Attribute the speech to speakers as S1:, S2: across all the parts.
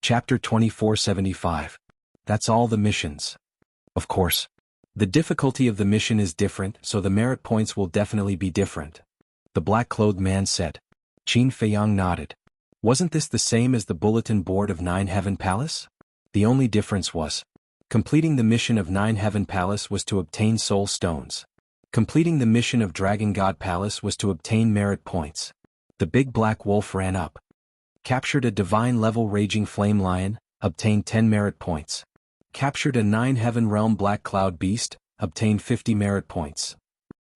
S1: Chapter 2475. That's all the missions. Of course. The difficulty of the mission is different, so the merit points will definitely be different. The black-clothed man said. Qin Feiyang nodded. Wasn't this the same as the bulletin board of Nine Heaven Palace? The only difference was, completing the mission of Nine Heaven Palace was to obtain soul stones. Completing the mission of Dragon God Palace was to obtain merit points. The big black wolf ran up. Captured a divine-level raging flame lion, obtained 10 merit points. Captured a 9 heaven realm black cloud beast, obtained 50 merit points.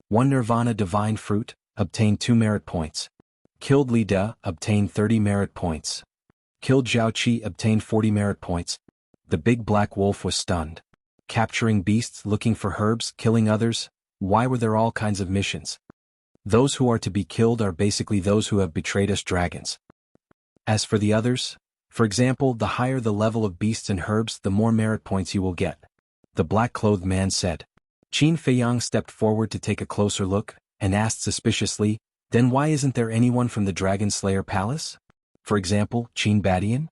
S1: 1 nirvana divine fruit, obtained 2 merit points. Killed Li De, obtained 30 merit points. Killed Zhao Qi, obtained 40 merit points. The big black wolf was stunned. Capturing beasts, looking for herbs, killing others, why were there all kinds of missions? Those who are to be killed are basically those who have betrayed us dragons. As for the others, for example, the higher the level of beasts and herbs, the more merit points you will get. The black-clothed man said. Qin Feiyang stepped forward to take a closer look, and asked suspiciously, then why isn't there anyone from the Dragon Slayer Palace? For example, Qin Badian?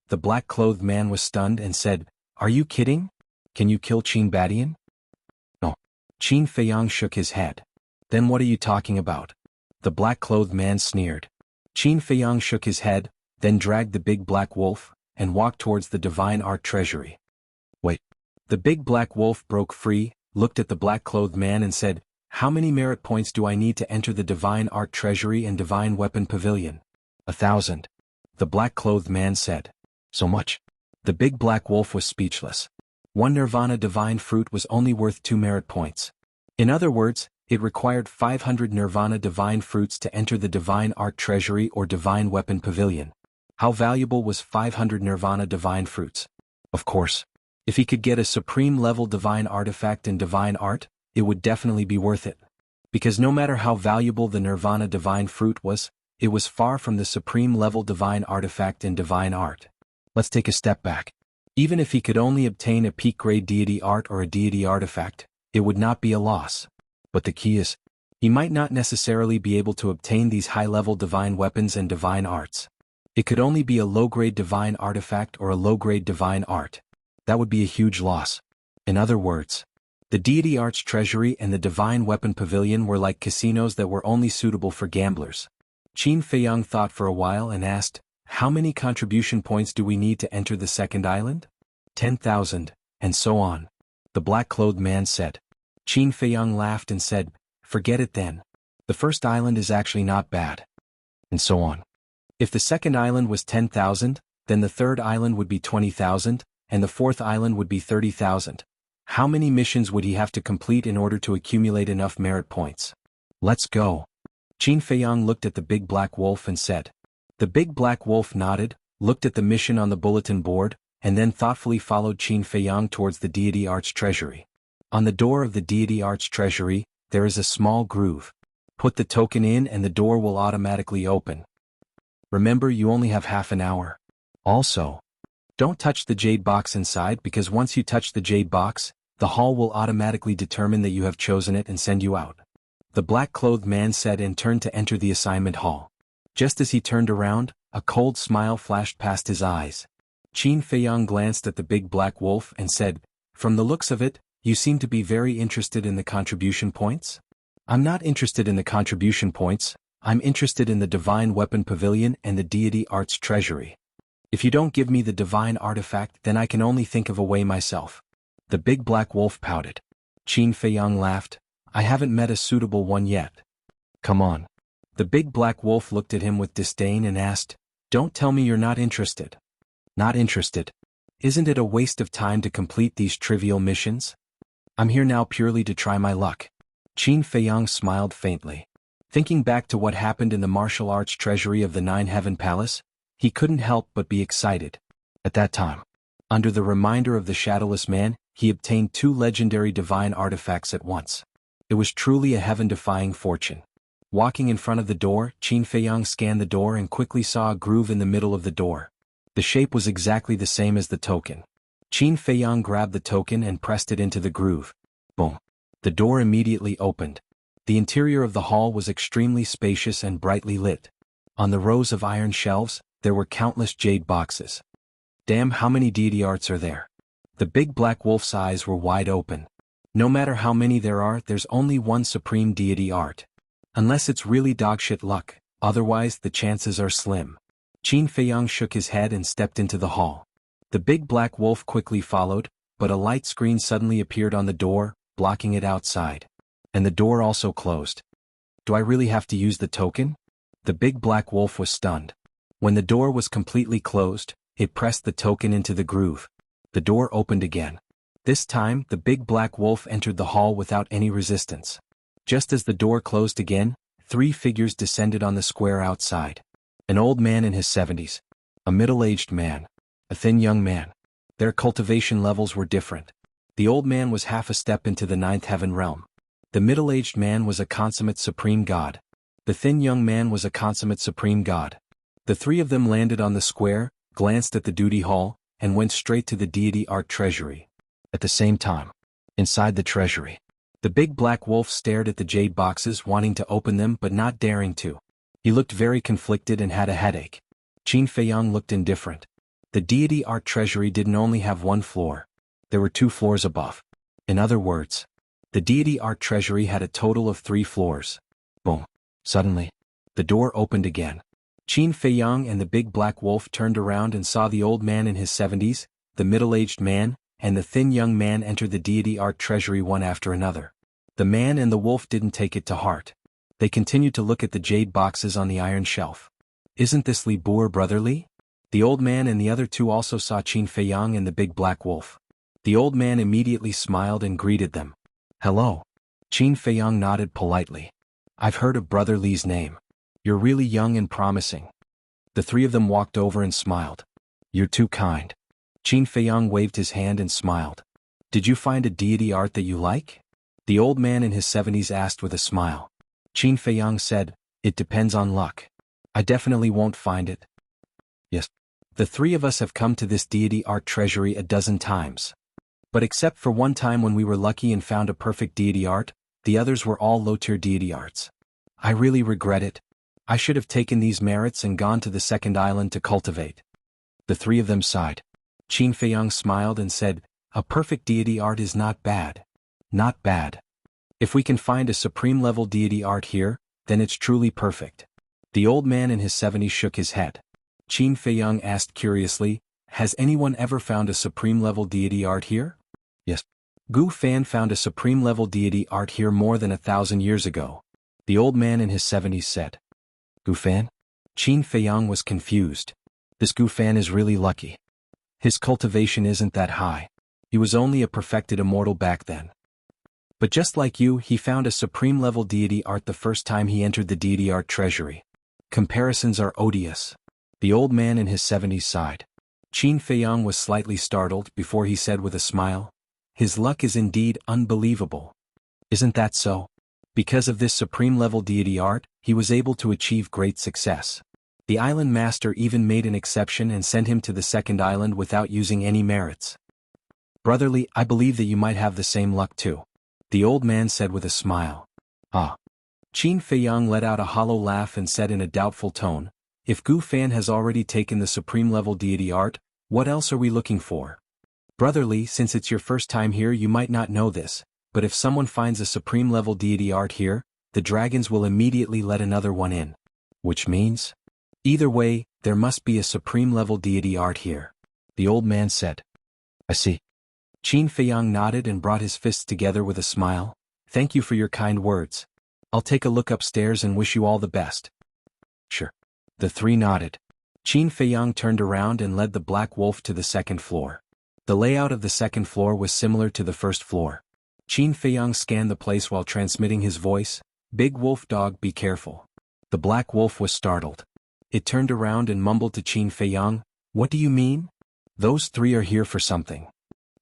S1: The black-clothed man was stunned and said, Are you kidding? Can you kill Qin Badian? No. Qin Feiyang shook his head. Then what are you talking about? The black-clothed man sneered. Qin Feiyang shook his head, then dragged the big black wolf, and walked towards the divine art treasury. Wait. The big black wolf broke free, looked at the black-clothed man and said, How many merit points do I need to enter the divine art treasury and divine weapon pavilion? 1,000. The black-clothed man said. So much. The big black wolf was speechless. 1 nirvana divine fruit was only worth 2 merit points. In other words, it required 500 nirvana divine fruits to enter the divine art treasury or divine weapon pavilion. How valuable was 500 nirvana divine fruits? Of course. If he could get a supreme level divine artifact in divine art, it would definitely be worth it. Because no matter how valuable the nirvana divine fruit was, it was far from the supreme level divine artifact in divine art. Let's take a step back. Even if he could only obtain a peak-grade deity art or a deity artifact, it would not be a loss. But the key is, he might not necessarily be able to obtain these high-level divine weapons and divine arts. It could only be a low-grade divine artifact or a low-grade divine art. That would be a huge loss. In other words, the deity arts treasury and the divine weapon pavilion were like casinos that were only suitable for gamblers. Qin Feiyang thought for a while and asked, How many contribution points do we need to enter the second island? 10,000, and so on. The black-clothed man said. Qin Feiyang laughed and said, Forget it then. The first island is actually not bad. And so on. If the second island was 10,000, then the third island would be 20,000, and the fourth island would be 30,000. How many missions would he have to complete in order to accumulate enough merit points? Let's go. Qin Feiyang looked at the big black wolf and said. The big black wolf nodded, looked at the mission on the bulletin board, and then thoughtfully followed Qin Feiyang towards the deity arts treasury. On the door of the deity arts treasury, there is a small groove. Put the token in and the door will automatically open. Remember, you only have half an hour. Also, don't touch the jade box inside because once you touch the jade box, the hall will automatically determine that you have chosen it and send you out. The black-clothed man said and turned to enter the assignment hall. Just as he turned around, a cold smile flashed past his eyes. Qin Feiyang glanced at the big black wolf and said, From the looks of it, you seem to be very interested in the contribution points? I'm not interested in the contribution points, I'm interested in the divine weapon pavilion and the deity arts treasury. If you don't give me the divine artifact, then I can only think of a way myself. The big black wolf pouted. Qin Feiyang laughed. I haven't met a suitable one yet. Come on. The big black wolf looked at him with disdain and asked, Don't tell me you're not interested. Not interested. Isn't it a waste of time to complete these trivial missions? I'm here now purely to try my luck. Qin Feiyang smiled faintly. Thinking back to what happened in the martial arts treasury of the Nine Heaven Palace, he couldn't help but be excited. At that time, under the reminder of the Shadowless Man, he obtained 2 legendary divine artifacts at once. It was truly a heaven-defying fortune. Walking in front of the door, Qin Feiyang scanned the door and quickly saw a groove in the middle of the door. The shape was exactly the same as the token. Qin Feiyang grabbed the token and pressed it into the groove. Boom. The door immediately opened. The interior of the hall was extremely spacious and brightly lit. On the rows of iron shelves, there were countless jade boxes. Damn, how many deity arts are there? The big black wolf's eyes were wide open. No matter how many there are, there's only one supreme deity art. Unless it's really dogshit luck, otherwise the chances are slim. Qin Feiyang shook his head and stepped into the hall. The big black wolf quickly followed, but a light screen suddenly appeared on the door, blocking it outside. And the door also closed. Do I really have to use the token? The big black wolf was stunned. When the door was completely closed, it pressed the token into the groove. The door opened again. This time, the big black wolf entered the hall without any resistance. Just as the door closed again, 3 figures descended on the square outside. An old man in his 70s. A middle-aged man. A thin young man. Their cultivation levels were different. The old man was half a step into the 9th heaven realm. The middle-aged man was a consummate supreme god. The thin young man was a consummate supreme god. The 3 of them landed on the square, glanced at the duty hall, and went straight to the deity art treasury. At the same time, inside the treasury, the big black wolf stared at the jade boxes, wanting to open them but not daring to. He looked very conflicted and had a headache. Qin Feiyang looked indifferent. The deity art treasury didn't only have 1 floor. There were 2 floors above. In other words, the deity art treasury had a total of 3 floors. Boom. Suddenly, the door opened again. Qin Feiyang and the big black wolf turned around and saw the old man in his 70s, the middle-aged man, and the thin young man enter the deity art treasury one after another. The man and the wolf didn't take it to heart. They continued to look at the jade boxes on the iron shelf. Isn't this Li Boer brotherly? The old man and the other 2 also saw Qin Feiyang and the big black wolf. The old man immediately smiled and greeted them. Hello. Qin Feiyang nodded politely. I've heard of Brother Li's name. You're really young and promising. The 3 of them walked over and smiled. You're too kind. Qin Feiyang waved his hand and smiled. Did you find a deity art that you like? The old man in his 70s asked with a smile. Qin Feiyang said, it depends on luck. I definitely won't find it. Yes. The 3 of us have come to this deity art treasury a dozen times. But except for one time when we were lucky and found a perfect deity art, the others were all low-tier deity arts. I really regret it. I should have taken these merits and gone to the 2nd island to cultivate. The 3 of them sighed. Qin Feiyang smiled and said, a perfect deity art is not bad. Not bad. If we can find a supreme-level deity art here, then it's truly perfect. The old man in his 70s shook his head. Qin Feiyang asked curiously, has anyone ever found a supreme-level deity art here? Yes. Gu Fan found a supreme-level deity art here more than 1,000 years ago. The old man in his 70s said. Gu Fan? Qin Feiyang was confused. This Gu Fan is really lucky. His cultivation isn't that high. He was only a perfected immortal back then. But just like you, he found a supreme-level deity art the first time he entered the deity art treasury. Comparisons are odious. The old man in his 70s sighed. Qin Feiyang was slightly startled before he said with a smile, his luck is indeed unbelievable. Isn't that so? Because of this supreme-level deity art, he was able to achieve great success. The island master even made an exception and sent him to the 2nd island without using any merits. Brotherly, I believe that you might have the same luck too. The old man said with a smile. Ah. Qin Feiyang let out a hollow laugh and said in a doubtful tone, if Gu Fan has already taken the supreme-level deity art, what else are we looking for? Brotherly, since it's your first time here you might not know this, but if someone finds a supreme-level deity art here, the dragons will immediately let another one in. Which means? Either way, there must be a supreme-level deity art here. The old man said. I see. Qin Feiyang nodded and brought his fists together with a smile. Thank you for your kind words. I'll take a look upstairs and wish you all the best. Sure. The 3 nodded. Qin Feiyang turned around and led the black wolf to the 2nd floor. The layout of the 2nd floor was similar to the 1st floor. Qin Feiyang scanned the place while transmitting his voice, Big wolf dog, be careful. The black wolf was startled. It turned around and mumbled to Qin Feiyang, what do you mean? Those 3 are here for something.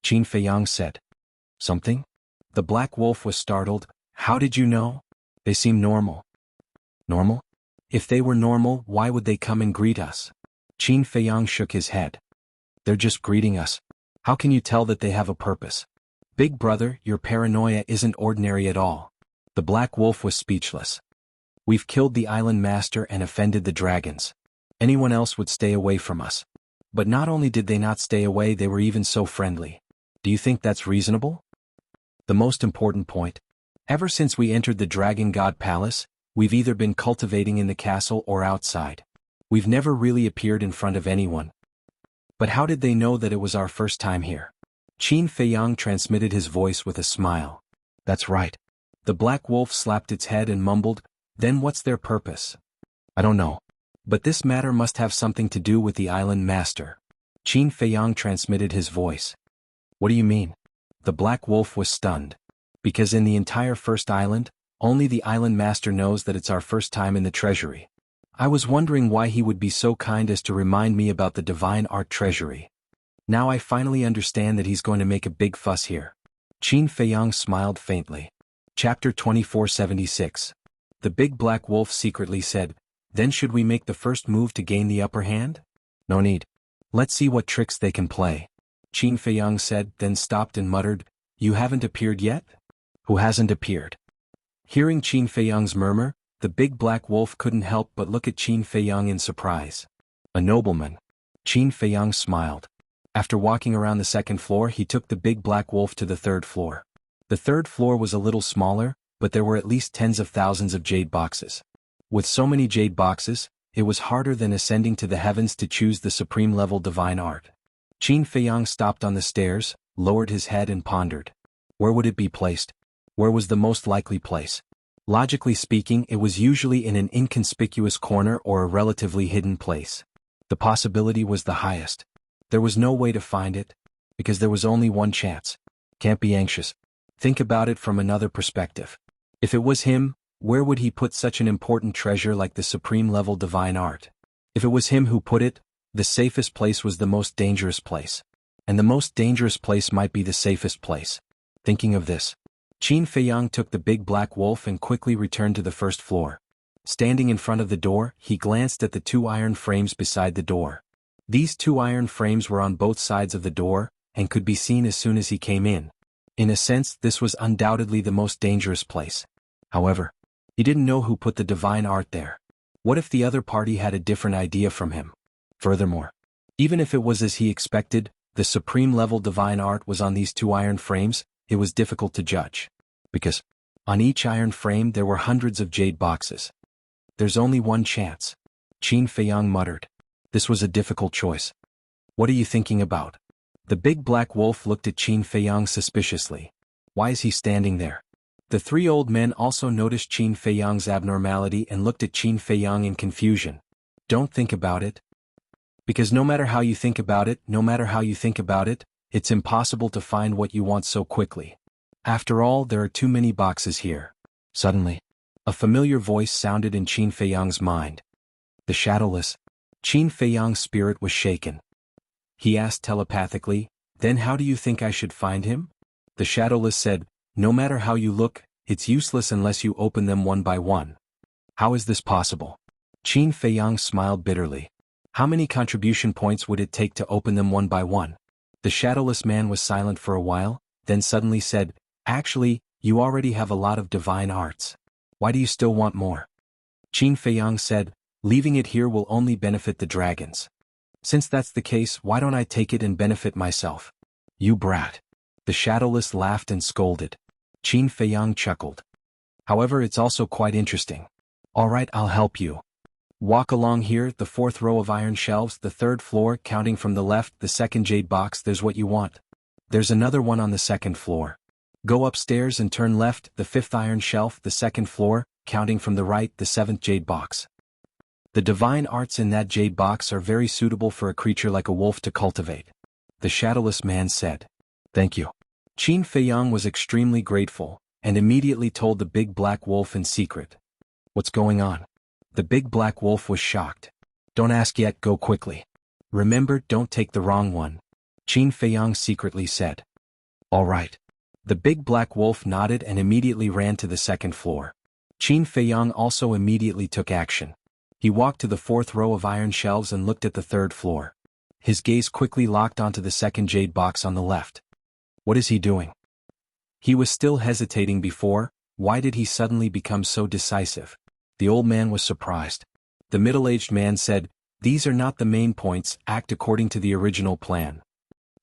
S1: Qin Feiyang said. Something? The black wolf was startled. How did you know? They seem normal. Normal? If they were normal, why would they come and greet us? Qin Feiyang shook his head. They're just greeting us. How can you tell that they have a purpose? Big brother, your paranoia isn't ordinary at all. The black wolf was speechless. We've killed the island master and offended the dragons. Anyone else would stay away from us. But not only did they not stay away, they were even so friendly. Do you think that's reasonable? The most important point. Ever since we entered the Dragon God Palace, we've either been cultivating in the castle or outside. We've never really appeared in front of anyone. But how did they know that it was our first time here? Qin Feiyang transmitted his voice with a smile. That's right. The black wolf slapped its head and mumbled, then what's their purpose? I don't know. But this matter must have something to do with the island master. Qin Feiyang transmitted his voice. What do you mean? The black wolf was stunned. Because in the entire first island, only the island master knows that it's our first time in the treasury. I was wondering why he would be so kind as to remind me about the divine art treasury. Now I finally understand that he's going to make a big fuss here. Qin Feiyang smiled faintly. Chapter 2476. The big black wolf secretly said, then should we make the first move to gain the upper hand? No need. Let's see what tricks they can play. Qin Feiyang said, then stopped and muttered, you haven't appeared yet? Who hasn't appeared? Hearing Qin Feiyang's murmur, the big black wolf couldn't help but look at Qin Feiyang in surprise. A nobleman. Qin Feiyang smiled. After walking around the second floor, he took the big black wolf to the third floor. The third floor was a little smaller, but there were at least tens of thousands of jade boxes. With so many jade boxes, it was harder than ascending to the heavens to choose the supreme level divine art. Qin Feiyang stopped on the stairs, lowered his head and pondered. Where would it be placed? Where was the most likely place? Logically speaking, it was usually in an inconspicuous corner or a relatively hidden place. The possibility was the highest. There was no way to find it, because there was only one chance. Can't be anxious. Think about it from another perspective. If it was him, where would he put such an important treasure like the supreme level divine art? If it was him who put it, the safest place was the most dangerous place. And the most dangerous place might be the safest place. Thinking of this, Qin Feiyang took the big black wolf and quickly returned to the first floor. Standing in front of the door, he glanced at the two iron frames beside the door. These two iron frames were on both sides of the door, and could be seen as soon as he came in. In a sense, this was undoubtedly the most dangerous place. However, he didn't know who put the divine art there. What if the other party had a different idea from him? Furthermore, even if it was as he expected, the supreme level divine art was on these two iron frames, it was difficult to judge. Because, on each iron frame there were hundreds of jade boxes. There's only one chance. Qin Feiyang muttered. This was a difficult choice. What are you thinking about? The big black wolf looked at Qin Feiyang suspiciously. Why is he standing there? The three old men also noticed Qin Feiyang's abnormality and looked at Qin Feiyang in confusion. Don't think about it. Because no matter how you think about it, it's impossible to find what you want so quickly. After all, there are too many boxes here. Suddenly, a familiar voice sounded in Qin Feiyang's mind. The Shadowless. Qin Feiyang's spirit was shaken. He asked telepathically, then how do you think I should find him? The Shadowless said, no matter how you look, it's useless unless you open them one by one. How is this possible? Qin Feiyang smiled bitterly. How many contribution points would it take to open them one by one? The Shadowless man was silent for a while, then suddenly said, actually, you already have a lot of divine arts. Why do you still want more? Qin Feiyang said, leaving it here will only benefit the dragons. Since that's the case, why don't I take it and benefit myself? You brat. The Shadowless laughed and scolded. Qin Feiyang chuckled. However, it's also quite interesting. All right, I'll help you. Walk along here, the fourth row of iron shelves, the third floor, counting from the left, the second jade box, there's what you want. There's another one on the second floor. Go upstairs and turn left, the fifth iron shelf, the second floor, counting from the right, the seventh jade box. The divine arts in that jade box are very suitable for a creature like a wolf to cultivate. The Shadowless man said. Thank you. Qin Feiyang was extremely grateful, and immediately told the big black wolf in secret. What's going on? The big black wolf was shocked. Don't ask yet, go quickly. Remember, don't take the wrong one. Qin Feiyang secretly said. All right. The big black wolf nodded and immediately ran to the second floor. Qin Feiyang also immediately took action. He walked to the fourth row of iron shelves and looked at the third floor. His gaze quickly locked onto the second jade box on the left. What is he doing? He was still hesitating before, why did he suddenly become so decisive? The old man was surprised. The middle-aged man said, These are not the main points, act according to the original plan.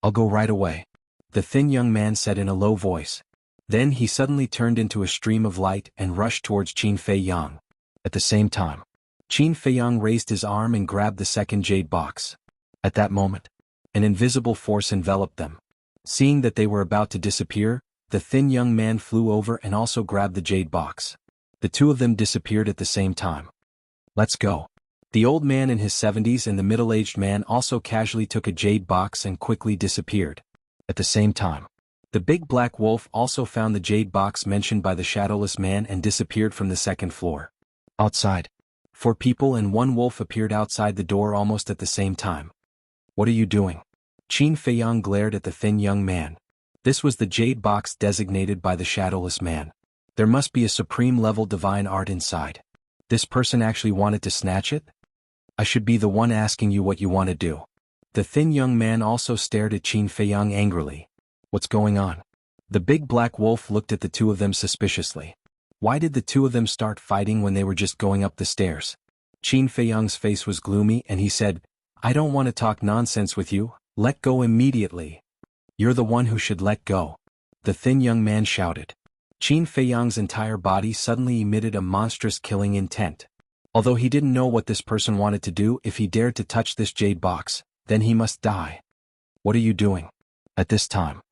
S1: I'll go right away. The thin young man said in a low voice. Then he suddenly turned into a stream of light and rushed towards Qin Fei Yang. At the same time, Qin Fei Yang raised his arm and grabbed the second jade box. At that moment, an invisible force enveloped them. Seeing that they were about to disappear, the thin young man flew over and also grabbed the jade box. The two of them disappeared at the same time. Let's go. The old man in his 70s and the middle-aged man also casually took a jade box and quickly disappeared. At the same time, the big black wolf also found the jade box mentioned by the shadowless man and disappeared from the second floor. Outside, 4 people and 1 wolf appeared outside the door almost at the same time. What are you doing? Qin Fei Yang glared at the thin young man. This was the jade box designated by the shadowless man. There must be a supreme-level divine art inside. This person actually wanted to snatch it? I should be the one asking you what you want to do. The thin young man also stared at Qin Fei Yang angrily. What's going on? The big black wolf looked at the two of them suspiciously. Why did the two of them start fighting when they were just going up the stairs? Qin Fei Yang's face was gloomy and he said, I don't want to talk nonsense with you, let go immediately. You're the one who should let go. The thin young man shouted. Qin Fei Yang's entire body suddenly emitted a monstrous killing intent. Although he didn't know what this person wanted to do, if he dared to touch this jade box, then he must die. What are you doing? At this time,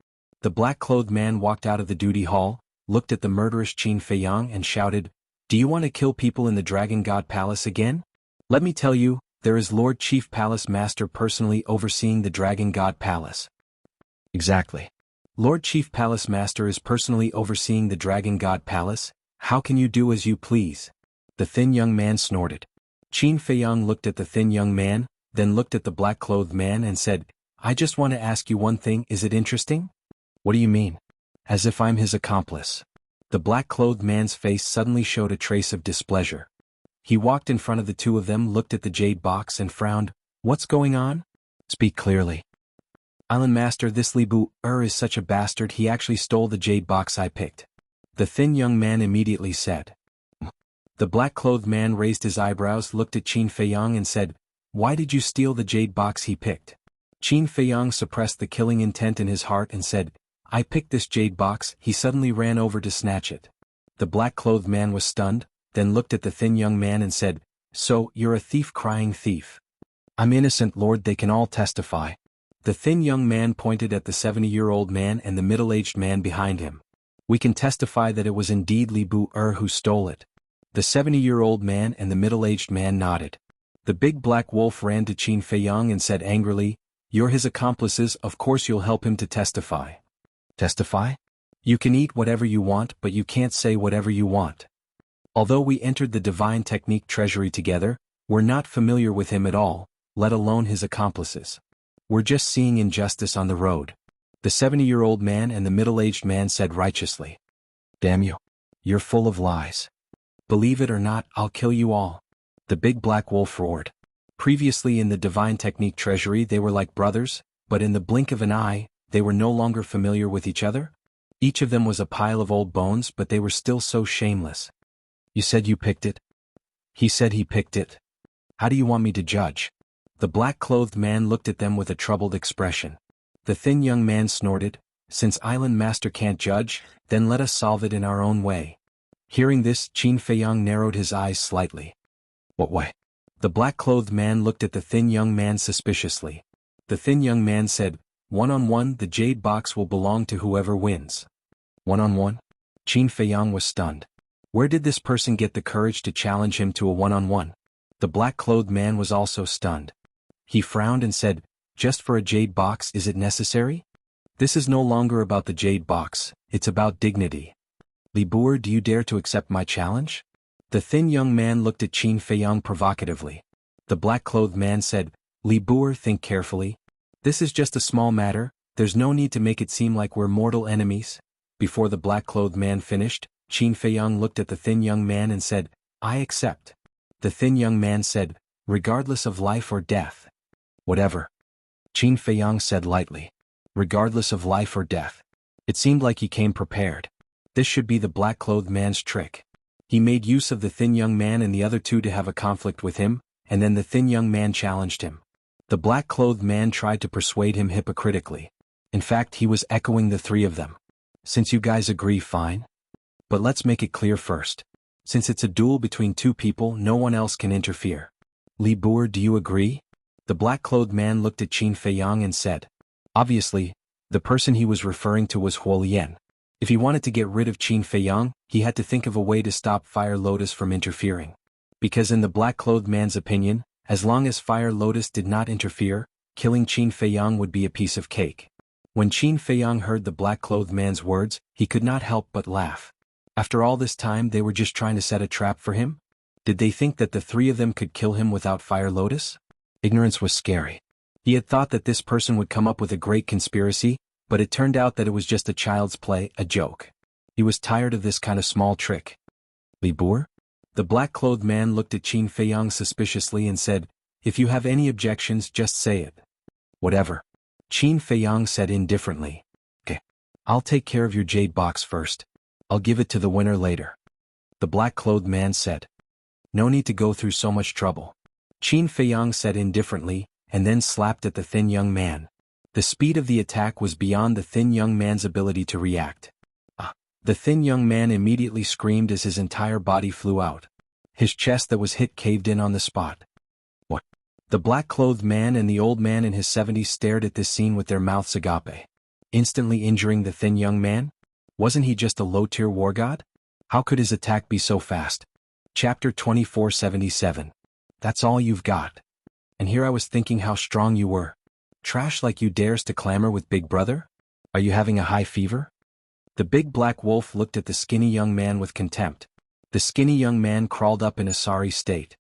S1: the black-clothed man walked out of the duty hall, looked at the murderous Qin Fei Yang and shouted, Do you want to kill people in the Dragon God Palace again? Let me tell you, there is Lord Chief Palace Master personally overseeing the Dragon God Palace. Exactly. Lord Chief Palace Master is personally overseeing the Dragon God Palace. How can you do as you please? The thin young man snorted. Qin Fei Yang looked at the thin young man, then looked at the black-clothed man and said, I just want to ask you one thing, is it interesting? What do you mean? As if I'm his accomplice. The black-clothed man's face suddenly showed a trace of displeasure. He walked in front of the two of them, looked at the jade box and frowned. What's going on? Speak clearly. Island Master, this Li Bu is such a bastard, he actually stole the jade box I picked. The thin young man immediately said. The black-clothed man raised his eyebrows, looked at Qin Fei Yang and said, Why did you steal the jade box he picked? Qin Fei Yang suppressed the killing intent in his heart and said, I picked this jade box. He suddenly ran over to snatch it. The black-clothed man was stunned, then looked at the thin young man and said, So, you're a thief, crying thief. I'm innocent, Lord, they can all testify. The thin young man pointed at the 70-year-old man and the middle-aged man behind him. We can testify that it was indeed Li Bu who stole it. The 70-year-old man and the middle-aged man nodded. The big black wolf ran to Qin Fei Yang and said angrily, You're his accomplices, of course you'll help him to testify. Testify? You can eat whatever you want, but you can't say whatever you want. Although we entered the Divine Technique Treasury together, we're not familiar with him at all, let alone his accomplices. We're just seeing injustice on the road. The 70-year-old man and the middle-aged man said righteously. Damn you. You're full of lies. Believe it or not, I'll kill you all. The big black wolf roared. Previously in the Divine Technique Treasury they were like brothers, but in the blink of an eye, they were no longer familiar with each other. Each of them was a pile of old bones, but they were still so shameless. You said you picked it? He said he picked it. How do you want me to judge? The black-clothed man looked at them with a troubled expression. The thin young man snorted, Since Island Master can't judge, then let us solve it in our own way. Hearing this, Qin Fei Yang narrowed his eyes slightly. What way? The black-clothed man looked at the thin young man suspiciously. The thin young man said, One-on-one, the jade box will belong to whoever wins. One-on-one? Qin Fei Yang was stunned. Where did this person get the courage to challenge him to a one-on-one? The black-clothed man was also stunned. He frowned and said, Just for a jade box, is it necessary? This is no longer about the jade box, it's about dignity. Li Bu, do you dare to accept my challenge? The thin young man looked at Qin Fei Yang provocatively. The black-clothed man said, Li Bu, think carefully. This is just a small matter, there's no need to make it seem like we're mortal enemies. Before the black-clothed man finished, Qin Fei Yang looked at the thin young man and said, I accept. The thin young man said, Regardless of life or death. Whatever. Qin Fei Yang said lightly. Regardless of life or death. It seemed like he came prepared. This should be the black-clothed man's trick. He made use of the thin young man and the other two to have a conflict with him, and then the thin young man challenged him. The black-clothed man tried to persuade him hypocritically. In fact, he was echoing the three of them. Since you guys agree, fine. But let's make it clear first. Since it's a duel between two people, no one else can interfere. Li Boer, do you agree? The black-clothed man looked at Qin Feiyang and said. Obviously, the person he was referring to was Huo Lian. If he wanted to get rid of Qin Feiyang, he had to think of a way to stop Fire Lotus from interfering. Because in the black-clothed man's opinion, as long as Fire Lotus did not interfere, killing Qin Feiyang would be a piece of cake. When Qin Feiyang heard the black-clothed man's words, he could not help but laugh. After all this time they were just trying to set a trap for him? Did they think that the three of them could kill him without Fire Lotus? Ignorance was scary. He had thought that this person would come up with a great conspiracy, but it turned out that it was just a child's play, a joke. He was tired of this kind of small trick. Li Boer? The black-clothed man looked at Qin Feiyang suspiciously and said, if you have any objections, just say it. Whatever. Qin Feiyang said indifferently. Okay. I'll take care of your jade box first. I'll give it to the winner later. The black-clothed man said. No need to go through so much trouble. Qin Feiyang said indifferently, and then slapped at the thin young man. The speed of the attack was beyond the thin young man's ability to react. The thin young man immediately screamed as his entire body flew out. His chest that was hit caved in on the spot. What? The black-clothed man and the old man in his 70s stared at this scene with their mouths agape. Instantly injuring the thin young man? Wasn't he just a low-tier war god? How could his attack be so fast? Chapter 2477. That's all you've got. And here I was thinking how strong you were. Trash like you dares to clamor with Big Brother? Are you having a high fever? The big black wolf looked at the skinny young man with contempt. The skinny young man crawled up in a sorry state.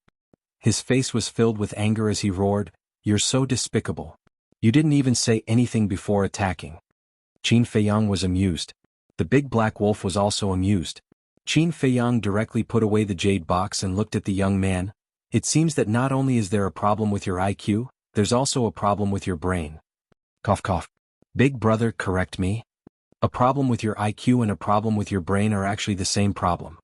S1: His face was filled with anger as he roared, "You're so despicable. You didn't even say anything before attacking." Qin Feiyang was amused. The big black wolf was also amused. Qin Feiyang directly put away the jade box and looked at the young man. It seems that not only is there a problem with your IQ, there's also a problem with your brain. Cough cough. Big brother, correct me. A problem with your IQ and a problem with your brain are actually the same problem.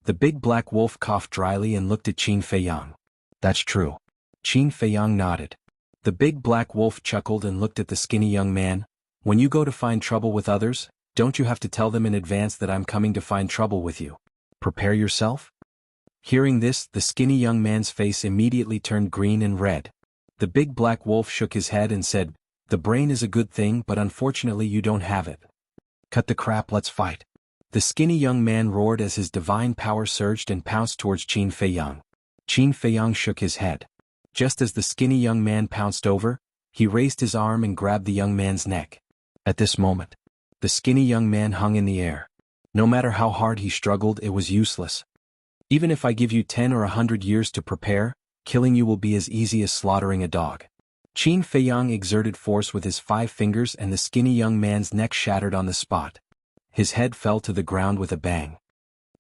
S1: The big black wolf coughed dryly and looked at Qin Feiyang. That's true. Qin Feiyang nodded. The big black wolf chuckled and looked at the skinny young man. When you go to find trouble with others, don't you have to tell them in advance that I'm coming to find trouble with you? Prepare yourself? Hearing this, the skinny young man's face immediately turned green and red. The big black wolf shook his head and said, "The brain is a good thing, but unfortunately you don't have it. Cut the crap, let's fight." The skinny young man roared as his divine power surged and pounced towards Qin Feiyang. Qin Feiyang shook his head. Just as the skinny young man pounced over, he raised his arm and grabbed the young man's neck. At this moment, the skinny young man hung in the air. No matter how hard he struggled, it was useless. Even if I give you 10 or 100 years to prepare, killing you will be as easy as slaughtering a dog. Qin Feiyang exerted force with his 5 fingers and the skinny young man's neck shattered on the spot. His head fell to the ground with a bang.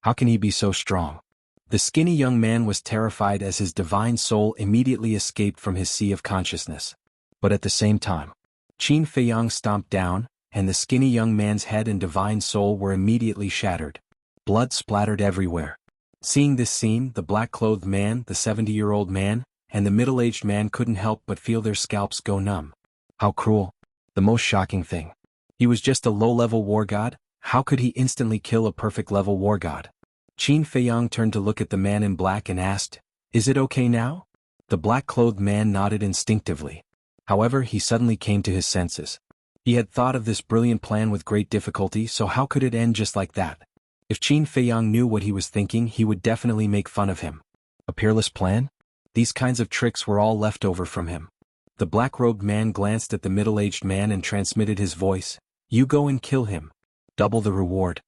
S1: How can he be so strong? The skinny young man was terrified as his divine soul immediately escaped from his sea of consciousness. But at the same time, Qin Feiyang stomped down, and the skinny young man's head and divine soul were immediately shattered. Blood splattered everywhere. Seeing this scene, the black-clothed man, the 70-year-old man, and the middle-aged man couldn't help but feel their scalps go numb. How cruel. The most shocking thing. He was just a low-level war god. How could he instantly kill a perfect-level war god? Qin Feiyang turned to look at the man in black and asked, "Is it okay now?" The black-clothed man nodded instinctively. However, he suddenly came to his senses. He had thought of this brilliant plan with great difficulty, so how could it end just like that? If Qin Feiyang knew what he was thinking, he would definitely make fun of him. A peerless plan? These kinds of tricks were all left over from him. The black-robed man glanced at the middle-aged man and transmitted his voice. "You go and kill him. Double the reward.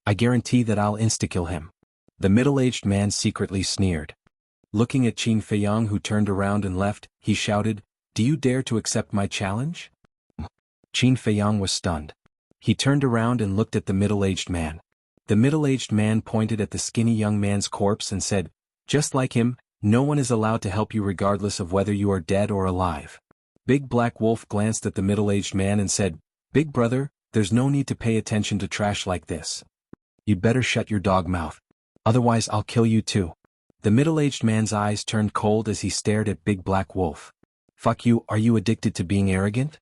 S1: I guarantee that I'll insta-kill him." The middle-aged man secretly sneered. Looking at Qin Feiyang, who turned around and left, he shouted, "Do you dare to accept my challenge?" Qin Feiyang was stunned. He turned around and looked at the middle-aged man. The middle-aged man pointed at the skinny young man's corpse and said, "Just like him, no one is allowed to help you regardless of whether you are dead or alive." Big Black Wolf glanced at the middle-aged man and said, "Big brother, there's no need to pay attention to trash like this. You'd better shut your dog mouth. Otherwise I'll kill you too." The middle-aged man's eyes turned cold as he stared at Big Black Wolf. Fuck you, are you addicted to being arrogant?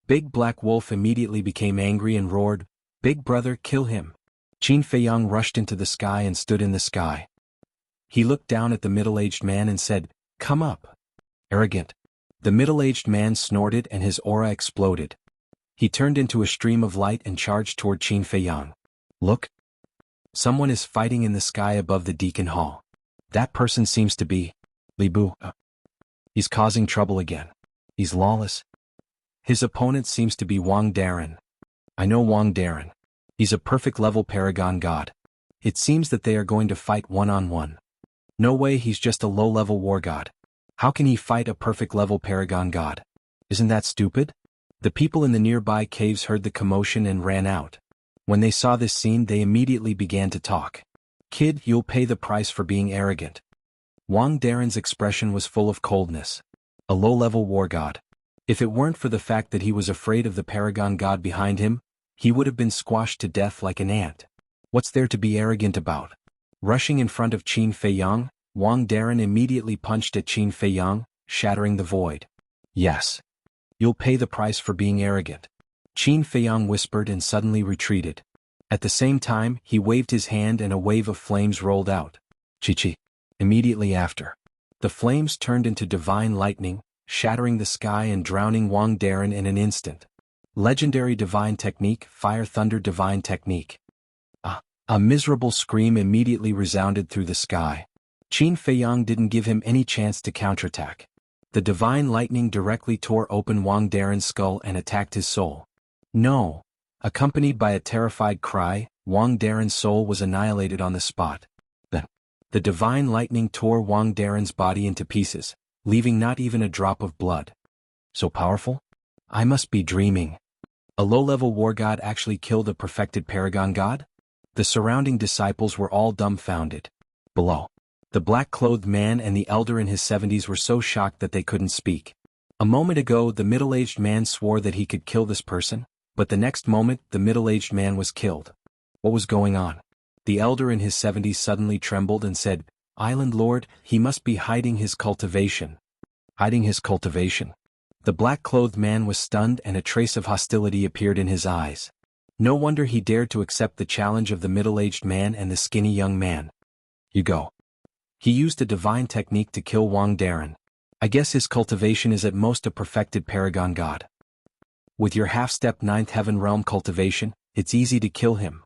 S1: Big Black Wolf immediately became angry and roared, Big brother, kill him. Qin Feiyang rushed into the sky and stood in the sky. He looked down at the middle-aged man and said, come up. Arrogant. The middle-aged man snorted and his aura exploded. He turned into a stream of light and charged toward Qin Feiyang. Look. Someone is fighting in the sky above the Deacon Hall. That person seems to be Li Bu. He's causing trouble again. He's lawless. His opponent seems to be Wang Darren. I know Wang Darren. He's a perfect level paragon god. It seems that they are going to fight one-on-one. No way, he's just a low-level war god. How can he fight a perfect level paragon god? Isn't that stupid? The people in the nearby caves heard the commotion and ran out. When they saw this scene, they immediately began to talk. Kid, you'll pay the price for being arrogant. Wang Darren's expression was full of coldness. A low-level war god. If it weren't for the fact that he was afraid of the paragon god behind him, he would have been squashed to death like an ant. What's there to be arrogant about? Rushing in front of Qin Feiyang, Wang Darren immediately punched at Qin Feiyang, shattering the void. Yes. You'll pay the price for being arrogant. Qin Feiyang whispered and suddenly retreated. At the same time, he waved his hand and a wave of flames rolled out. Chi-chi. Immediately after. The flames turned into divine lightning, shattering the sky and drowning Wang Darren in an instant. Legendary divine technique, Fire Thunder divine technique. A miserable scream immediately resounded through the sky. Qin Feiyang didn't give him any chance to counterattack. The divine lightning directly tore open Wang Darren's skull and attacked his soul. No. Accompanied by a terrified cry, Wang Darren's soul was annihilated on the spot. The divine lightning tore Wang Darren's body into pieces, leaving not even a drop of blood. So powerful? I must be dreaming. A low-level war god actually killed a perfected paragon god? The surrounding disciples were all dumbfounded. Below. The black-clothed man and the elder in his 70s were so shocked that they couldn't speak. A moment ago, the middle-aged man swore that he could kill this person, but the next moment, the middle-aged man was killed. What was going on? The elder in his 70s suddenly trembled and said, Island Lord, he must be hiding his cultivation. Hiding his cultivation? The black-clothed man was stunned and a trace of hostility appeared in his eyes. No wonder he dared to accept the challenge of the middle-aged man and the skinny young man. You go. He used a divine technique to kill Wang Darren. I guess his cultivation is at most a perfected paragon god. With your half-step 9th heaven realm cultivation, it's easy to kill him.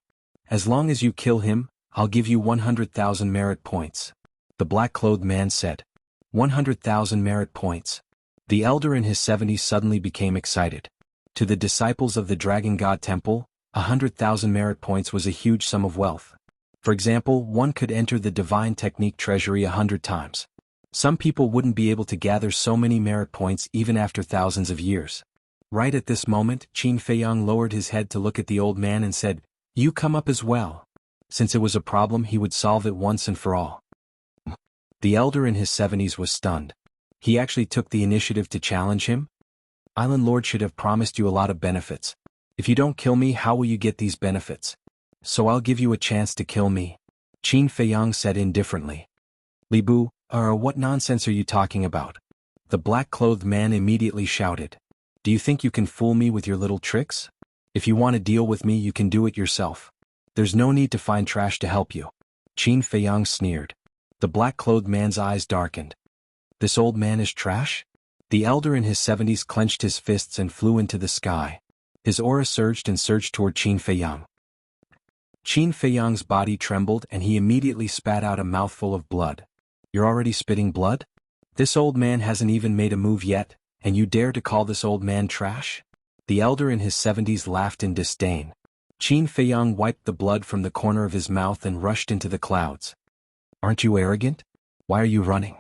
S1: As long as you kill him, I'll give you 100,000 merit points. The black-clothed man said. 100,000 merit points. The elder in his 70s suddenly became excited. To the disciples of the Dragon God Temple, 100,000 merit points was a huge sum of wealth. For example, one could enter the divine technique treasury 100 times. Some people wouldn't be able to gather so many merit points even after thousands of years. Right at this moment, Qin Feiyang lowered his head to look at the old man and said, You come up as well. Since it was a problem, he would solve it once and for all. The elder in his 70s was stunned. He actually took the initiative to challenge him? Island Lord should have promised you a lot of benefits. If you don't kill me, how will you get these benefits? So I'll give you a chance to kill me. Qin Feiyang said indifferently. Li Bu, what nonsense are you talking about? The black-clothed man immediately shouted. Do you think you can fool me with your little tricks? If you want to deal with me, you can do it yourself. There's no need to find trash to help you. Qin Feiyang sneered. The black-clothed man's eyes darkened. This old man is trash? The elder in his 70s clenched his fists and flew into the sky. His aura surged and surged toward Qin Feiyang. Qin Feiyang's body trembled and he immediately spat out a mouthful of blood. You're already spitting blood? This old man hasn't even made a move yet, and you dare to call this old man trash? The elder in his 70s laughed in disdain. Qin Feiyang wiped the blood from the corner of his mouth and rushed into the clouds. Aren't you arrogant? Why are you running?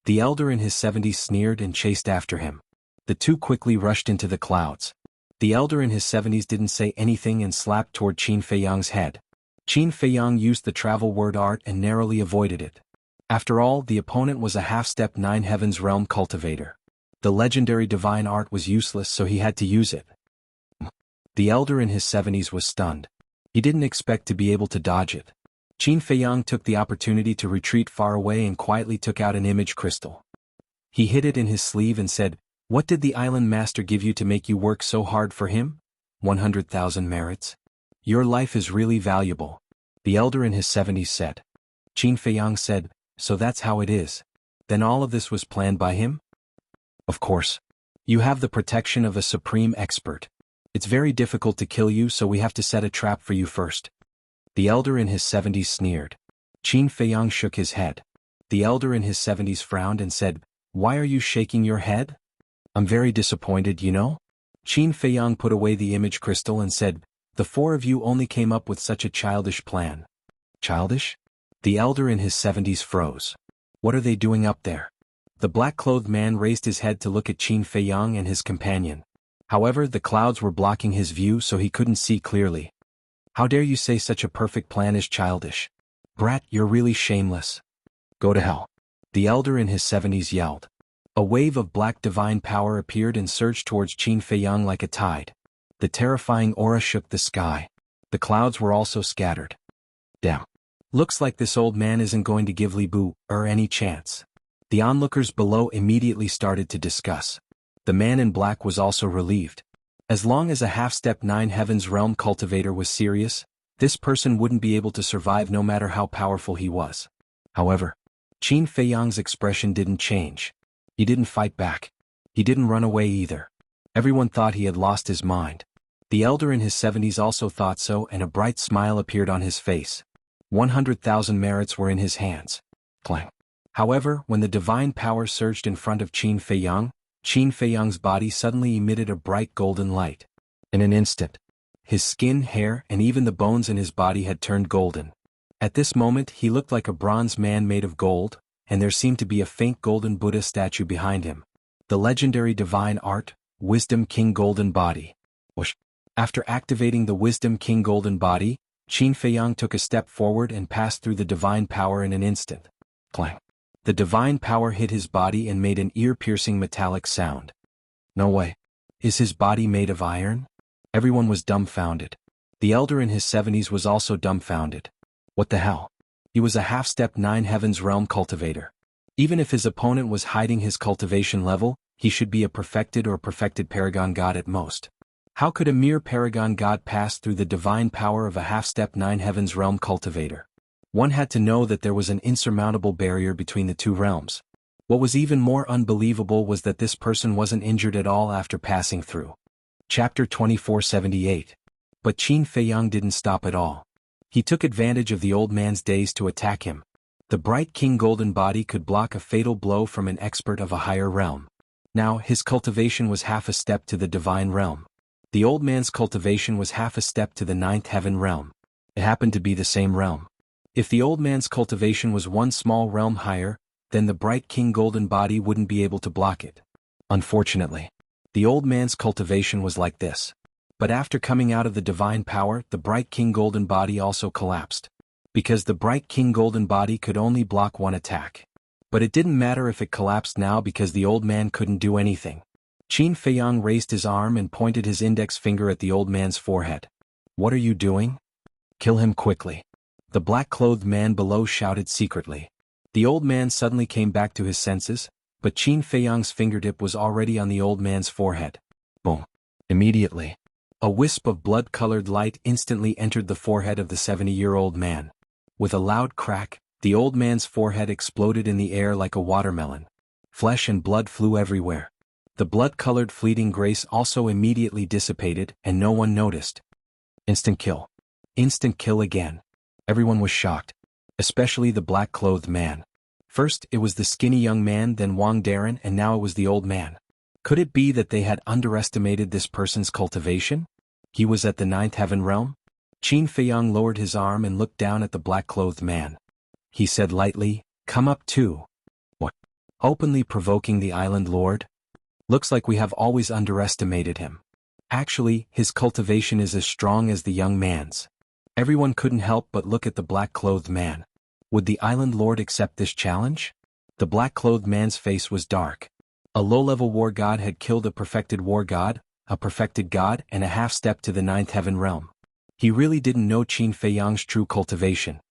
S1: The elder in his 70s sneered and chased after him. The two quickly rushed into the clouds. The elder in his 70s didn't say anything and slapped toward Qin Feiyang's head. Qin Feiyang used the travel word art and narrowly avoided it. After all, the opponent was a half-step 9 heavens realm cultivator. The legendary divine art was useless, so he had to use it. The elder in his 70s was stunned. He didn't expect to be able to dodge it. Qin Feiyang took the opportunity to retreat far away and quietly took out an image crystal. He hid it in his sleeve and said, "What did the island master give you to make you work so hard for him? 100,000 merits. Your life is really valuable." The elder in his 70s said. Qin Feiyang said, "So that's how it is. Then all of this was planned by him?" "Of course. You have the protection of a supreme expert. It's very difficult to kill you, so we have to set a trap for you first." The elder in his 70s sneered. Qin Feiyang shook his head. The elder in his 70s frowned and said, "Why are you shaking your head?" "I'm very disappointed, you know." Qin Feiyang put away the image crystal and said, "The four of you only came up with such a childish plan." "Childish?" The elder in his 70s froze. "What are they doing up there?" The black-clothed man raised his head to look at Qin Feiyang and his companion. However, the clouds were blocking his view so he couldn't see clearly. "How dare you say such a perfect plan is childish? Brat, you're really shameless. Go to hell." The elder in his 70s yelled. A wave of black divine power appeared and surged towards Qin Feiyang like a tide. The terrifying aura shook the sky. The clouds were also scattered. "Damn. Looks like this old man isn't going to give Li Bu any chance." The onlookers below immediately started to discuss. The man in black was also relieved. As long as a half-step 9 Heavens Realm cultivator was serious, this person wouldn't be able to survive no matter how powerful he was. However, Qin Feiyang's expression didn't change. He didn't fight back. He didn't run away either. Everyone thought he had lost his mind. The elder in his 70s also thought so, and a bright smile appeared on his face. 100,000 merits were in his hands. Clang. However, when the divine power surged in front of Qin Feiyang's body suddenly emitted a bright golden light. In an instant, his skin, hair, and even the bones in his body had turned golden. At this moment he looked like a bronze man made of gold, and there seemed to be a faint golden Buddha statue behind him. The legendary divine art, Wisdom King Golden Body. Whoosh. After activating the Wisdom King Golden Body, Qin Feiyang took a step forward and passed through the divine power in an instant. Clang. The divine power hit his body and made an ear-piercing metallic sound. No way. Is his body made of iron? Everyone was dumbfounded. The elder in his 70s was also dumbfounded. What the hell? He was a half-step 9 Heavens Realm cultivator. Even if his opponent was hiding his cultivation level, he should be a perfected or perfected paragon god at most. How could a mere paragon god pass through the divine power of a half-step 9 Heavens Realm cultivator? One had to know that there was an insurmountable barrier between the two realms. What was even more unbelievable was that this person wasn't injured at all after passing through. Chapter 2478. But Qin Feiyang didn't stop at all. He took advantage of the old man's daze to attack him. The bright King Golden Body could block a fatal blow from an expert of a higher realm. Now, his cultivation was half a step to the divine realm. The old man's cultivation was half a step to the 9th heaven realm. It happened to be the same realm. If the old man's cultivation was one small realm higher, then the bright King Golden Body wouldn't be able to block it. Unfortunately, the old man's cultivation was like this. But after coming out of the divine power, the bright King Golden Body also collapsed. Because the bright King Golden Body could only block one attack. But it didn't matter if it collapsed now because the old man couldn't do anything. Qin Feiyang raised his arm and pointed his index finger at the old man's forehead. "What are you doing? Kill him quickly." The black-clothed man below shouted secretly. The old man suddenly came back to his senses, but Qin Feiyang's fingertip was already on the old man's forehead. Boom. Immediately, a wisp of blood-colored light instantly entered the forehead of the 70-year-old man. With a loud crack, the old man's forehead exploded in the air like a watermelon. Flesh and blood flew everywhere. The blood-colored fleeting grace also immediately dissipated, and no one noticed. Instant kill. Instant kill again. Everyone was shocked, especially the black-clothed man. First it was the skinny young man, then Wang Darren, and now it was the old man. Could it be that they had underestimated this person's cultivation? He was at the 9th heaven realm? Qin Feiyang lowered his arm and looked down at the black-clothed man. He said lightly, "Come up too." What? Openly provoking the island lord? Looks like we have always underestimated him. Actually, his cultivation is as strong as the young man's. Everyone couldn't help but look at the black-clothed man. Would the island lord accept this challenge? The black-clothed man's face was dark. A low-level war god had killed a perfected war god, a perfected god, and a half-step to the 9th heaven realm. He really didn't know Qin Feiyang's true cultivation.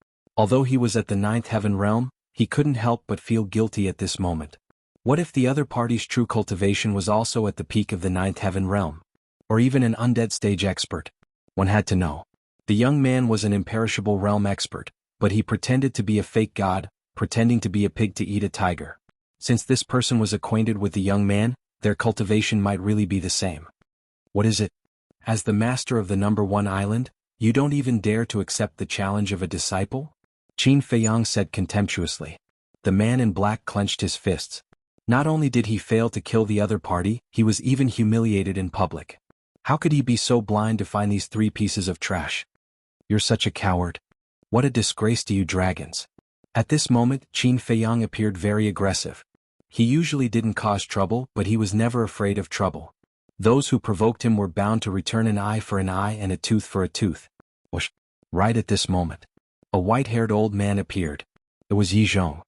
S1: Although he was at the ninth heaven realm, he couldn't help but feel guilty at this moment. What if the other party's true cultivation was also at the peak of the ninth heaven realm? Or even an undead stage expert? One had to know. The young man was an imperishable realm expert, but he pretended to be a fake god, pretending to be a pig to eat a tiger. Since this person was acquainted with the young man, their cultivation might really be the same. What is it? As the master of the number 1 island, you don't even dare to accept the challenge of a disciple? Qin Feiyang said contemptuously. The man in black clenched his fists. Not only did he fail to kill the other party, he was even humiliated in public. How could he be so blind to find these 3 pieces of trash? You're such a coward. What a disgrace to you dragons. At this moment, Qin Feiyang appeared very aggressive. He usually didn't cause trouble, but he was never afraid of trouble. Those who provoked him were bound to return an eye for an eye and a tooth for a tooth. Whoosh! Right at this moment, a white-haired old man appeared. It was Yi Zhong.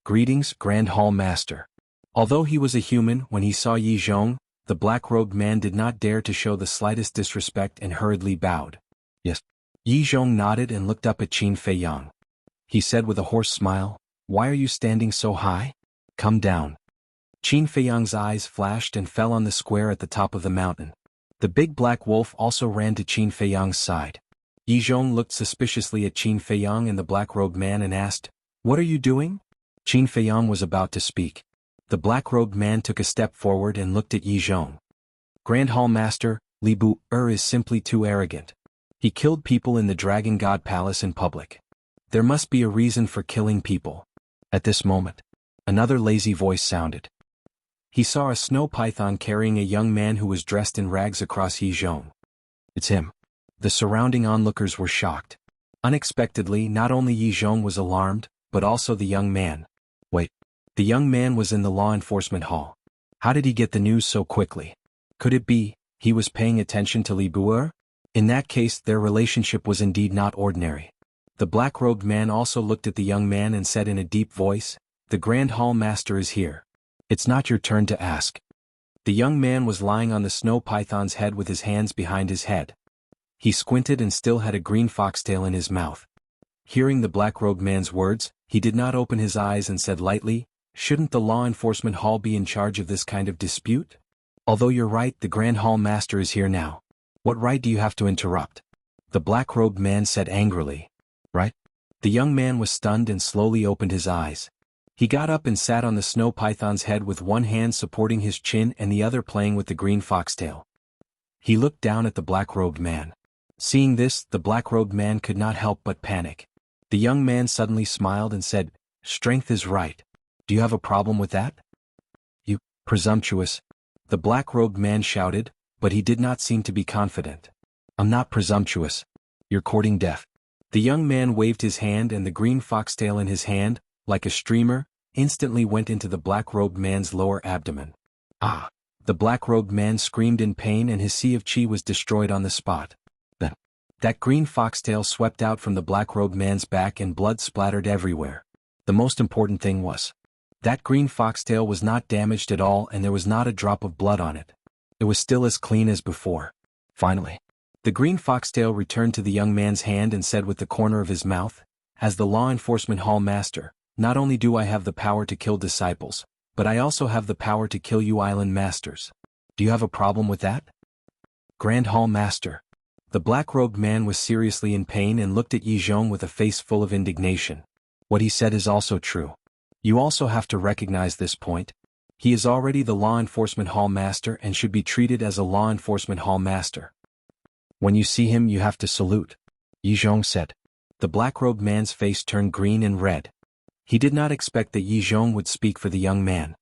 S1: Greetings, Grand Hall Master. Although he was a human, when he saw Yi Zhong, the black-robed man did not dare to show the slightest disrespect and hurriedly bowed. Yes. Yi Zhong nodded and looked up at Qin Feiyang. He said with a hoarse smile, "Why are you standing so high? Come down." Qin Feiyang's eyes flashed and fell on the square at the top of the mountain. The big black wolf also ran to Qin Feiyang's side. Yi Zhong looked suspiciously at Qin Feiyang and the black-robed man and asked, "What are you doing?" Qin Feiyang was about to speak. The black-robed man took a step forward and looked at Yi Zhong. Grand Hall Master, Li Bu-er is simply too arrogant. He killed people in the Dragon God Palace in public. There must be a reason for killing people. At this moment, another lazy voice sounded. He saw a snow python carrying a young man who was dressed in rags across Yi Zhong. It's him. The surrounding onlookers were shocked. Unexpectedly, not only Yi Zhong was alarmed, but also the young man. Wait. The young man was in the law enforcement hall. How did he get the news so quickly? Could it be he was paying attention to Li Bu-er? In that case, their relationship was indeed not ordinary. The black-robed man also looked at the young man and said in a deep voice, "The Grand Hall Master is here. It's not your turn to ask." The young man was lying on the snow python's head with his hands behind his head. He squinted and still had a green foxtail in his mouth. Hearing the black-robed man's words, he did not open his eyes and said lightly, "Shouldn't the law enforcement hall be in charge of this kind of dispute? Although you're right, the Grand Hall Master is here now. What right do you have to interrupt?" The black-robed man said angrily. Right? The young man was stunned and slowly opened his eyes. He got up and sat on the snow python's head with one hand supporting his chin and the other playing with the green foxtail. He looked down at the black-robed man. Seeing this, the black-robed man could not help but panic. The young man suddenly smiled and said, "Strength is right. Do you have a problem with that?" "You presumptuous." The black-robed man shouted, but he did not seem to be confident. "I'm not presumptuous. You're courting death." The young man waved his hand and the green foxtail in his hand, like a streamer, instantly went into the black-robed man's lower abdomen. Ah! The black-robed man screamed in pain and his sea of chi was destroyed on the spot. That green foxtail swept out from the black-robed man's back and blood splattered everywhere. The most important thing was, that green foxtail was not damaged at all and there was not a drop of blood on it. It was still as clean as before. Finally, the green foxtail returned to the young man's hand and said with the corner of his mouth, "As the law enforcement hall master, not only do I have the power to kill disciples, but I also have the power to kill you island masters. Do you have a problem with that?" Grand Hall Master. The black-robed man was seriously in pain and looked at Yi Zhong with a face full of indignation. What he said is also true. You also have to recognize this point. He is already the law enforcement hall master and should be treated as a law enforcement hall master. When you see him you have to salute, Yi Zhong said. The black-robed man's face turned green and red. He did not expect that Yi Zhong would speak for the young man.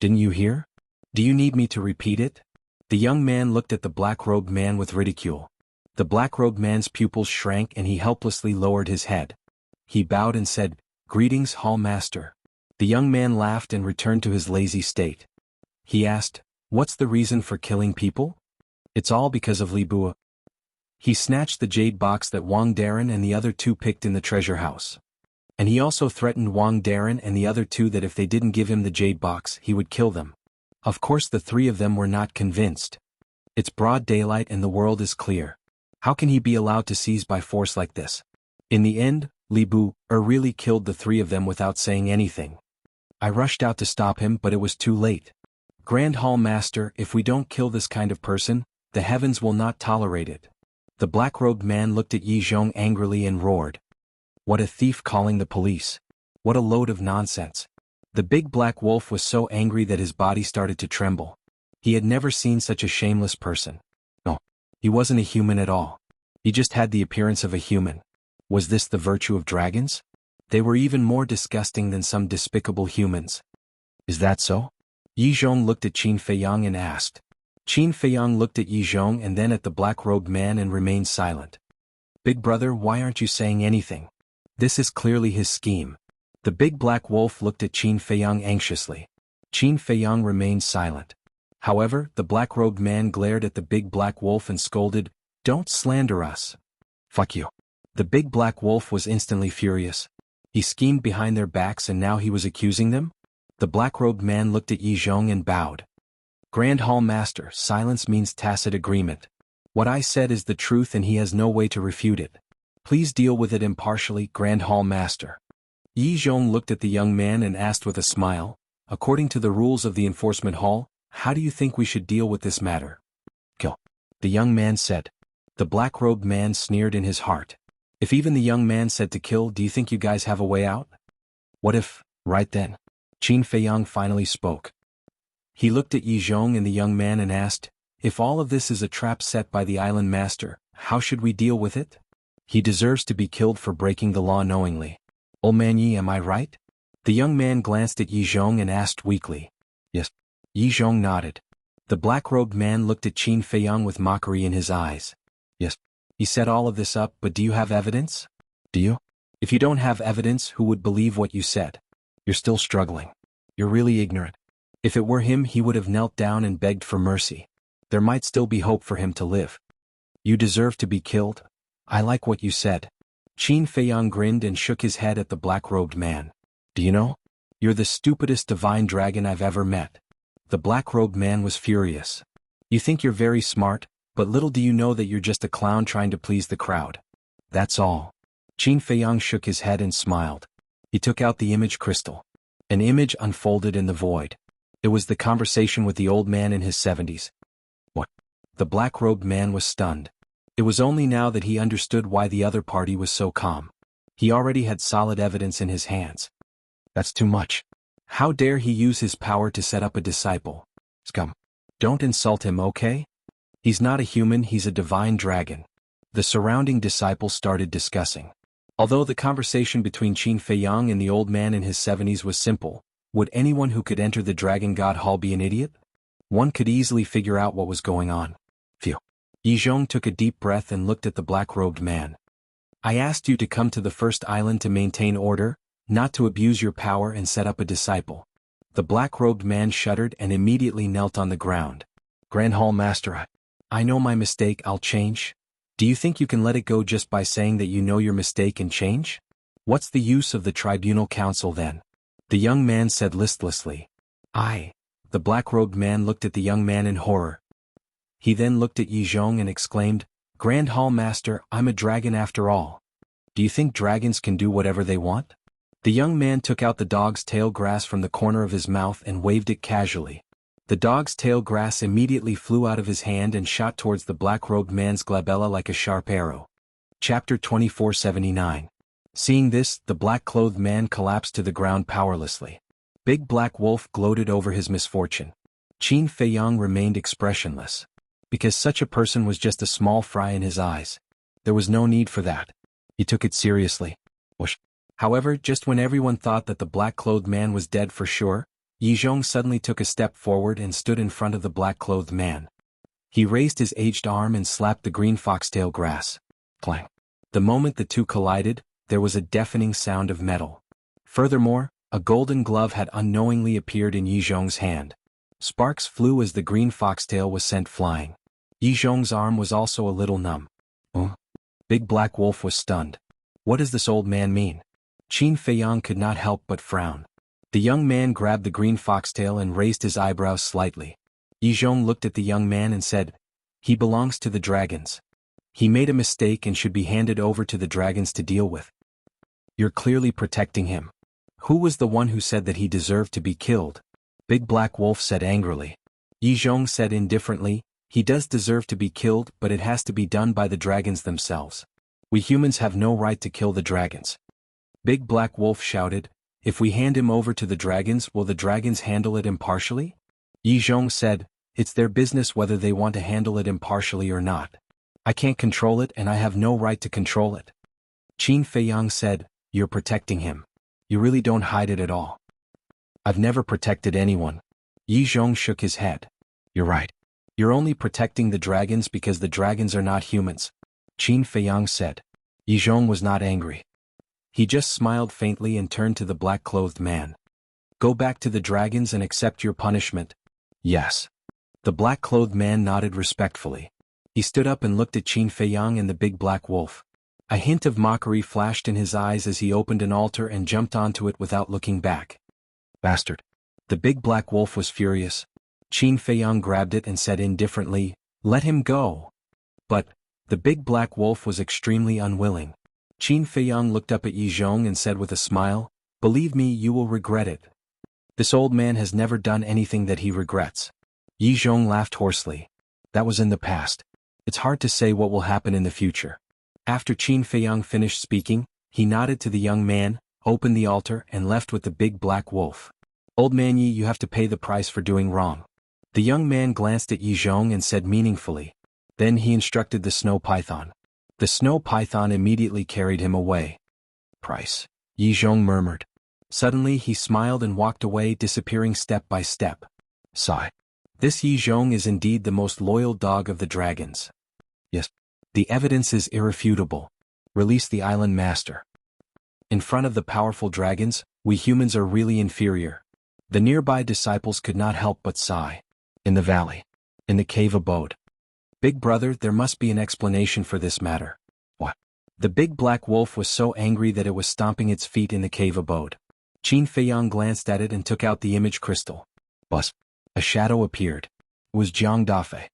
S1: "Didn't you hear? Do you need me to repeat it?" The young man looked at the black-robed man with ridicule. The black-robed man's pupils shrank and he helplessly lowered his head. He bowed and said, "Greetings, Hall Master." The young man laughed and returned to his lazy state. He asked, "What's the reason for killing people?" "It's all because of Li Bu." He snatched the jade box that Wang Darren and the other 2 picked in the treasure house. And he also threatened Wang Darren and the other 2 that if they didn't give him the jade box, he would kill them. Of course the 3 of them were not convinced. It's broad daylight and the world is clear. How can he be allowed to seize by force like this? In the end, Li Bu really killed the three of them without saying anything. I rushed out to stop him, but it was too late. Grand Hall Master, if we don't kill this kind of person, the heavens will not tolerate it. The black-robed man looked at Yi Zhong angrily and roared. What a thief, calling the police. What a load of nonsense. The big black wolf was so angry that his body started to tremble. He had never seen such a shameless person. No, he wasn't a human at all. He just had the appearance of a human. Was this the virtue of dragons? They were even more disgusting than some despicable humans. Is that so? Yi Zhong looked at Qin Feiyang and asked. Qin Feiyang looked at Yi Zhong and then at the black-robed man and remained silent. Big brother, why aren't you saying anything? This is clearly his scheme. The big black wolf looked at Qin Feiyang anxiously. Qin Feiyang remained silent. However, the black-robed man glared at the big black wolf and scolded, "Don't slander us." "Fuck you." The big black wolf was instantly furious. He schemed behind their backs and now he was accusing them? The black-robed man looked at Yi Zhong and bowed. Grand Hall Master, silence means tacit agreement. What I said is the truth and he has no way to refute it. Please deal with it impartially, Grand Hall Master. Yi Zhong looked at the young man and asked with a smile, according to the rules of the enforcement hall, how do you think we should deal with this matter? Kill. The young man said. The black-robed man sneered in his heart. If even the young man said to kill, do you think you guys have a way out? What if, right then? Qin Feiyang finally spoke. He looked at Yi Zhong and the young man and asked, if all of this is a trap set by the island master, how should we deal with it? He deserves to be killed for breaking the law knowingly. Old man Yi, am I right? The young man glanced at Yi Zhong and asked weakly. Yes. Yi Zhong nodded. The black-robed man looked at Qin Feiyang with mockery in his eyes. Yes. He set all of this up, but do you have evidence? Do you? If you don't have evidence, who would believe what you said? You're still struggling. You're really ignorant. If it were him, he would have knelt down and begged for mercy. There might still be hope for him to live. You deserve to be killed. I like what you said. Qin Feiyang grinned and shook his head at the black-robed man. Do you know? You're the stupidest divine dragon I've ever met. The black-robed man was furious. You think you're very smart, but little do you know that you're just a clown trying to please the crowd. That's all. Qin Feiyang shook his head and smiled. He took out the image crystal. An image unfolded in the void. It was the conversation with the old man in his 70s. What? The black-robed man was stunned. It was only now that he understood why the other party was so calm. He already had solid evidence in his hands. That's too much. How dare he use his power to set up a disciple? Scum. Don't insult him, okay? He's not a human, he's a divine dragon. The surrounding disciples started discussing. Although the conversation between Qin Feiyang and the old man in his 70s was simple, would anyone who could enter the Dragon God Hall be an idiot? One could easily figure out what was going on. Phew. Yi Zhong took a deep breath and looked at the black-robed man. I asked you to come to the first island to maintain order, not to abuse your power and set up a disciple. The black-robed man shuddered and immediately knelt on the ground. Grand Hall Master, I know my mistake, I'll change. Do you think you can let it go just by saying that you know your mistake and change? What's the use of the tribunal council then? The young man said listlessly. The black-robed man looked at the young man in horror. He then looked at Yi Zhong and exclaimed, Grand Hall Master, I'm a dragon after all. Do you think dragons can do whatever they want? The young man took out the dog's tail grass from the corner of his mouth and waved it casually. The dog's tail grass immediately flew out of his hand and shot towards the black-robed man's glabella like a sharp arrow. Chapter 2479. Seeing this, the black-clothed man collapsed to the ground powerlessly. Big Black Wolf gloated over his misfortune. Qin Feiyang remained expressionless. Because such a person was just a small fry in his eyes. There was no need for that. He took it seriously. Whoosh. However, just when everyone thought that the black-clothed man was dead for sure, Yi Zhong suddenly took a step forward and stood in front of the black-clothed man. He raised his aged arm and slapped the green foxtail grass. Clang. The moment the two collided, there was a deafening sound of metal. Furthermore, a golden glove had unknowingly appeared in Yi Zhong's hand. Sparks flew as the green foxtail was sent flying. Yi Zhong's arm was also a little numb. Big Black Wolf was stunned. What does this old man mean? Qin Feiyang could not help but frown. The young man grabbed the green foxtail and raised his eyebrows slightly. Yi Zhong looked at the young man and said, He belongs to the dragons. He made a mistake and should be handed over to the dragons to deal with. You're clearly protecting him. Who was the one who said that he deserved to be killed? Big Black Wolf said angrily. Yi Zhong said indifferently, he does deserve to be killed, but it has to be done by the dragons themselves. We humans have no right to kill the dragons. Big Black Wolf shouted, if we hand him over to the dragons, will the dragons handle it impartially? Yi Zhong said, it's their business whether they want to handle it impartially or not. I can't control it and I have no right to control it. Qin Feiyang said, you're protecting him. You really don't hide it at all. I've never protected anyone. Yi Zhong shook his head. You're right. You're only protecting the dragons because the dragons are not humans. Qin Feiyang said. Yi Zhong was not angry. He just smiled faintly and turned to the black-clothed man. Go back to the dragons and accept your punishment. Yes. The black-clothed man nodded respectfully. He stood up and looked at Qin Feiyang and the big black wolf. A hint of mockery flashed in his eyes as he opened an altar and jumped onto it without looking back. Bastard. The big black wolf was furious. Qin Feiyang grabbed it and said indifferently, let him go. But the big black wolf was extremely unwilling. Qin Feiyang looked up at Yi Zhong and said with a smile, believe me, you will regret it. This old man has never done anything that he regrets. Yi Zhong laughed hoarsely. That was in the past. It's hard to say what will happen in the future. After Qin Feiyang finished speaking, he nodded to the young man, opened the altar and left with the big black wolf. Old man Yi, you have to pay the price for doing wrong. The young man glanced at Yi Zhong and said meaningfully. Then he instructed the snow python. The snow python immediately carried him away. Price. Yi Zhong murmured. Suddenly he smiled and walked away, disappearing step by step. Sigh. This Yi Zhong is indeed the most loyal dog of the dragons. Yes. The evidence is irrefutable. Release the island master. In front of the powerful dragons, we humans are really inferior. The nearby disciples could not help but sigh. In the valley. In the cave abode. Big brother, there must be an explanation for this matter. What? The big black wolf was so angry that it was stomping its feet in the cave abode. Qin Feiyang glanced at it and took out the image crystal. Buzz. A shadow appeared. It was Jiang Dafei.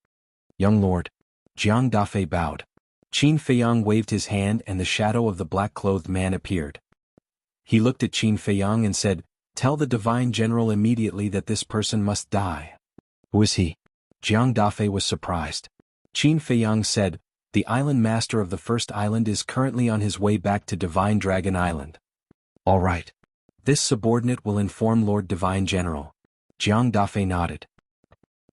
S1: Young lord. Jiang Dafei bowed. Qin Feiyang waved his hand and the shadow of the black-clothed man appeared. He looked at Qin Feiyang and said, tell the divine general immediately that this person must die. Who is he? Jiang Dafei was surprised. Qin Feiyang said, the island master of the first island is currently on his way back to Divine Dragon Island. All right. This subordinate will inform Lord Divine General. Jiang Dafei nodded.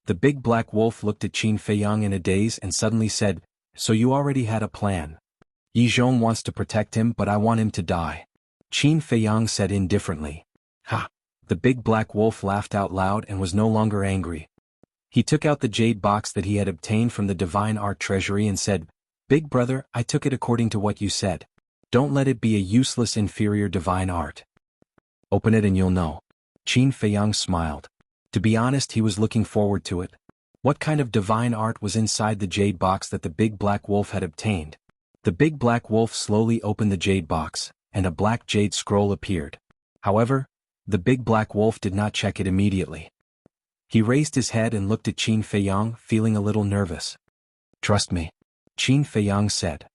S1: The big black wolf looked at Qin Feiyang in a daze and suddenly said, so you already had a plan. Yi Zhong wants to protect him, but I want him to die. Qin Feiyang said indifferently. Ha! The big black wolf laughed out loud and was no longer angry. He took out the jade box that he had obtained from the divine art treasury and said, Big brother, I took it according to what you said. Don't let it be a useless inferior divine art. Open it and you'll know. Qin Feiyang smiled. To be honest, he was looking forward to it. What kind of divine art was inside the jade box that the big black wolf had obtained? The big black wolf slowly opened the jade box, and a black jade scroll appeared. However, the big black wolf did not check it immediately. He raised his head and looked at Qin Feiyang, feeling a little nervous. Trust me. Qin Feiyang said.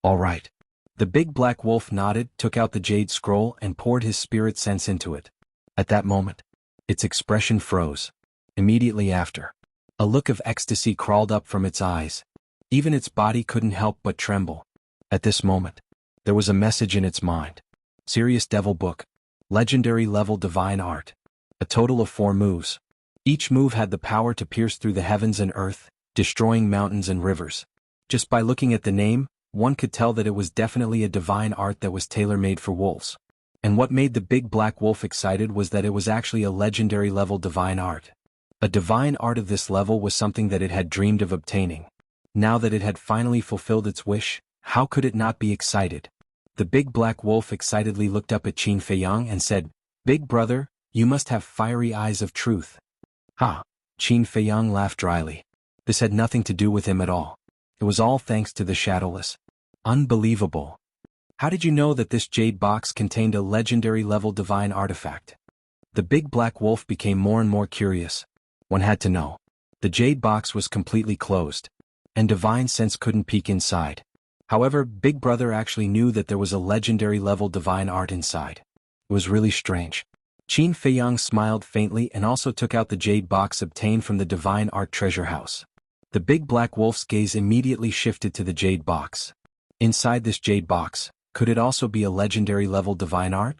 S1: All right. The big black wolf nodded, took out the jade scroll and poured his spirit sense into it. At that moment, its expression froze. Immediately after, a look of ecstasy crawled up from its eyes. Even its body couldn't help but tremble. At this moment, there was a message in its mind. Serious Devil Book. Legendary level divine art. A total of 4 moves. Each move had the power to pierce through the heavens and earth, destroying mountains and rivers. Just by looking at the name, one could tell that it was definitely a divine art that was tailor-made for wolves. And what made the big black wolf excited was that it was actually a legendary level divine art. A divine art of this level was something that it had dreamed of obtaining. Now that it had finally fulfilled its wish, how could it not be excited? The big black wolf excitedly looked up at Qin Feiyang and said, Big brother, you must have fiery eyes of truth. Ha! Qin Feiyang laughed dryly. This had nothing to do with him at all. It was all thanks to the Shadowless. Unbelievable. How did you know that this jade box contained a legendary level divine artifact? The big black wolf became more and more curious. One had to know. The jade box was completely closed, and divine sense couldn't peek inside. However, Big Brother actually knew that there was a legendary level divine art inside. It was really strange. Qin Feiyang smiled faintly and also took out the jade box obtained from the divine art treasure house. The big black wolf's gaze immediately shifted to the jade box. Inside this jade box, could it also be a legendary level divine art?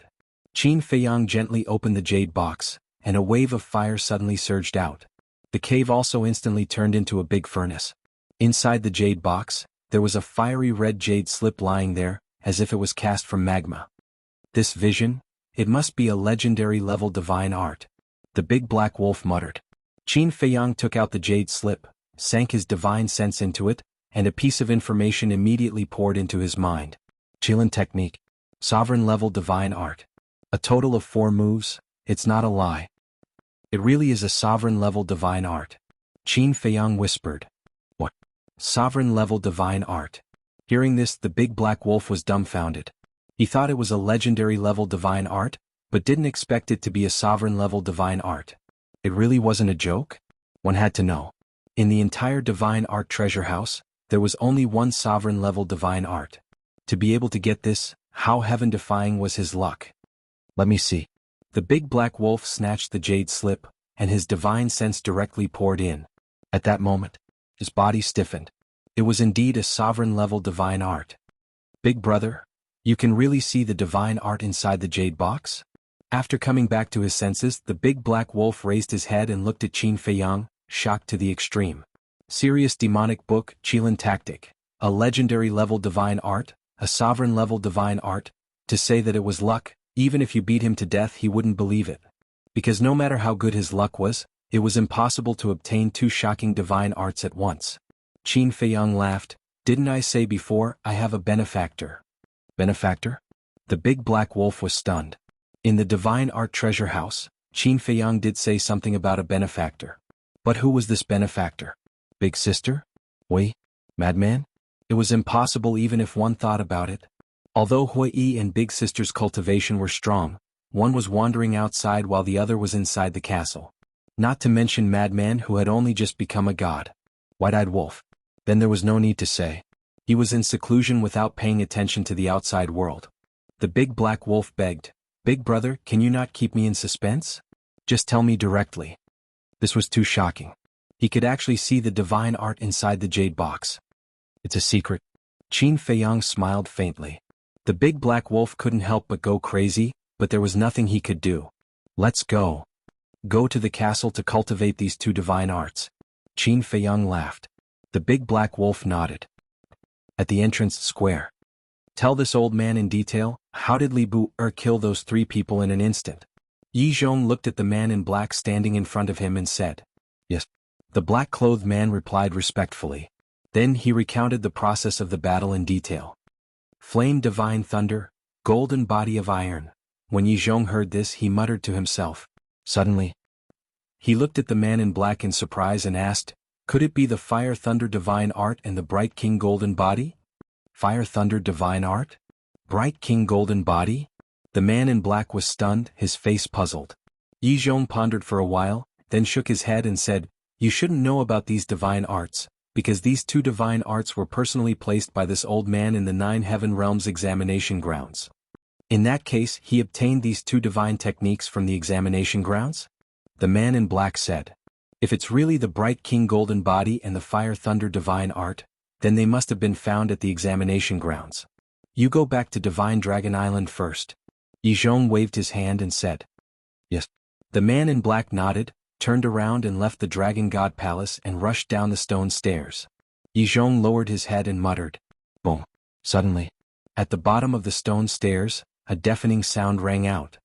S1: Qin Feiyang gently opened the jade box, and a wave of fire suddenly surged out. The cave also instantly turned into a big furnace. Inside the jade box, there was a fiery red jade slip lying there, as if it was cast from magma. This vision? It must be a legendary level divine art. The big black wolf muttered. Qin Feiyang took out the jade slip, sank his divine sense into it, and a piece of information immediately poured into his mind. Qilin technique. Sovereign level divine art. A total of 4 moves, it's not a lie. It really is a sovereign level divine art. Qin Feiyang whispered. What? Sovereign level divine art. Hearing this, the big black wolf was dumbfounded. He thought it was a legendary level divine art, but didn't expect it to be a sovereign level divine art. It really wasn't a joke? One had to know. In the entire divine art treasure house, there was only one sovereign level divine art. To be able to get this, how heaven-defying was his luck? Let me see. The big black wolf snatched the jade slip, and his divine sense directly poured in. At that moment, his body stiffened. It was indeed a sovereign level divine art. Big brother, you can really see the divine art inside the jade box? After coming back to his senses, the big black wolf raised his head and looked at Qin Feiyang, shocked to the extreme. Serious demonic book, Qilin tactic. A legendary level divine art, a sovereign level divine art. To say that it was luck, even if you beat him to death he wouldn't believe it. Because no matter how good his luck was, it was impossible to obtain 2 shocking divine arts at once. Qin Feiyang laughed. Didn't I say before, I have a benefactor? Benefactor? The big black wolf was stunned. In the divine art treasure house, Qin Feiyang did say something about a benefactor. But who was this benefactor? Big sister? Hui? Madman? It was impossible even if one thought about it. Although Hui and Big Sister's cultivation were strong, one was wandering outside while the other was inside the castle. Not to mention Madman who had only just become a god. White-eyed wolf. Then there was no need to say. He was in seclusion without paying attention to the outside world. The big black wolf begged, Big brother, can you not keep me in suspense? Just tell me directly. This was too shocking. He could actually see the divine art inside the jade box. It's a secret. Qin Feiyang smiled faintly. The big black wolf couldn't help but go crazy, but there was nothing he could do. Let's go. Go to the castle to cultivate these 2 divine arts. Qin Feiyang laughed. The big black wolf nodded. At the entrance square. Tell this old man in detail, how did Li Bu-er kill those 3 people in an instant? Yi Zhong looked at the man in black standing in front of him and said, Yes. The black-clothed man replied respectfully. Then he recounted the process of the battle in detail. Flame divine thunder, golden body of iron. When Yi Zhong heard this he muttered to himself. Suddenly, he looked at the man in black in surprise and asked, could it be the fire thunder divine art and the bright king golden body? Fire thunder divine art? Bright king golden body? The man in black was stunned, his face puzzled. Yi Zhong pondered for a while, then shook his head and said, You shouldn't know about these divine arts, because these 2 divine arts were personally placed by this old man in the 9 heaven realms examination grounds. In that case, he obtained these 2 divine techniques from the examination grounds? The man in black said. If it's really the bright king golden body and the fire thunder divine art, then they must have been found at the examination grounds. You go back to Divine Dragon Island first. Yi Zhong waved his hand and said. Yes. The man in black nodded, turned around and left the Dragon God Palace and rushed down the stone stairs. Yi Zhong lowered his head and muttered. Boom. Suddenly, at the bottom of the stone stairs, a deafening sound rang out.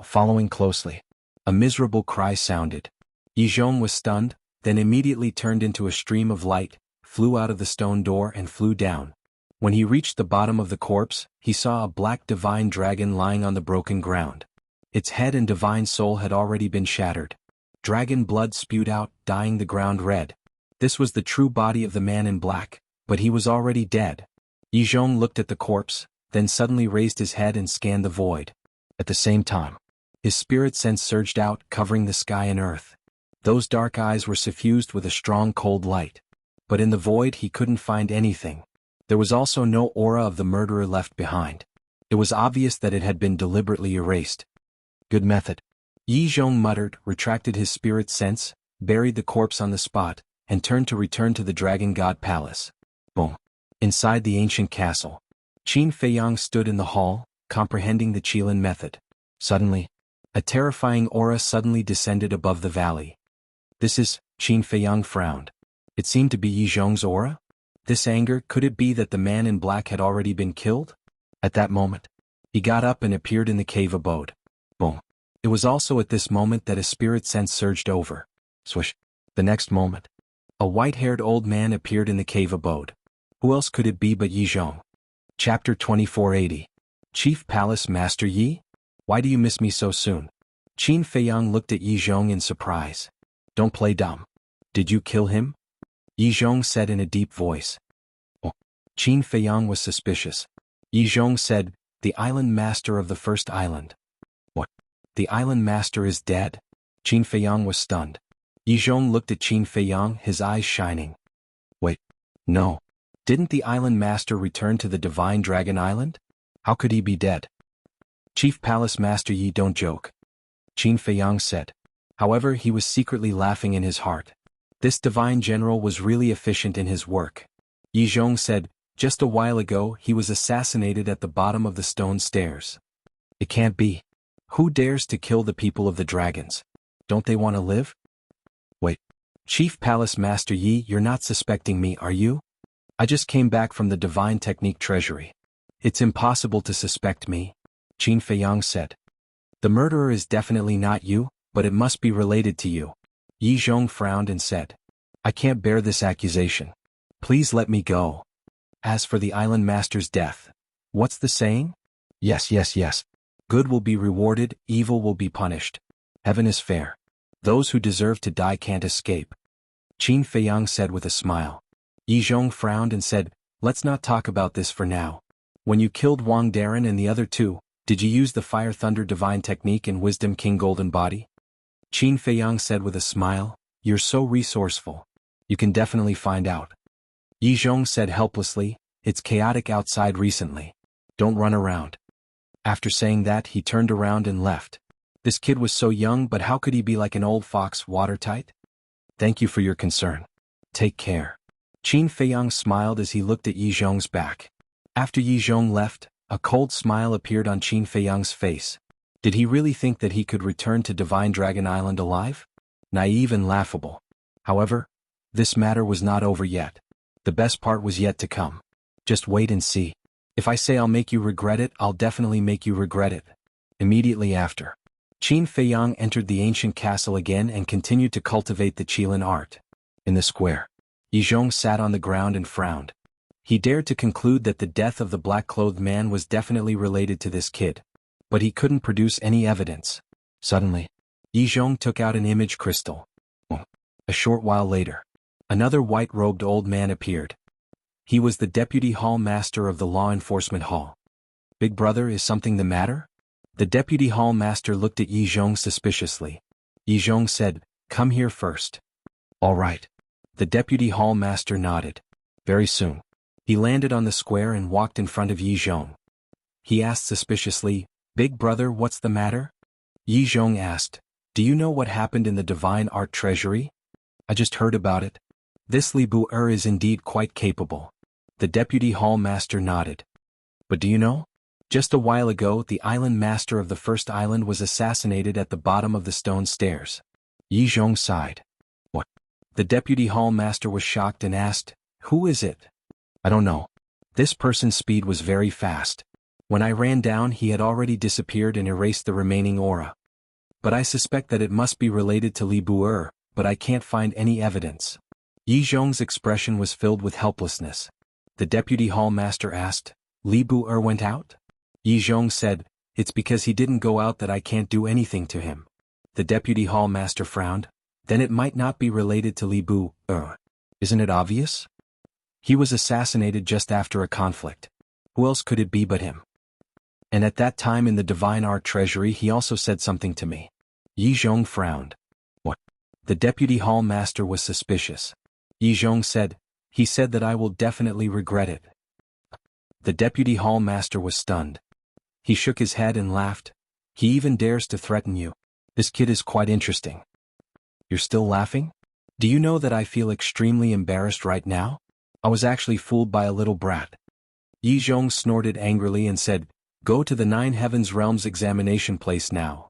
S1: Following closely, a miserable cry sounded. Yi Zhong was stunned, then immediately turned into a stream of light, flew out of the stone door and flew down. When he reached the bottom of the corpse, he saw a black divine dragon lying on the broken ground. Its head and divine soul had already been shattered. Dragon blood spewed out, dyeing the ground red. This was the true body of the man in black, but he was already dead. Yi Zhong looked at the corpse, then suddenly raised his head and scanned the void. At the same time, his spirit sense surged out, covering the sky and earth. Those dark eyes were suffused with a strong cold light. But in the void he couldn't find anything. There was also no aura of the murderer left behind. It was obvious that it had been deliberately erased. Good method. Yi Zhong muttered, retracted his spirit sense, buried the corpse on the spot, and turned to return to the Dragon God Palace. Boom. Inside the ancient castle, Qin Feiyang stood in the hall, comprehending the Qilin method. Suddenly, a terrifying aura suddenly descended above the valley. This is, Qin Feiyang frowned. It seemed to be Yi Zhong's aura? This anger, could it be that the man in black had already been killed? At that moment, he got up and appeared in the cave abode. Boom. It was also at this moment that a spirit sense surged over. Swish. The next moment, a white-haired old man appeared in the cave abode. Who else could it be but Yi Zhong? Chapter 2480. Chief Palace Master Yi? Why do you miss me so soon? Qin Feiyang looked at Yi Zhong in surprise. Don't play dumb. Did you kill him? Yi Zhong said in a deep voice. Oh. Qin Feiyang was suspicious. Yi Zhong said, the island master of the first island. What? The island master is dead? Qin Feiyang was stunned. Yi Zhong looked at Qin Feiyang, his eyes shining. Wait. No. Didn't the island master return to the Divine Dragon Island? How could he be dead? Chief Palace Master Yi, don't joke. Qin Feiyang said. However, he was secretly laughing in his heart. This divine general was really efficient in his work. Yi Zhong said, just a while ago he was assassinated at the bottom of the stone stairs. It can't be. Who dares to kill the people of the dragons? Don't they want to live? Wait. Chief Palace Master Yi, you're not suspecting me, are you? I just came back from the Divine Technique Treasury. It's impossible to suspect me, Qin Feiyang said. The murderer is definitely not you, but it must be related to you. Yi Zhong frowned and said, I can't bear this accusation. Please let me go. As for the island master's death, what's the saying? Yes. Good will be rewarded, evil will be punished. Heaven is fair. Those who deserve to die can't escape. Qin Feiyang said with a smile. Yi Zhong frowned and said, let's not talk about this for now. When you killed Wang Darren and the other two, did you use the Fire Thunder Divine Technique and Wisdom King Golden Body? Qin Feiyang said with a smile, you're so resourceful. You can definitely find out. Yi Zhong said helplessly, it's chaotic outside recently. Don't run around. After saying that, he turned around and left. This kid was so young, but how could he be like an old fox, watertight? Thank you for your concern. Take care. Qin Feiyang smiled as he looked at Yi Zhong's back. After Yi Zhong left, a cold smile appeared on Qin Feiyang's face. Did he really think that he could return to Divine Dragon Island alive? Naive and laughable. However, this matter was not over yet. The best part was yet to come. Just wait and see. If I say I'll make you regret it, I'll definitely make you regret it. Immediately after, Qin Feiyang entered the ancient castle again and continued to cultivate the Qilin art. In the square, Yi Zhong sat on the ground and frowned. He dared to conclude that the death of the black-clothed man was definitely related to this kid. But he couldn't produce any evidence. Suddenly, Yi Zhong took out an image crystal. A short while later, another white-robed old man appeared. He was the Deputy Hall Master of the Law Enforcement Hall. Big brother, is something the matter? The Deputy Hall Master looked at Yi Zhong suspiciously. Yi Zhong said, come here first. All right. The Deputy Hall Master nodded. Very soon, he landed on the square and walked in front of Yi Zhong. He asked suspiciously, Big brother, what's the matter? Yi Zhong asked, do you know what happened in the Divine Art Treasury? I just heard about it. This Li Bu-er is indeed quite capable. The Deputy Hall Master nodded. But do you know? Just a while ago, the island master of the first island was assassinated at the bottom of the stone stairs. Yi Zhong sighed. What? The Deputy Hall Master was shocked and asked, who is it? I don't know. This person's speed was very fast. When I ran down, he had already disappeared and erased the remaining aura. But I suspect that it must be related to Li Bu-er, but I can't find any evidence. Yi Zhong's expression was filled with helplessness. The Deputy Hall Master asked, Li Bu-er went out? Yi Zhong said, it's because he didn't go out that I can't do anything to him. The Deputy Hall Master frowned. Then it might not be related to Li Bu-er. Isn't it obvious? He was assassinated just after a conflict. Who else could it be but him? And at that time in the Divine Art Treasury he also said something to me. Yi Zhong frowned. What? The Deputy Hall Master was suspicious. Yi Zhong said, he said that I will definitely regret it. The deputy hall master was stunned. He shook his head and laughed. He even dares to threaten you. This kid is quite interesting. You're still laughing? Do you know that I feel extremely embarrassed right now? I was actually fooled by a little brat. Yi Zhong snorted angrily and said, Go to the Nine Heavens Realms examination place now.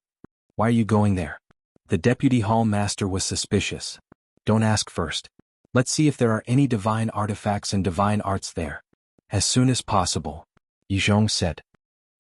S1: Why are you going there? The deputy hall master was suspicious. Don't ask first. Let's see if there are any divine artifacts and divine arts there. As soon as possible, Yi Zhong said.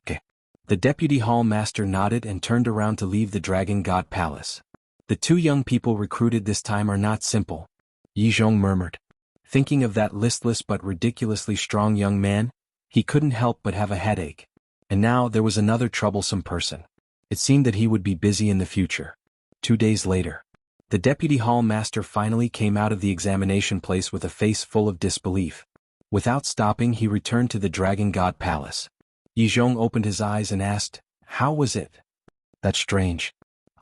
S1: Okay. The deputy hall master nodded and turned around to leave the Dragon God Palace. The two young people recruited this time are not simple, Yi Zhong murmured. Thinking of that listless but ridiculously strong young man, he couldn't help but have a headache. And now there was another troublesome person. It seemed that he would be busy in the future. 2 days later, the deputy hall master finally came out of the examination place with a face full of disbelief. Without stopping, he returned to the Dragon God Palace. Yi Zhong opened his eyes and asked, How was it? That's strange.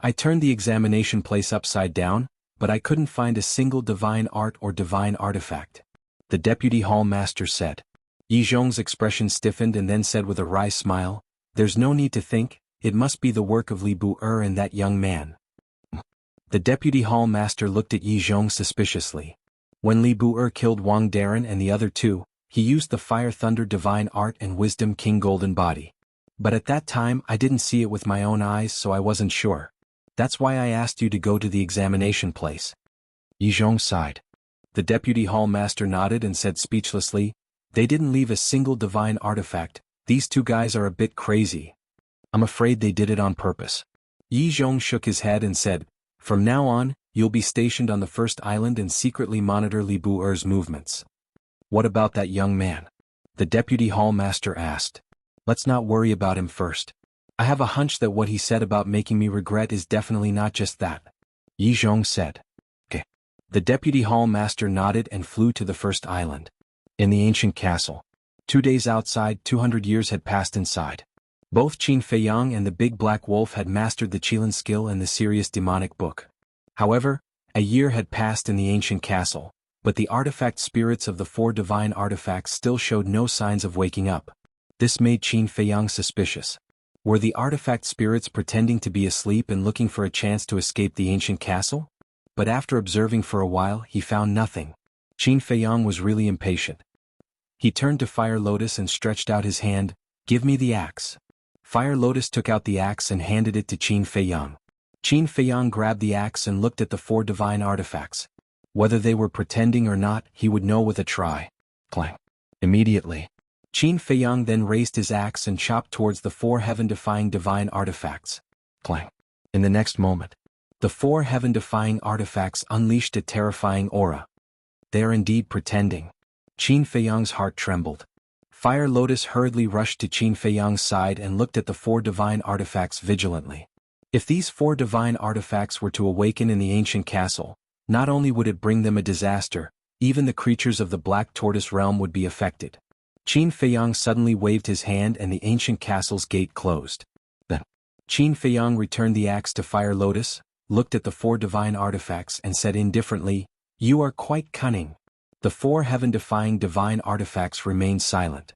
S1: I turned the examination place upside down, but I couldn't find a single divine art or divine artifact. The deputy hall master said. Yi Zhong's expression stiffened and then said with a wry smile, There's no need to think, it must be the work of Li Bu-er and that young man. The deputy hall master looked at Yi Zhong suspiciously. When Li Bu-er killed Wang Darren and the other two, he used the Fire Thunder Divine Art and Wisdom King Golden Body. But at that time I didn't see it with my own eyes, so I wasn't sure. That's why I asked you to go to the examination place. Yi Zhong sighed. The deputy hall master nodded and said speechlessly, They didn't leave a single divine artifact. These two guys are a bit crazy. I'm afraid they did it on purpose. Yi Zhong shook his head and said, From now on, you'll be stationed on the first island and secretly monitor Li Bu-er's movements. What about that young man? The deputy hall master asked. Let's not worry about him first. I have a hunch that what he said about making me regret is definitely not just that. Yi Zhong said. Okay. The deputy hall master nodded and flew to the first island. In the ancient castle. 2 days outside, 200 years had passed inside. Both Qin Feiyang and the Big Black Wolf had mastered the Qilin skill and the serious demonic book. However, a year had passed in the ancient castle, but the artifact spirits of the 4 divine artifacts still showed no signs of waking up. This made Qin Feiyang suspicious. Were the artifact spirits pretending to be asleep and looking for a chance to escape the ancient castle? But after observing for a while, he found nothing. Qin Feiyang was really impatient. He turned to Fire Lotus and stretched out his hand. Give me the axe. Fire Lotus took out the axe and handed it to Qin Feiyang. Qin Feiyang grabbed the axe and looked at the 4 divine artifacts. Whether they were pretending or not, he would know with a try. Clang. Immediately, Qin Feiyang then raised his axe and chopped towards the 4 heaven-defying divine artifacts. Clang. In the next moment, the 4 heaven-defying artifacts unleashed a terrifying aura. They are indeed pretending. Qin Feiyang's heart trembled. Fire Lotus hurriedly rushed to Qin Feiyang's side and looked at the 4 divine artifacts vigilantly. If these 4 divine artifacts were to awaken in the ancient castle, not only would it bring them a disaster, even the creatures of the Black Tortoise realm would be affected. Qin Feiyang suddenly waved his hand and the ancient castle's gate closed. Then, Qin Feiyang returned the axe to Fire Lotus, looked at the 4 divine artifacts and said indifferently, You are quite cunning. The 4 heaven-defying divine artifacts remained silent.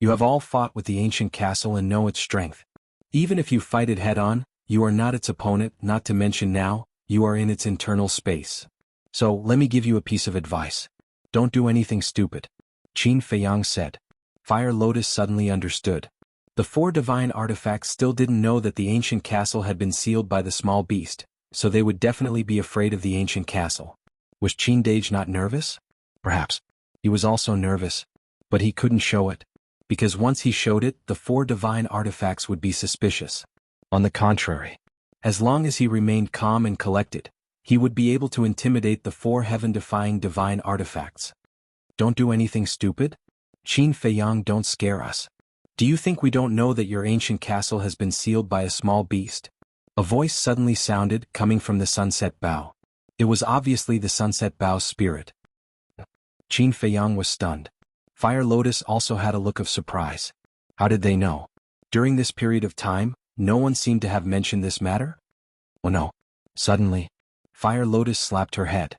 S1: You have all fought with the ancient castle and know its strength. Even if you fight it head-on, you are not its opponent, not to mention now, you are in its internal space. So, let me give you a piece of advice. Don't do anything stupid. Qin Feiyang said. Fire Lotus suddenly understood. The 4 divine artifacts still didn't know that the ancient castle had been sealed by the small beast, so they would definitely be afraid of the ancient castle. Was Qin Dage not nervous? Perhaps. He was also nervous. But he couldn't show it. Because once he showed it, the 4 divine artifacts would be suspicious. On the contrary, as long as he remained calm and collected, he would be able to intimidate the 4 heaven-defying divine artifacts. Don't do anything stupid? Qin Feiyang, don't scare us. Do you think we don't know that your ancient castle has been sealed by a small beast? A voice suddenly sounded, coming from the Sunset Bow. It was obviously the Sunset Bow's spirit. Qin Feiyang was stunned. Fire Lotus also had a look of surprise. How did they know? During this period of time, no one seemed to have mentioned this matter? Oh no. Suddenly, Fire Lotus slapped her head.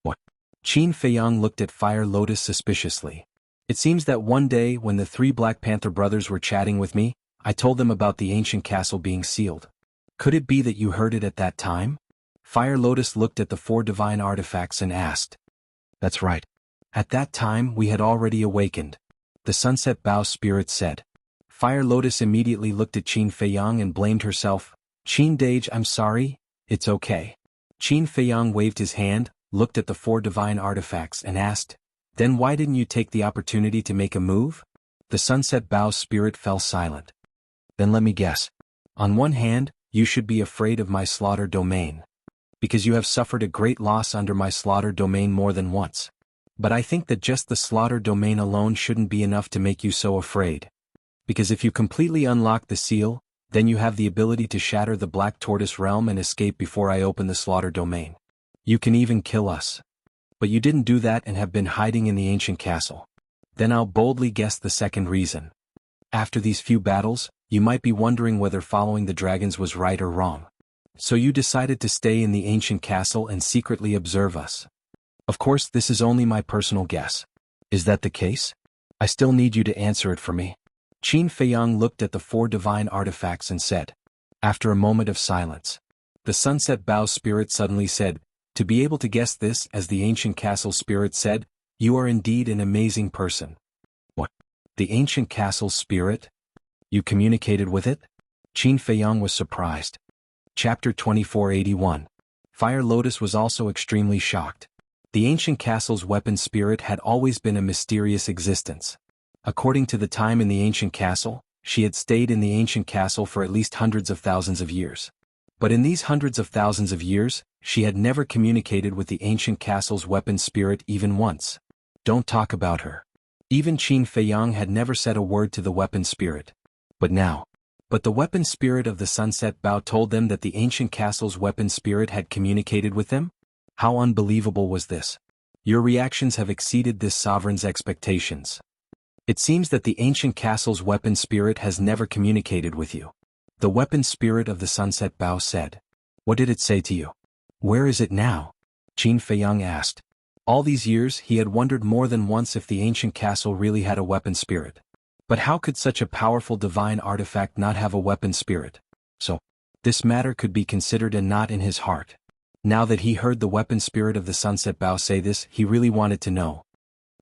S1: What? Qin Feiyang looked at Fire Lotus suspiciously. It seems that one day when the three Black Panther brothers were chatting with me, I told them about the ancient castle being sealed. Could it be that you heard it at that time? Fire Lotus looked at the four divine artifacts and asked. That's right. At that time we had already awakened. The Sunset Bow spirit said. Fire Lotus immediately looked at Qin Feiyang and blamed herself. Qin Dage, I'm sorry, it's okay. Qin Feiyang waved his hand, looked at the four divine artifacts and asked, then why didn't you take the opportunity to make a move? The Sunset Bow spirit fell silent. Then let me guess. On one hand, you should be afraid of my slaughter domain. Because you have suffered a great loss under my slaughter domain more than once. But I think that just the slaughter domain alone shouldn't be enough to make you so afraid. Because if you completely unlock the seal, then you have the ability to shatter the Black Tortoise realm and escape before I open the slaughter domain. You can even kill us. But you didn't do that and have been hiding in the ancient castle. Then I'll boldly guess the second reason. After these few battles, you might be wondering whether following the dragons was right or wrong. So you decided to stay in the ancient castle and secretly observe us. Of course, this is only my personal guess. Is that the case? I still need you to answer it for me. Qin Feiyang looked at the four divine artifacts and said. After a moment of silence, the Sunset Bow spirit suddenly said, to be able to guess this, as the ancient castle spirit said, you are indeed an amazing person. What? The ancient castle spirit? You communicated with it? Qin Feiyang was surprised. Chapter 2481. Fire Lotus was also extremely shocked. The ancient castle's weapon spirit had always been a mysterious existence. According to the time in the ancient castle, she had stayed in the ancient castle for at least hundreds of thousands of years. But in these hundreds of thousands of years, she had never communicated with the ancient castle's weapon spirit even once. Don't talk about her. Even Qin Feiyang had never said a word to the weapon spirit. But the weapon spirit of the Sunset Bow told them that the ancient castle's weapon spirit had communicated with them? How unbelievable was this? Your reactions have exceeded this sovereign's expectations. It seems that the ancient castle's weapon spirit has never communicated with you. The weapon spirit of the Sunset Bow said. What did it say to you? Where is it now? Qin Feiyang asked. All these years he had wondered more than once if the ancient castle really had a weapon spirit. But how could such a powerful divine artifact not have a weapon spirit? So, this matter could be considered a knot in his heart. Now that he heard the weapon spirit of the Sunset Bow say this, he really wanted to know.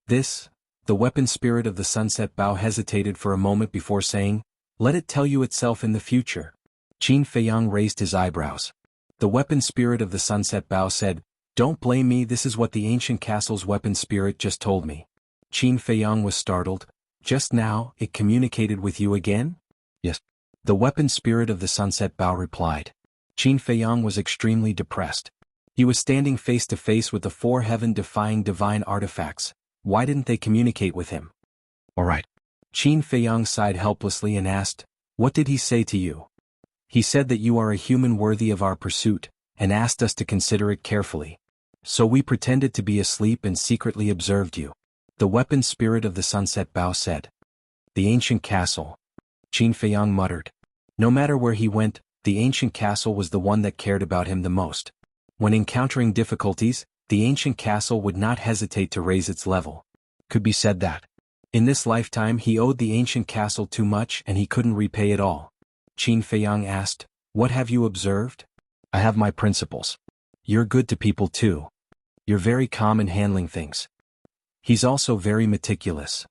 S1: The weapon spirit of the Sunset Bow hesitated for a moment before saying, let it tell you itself in the future. Qin Feiyang raised his eyebrows. The weapon spirit of the Sunset Bow said, don't blame me, this is what the ancient castle's weapon spirit just told me. Qin Feiyang was startled. Just now, it communicated with you again? Yes. The weapon spirit of the Sunset Bow replied. Qin Feiyang was extremely depressed. He was standing face to face with the four heaven-defying divine artifacts. Why didn't they communicate with him? All right. Qin Feiyang sighed helplessly and asked, what did he say to you? He said that you are a human worthy of our pursuit, and asked us to consider it carefully. So we pretended to be asleep and secretly observed you. The weapon spirit of the Sunset Bow said. The ancient castle. Qin Feiyang muttered. No matter where he went, the ancient castle was the one that cared about him the most. When encountering difficulties, the ancient castle would not hesitate to raise its level. Could be said that, in this lifetime he owed the ancient castle too much and he couldn't repay it all. Qin Feiyang asked, what have you observed? I have my principles. You're good to people too. You're very calm in handling things. He's also very meticulous.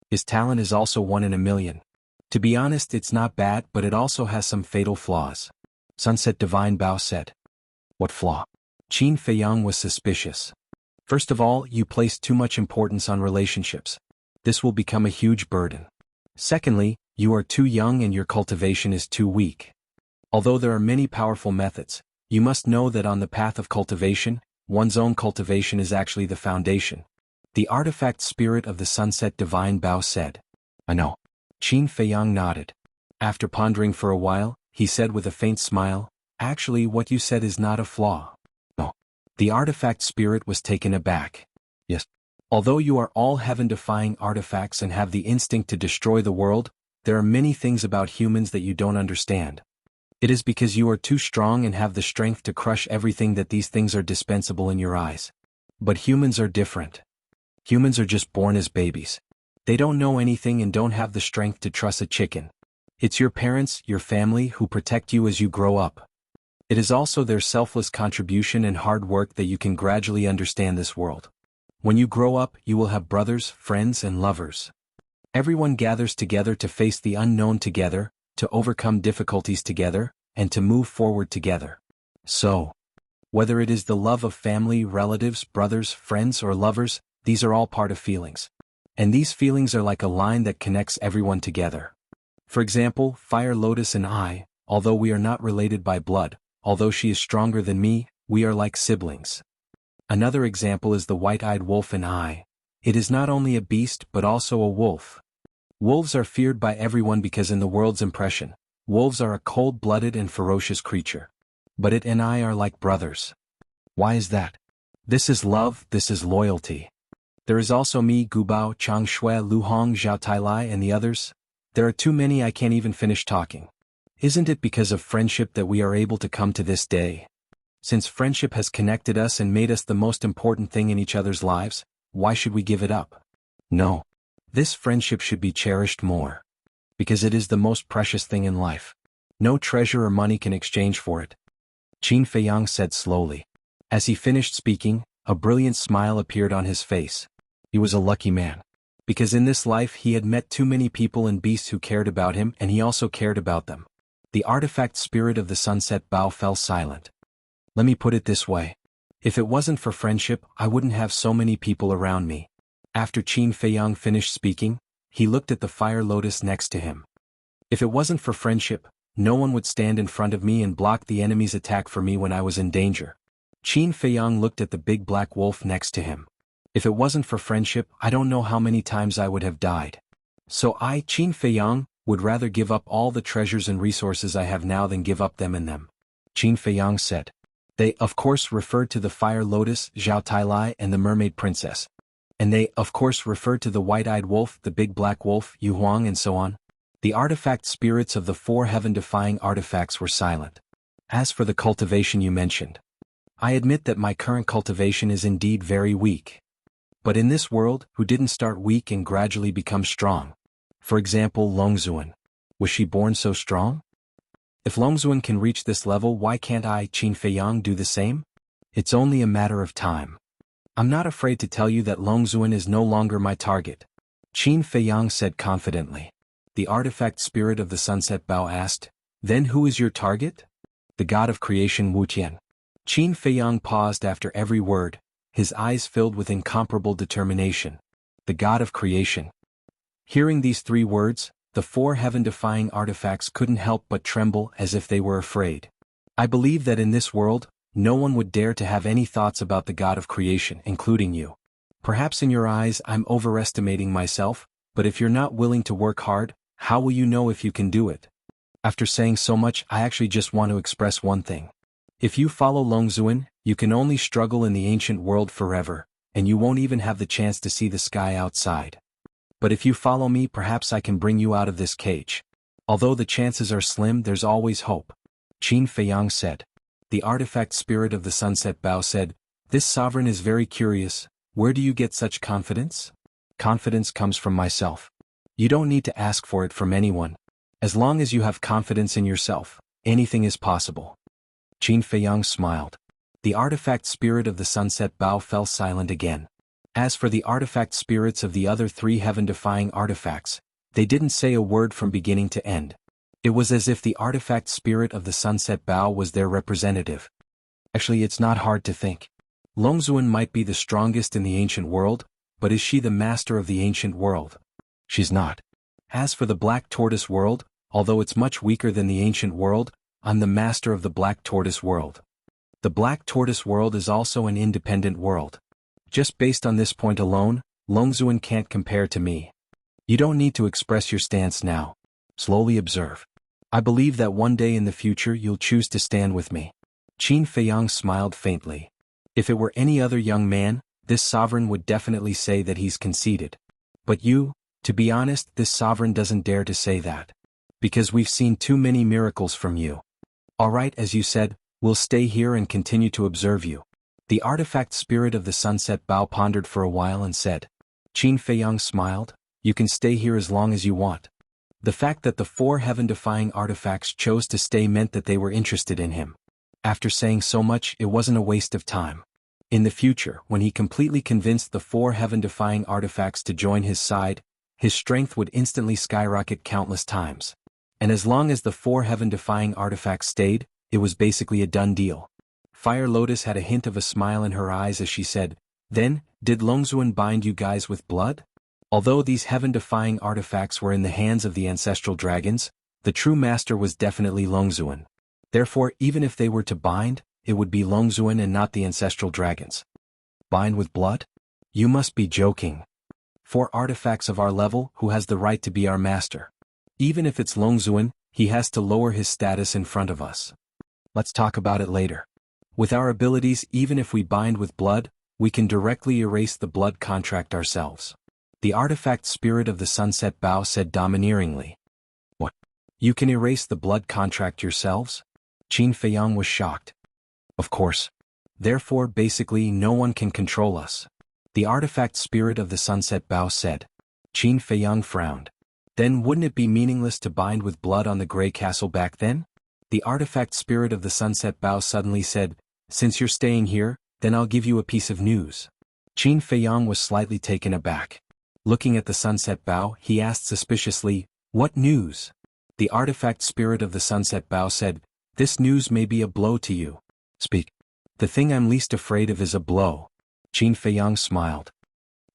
S1: His talent is also 1 in a million. To be honest, it's not bad, but it also has some fatal flaws. Sunset Divine Bow said. What flaw? Qin Feiyang was suspicious. First of all, you place too much importance on relationships. This will become a huge burden. Secondly, you are too young and your cultivation is too weak. Although there are many powerful methods, you must know that on the path of cultivation, one's own cultivation is actually the foundation. The artifact spirit of the Sunset Divine Bow said. I know. Qin Feiyang nodded. After pondering for a while, he said with a faint smile, actually what you said is not a flaw. No. The artifact spirit was taken aback. Yes. Although you are all heaven-defying artifacts and have the instinct to destroy the world, there are many things about humans that you don't understand. It is because you are too strong and have the strength to crush everything that these things are dispensable in your eyes. But humans are different. Humans are just born as babies. They don't know anything and don't have the strength to trust a chicken. It's your parents, your family who protect you as you grow up. It is also their selfless contribution and hard work that you can gradually understand this world. When you grow up, you will have brothers, friends, and lovers. Everyone gathers together to face the unknown together, to overcome difficulties together, and to move forward together. So, whether it is the love of family, relatives, brothers, friends, or lovers, these are all part of feelings. And these feelings are like a line that connects everyone together. For example, Fire Lotus and I, although we are not related by blood, although she is stronger than me, we are like siblings. Another example is the white-eyed wolf and I. It is not only a beast but also a wolf. Wolves are feared by everyone because in the world's impression, wolves are a cold-blooded and ferocious creature. But it and I are like brothers. Why is that? This is love, this is loyalty. There is also me, Gubao, Chang Shui, Lu Hong, Zhao Tailai, and the others. There are too many I can't even finish talking. Isn't it because of friendship that we are able to come to this day? Since friendship has connected us and made us the most important thing in each other's lives, why should we give it up? No. This friendship should be cherished more. Because it is the most precious thing in life. No treasure or money can exchange for it. Qin Feiyang said slowly. As he finished speaking, a brilliant smile appeared on his face. He was a lucky man. Because in this life he had met too many people and beasts who cared about him and he also cared about them. The artifact spirit of the sunset bow fell silent. Let me put it this way. If it wasn't for friendship, I wouldn't have so many people around me. After Qin Feiyang finished speaking, he looked at the fire lotus next to him. If it wasn't for friendship, no one would stand in front of me and block the enemy's attack for me when I was in danger. Qin Feiyang looked at the big black wolf next to him. If it wasn't for friendship, I don't know how many times I would have died. So I, Qin Feiyang, would rather give up all the treasures and resources I have now than give up them in them. Qin Feiyang said. They, of course, referred to the fire lotus, Zhao Tailai, and the mermaid princess. And they, of course, referred to the white-eyed wolf, the big black wolf, Yu Huang, and so on. The artifact spirits of the 4 heaven-defying artifacts were silent. As for the cultivation you mentioned, I admit that my current cultivation is indeed very weak. But in this world, who didn't start weak and gradually become strong? For example, Longzuan. Was she born so strong? If Longzuan can reach this level, why can't I, Qin Feiyang, do the same? It's only a matter of time. I'm not afraid to tell you that Longzuan is no longer my target. Qin Feiyang said confidently. The artifact spirit of the sunset bow asked, Then who is your target? The god of creation Wuxian. Qin Feiyang paused after every word, his eyes filled with incomparable determination. The god of creation. Hearing these 3 words, the 4 heaven-defying artifacts couldn't help but tremble as if they were afraid. I believe that in this world, no one would dare to have any thoughts about the god of creation, including you. Perhaps in your eyes I'm overestimating myself, but if you're not willing to work hard, how will you know if you can do it? After saying so much, I actually just want to express one thing. If you follow Longzuan, you can only struggle in the ancient world forever, and you won't even have the chance to see the sky outside. But if you follow me, perhaps I can bring you out of this cage. Although the chances are slim, there's always hope. Qin Feiyang said. The artifact spirit of the sunset bow said, This sovereign is very curious. Where do you get such confidence? Confidence comes from myself. You don't need to ask for it from anyone. As long as you have confidence in yourself, anything is possible. Qin Feiyang smiled. The artifact spirit of the sunset bow fell silent again. As for the artifact spirits of the other 3 heaven-defying artifacts, they didn't say a word from beginning to end. It was as if the artifact spirit of the sunset bow was their representative. Actually, it's not hard to think. Longzuan might be the strongest in the ancient world, but is she the master of the ancient world? She's not. As for the black tortoise world, although it's much weaker than the ancient world, I'm the master of the black tortoise world. The black tortoise world is also an independent world. Just based on this point alone, Longzuan can't compare to me. You don't need to express your stance now. Slowly observe. I believe that one day in the future you'll choose to stand with me. Qin Feiyang smiled faintly. If it were any other young man, this sovereign would definitely say that he's conceited. But you, to be honest, this sovereign doesn't dare to say that. Because we've seen too many miracles from you. Alright, as you said, we'll stay here and continue to observe you. The artifact spirit of the sunset bow pondered for a while and said. Qin Feiyang smiled. You can stay here as long as you want. The fact that the 4 heaven-defying artifacts chose to stay meant that they were interested in him. After saying so much, it wasn't a waste of time. In the future, when he completely convinced the 4 heaven-defying artifacts to join his side, his strength would instantly skyrocket countless times. And as long as the 4 heaven-defying artifacts stayed, it was basically a done deal. Fire Lotus had a hint of a smile in her eyes as she said, "Then, did Longzuan bind you guys with blood?" Although these heaven-defying artifacts were in the hands of the ancestral dragons, the true master was definitely Longzuan. Therefore, even if they were to bind, it would be Longzuan and not the ancestral dragons. Bind with blood? You must be joking. 4 artifacts of our level, who has the right to be our master? Even if it's Longzuan, he has to lower his status in front of us. Let's talk about it later. With our abilities, even if we bind with blood, we can directly erase the blood contract ourselves. The artifact spirit of the Sunset Bao said domineeringly. What? You can erase the blood contract yourselves? Qin Feiyang was shocked. Of course. Therefore, basically, no one can control us. The artifact spirit of the Sunset Bao said. Qin Feiyang frowned. Then wouldn't it be meaningless to bind with blood on the Grey Castle back then? The artifact spirit of the Sunset Bao suddenly said, "Since you're staying here, then I'll give you a piece of news." Qin Feiyang was slightly taken aback. Looking at the Sunset Bao, he asked suspiciously, "What news?" The artifact spirit of the Sunset Bao said, "This news may be a blow to you." Speak. The thing I'm least afraid of is a blow. Qin Feiyang smiled.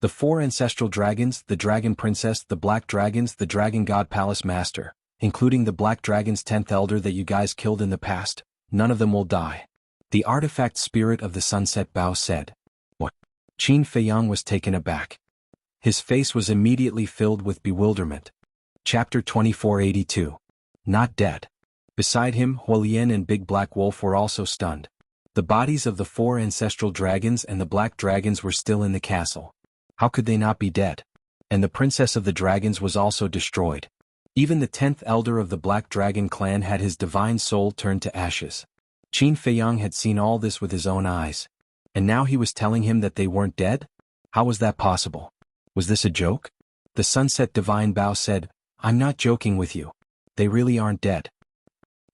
S1: The 4 ancestral dragons, the Dragon Princess, the Black Dragons, the Dragon God Palace Master, including the Black Dragon's 10th elder that you guys killed in the past, none of them will die. The artifact spirit of the Sunset Bao said. What? Qin Feiyang was taken aback. His face was immediately filled with bewilderment. Chapter 2482. Not dead. Beside him, Huolian and Big Black Wolf were also stunned. The bodies of the 4 ancestral dragons and the black dragons were still in the castle. How could they not be dead? And the princess of the dragons was also destroyed. Even the 10th elder of the Black Dragon clan had his divine soul turned to ashes. Qin Feiyang had seen all this with his own eyes. And now he was telling him that they weren't dead? How was that possible? Was this a joke? The Sunset Divine Bao said, "I'm not joking with you. They really aren't dead."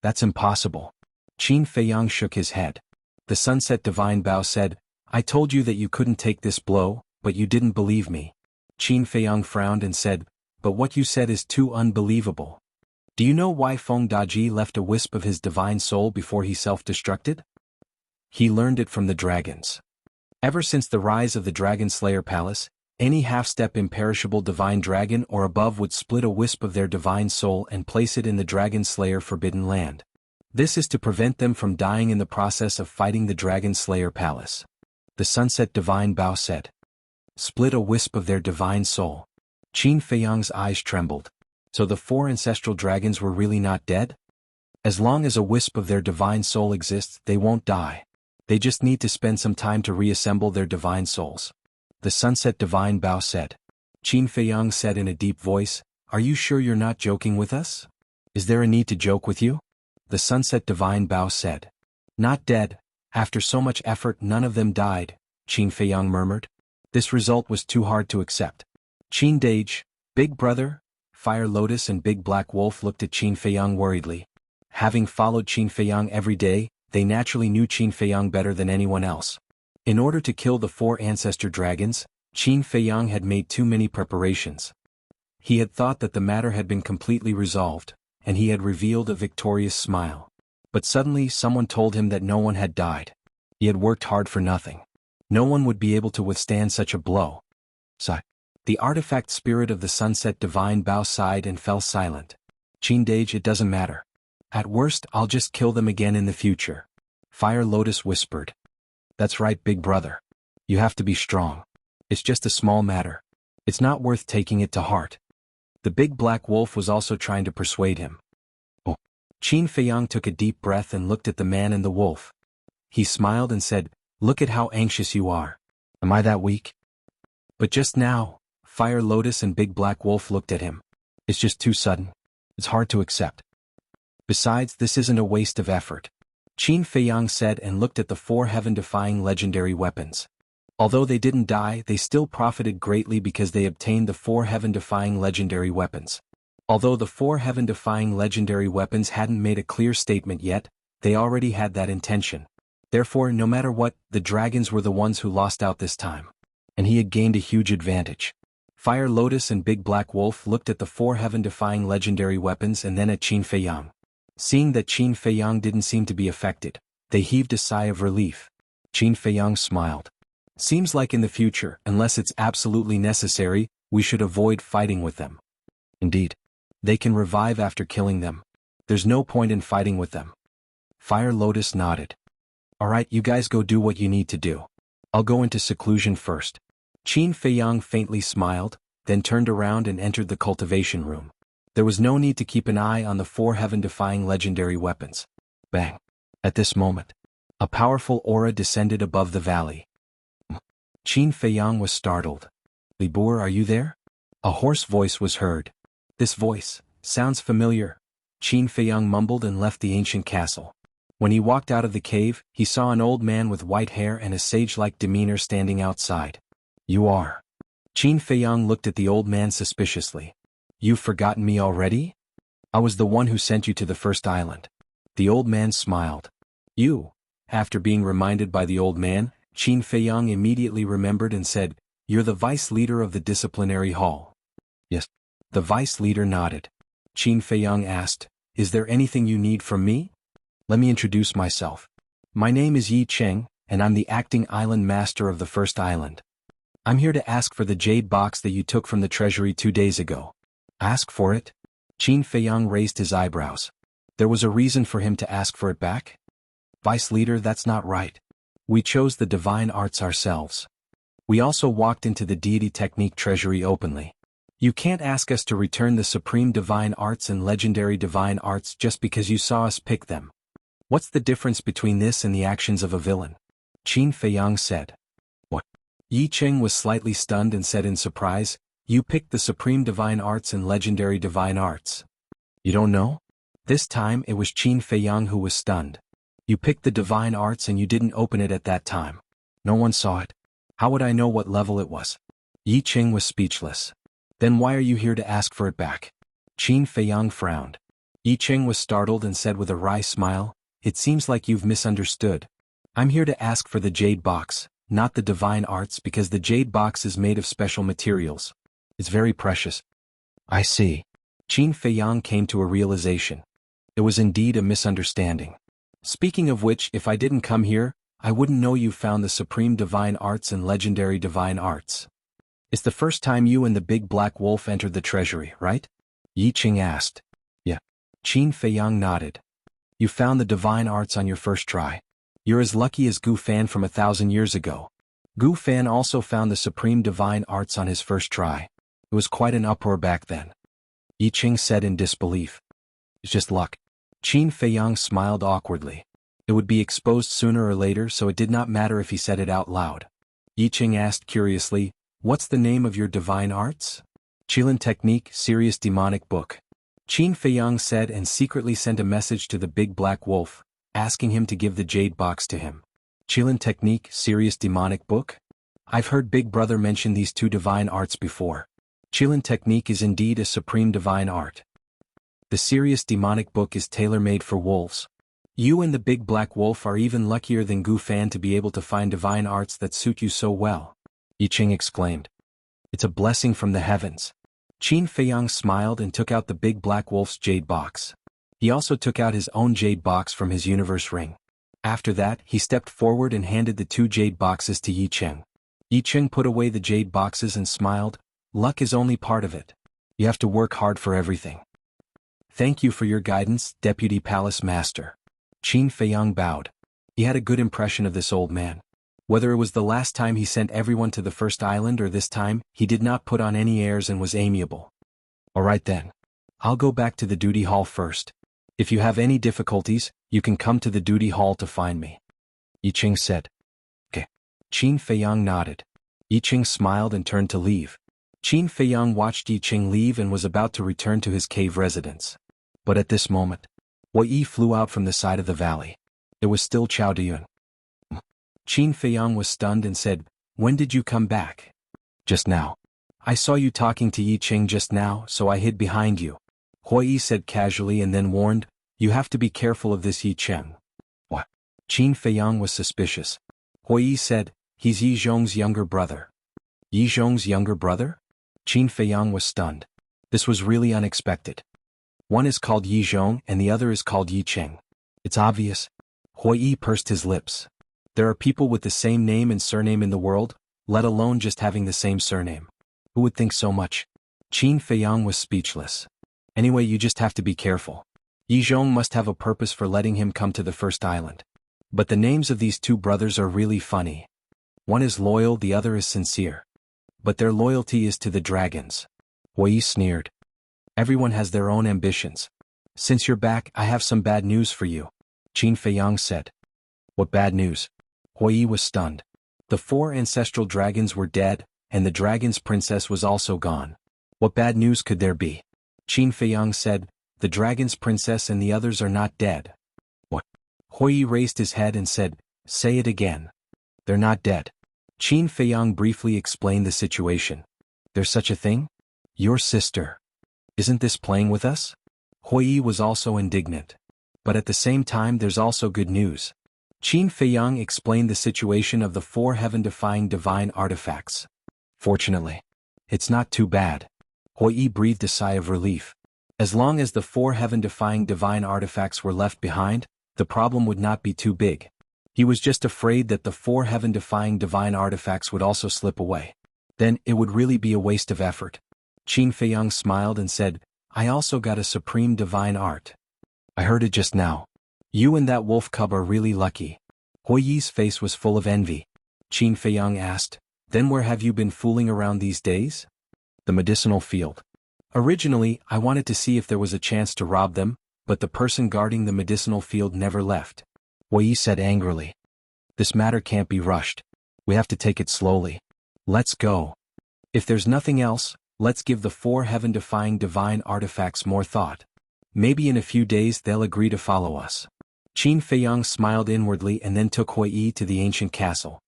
S1: That's impossible. Qin Feiyang shook his head. The Sunset Divine Bao said, "I told you that you couldn't take this blow, but you didn't believe me." Qin Feiyang frowned and said, "But what you said is too unbelievable. Do you know why Feng Daji left a wisp of his divine soul before he self-destructed? He learned it from the dragons. Ever since the rise of the Dragon Slayer Palace, any half-step imperishable divine dragon or above would split a wisp of their divine soul and place it in the Dragon Slayer Forbidden Land. This is to prevent them from dying in the process of fighting the Dragon Slayer Palace." The Sunset Divine Bao said. Split a wisp of their divine soul. Qin Feiyang's eyes trembled. So the 4 ancestral dragons were really not dead? As long as a wisp of their divine soul exists, they won't die. They just need to spend some time to reassemble their divine souls. The Sunset Divine Bao said. Qin Feiyang said in a deep voice, "Are you sure you're not joking with us? Is there a need to joke with you?" The Sunset Divine Bao said. "Not dead. After so much effort, none of them died," Qin Feiyang murmured. This result was too hard to accept. Qin Dage, Big Brother, Fire Lotus and Big Black Wolf looked at Qin Feiyang worriedly. Having followed Qin Feiyang every day, they naturally knew Qin Feiyang better than anyone else. In order to kill the 4 ancestor dragons, Qin Feiyang had made too many preparations. He had thought that the matter had been completely resolved, and he had revealed a victorious smile. But suddenly someone told him that no one had died. He had worked hard for nothing. No one would be able to withstand such a blow. Sigh. The artifact spirit of the Sunset Divine Bao sighed and fell silent. Qin Dage, it doesn't matter. At worst, I'll just kill them again in the future. Fire Lotus whispered. That's right, Big Brother. You have to be strong. It's just a small matter. It's not worth taking it to heart. The Big Black Wolf was also trying to persuade him. Oh. Qin Feiyang took a deep breath and looked at the man and the wolf. He smiled and said, "Look at how anxious you are. Am I that weak?" But just now, Fire Lotus and Big Black Wolf looked at him. It's just too sudden. It's hard to accept. Besides, this isn't a waste of effort. Qin Feiyang said and looked at the 4 heaven-defying legendary weapons. Although they didn't die, they still profited greatly because they obtained the 4 heaven-defying legendary weapons. Although the 4 heaven-defying legendary weapons hadn't made a clear statement yet, they already had that intention. Therefore, no matter what, the dragons were the ones who lost out this time. And he had gained a huge advantage. Fire Lotus and Big Black Wolf looked at the 4 heaven-defying legendary weapons and then at Qin Feiyang. Seeing that Qin Feiyang didn't seem to be affected, they heaved a sigh of relief. Qin Feiyang smiled. Seems like in the future, unless it's absolutely necessary, we should avoid fighting with them. Indeed. They can revive after killing them. There's no point in fighting with them. Fire Lotus nodded. Alright, you guys go do what you need to do. I'll go into seclusion first. Qin Feiyang faintly smiled, then turned around and entered the cultivation room. There was no need to keep an eye on the 4 heaven-defying legendary weapons. Bang. At this moment, a powerful aura descended above the valley. Qin Feiyang was startled. Libur, are you there? A hoarse voice was heard. This voice sounds familiar. Qin Feiyang mumbled and left the ancient castle. When he walked out of the cave, he saw an old man with white hair and a sage-like demeanor standing outside. You are. Qin Feiyang looked at the old man suspiciously. You've forgotten me already? I was the one who sent you to the first island. The old man smiled. You. After being reminded by the old man, Qin Feiyang immediately remembered and said, You're the vice leader of the disciplinary hall. Yes. The vice leader nodded. Qin Feiyang asked, Is there anything you need from me? Let me introduce myself. My name is Yi Cheng, and I'm the acting island master of the first island. I'm here to ask for the jade box that you took from the treasury 2 days ago. Ask for it? Qin Feiyang raised his eyebrows. There was a reason for him to ask for it back? Vice leader, that's not right. We chose the divine arts ourselves. We also walked into the deity technique treasury openly. You can't ask us to return the supreme divine arts and legendary divine arts just because you saw us pick them. What's the difference between this and the actions of a villain? Qin Feiyang said. What? Yi Cheng was slightly stunned and said in surprise, You picked the supreme divine arts and legendary divine arts. You don't know? This time it was Qin Feiyang who was stunned. You picked the divine arts and you didn't open it at that time. No one saw it. How would I know what level it was? Yi Cheng was speechless. Then why are you here to ask for it back? Qin Feiyang frowned. Yi Cheng was startled and said with a wry smile, It seems like you've misunderstood. I'm here to ask for the jade box, not the divine arts, because the jade box is made of special materials. It's very precious. I see. Qin Feiyang came to a realization. It was indeed a misunderstanding. Speaking of which, if I didn't come here, I wouldn't know you found the supreme divine arts and legendary divine arts. It's the first time you and the Big Black Wolf entered the treasury, right? Yi Cheng asked. Yeah. Qin Feiyang nodded. You found the divine arts on your first try. You're as lucky as Gu Fan from 1,000 years ago. Gu Fan also found the supreme divine arts on his first try. It was quite an uproar back then. Yi Cheng said in disbelief. It's just luck. Qin Feiyang smiled awkwardly. It would be exposed sooner or later, so it did not matter if he said it out loud. Yi Cheng asked curiously, What's the name of your divine arts? Qilin Technique, Serious Demonic Book. Qin Feiyang said and secretly sent a message to the Big Black Wolf, asking him to give the jade box to him. Qilin Technique, Serious Demonic Book? I've heard Big Brother mention these 2 divine arts before. Qilin Technique is indeed a supreme divine art. The Serious Demonic Book is tailor-made for wolves. You and the Big Black Wolf are even luckier than Gu Fan to be able to find divine arts that suit you so well. Yi Cheng exclaimed. It's a blessing from the heavens. Qin Feiyang smiled and took out the Big Black Wolf's jade box. He also took out his own jade box from his universe ring. After that, he stepped forward and handed the 2 jade boxes to Yi Cheng. Yi Cheng put away the jade boxes and smiled. Luck is only part of it. You have to work hard for everything. Thank you for your guidance, Deputy Palace Master. Qin Feiyang bowed. He had a good impression of this old man. Whether it was the last time he sent everyone to the first island or this time, he did not put on any airs and was amiable. Alright then. I'll go back to the duty hall first. If you have any difficulties, you can come to the duty hall to find me. Yi Cheng said. Okay. Qin Feiyang nodded. Yi Cheng smiled and turned to leave. Qin Feiyang watched Yi Cheng leave and was about to return to his cave residence. But at this moment, Wei Yi flew out from the side of the valley. It was still Chao Diyun. Qin Feiyang was stunned and said, When did you come back? Just now. I saw you talking to Yi Ching just now, so I hid behind you. Hui Yi said casually and then warned, you have to be careful of this Yi Cheng. What? Qin Feiyang was suspicious. Hui Yi said, he's Yi Zhong's younger brother. Yi Zhong's younger brother? Qin Feiyang was stunned. This was really unexpected. One is called Yi Zhong and the other is called Yi Cheng. It's obvious. Hui Yi pursed his lips. There are people with the same name and surname in the world, let alone just having the same surname. Who would think so much? Qin Feiyang was speechless. Anyway, you just have to be careful. Yi Zhong must have a purpose for letting him come to the first island. But the names of these two brothers are really funny. One is loyal, the other is sincere. But their loyalty is to the dragons. Hui Yi sneered. Everyone has their own ambitions. Since you're back, I have some bad news for you, Qin Feiyang said. What bad news? Hui Yi was stunned. The 4 ancestral dragons were dead, and the dragon's princess was also gone. What bad news could there be? Qin Feiyang said, the dragon's princess and the others are not dead. What? Hui Yi raised his head and said, say it again. They're not dead. Qin Feiyang briefly explained the situation. There's such a thing? Your sister. Isn't this playing with us? Hui Yi was also indignant. But at the same time there's also good news. Qin Feiyang explained the situation of the 4 heaven-defying divine artifacts. Fortunately, it's not too bad. Hui Yi breathed a sigh of relief. As long as the 4 heaven-defying divine artifacts were left behind, the problem would not be too big. He was just afraid that the 4 heaven-defying divine artifacts would also slip away. Then it would really be a waste of effort. Qin Feiyang smiled and said, I also got a supreme divine art. I heard it just now. You and that wolf cub are really lucky. Hui Yi's face was full of envy. Qin Feiyang asked, then where have you been fooling around these days? The medicinal field. Originally, I wanted to see if there was a chance to rob them, but the person guarding the medicinal field never left. Hui Yi said angrily. This matter can't be rushed. We have to take it slowly. Let's go. If there's nothing else, let's give the 4 heaven-defying divine artifacts more thought. Maybe in a few days they'll agree to follow us. Qin Feiyang smiled inwardly and then took Hui Yi to the ancient castle.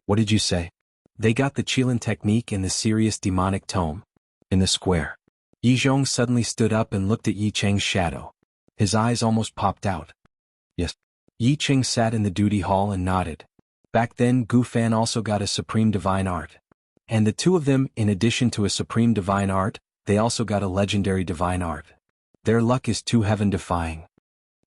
S1: What did you say? They got the Qilin technique and the serious demonic tome. In the square. Yi Zhong suddenly stood up and looked at Yi Cheng's shadow. His eyes almost popped out. Yes. Yi Cheng sat in the duty hall and nodded. Back then Gu Fan also got a supreme divine art. And the two of them, in addition to a supreme divine art, they also got a legendary divine art. Their luck is too heaven-defying.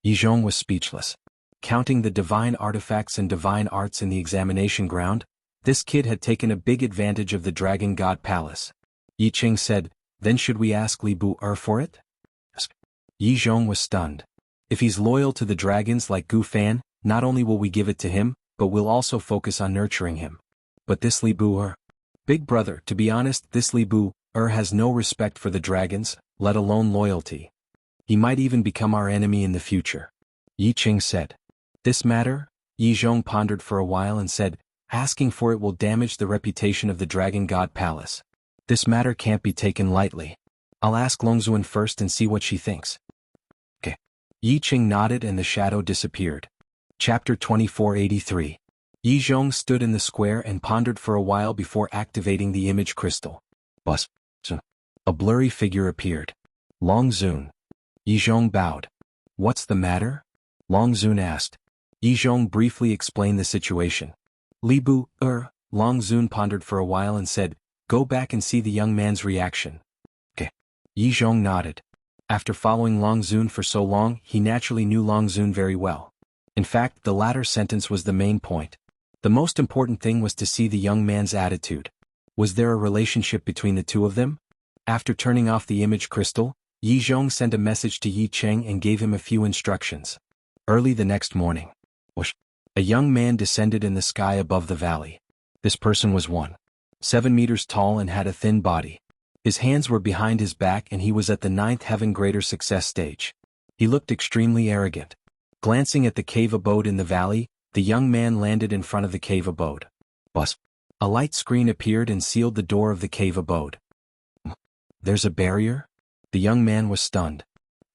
S1: Yi Zhong was speechless. Counting the divine artifacts and divine arts in the examination ground, this kid had taken a big advantage of the Dragon God Palace. Yi Cheng said, then should we ask Li Bu for it? Yi Zhong was stunned. If he's loyal to the dragons like Gu Fan, not only will we give it to him, but we'll also focus on nurturing him. But this Li Bu Big brother, to be honest, this Li Bu has no respect for the dragons, let alone loyalty. He might even become our enemy in the future. Yi Cheng said. This matter? Yi Zhong pondered for a while and said, asking for it will damage the reputation of the Dragon God Palace. This matter can't be taken lightly. I'll ask Longzuan first and see what she thinks. Okay. Yi Cheng nodded and the shadow disappeared. Chapter 2483. Yi Zhong stood in the square and pondered for a while before activating the image crystal. Buzz. A blurry figure appeared. Longzun. Yi Zhong bowed. What's the matter? Longzun asked. Yi Zhong briefly explained the situation. Li Bu, Longzun pondered for a while and said, go back and see the young man's reaction. Okay. Yi Zhong nodded. After following Longzun for so long, he naturally knew Longzun very well. In fact, the latter sentence was the main point. The most important thing was to see the young man's attitude. Was there a relationship between the two of them? After turning off the image crystal, Yi Zhong sent a message to Yi Cheng and gave him a few instructions. Early the next morning, a young man descended in the sky above the valley. This person was 1.7 meters tall and had a thin body. His hands were behind his back and he was at the 9th heaven greater success stage. He looked extremely arrogant. Glancing at the cave abode in the valley, the young man landed in front of the cave abode. A light screen appeared and sealed the door of the cave abode. There's a barrier? The young man was stunned.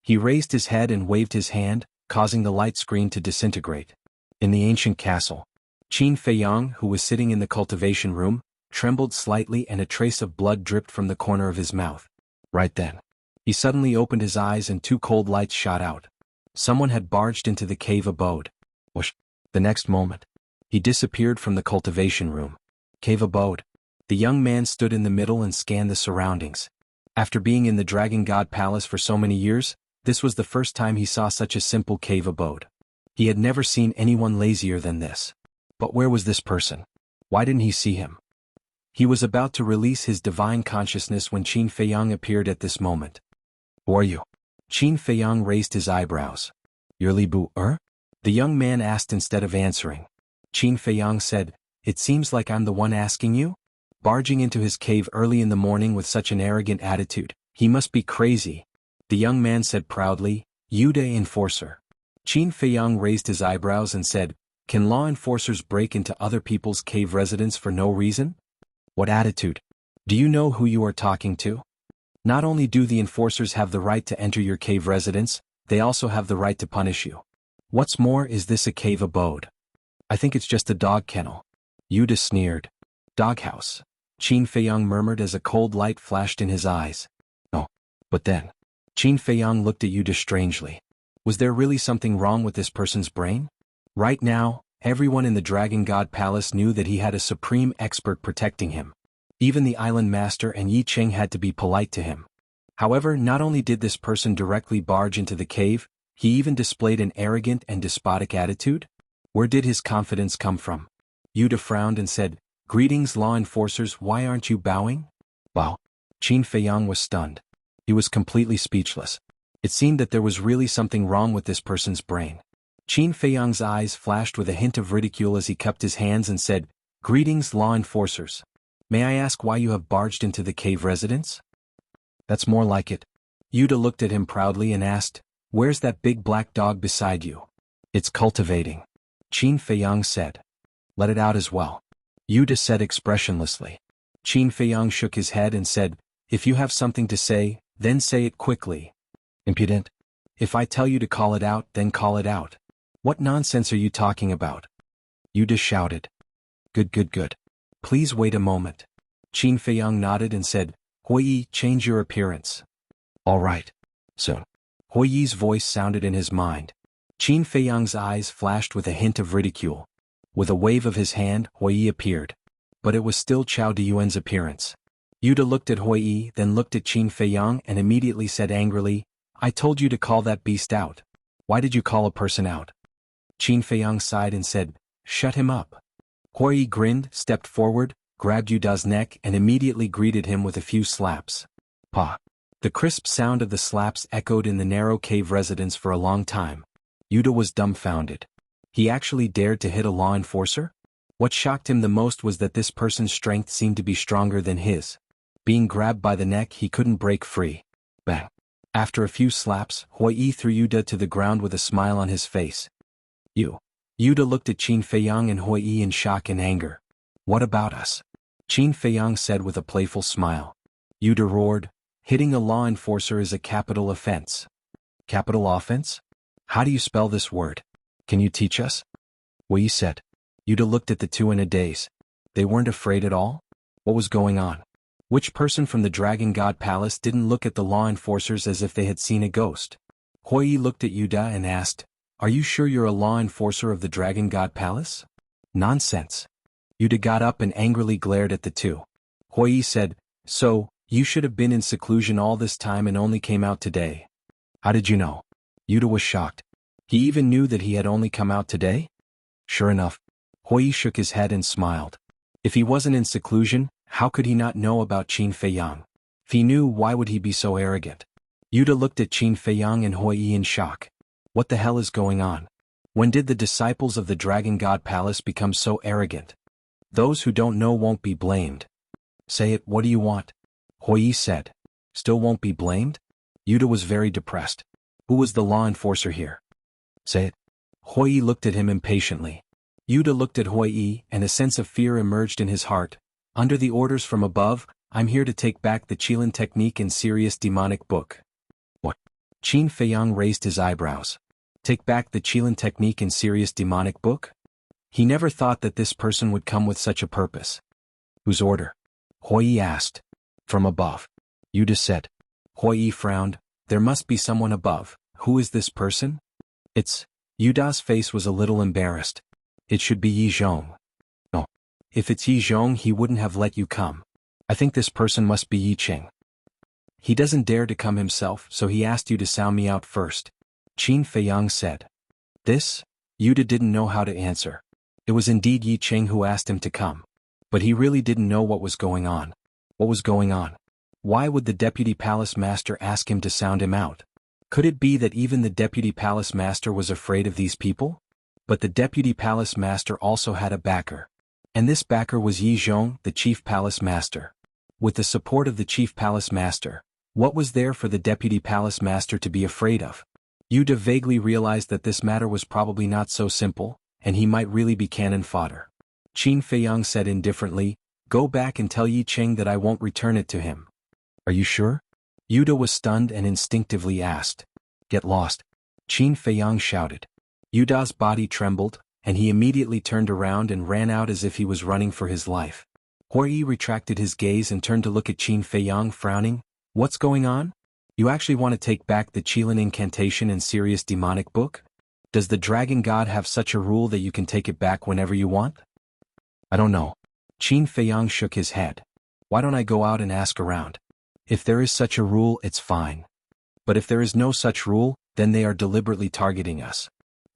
S1: He raised his head and waved his hand, causing the light screen to disintegrate. In the ancient castle. Qin Feiyang, who was sitting in the cultivation room, trembled slightly and a trace of blood dripped from the corner of his mouth. Right then, he suddenly opened his eyes and two cold lights shot out. Someone had barged into the cave abode. Whoosh! The next moment, he disappeared from the cultivation room. Cave abode. The young man stood in the middle and scanned the surroundings. After being in the Dragon God Palace for so many years, this was the first time he saw such a simple cave abode. He had never seen anyone lazier than this. But where was this person? Why didn't he see him? He was about to release his divine consciousness when Qin Feiyang appeared at this moment. Who are you? Qin Feiyang raised his eyebrows. You're Li Bu-er? The young man asked instead of answering. Qin Feiyang said, It seems like I'm the one asking you? Barging into his cave early in the morning with such an arrogant attitude, he must be crazy. The young man said proudly, Yude Enforcer. Qin Feiyang raised his eyebrows and said, Can law enforcers break into other people's cave residence for no reason? What attitude? Do you know who you are talking to? Not only do the enforcers have the right to enter your cave residence, they also have the right to punish you. What's more, is this a cave abode? I think it's just a dog kennel. Yuda sneered. Doghouse. Qin Feiyang murmured as a cold light flashed in his eyes. Oh, but then. Qin Feiyang looked at Yuda strangely. Was there really something wrong with this person's brain? Right now, everyone in the Dragon God Palace knew that he had a supreme expert protecting him. Even the island master and Yi Cheng had to be polite to him. However, not only did this person directly barge into the cave, he even displayed an arrogant and despotic attitude. Where did his confidence come from? Yuda frowned and said, Greetings, law enforcers, why aren't you bowing? Bow. Qin Feiyang was stunned. He was completely speechless. It seemed that there was really something wrong with this person's brain. Qin Feiyang's eyes flashed with a hint of ridicule as he cupped his hands and said, Greetings, law enforcers. May I ask why you have barged into the cave residence? That's more like it. Yuda looked at him proudly and asked, Where's that big black dog beside you? It's cultivating. Qin Feiyang said. Let it out as well. Yuda said expressionlessly. Qin Feiyang shook his head and said, If you have something to say, then say it quickly. Impudent. If I tell you to call it out, then call it out. What nonsense are you talking about? Yuda shouted. Good. Please wait a moment. Qin Feiyang nodded and said, Huiyi, change your appearance. All right. Soon. Huiyi's voice sounded in his mind. Qin Feiyang's eyes flashed with a hint of ridicule. With a wave of his hand, Huiyi appeared. But it was still Chao Diyuan's appearance. Yuda looked at Huiyi, then looked at Qin Feiyang and immediately said angrily, I told you to call that beast out. Why did you call a person out? Qin Feiyang sighed and said, Shut him up. Huiyi grinned, stepped forward, grabbed Yuda's neck and immediately greeted him with a few slaps. Pa. The crisp sound of the slaps echoed in the narrow cave residence for a long time. Yuda was dumbfounded. He actually dared to hit a law enforcer? What shocked him the most was that this person's strength seemed to be stronger than his. Being grabbed by the neck, he couldn't break free. Bang. After a few slaps, Huiyi threw Yuda to the ground with a smile on his face. Yuda looked at Qin Feiyang and Huiyi in shock and anger. What about us? Qin Feiyang said with a playful smile. Yuda roared, Hitting a law enforcer is a capital offense. Capital offense? How do you spell this word? Can you teach us? Huiyi said. Yuda looked at the two in a daze. They weren't afraid at all? What was going on? Which person from the Dragon God Palace didn't look at the law enforcers as if they had seen a ghost? Huiyi looked at Yuda and asked, Are you sure you're a law enforcer of the Dragon God Palace? Nonsense. Yuda got up and angrily glared at the two. Huiyi said, So, you should have been in seclusion all this time and only came out today. How did you know? Yuda was shocked. He even knew that he had only come out today? Sure enough. Huiyi shook his head and smiled. If he wasn't in seclusion, how could he not know about Qin Feiyang? If he knew, why would he be so arrogant? Yuda looked at Qin Feiyang and Huiyi in shock. What the hell is going on? When did the disciples of the Dragon God Palace become so arrogant? Those who don't know won't be blamed. Say it, what do you want? Huiyi said. Still won't be blamed? Yuda was very depressed. Who was the law enforcer here? Say it. Huiyi looked at him impatiently. Yuda looked at Huiyi and a sense of fear emerged in his heart. Under the orders from above, I'm here to take back the Qilin technique and serious demonic book. What? Qin Feiyang raised his eyebrows. Take back the Qilin technique and serious demonic book? He never thought that this person would come with such a purpose. Whose order? Huiyi asked. From above. Yuda said. Huiyi frowned. There must be someone above. Who is this person? It's... Yuda's face was a little embarrassed. It should be Yi Zhong. No. If it's Yi Zhong, he wouldn't have let you come. I think this person must be Yi Qing. He doesn't dare to come himself, so he asked you to sound me out first. Qin Feiyang said. This? Yuda didn't know how to answer. It was indeed Yi Qing who asked him to come. But he really didn't know what was going on. What was going on? Why would the deputy palace master ask him to sound him out? Could it be that even the deputy palace master was afraid of these people? But the deputy palace master also had a backer. And this backer was Yi Zhong, the chief palace master. With the support of the chief palace master, what was there for the deputy palace master to be afraid of? Yuda vaguely realized that this matter was probably not so simple, and he might really be cannon fodder. Qin Feiyang said indifferently, Go back and tell Yi Qing that I won't return it to him. Are you sure? Yuda was stunned and instinctively asked. Get lost. Qin Feiyang shouted. Yuda's body trembled, and he immediately turned around and ran out as if he was running for his life. Huiyi retracted his gaze and turned to look at Qin Feiyang, frowning. What's going on? You actually want to take back the Qilin incantation and serious demonic book? Does the dragon god have such a rule that you can take it back whenever you want? I don't know. Qin Feiyang shook his head. Why don't I go out and ask around? If there is such a rule, it's fine. But if there is no such rule, then they are deliberately targeting us.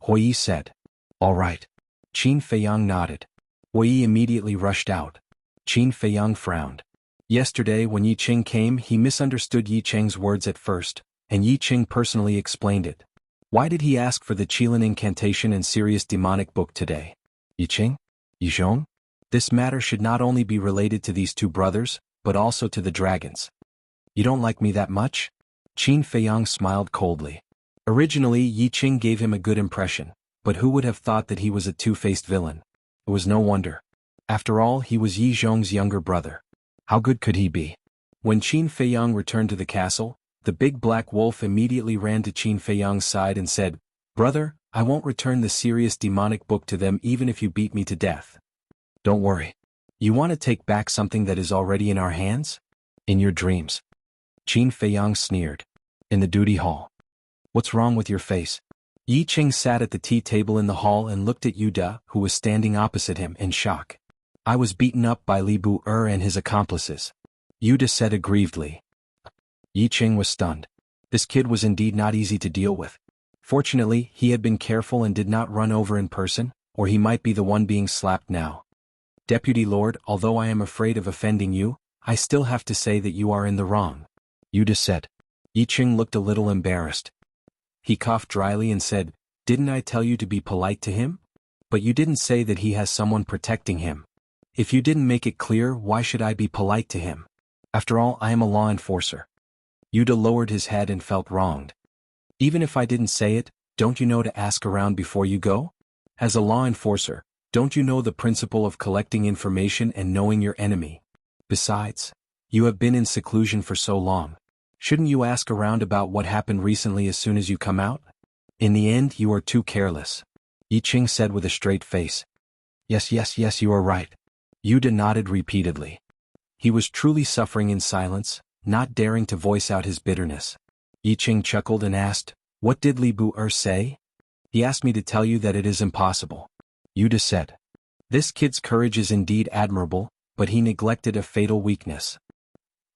S1: Huiyi said. All right. Qin Feiyang nodded. Huiyi immediately rushed out. Qin Feiyang frowned. Yesterday when Yi Qing came, he misunderstood Yi Qing's words at first, and Yi Qing personally explained it. Why did he ask for the Qilin incantation and serious demonic book today? Yi Qing? Yi Zhong? This matter should not only be related to these two brothers, but also to the dragons. You don't like me that much? Qin Feiyang smiled coldly. Originally, Yi Qing gave him a good impression, but who would have thought that he was a two-faced villain? It was no wonder. After all, he was Yi Zhong's younger brother. How good could he be? When Qin Feiyang returned to the castle, the big black wolf immediately ran to Qin Feiyang's side and said, Brother, I won't return the serious demonic book to them even if you beat me to death. Don't worry. You want to take back something that is already in our hands? In your dreams. Qin Feiyang sneered. In the duty hall. What's wrong with your face? Yi Qing sat at the tea table in the hall and looked at Yuda, who was standing opposite him, in shock. I was beaten up by Li Bu-er and his accomplices. Yuda said aggrievedly. Yi Qing was stunned. This kid was indeed not easy to deal with. Fortunately, he had been careful and did not run over in person, or he might be the one being slapped now. Deputy Lord, although I am afraid of offending you, I still have to say that you are in the wrong. Yuda said. Yi Qing looked a little embarrassed. He coughed dryly and said, Didn't I tell you to be polite to him? But you didn't say that he has someone protecting him. If you didn't make it clear, why should I be polite to him? After all, I am a law enforcer. Yuda lowered his head and felt wronged. Even if I didn't say it, don't you know to ask around before you go? As a law enforcer, don't you know the principle of collecting information and knowing your enemy? Besides, you have been in seclusion for so long. Shouldn't you ask around about what happened recently as soon as you come out? In the end, you are too careless. Yi Qing said with a straight face. Yes, you are right. Yuda nodded repeatedly. He was truly suffering in silence, not daring to voice out his bitterness. Yi Qing chuckled and asked, What did Li Bu-er say? He asked me to tell you that it is impossible. Yuda said. This kid's courage is indeed admirable, but he neglected a fatal weakness.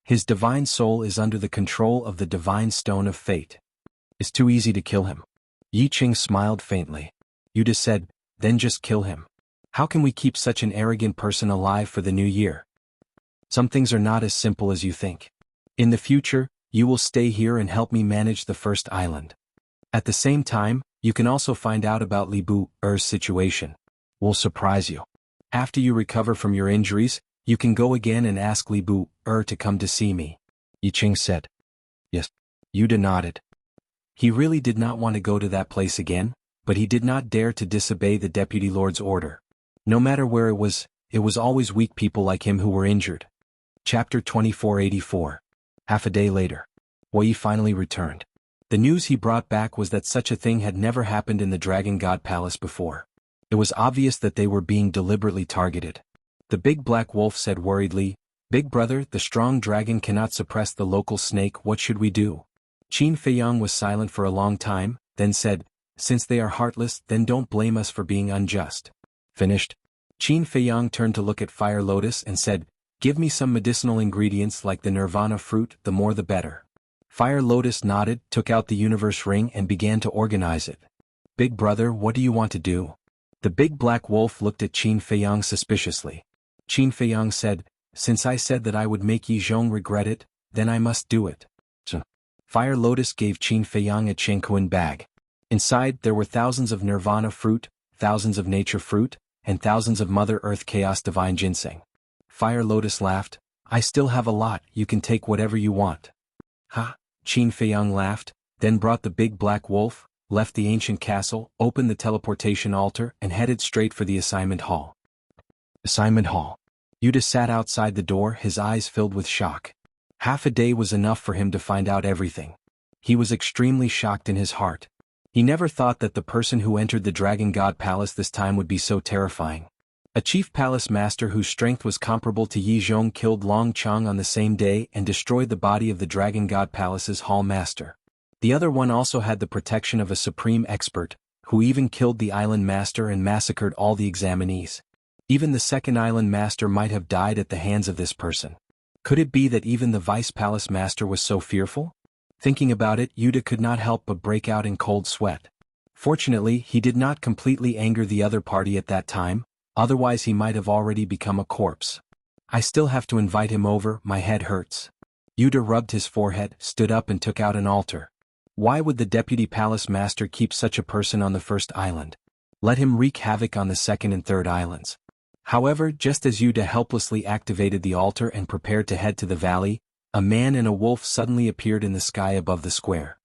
S1: His divine soul is under the control of the divine stone of fate. It's too easy to kill him. Yi Qing smiled faintly. Yuda said, Then just kill him. How can we keep such an arrogant person alive for the new year? Some things are not as simple as you think. In the future, you will stay here and help me manage the first island. At the same time, you can also find out about Li Bu-er's situation. We'll surprise you. After you recover from your injuries, you can go again and ask Li Bu-er to come to see me. Yi Qing said. Yes. Yuda nodded. He really did not want to go to that place again, but he did not dare to disobey the deputy lord's order. No matter where it was always weak people like him who were injured. Chapter 2484. Half a day later. Huiyi finally returned. The news he brought back was that such a thing had never happened in the Dragon God Palace before. It was obvious that they were being deliberately targeted. The big black wolf said worriedly, "Big brother, the strong dragon cannot suppress the local snake, what should we do?" Qin Feiyang was silent for a long time, then said, "Since they are heartless, then don't blame us for being unjust." Finished. Qin Feiyang turned to look at Fire Lotus and said, "Give me some medicinal ingredients like the nirvana fruit, the more the better." Fire Lotus nodded, took out the universe ring and began to organize it. "Big brother, what do you want to do?" The big black wolf looked at Qin Feiyang suspiciously. Qin Feiyang said, "Since I said that I would make Yi Zhong regret it, then I must do it." Fire Lotus gave Qin Feiyang a Chengquan bag. Inside there were thousands of nirvana fruit, thousands of nature fruit, and thousands of Mother Earth Chaos Divine Ginseng. Fire Lotus laughed, "I still have a lot, you can take whatever you want." "Ha!" Qin Feiyang laughed, then brought the big black wolf, left the ancient castle, opened the teleportation altar and headed straight for the assignment hall. Assignment hall. Yuta sat outside the door, his eyes filled with shock. Half a day was enough for him to find out everything. He was extremely shocked in his heart. He never thought that the person who entered the Dragon God Palace this time would be so terrifying. A chief palace master whose strength was comparable to Yi Zhong killed Long Chang on the same day and destroyed the body of the Dragon God Palace's hall master. The other one also had the protection of a supreme expert, who even killed the island master and massacred all the examinees. Even the second island master might have died at the hands of this person. Could it be that even the vice palace master was so fearful? Thinking about it, Yuta could not help but break out in cold sweat. Fortunately, he did not completely anger the other party at that time, otherwise he might have already become a corpse. "I still have to invite him over, my head hurts." Yuta rubbed his forehead, stood up and took out an altar. Why would the deputy palace master keep such a person on the first island? Let him wreak havoc on the second and third islands. However, just as Yuta helplessly activated the altar and prepared to head to the valley, a man and a wolf suddenly appeared in the sky above the square.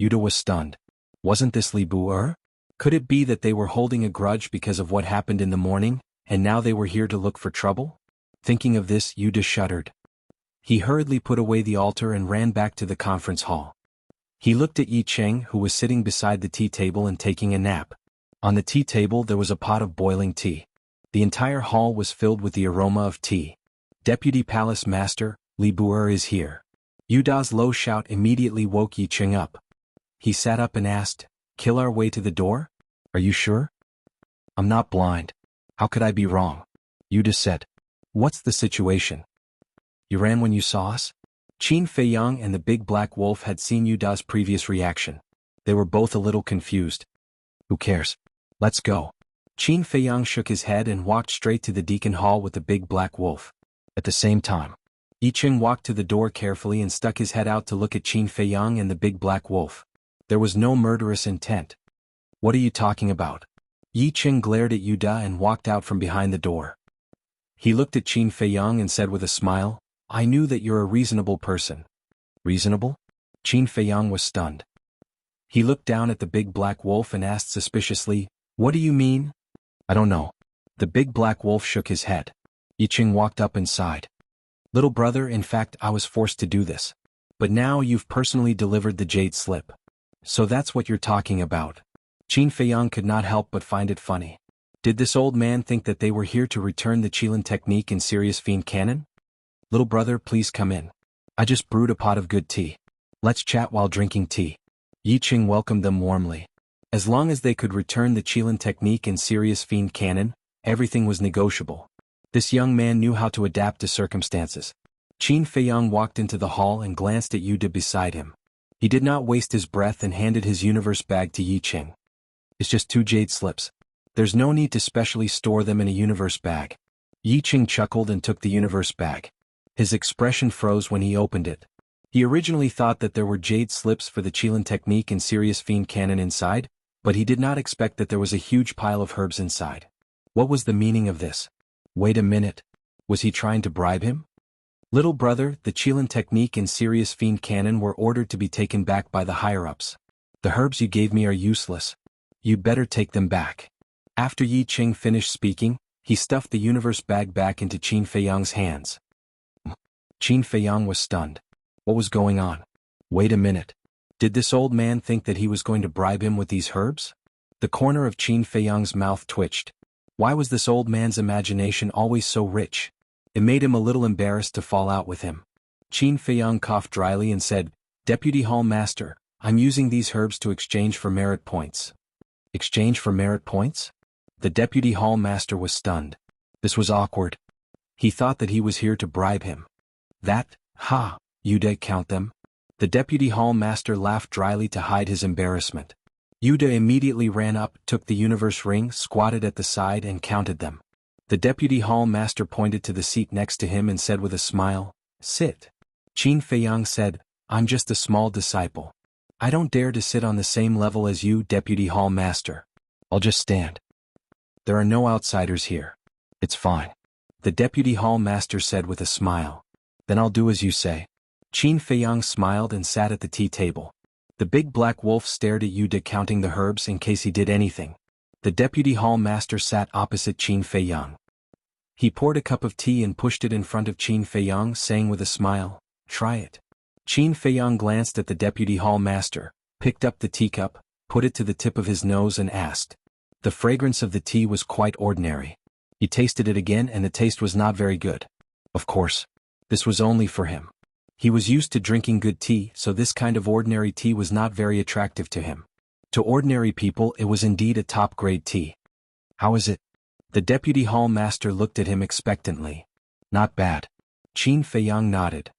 S1: Yuta was stunned. Wasn't this Li Bu-er? Could it be that they were holding a grudge because of what happened in the morning, and now they were here to look for trouble? Thinking of this, Yuta shuddered. He hurriedly put away the altar and ran back to the conference hall. He looked at Yi Cheng, who was sitting beside the tea table and taking a nap. On the tea table there was a pot of boiling tea. The entire hall was filled with the aroma of tea. "Deputy Palace Master, Li Bu-er is here." Yuda's low shout immediately woke Yi Cheng up. He sat up and asked, "Kill our way to the door? Are you sure?" "I'm not blind. How could I be wrong?" Yuda said. "What's the situation? You ran when you saw us?" Qin Feiyang and the big black wolf had seen Yuda's previous reaction. They were both a little confused. "Who cares? Let's go." Qin Feiyang shook his head and walked straight to the deacon hall with the big black wolf. At the same time, Yi Cheng walked to the door carefully and stuck his head out to look at Qin Feiyang and the big black wolf. There was no murderous intent. "What are you talking about?" Yi Cheng glared at Yuda and walked out from behind the door. He looked at Qin Feiyang and said with a smile, "I knew that you're a reasonable person." "Reasonable?" Qin Feiyang was stunned. He looked down at the big black wolf and asked suspiciously, "What do you mean?" "I don't know." The big black wolf shook his head. Yi Cheng walked up and sighed. "Little brother, in fact I was forced to do this. But now you've personally delivered the jade slip. So that's what you're talking about." Qin Feiyang could not help but find it funny. Did this old man think that they were here to return the Qilin technique in Serious Fiend Canon? "Little brother, please come in. I just brewed a pot of good tea. Let's chat while drinking tea." Yi Cheng welcomed them warmly. As long as they could return the Qilin technique in Serious Fiend Canon, everything was negotiable. This young man knew how to adapt to circumstances. Qin Feiyang walked into the hall and glanced at Yuda beside him. He did not waste his breath and handed his universe bag to Yi Cheng. "It's just 2 jade slips. There's no need to specially store them in a universe bag." Yi Cheng chuckled and took the universe bag. His expression froze when he opened it. He originally thought that there were jade slips for the Qilin technique in Serious Fiend Canon inside, but he did not expect that there was a huge pile of herbs inside. What was the meaning of this? Wait a minute. Was he trying to bribe him? "Little brother, the Qilin technique and Serious Fiend Canon were ordered to be taken back by the higher-ups. The herbs you gave me are useless. You'd better take them back." After Yi Cheng finished speaking, he stuffed the universe bag back into Qin Feiyang's hands. Qin Feiyang was stunned. What was going on? Wait a minute. Did this old man think that he was going to bribe him with these herbs? The corner of Qin Feiyang's mouth twitched. Why was this old man's imagination always so rich? It made him a little embarrassed to fall out with him. Qin Feiyang coughed dryly and said, Deputy Hall Master, I'm using these herbs to exchange for merit points. Exchange for merit points? The Deputy Hall Master was stunned. This was awkward. He thought that he was here to bribe him. That, Yude count them? The Deputy Hall Master laughed dryly to hide his embarrassment. Yude immediately ran up, took the universe ring, squatted at the side and counted them. The Deputy Hall Master pointed to the seat next to him and said with a smile, Sit. Qin Feiyang said, I'm just a small disciple. I don't dare to sit on the same level as you, Deputy Hall Master. I'll just stand. There are no outsiders here. It's fine. The Deputy Hall Master said with a smile. Then I'll do as you say. Qin Feiyang smiled and sat at the tea table. The big black wolf stared at Yude counting the herbs in case he did anything. The Deputy Hall Master sat opposite Qin Feiyang. He poured a cup of tea and pushed it in front of Qin Feiyang, saying with a smile, Try it. Qin Feiyang glanced at the Deputy Hall Master, picked up the teacup, put it to the tip of his nose and asked. The fragrance of the tea was quite ordinary. He tasted it again and the taste was not very good. Of course. This was only for him. He was used to drinking good tea, so this kind of ordinary tea was not very attractive to him. To ordinary people it was indeed a top-grade tea. How is it? The Deputy Hall Master looked at him expectantly. Not bad. Qin Feiyang nodded.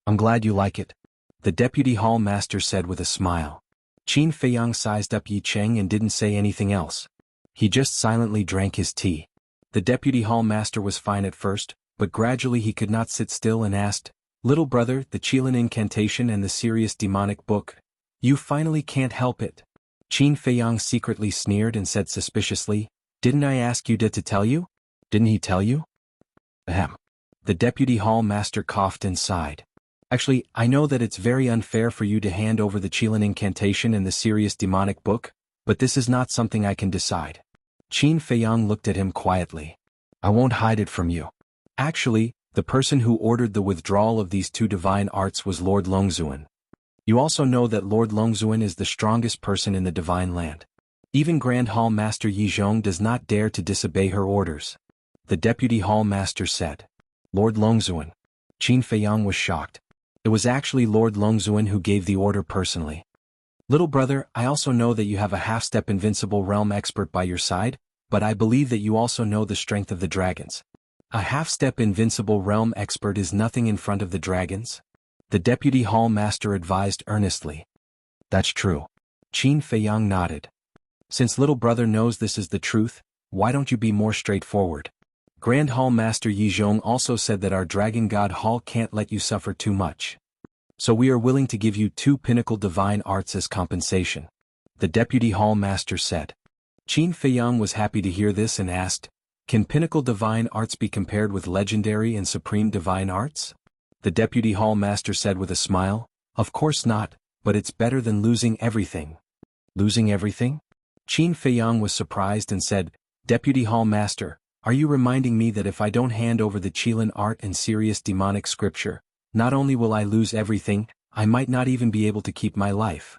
S1: I'm glad you like it. The Deputy Hall Master said with a smile. Qin Feiyang sized up Yi Cheng and didn't say anything else. He just silently drank his tea. The Deputy Hall Master was fine at first, but gradually he could not sit still and asked, Little brother, the Qilin incantation and the serious demonic book. You finally can't help it. Qin Feiyang secretly sneered and said suspiciously, Didn't I ask Yude to tell you? Didn't he tell you? Ahem. The Deputy Hall Master coughed and sighed. Actually, I know that it's very unfair for you to hand over the Qilin incantation and the serious demonic book, but this is not something I can decide. Qin Feiyang looked at him quietly. I won't hide it from you. Actually, the person who ordered the withdrawal of these two divine arts was Lord Longzuan. You also know that Lord Longzuan is the strongest person in the divine land. Even Grand Hall Master Yi Zhong does not dare to disobey her orders. The Deputy Hall Master said. Lord Longzuan. Qin Feiyang was shocked. It was actually Lord Longzuan who gave the order personally. Little brother, I also know that you have a half-step invincible realm expert by your side, but I believe that you also know the strength of the dragons. A half-step invincible realm expert is nothing in front of the dragons. The Deputy Hall Master advised earnestly. That's true. Qin Feiyang nodded. Since little brother knows this is the truth, why don't you be more straightforward? Grand Hall Master Yi Zhong also said that our Dragon God Hall can't let you suffer too much. So we are willing to give you 2 pinnacle divine arts as compensation. The Deputy Hall Master said. Qin Feiyang was happy to hear this and asked, Can pinnacle divine arts be compared with legendary and supreme divine arts? The Deputy Hall Master said with a smile, Of course not, but it's better than losing everything. Losing everything? Qin Feiyang was surprised and said, Deputy Hall Master, are you reminding me that if I don't hand over the Qilin art and serious demonic scripture, not only will I lose everything, I might not even be able to keep my life?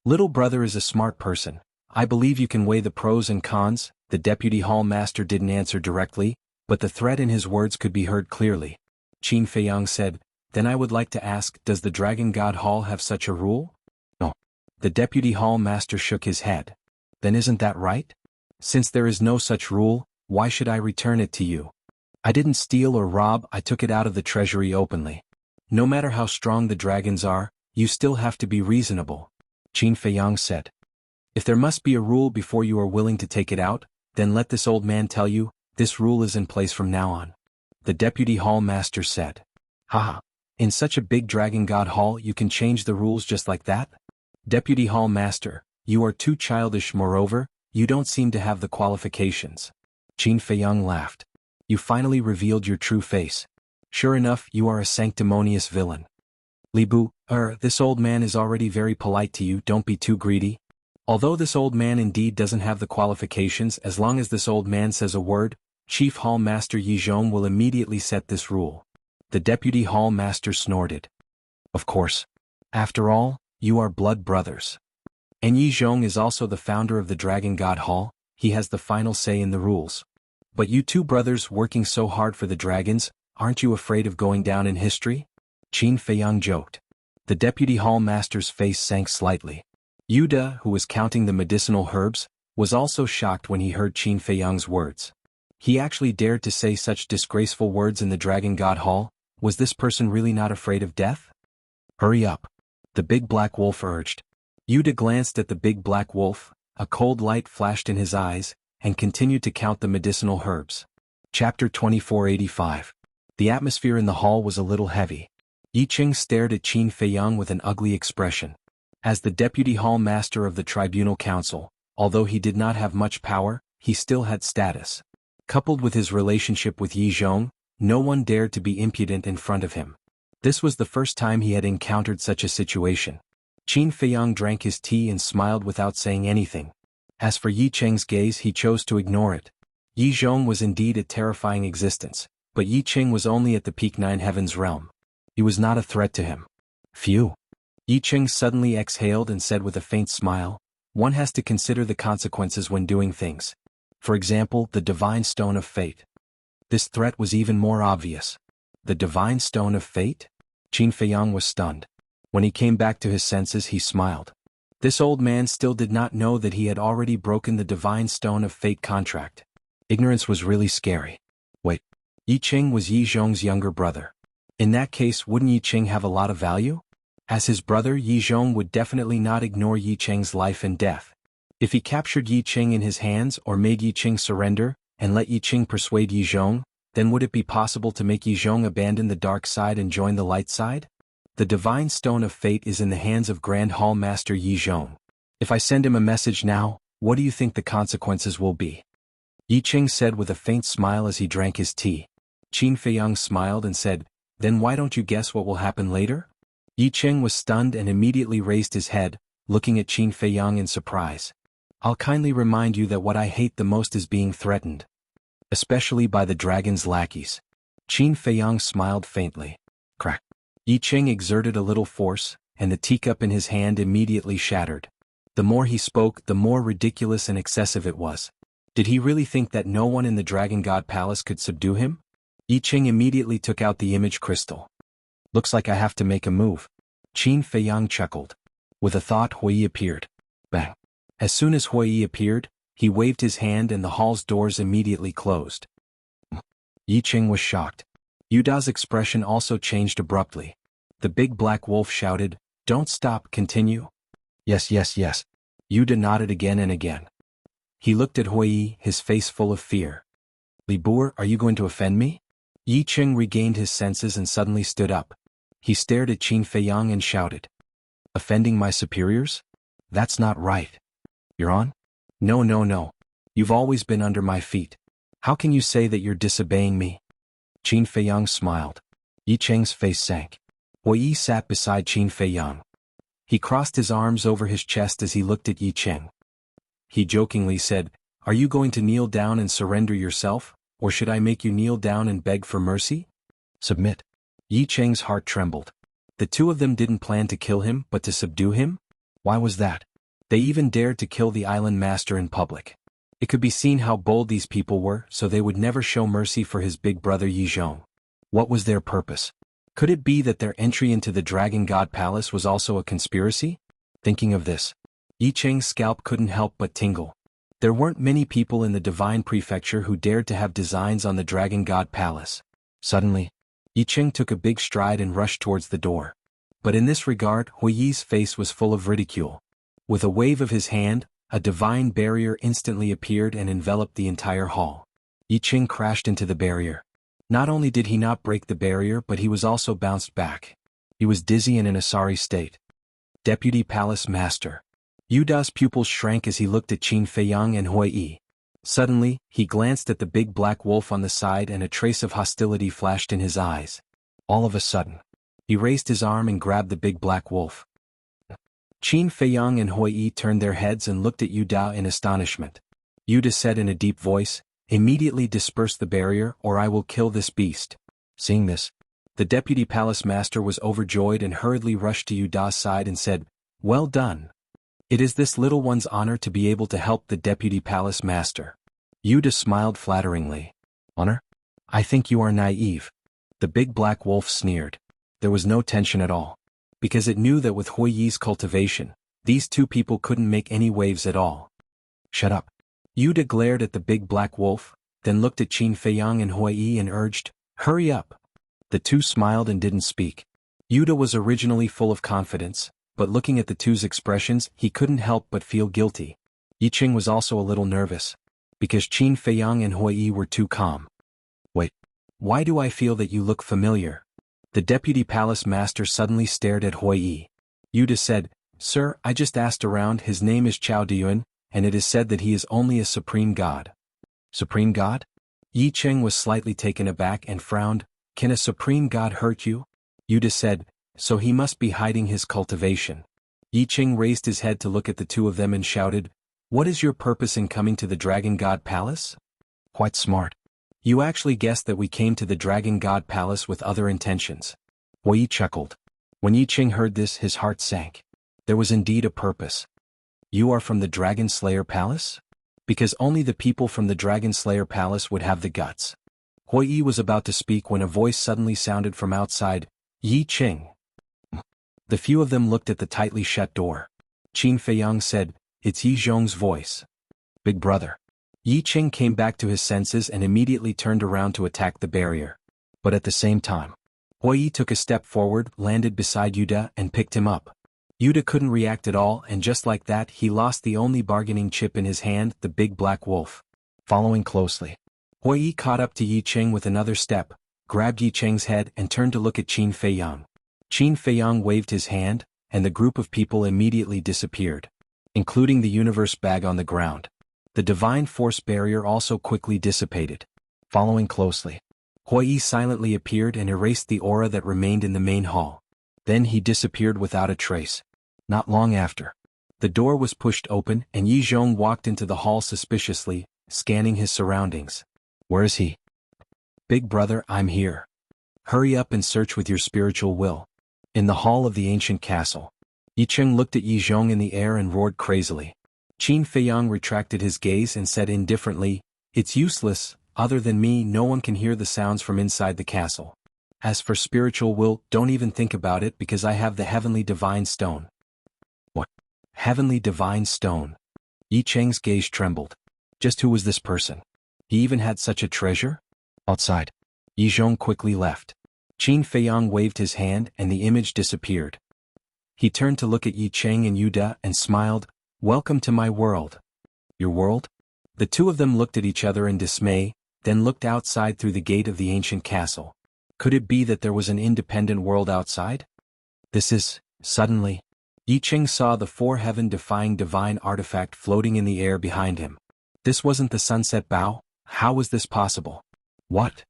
S1: Little brother is a smart person. I believe you can weigh the pros and cons. The Deputy Hall Master didn't answer directly, but the threat in his words could be heard clearly. Qin Feiyang said, Then I would like to ask, does the Dragon God Hall have such a rule? No. The Deputy Hall Master shook his head. Then isn't that right? Since there is no such rule, why should I return it to you? I didn't steal or rob, I took it out of the treasury openly. No matter how strong the dragons are, you still have to be reasonable. Qin Feiyang said. If there must be a rule before you are willing to take it out, then let this old man tell you, this rule is in place from now on. The Deputy Hall Master said. Haha. In such a big Dragon God Hall you can change the rules just like that? Deputy Hall Master, you are too childish. Moreover, you don't seem to have the qualifications. Qin Feiyang laughed. You finally revealed your true face. Sure enough, you are a sanctimonious villain. Li Bu, this old man is already very polite to you, don't be too greedy. Although this old man indeed doesn't have the qualifications, as long as this old man says a word, Chief Hall Master Yi Zhong will immediately set this rule. The Deputy Hall Master snorted. Of course. After all, you are blood brothers. And Yi Zhong is also the founder of the Dragon God Hall, he has the final say in the rules. But you two brothers working so hard for the dragons, aren't you afraid of going down in history? Qin Feiyang joked. The deputy hall master's face sank slightly. Yuda, who was counting the medicinal herbs, was also shocked when he heard Qin Feiyang's words. He actually dared to say such disgraceful words in the Dragon God Hall. Was this person really not afraid of death? Hurry up. The big black wolf urged. Yuda glanced at the big black wolf, a cold light flashed in his eyes, and continued to count the medicinal herbs. Chapter 2485. The atmosphere in the hall was a little heavy. Yi Qing stared at Qin Feiyang with an ugly expression. As the deputy hall master of the tribunal council, although he did not have much power, he still had status. Coupled with his relationship with Yi Zhong, no one dared to be impudent in front of him. This was the first time he had encountered such a situation. Qin Feiyang drank his tea and smiled without saying anything. As for Yi Qing's gaze, he chose to ignore it. Yi Zhong was indeed a terrifying existence, but Yi Qing was only at the peak nine heavens realm. He was not a threat to him. Phew. Yi Qing suddenly exhaled and said with a faint smile, one has to consider the consequences when doing things. For example, the divine stone of fate. This threat was even more obvious. The divine stone of fate? Qin Feiyang was stunned. When he came back to his senses, he smiled. This old man still did not know that he had already broken the divine stone of fate contract. Ignorance was really scary. Wait. Yi Qing was Yi Zhong's younger brother. In that case, wouldn't Yi Qing have a lot of value? As his brother, Yi Zhong would definitely not ignore Yi Qing's life and death. If he captured Yi Qing in his hands or made Yi Qing surrender, and let Yi Qing persuade Yi Zhong, then would it be possible to make Yi Zhong abandon the dark side and join the light side? The divine stone of fate is in the hands of Grand Hall Master Yi Zhong. If I send him a message now, what do you think the consequences will be? Yi Qing said with a faint smile as he drank his tea. Qin Feiyang smiled and said, then why don't you guess what will happen later? Yi Qing was stunned and immediately raised his head, looking at Qin Feiyang in surprise. I'll kindly remind you that what I hate the most is being threatened. Especially by the dragon's lackeys. Qin Feiyang smiled faintly. Crack. Yi Qing exerted a little force, and the teacup in his hand immediately shattered. The more he spoke, the more ridiculous and excessive it was. Did he really think that no one in the Dragon God Palace could subdue him? Yi Qing immediately took out the image crystal. Looks like I have to make a move. Qin Feiyang chuckled. With a thought, Hui appeared. Bang. As soon as Hui appeared, he waved his hand and the hall's doors immediately closed. Yi Qing was shocked. Yuda's expression also changed abruptly. The big black wolf shouted, don't stop, continue. Yes, yes, yes. Yuda nodded again and again. He looked at Hui, his face full of fear. Li Boer, are you going to offend me? Yi Qing regained his senses and suddenly stood up. He stared at Qin Feiyang and shouted. Offending my superiors? That's not right. You're on? No, no, no. You've always been under my feet. How can you say that you're disobeying me? Qin Feiyang smiled. Yi Qing's face sank. Hui sat beside Qin Feiyang. He crossed his arms over his chest as he looked at Yi Qing. He jokingly said, are you going to kneel down and surrender yourself, or should I make you kneel down and beg for mercy? Submit. Yi Qing's heart trembled. The two of them didn't plan to kill him but to subdue him? Why was that? They even dared to kill the island master in public. It could be seen how bold these people were, so they would never show mercy for his big brother Yi Zhong. What was their purpose? Could it be that their entry into the Dragon God Palace was also a conspiracy? Thinking of this, Yi Qing's scalp couldn't help but tingle. There weren't many people in the Divine Prefecture who dared to have designs on the Dragon God Palace. Suddenly, Yi Qing took a big stride and rushed towards the door. But in this regard, Hui's face was full of ridicule. With a wave of his hand, a divine barrier instantly appeared and enveloped the entire hall. Yi Qing crashed into the barrier. Not only did he not break the barrier, but he was also bounced back. He was dizzy and in a sorry state. Deputy Palace Master. Yuda's pupils shrank as he looked at Qin Feiyang and Hui. Suddenly, he glanced at the big black wolf on the side and a trace of hostility flashed in his eyes. All of a sudden, he raised his arm and grabbed the big black wolf. Qin Feiyang and Hui turned their heads and looked at Yuda in astonishment. Yuda said in a deep voice, immediately disperse the barrier or I will kill this beast. Seeing this, the deputy palace master was overjoyed and hurriedly rushed to Yuda's side and said, well done. It is this little one's honor to be able to help the deputy palace master. Yuda smiled flatteringly. Honor? I think you are naive. The big black wolf sneered. There was no tension at all. Because it knew that with Hui Yi's cultivation, these two people couldn't make any waves at all. Shut up. Yuda glared at the big black wolf, then looked at Qin Feiyang and Hui Yi and urged, hurry up. The two smiled and didn't speak. Yuda was originally full of confidence, but looking at the two's expressions, he couldn't help but feel guilty. Yi Qing was also a little nervous, because Qin Feiyang and Hui Yi were too calm. Wait, why do I feel that you look familiar? The deputy palace master suddenly stared at Hui Yi. Yuda said, Sir, I just asked around. His name is Chao Diyun, and it is said that he is only a supreme god. Supreme god? Yi Qing was slightly taken aback and frowned. Can a supreme god hurt you? Yuda said, so he must be hiding his cultivation. Yi Qing raised his head to look at the two of them and shouted, what is your purpose in coming to the Dragon God Palace? Quite smart. You actually guessed that we came to the Dragon God Palace with other intentions. Hui Yi chuckled. When Yi Qing heard this, his heart sank. There was indeed a purpose. You are from the Dragon Slayer Palace? Because only the people from the Dragon Slayer Palace would have the guts. Hui Yi was about to speak when a voice suddenly sounded from outside, Yi Qing. The few of them looked at the tightly shut door. Qin Feiyang said, it's Yi Zhong's voice. Big brother. Yi Qing came back to his senses and immediately turned around to attack the barrier. But at the same time, Hui Yi took a step forward, landed beside Yuda and picked him up. Yuda couldn't react at all, and just like that he lost the only bargaining chip in his hand, the big black wolf. Following closely, Hui Yi caught up to Yi Qing with another step, grabbed Yi Qing's head and turned to look at Qin Feiyang. Qin Feiyang waved his hand, and the group of people immediately disappeared, including the universe bag on the ground. The divine force barrier also quickly dissipated. Following closely, Hui Yi silently appeared and erased the aura that remained in the main hall. Then he disappeared without a trace. Not long after, the door was pushed open and Yi Zhong walked into the hall suspiciously, scanning his surroundings. Where is he? Big brother, I'm here. Hurry up and search with your spiritual will. In the hall of the ancient castle, Yi Qing looked at Yi Zhong in the air and roared crazily. Qin Feiyang retracted his gaze and said indifferently, it's useless, other than me no one can hear the sounds from inside the castle. As for spiritual will, don't even think about it because I have the heavenly divine stone. What? Heavenly divine stone? Yi Qing's gaze trembled. Just who was this person? He even had such a treasure? Outside, Yi Zhong quickly left. Qin Feiyang waved his hand and the image disappeared. He turned to look at Yi Qing and Yuda and smiled, welcome to my world. Your world? The two of them looked at each other in dismay, then looked outside through the gate of the ancient castle. Could it be that there was an independent world outside? Suddenly, Yi Qing saw the four heaven-defying divine artifact floating in the air behind him. This wasn't the sunset bow? How was this possible? What?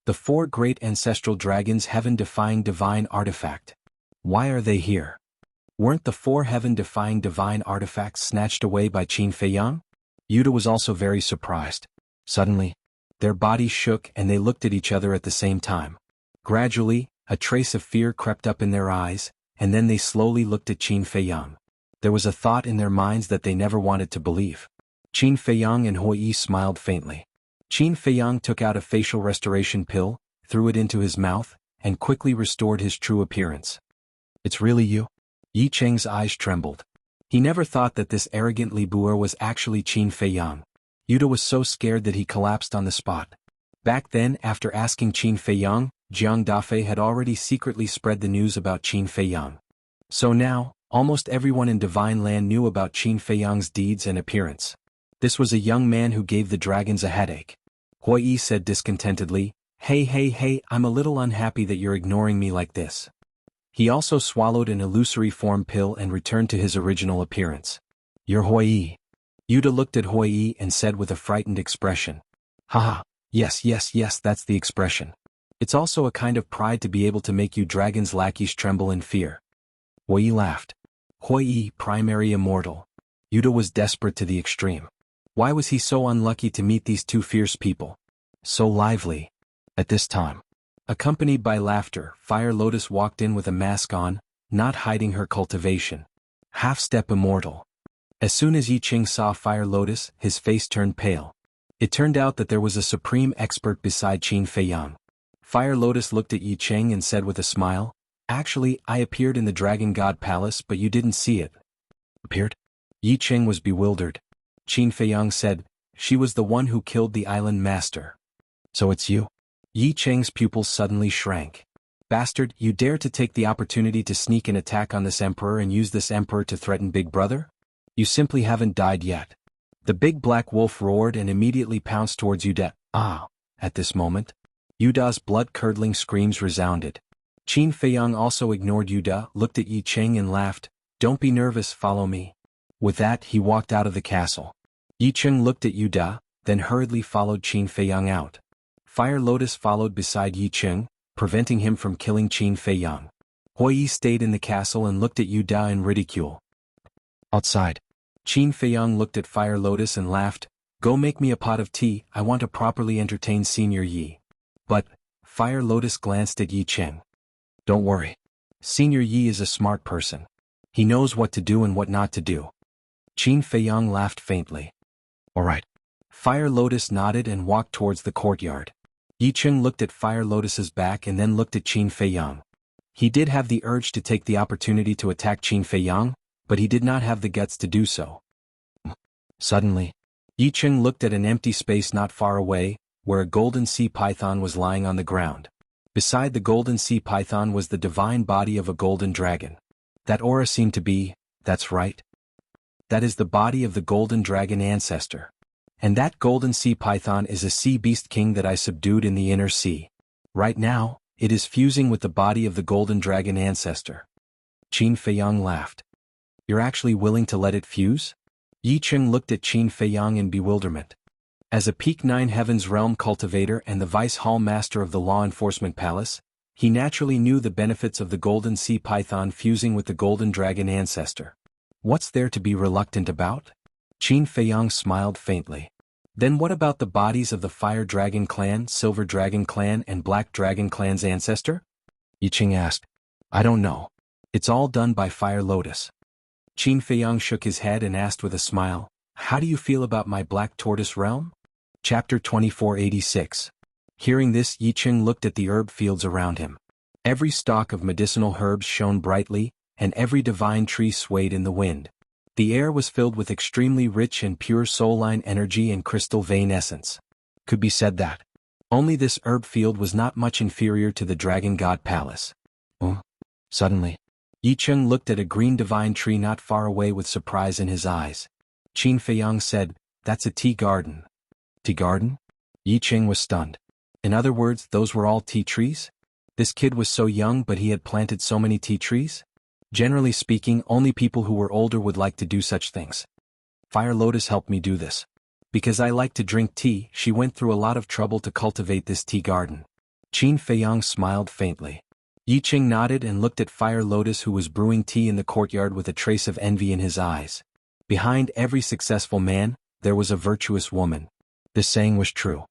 S1: The four great ancestral dragons' heaven-defying divine artifact. Why are they here? Weren't the four heaven-defying divine artifacts snatched away by Qin Feiyang? Yuda was also very surprised. Suddenly, their bodies shook and they looked at each other at the same time. Gradually, a trace of fear crept up in their eyes, and then they slowly looked at Qin Feiyang. There was a thought in their minds that they never wanted to believe. Qin Feiyang and Hui Yi smiled faintly. Qin Feiyang took out a facial restoration pill, threw it into his mouth, and quickly restored his true appearance. It's really you? Yi Qing's eyes trembled. He never thought that this arrogant Li Buer was actually Qin Feiyang. Yuda was so scared that he collapsed on the spot. Back then, after asking Qin Feiyang, Jiang Dafei had already secretly spread the news about Qin Feiyang. So now, almost everyone in Divine Land knew about Qin Feiyang's deeds and appearance. This was a young man who gave the dragons a headache. Hui Yi said discontentedly, Hey, I'm a little unhappy that you're ignoring me like this. He also swallowed an illusory form pill and returned to his original appearance. You're Hui Yi. Yuda looked at Hui Yi and said with a frightened expression. Haha, yes, that's the expression. It's also a kind of pride to be able to make you dragons' lackeys tremble in fear. Hui Yi laughed. Hui Yi, primary immortal. Yuda was desperate to the extreme. Why was he so unlucky to meet these two fierce people? So lively. At this time, accompanied by laughter, Fire Lotus walked in with a mask on, not hiding her cultivation. Half-step immortal. As soon as Yi Qing saw Fire Lotus, his face turned pale. It turned out that there was a supreme expert beside Qin Feiyang. Fire Lotus looked at Yi Qing and said with a smile, "Actually, I appeared in the Dragon God Palace but you didn't see it." Appeared? Yi Qing was bewildered. Qin Feiyang said, "She was the one who killed the island master." "So it's you?" Yi Qing's pupils suddenly shrank. "Bastard, you dare to take the opportunity to sneak an attack on this emperor and use this emperor to threaten Big Brother? You simply haven't died yet." The big black wolf roared and immediately pounced towards Yuda. At this moment, Yuda's blood-curdling screams resounded. Qin Feiyang also ignored Yuda, looked at Yi Qing and laughed. "Don't be nervous, follow me." With that, he walked out of the castle. Yi Qing looked at Yuda, then hurriedly followed Qin Feiyang out. Fire Lotus followed beside Yi Qing, preventing him from killing Qin Feiyang. Huiyi stayed in the castle and looked at Yuda in ridicule. Outside, Qin Feiyang looked at Fire Lotus and laughed. "Go make me a pot of tea, I want to properly entertain Senior Yi." But, Fire Lotus glanced at Yi Qing. "Don't worry. Senior Yi is a smart person. He knows what to do and what not to do." Qin Feiyang laughed faintly. "All right." Fire Lotus nodded and walked towards the courtyard. Yi Qing looked at Fire Lotus's back and then looked at Qin Feiyang. He did have the urge to take the opportunity to attack Qin Feiyang, but he did not have the guts to do so. Suddenly, Yi Qing looked at an empty space not far away, where a golden sea python was lying on the ground. Beside the golden sea python was the divine body of a golden dragon. That aura seemed to be, that's right. That is the body of the golden dragon ancestor. And that golden sea python is a sea beast king that I subdued in the inner sea. Right now, it is fusing with the body of the golden dragon ancestor. Qin Feiyang laughed. "You're actually willing to let it fuse?" Yi Qing looked at Qin Feiyang in bewilderment. As a Peak 9 Heavens Realm cultivator and the Vice Hall Master of the Law Enforcement Palace, he naturally knew the benefits of the golden sea python fusing with the golden dragon ancestor. What's there to be reluctant about? Qin Feiyang smiled faintly. Then what about the bodies of the Fire Dragon Clan, Silver Dragon Clan and Black Dragon Clan's ancestor? Yi Qing asked. "I don't know. It's all done by Fire Lotus." Qin Feiyang shook his head and asked with a smile, "How do you feel about my Black Tortoise realm?" Chapter 2486. Hearing this, Yi Qing looked at the herb fields around him. Every stalk of medicinal herbs shone brightly, and every divine tree swayed in the wind. The air was filled with extremely rich and pure soul-line energy and crystal vein essence. Could be said that only this herb field was not much inferior to the Dragon God Palace. Suddenly, Yi Qing looked at a green divine tree not far away with surprise in his eyes. Qin Feiyang said, "That's a tea garden." "Tea garden?" Yi Qing was stunned. In other words, those were all tea trees? This kid was so young but he had planted so many tea trees? Generally speaking, only people who were older would like to do such things. Fire Lotus helped me do this. Because I like to drink tea, she went through a lot of trouble to cultivate this tea garden. Qin Feiyang smiled faintly. Yi Qing nodded and looked at Fire Lotus who was brewing tea in the courtyard with a trace of envy in his eyes. Behind every successful man, there was a virtuous woman. This saying was true.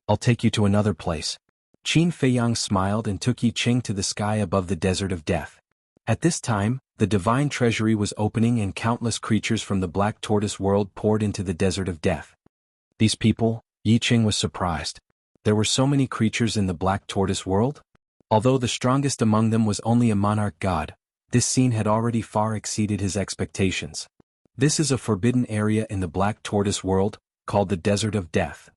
S1: "I'll take you to another place." Qin Feiyang smiled and took Yi Qing to the sky above the desert of death. At this time, the divine treasury was opening and countless creatures from the Black Tortoise world poured into the desert of death. These people, Yi Qing was surprised. There were so many creatures in the Black Tortoise world? Although the strongest among them was only a monarch god, this scene had already far exceeded his expectations. This is a forbidden area in the Black Tortoise world, called the Desert of Death.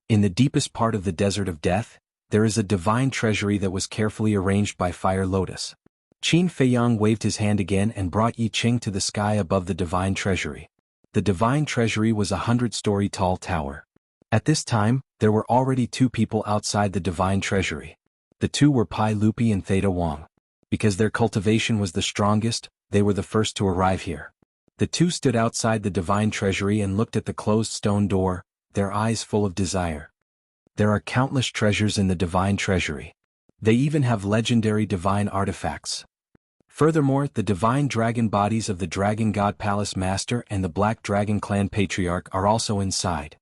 S1: In the deepest part of the Desert of Death, there is a divine treasury that was carefully arranged by Fire Lotus. Qin Feiyang waved his hand again and brought Yi Qing to the sky above the divine treasury. The divine treasury was a 100-story tall tower. At this time, there were already two people outside the divine treasury. The two were Pai Lupi and Theta Wang. Because their cultivation was the strongest, they were the first to arrive here. The two stood outside the divine treasury and looked at the closed stone door, their eyes full of desire. There are countless treasures in the divine treasury. They even have legendary divine artifacts. Furthermore, the divine dragon bodies of the Dragon God Palace Master and the Black Dragon Clan Patriarch are also inside.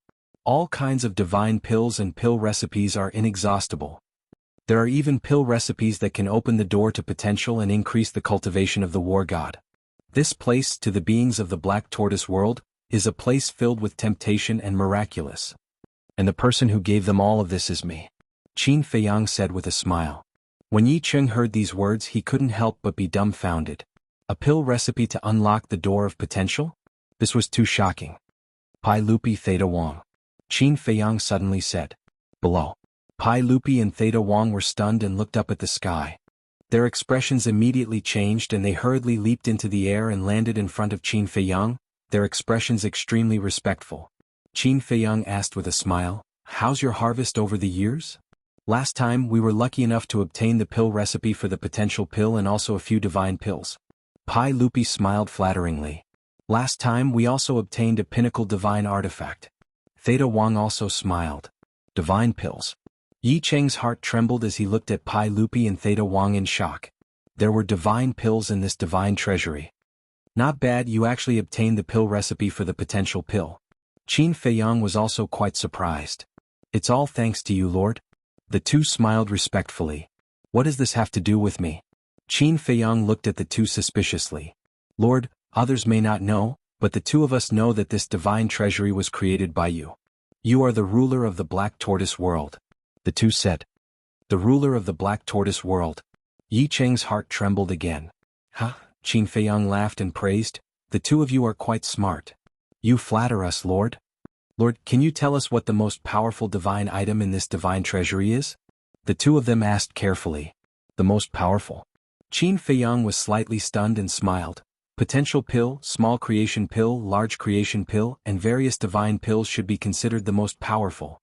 S1: All kinds of divine pills and pill recipes are inexhaustible. There are even pill recipes that can open the door to potential and increase the cultivation of the war god. This place, to the beings of the Black Tortoise world, is a place filled with temptation and miraculous. And the person who gave them all of this is me, Qin Feiyang said with a smile. When Yi Cheng heard these words, he couldn't help but be dumbfounded. A pill recipe to unlock the door of potential? This was too shocking. Pai Lupi Theta Wang, Qin Feiyang suddenly said. Below. Pai Lupi and Theta Wang were stunned and looked up at the sky. Their expressions immediately changed and they hurriedly leaped into the air and landed in front of Qin Feiyang, their expressions extremely respectful. Qin Feiyang asked with a smile, "How's your harvest over the years? Last time we were lucky enough to obtain the pill recipe for the potential pill and also a few divine pills." Pai Lupi smiled flatteringly. "Last time we also obtained a pinnacle divine artifact." Theta Wang also smiled. Divine pills. Yi Cheng's heart trembled as he looked at Pai Lupi and Theta Wang in shock. There were divine pills in this divine treasury. Not bad, you actually obtained the pill recipe for the potential pill. Qin Feiyang was also quite surprised. "It's all thanks to you, Lord." The two smiled respectfully. "What does this have to do with me?" Qin Feiyang looked at the two suspiciously. "Lord, others may not know, but the two of us know that this divine treasury was created by you. You are the ruler of the Black Tortoise world." The two said. "The ruler of the Black Tortoise world." Yi Cheng's heart trembled again. "Huh?" Qin Feiyang laughed and praised. "The two of you are quite smart. You flatter us, Lord. Lord, can you tell us what the most powerful divine item in this divine treasury is?" The two of them asked carefully. "The most powerful?" Qin Feiyang was slightly stunned and smiled. Potential pill, small creation pill, large creation pill, and various divine pills should be considered the most powerful.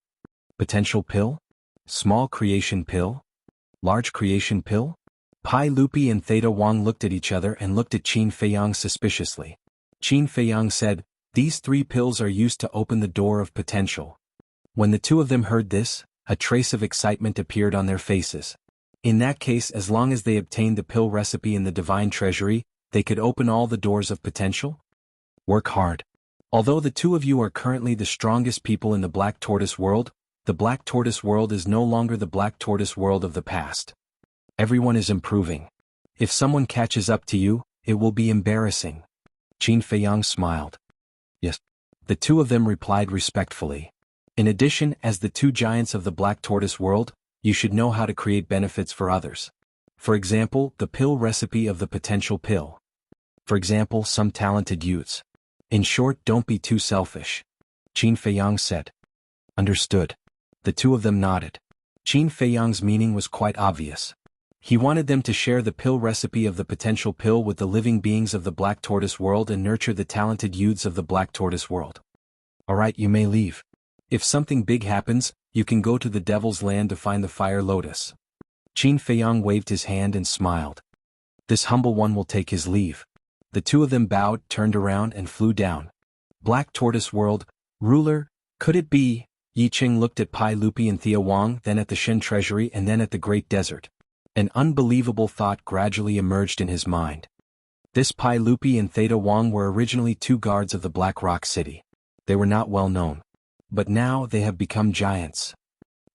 S1: Potential pill? Small creation pill? Large creation pill? Pai Lupi and Theta Wang looked at each other and looked at Qin Feiyang suspiciously. Qin Feiyang said, "These three pills are used to open the door of potential." When the two of them heard this, a trace of excitement appeared on their faces. In that case, as long as they obtained the pill recipe in the divine treasury, they could open all the doors of potential? Work hard. Although the two of you are currently the strongest people in the Black Tortoise world, the Black Tortoise world is no longer the Black Tortoise world of the past. Everyone is improving. If someone catches up to you, it will be embarrassing. Qin Feiyang smiled. Yes. The two of them replied respectfully. In addition, as the two giants of the Black Tortoise world, you should know how to create benefits for others. For example, the pill recipe of the potential pill. For example, some talented youths. In short, don't be too selfish. Qin Feiyang said. Understood. The two of them nodded. Qin Feiyang's meaning was quite obvious. He wanted them to share the pill recipe of the potential pill with the living beings of the Black Tortoise world and nurture the talented youths of the Black Tortoise world. Alright, you may leave. If something big happens, you can go to the Devil's Land to find the Fire Lotus. Qin Feiyang waved his hand and smiled. This humble one will take his leave. The two of them bowed, turned around and flew down. Black Tortoise world, ruler, could it be? Yi Cheng looked at Pai Lupi and Thea Wang, then at the Shen treasury and then at the Great Desert. An unbelievable thought gradually emerged in his mind. This Pai Lupi and Theta Wang were originally two guards of the Black Rock City. They were not well known. But now they have become giants.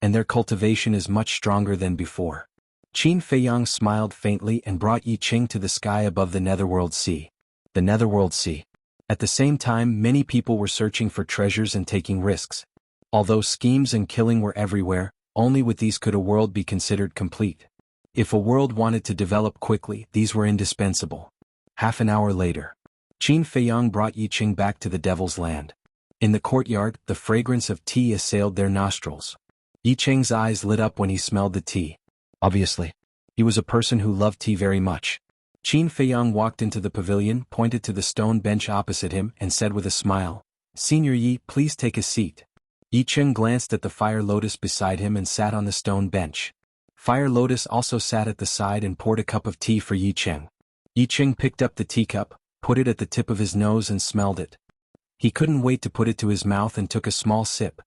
S1: And their cultivation is much stronger than before. Qin Feiyang smiled faintly and brought Yi Cheng to the sky above the Netherworld Sea. The Netherworld Sea. At the same time, many people were searching for treasures and taking risks. Although schemes and killing were everywhere, only with these could a world be considered complete. If a world wanted to develop quickly, these were indispensable. Half an hour later, Qin Feiyang brought Yi Cheng back to the Devil's Land. In the courtyard, the fragrance of tea assailed their nostrils. Yi Cheng's eyes lit up when he smelled the tea. Obviously, he was a person who loved tea very much. Qin Feiyang walked into the pavilion, pointed to the stone bench opposite him, and said with a smile, "Senior Yi, please take a seat." Yi Cheng glanced at the Fire Lotus beside him and sat on the stone bench. Fire Lotus also sat at the side and poured a cup of tea for Yi Cheng. Yi Cheng picked up the teacup, put it at the tip of his nose and smelled it. He couldn't wait to put it to his mouth and took a small sip.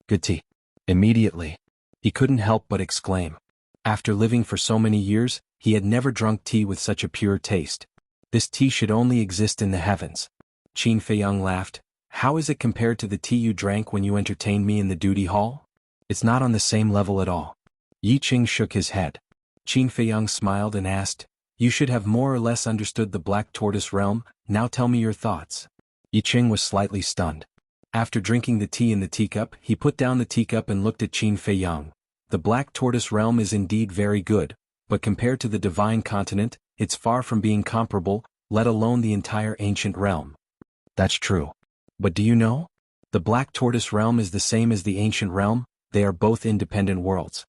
S1: Good tea. Immediately, he couldn't help but exclaim. After living for so many years, he had never drunk tea with such a pure taste. This tea should only exist in the heavens. Qin Feiyang laughed. How is it compared to the tea you drank when you entertained me in the duty hall? It's not on the same level at all. Yi Cheng shook his head. Qin Feiyang smiled and asked, You should have more or less understood the Black Tortoise realm. Now tell me your thoughts. Yi Ching was slightly stunned. After drinking the tea in the teacup, he put down the teacup and looked at Qin Feiyang. The Black Tortoise realm is indeed very good, but compared to the Divine Continent, it's far from being comparable, let alone the entire ancient realm. That's true. But do you know? The Black Tortoise realm is the same as the ancient realm, they are both independent worlds.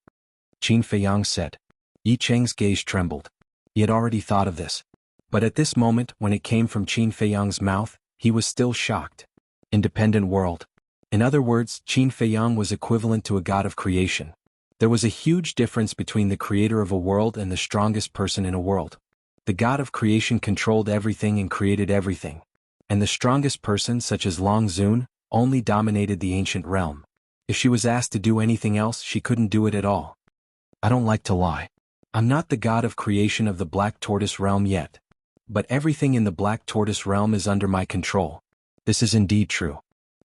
S1: Qin Feiyang said. Yi Cheng's gaze trembled. He had already thought of this. But at this moment, when it came from Qin Feiyang's mouth, he was still shocked. Independent world. In other words, Qin Feiyang was equivalent to a god of creation. There was a huge difference between the creator of a world and the strongest person in a world. The god of creation controlled everything and created everything. And the strongest person, such as Long Zun, only dominated the ancient realm. If she was asked to do anything else, she couldn't do it at all. I don't like to lie. I'm not the god of creation of the Black Tortoise realm yet. But everything in the Black Tortoise realm is under my control. This is indeed true.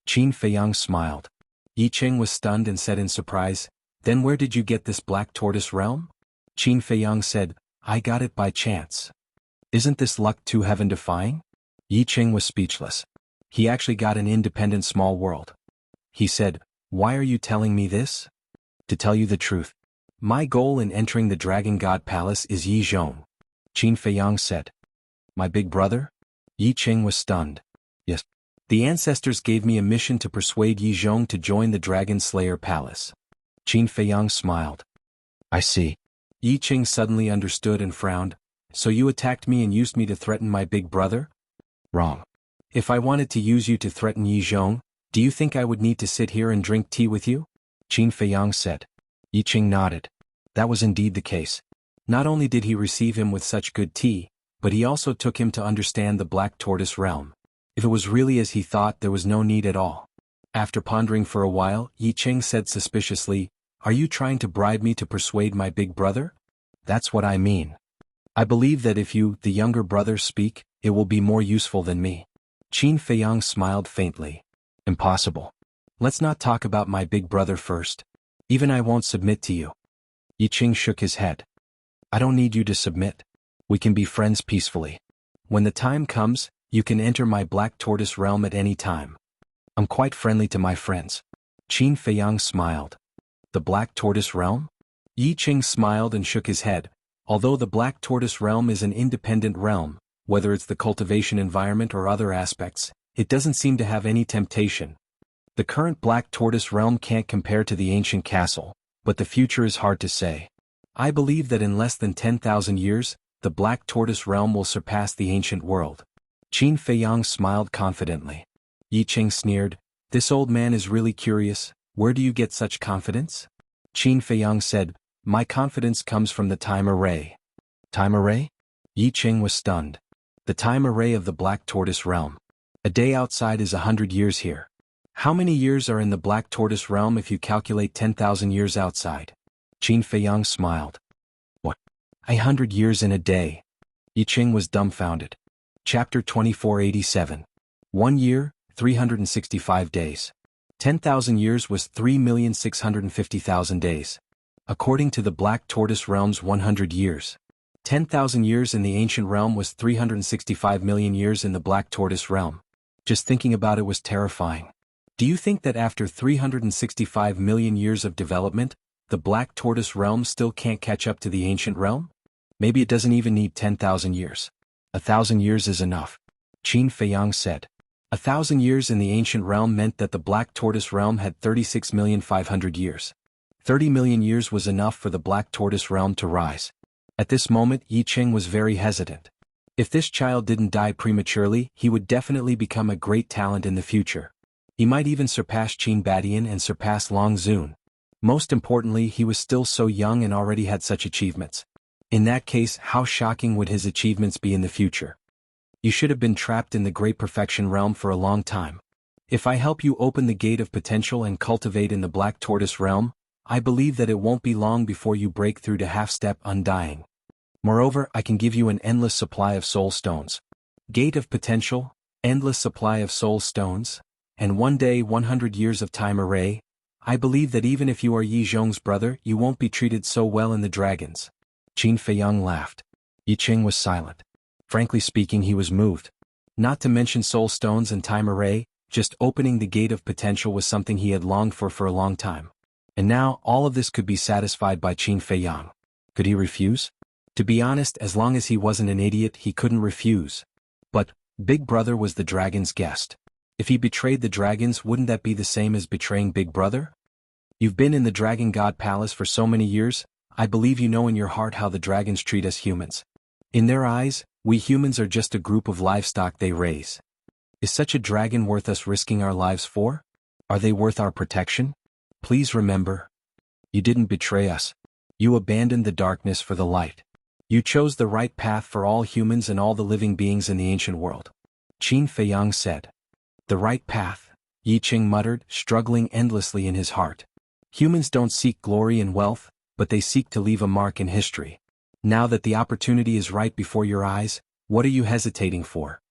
S1: Qin Feiyang smiled. Yi Ching was stunned and said in surprise, Then where did you get this Black Tortoise realm? Qin Feiyang said, I got it by chance. Isn't this luck too heaven-defying? Yi Ching was speechless. He actually got an independent small world. He said, Why are you telling me this? To tell you the truth, my goal in entering the Dragon God Palace is Yi Zhong. Qin Feiyang said. My big brother? Yi Ching was stunned. Yes. The ancestors gave me a mission to persuade Yi Zhong to join the Dragon Slayer Palace. Qin Feiyang smiled. I see. Yi Ching suddenly understood and frowned. So you attacked me and used me to threaten my big brother? Wrong. If I wanted to use you to threaten Yi Zhong, do you think I would need to sit here and drink tea with you? Qin Feiyang said. Yi Ching nodded. That was indeed the case. Not only did he receive him with such good tea, but he also took him to understand the Black Tortoise realm. If it was really as he thought, there was no need at all. After pondering for a while, Yi Ching said suspiciously, Are you trying to bribe me to persuade my big brother? That's what I mean. I believe that if you, the younger brother, speak, it will be more useful than me. Qin Feiyang smiled faintly. Impossible. Let's not talk about my big brother first. Even I won't submit to you. Yi Ching shook his head. I don't need you to submit. We can be friends peacefully. When the time comes, you can enter my Black Tortoise realm at any time. I'm quite friendly to my friends. Qin Feiyang smiled. The Black Tortoise realm? Yi Ching smiled and shook his head. Although the Black Tortoise realm is an independent realm, whether it's the cultivation environment or other aspects, it doesn't seem to have any temptation. The current Black Tortoise realm can't compare to the ancient castle, but the future is hard to say. I believe that in less than 10,000 years, the Black Tortoise realm will surpass the ancient world. Qin Feiyang smiled confidently. Yi Ching sneered, This old man is really curious, where do you get such confidence? Qin Feiyang said, My confidence comes from the time array. Time array? Yi Ching was stunned. The time array of the Black Tortoise realm. A day outside is 100 years here. How many years are in the Black Tortoise realm if you calculate 10,000 years outside? Qin Feiyang smiled. What? 100 years in a day? Yi Ching was dumbfounded. Chapter 2487. 1 year, 365 days. 10,000 years was 3,650,000 days. According to the Black Tortoise realm's 100 years. 10,000 years in the ancient realm was 365 million years in the Black Tortoise realm. Just thinking about it was terrifying. Do you think that after 365 million years of development, the Black Tortoise realm still can't catch up to the ancient realm? Maybe it doesn't even need 10,000 years. 1,000 years is enough. Qin Feiyang said. 1,000 years in the ancient realm meant that the Black Tortoise realm had 36,500,000 years. 30 million years was enough for the Black Tortoise realm to rise. At this moment, Yi Ching was very hesitant. If this child didn't die prematurely, he would definitely become a great talent in the future. He might even surpass Qin Badian and surpass Long Zun. Most importantly, he was still so young and already had such achievements. In that case, how shocking would his achievements be in the future? You should have been trapped in the Great Perfection realm for a long time. If I help you open the gate of potential and cultivate in the Black Tortoise realm, I believe that it won't be long before you break through to half-step undying. Moreover, I can give you an endless supply of soul stones. Gate of potential, endless supply of soul stones, and one day 100 years of time array. I believe that even if you are Yi Zhong's brother, you won't be treated so well in the dragons. Qin Feiyang laughed. Yi Ching was silent. Frankly speaking, he was moved. Not to mention soul stones and time array, just opening the gate of potential was something he had longed for a long time. And now, all of this could be satisfied by Qin Feiyang. Could he refuse? To be honest, as long as he wasn't an idiot, he couldn't refuse. But, Big Brother was the dragon's guest. If he betrayed the dragons, wouldn't that be the same as betraying Big Brother? You've been in the Dragon God Palace for so many years, I believe you know in your heart how the dragons treat us humans. In their eyes, we humans are just a group of livestock they raise. Is such a dragon worth us risking our lives for? Are they worth our protection? Please remember. You didn't betray us. You abandoned the darkness for the light. You chose the right path for all humans and all the living beings in the ancient world. Qin Feiyang said. The right path, Yi Ching muttered, struggling endlessly in his heart. Humans don't seek glory and wealth, but they seek to leave a mark in history. Now that the opportunity is right before your eyes, what are you hesitating for?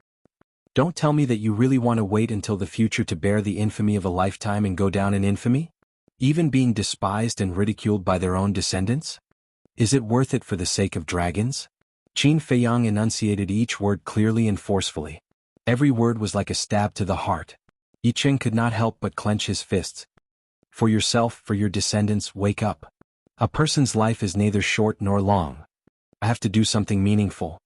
S1: Don't tell me that you really want to wait until the future to bear the infamy of a lifetime and go down in infamy? Even being despised and ridiculed by their own descendants? Is it worth it for the sake of dragons? Qin Feiyang enunciated each word clearly and forcefully. Every word was like a stab to the heart. Yi Ching could not help but clench his fists. For yourself, for your descendants, wake up. A person's life is neither short nor long. I have to do something meaningful.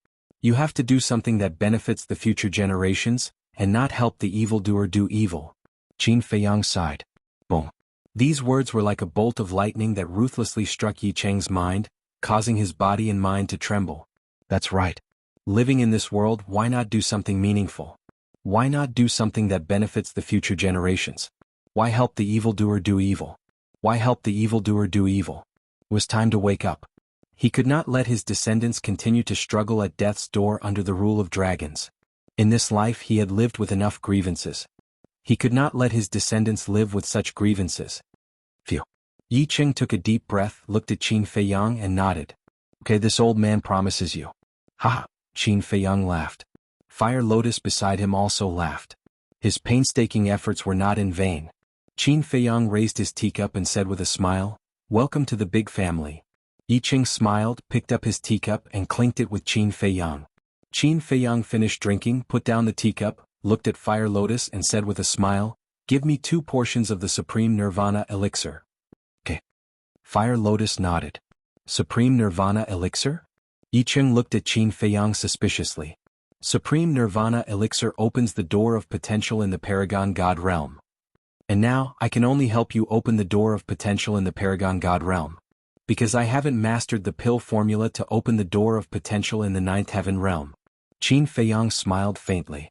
S1: You have to do something that benefits the future generations, and not help the evildoer do evil. Qin Feiyang sighed. Boom. These words were like a bolt of lightning that ruthlessly struck Yi Cheng's mind, causing his body and mind to tremble. That's right. Living in this world, why not do something meaningful? Why not do something that benefits the future generations? Why help the evildoer do evil? Why help the evildoer do evil? It was time to wake up. He could not let his descendants continue to struggle at death's door under the rule of dragons. In this life he had lived with enough grievances. He could not let his descendants live with such grievances. Phew. Yi Ching took a deep breath, looked at Qin Feiyang and nodded. Okay, this old man promises you. Haha, Qin Feiyang laughed. Fire Lotus beside him also laughed. His painstaking efforts were not in vain. Qin Feiyang raised his teacup and said with a smile, "Welcome to the big family." Yi Ching smiled, picked up his teacup and clinked it with Qin Feiyang. Qin Feiyang finished drinking, put down the teacup, looked at Fire Lotus and said with a smile, "Give me 2 portions of the Supreme Nirvana Elixir." Okay. Fire Lotus nodded. Supreme Nirvana Elixir? Yi Ching looked at Qin Feiyang suspiciously. Supreme Nirvana Elixir opens the door of potential in the Paragon God realm. And now, I can only help you open the door of potential in the Paragon God realm. Because I haven't mastered the pill formula to open the door of potential in the 9th heaven realm. Qin Feiyang smiled faintly.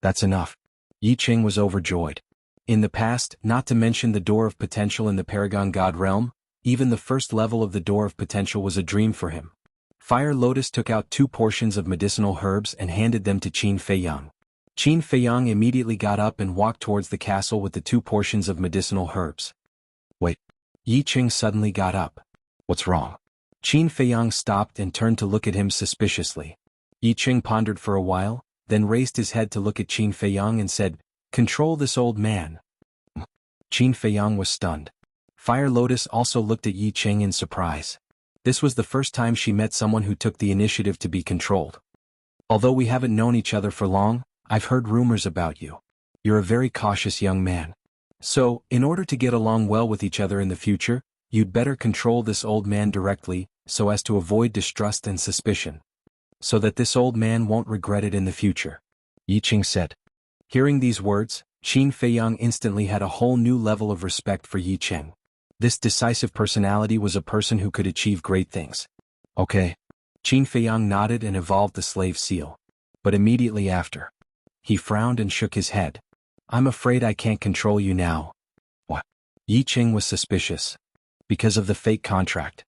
S1: That's enough. Yi Ching was overjoyed. In the past, not to mention the door of potential in the Paragon God realm, even the first level of the door of potential was a dream for him. Fire Lotus took out 2 portions of medicinal herbs and handed them to Qin Feiyang. Qin Feiyang immediately got up and walked towards the castle with the 2 portions of medicinal herbs. Wait. Yi Ching suddenly got up. What's wrong? Qin Feiyang stopped and turned to look at him suspiciously. Yi Ching pondered for a while, then raised his head to look at Qin Feiyang and said, "Control this old man." Qin Feiyang was stunned. Fire Lotus also looked at Yi Ching in surprise. This was the first time she met someone who took the initiative to be controlled. Although we haven't known each other for long, I've heard rumors about you. You're a very cautious young man. So, in order to get along well with each other in the future, you'd better control this old man directly, so as to avoid distrust and suspicion. So that this old man won't regret it in the future. Yi Ching said. Hearing these words, Qin Feiyang instantly had a whole new level of respect for Yi Ching. This decisive personality was a person who could achieve great things. Okay. Qin Feiyang nodded and evolved the slave seal. But immediately after, he frowned and shook his head. I'm afraid I can't control you now. What? Yi Ching was suspicious. Because of the fate contract.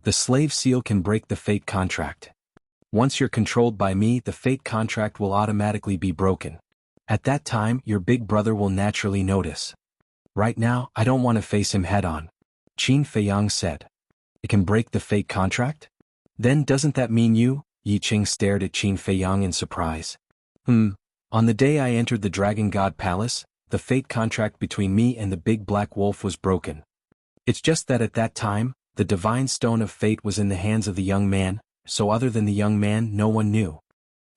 S1: The slave seal can break the fate contract. Once you're controlled by me, the fate contract will automatically be broken. At that time, your big brother will naturally notice. Right now, I don't want to face him head-on. Qin Feiyang said. It can break the fate contract? Then doesn't that mean you? Yi Ching stared at Qin Feiyang in surprise. On the day I entered the Dragon God Palace, the fate contract between me and the big black wolf was broken. It's just that at that time, the divine stone of fate was in the hands of the young man, so other than the young man no one knew.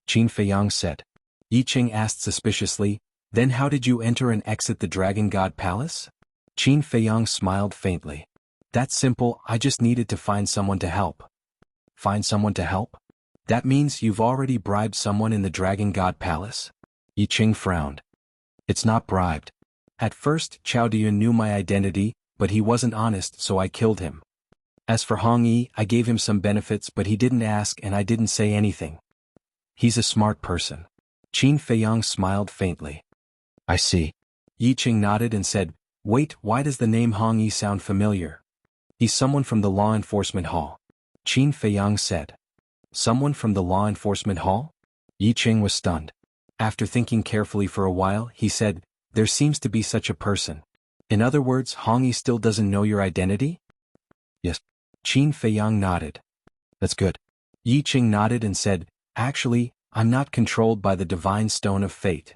S1: Qin Feiyang said. Yi Qing asked suspiciously, then how did you enter and exit the Dragon God Palace? Qin Feiyang smiled faintly. That's simple, I just needed to find someone to help. Find someone to help? That means you've already bribed someone in the Dragon God Palace? Yi Qing frowned. It's not bribed. At first, Chao Diyun knew my identity, but he wasn't honest so I killed him. As for Hong Yi, I gave him some benefits but he didn't ask and I didn't say anything. He's a smart person. Qin Feiyang smiled faintly. I see. Yi Qing nodded and said, wait, why does the name Hong Yi sound familiar? He's someone from the law enforcement hall. Qin Feiyang said. Someone from the law enforcement hall? Yi Qing was stunned. After thinking carefully for a while, he said, there seems to be such a person. In other words, Hong Yi still doesn't know your identity? Yes. Qin Feiyang nodded. That's good. Yi Qing nodded and said, actually, I'm not controlled by the divine stone of fate.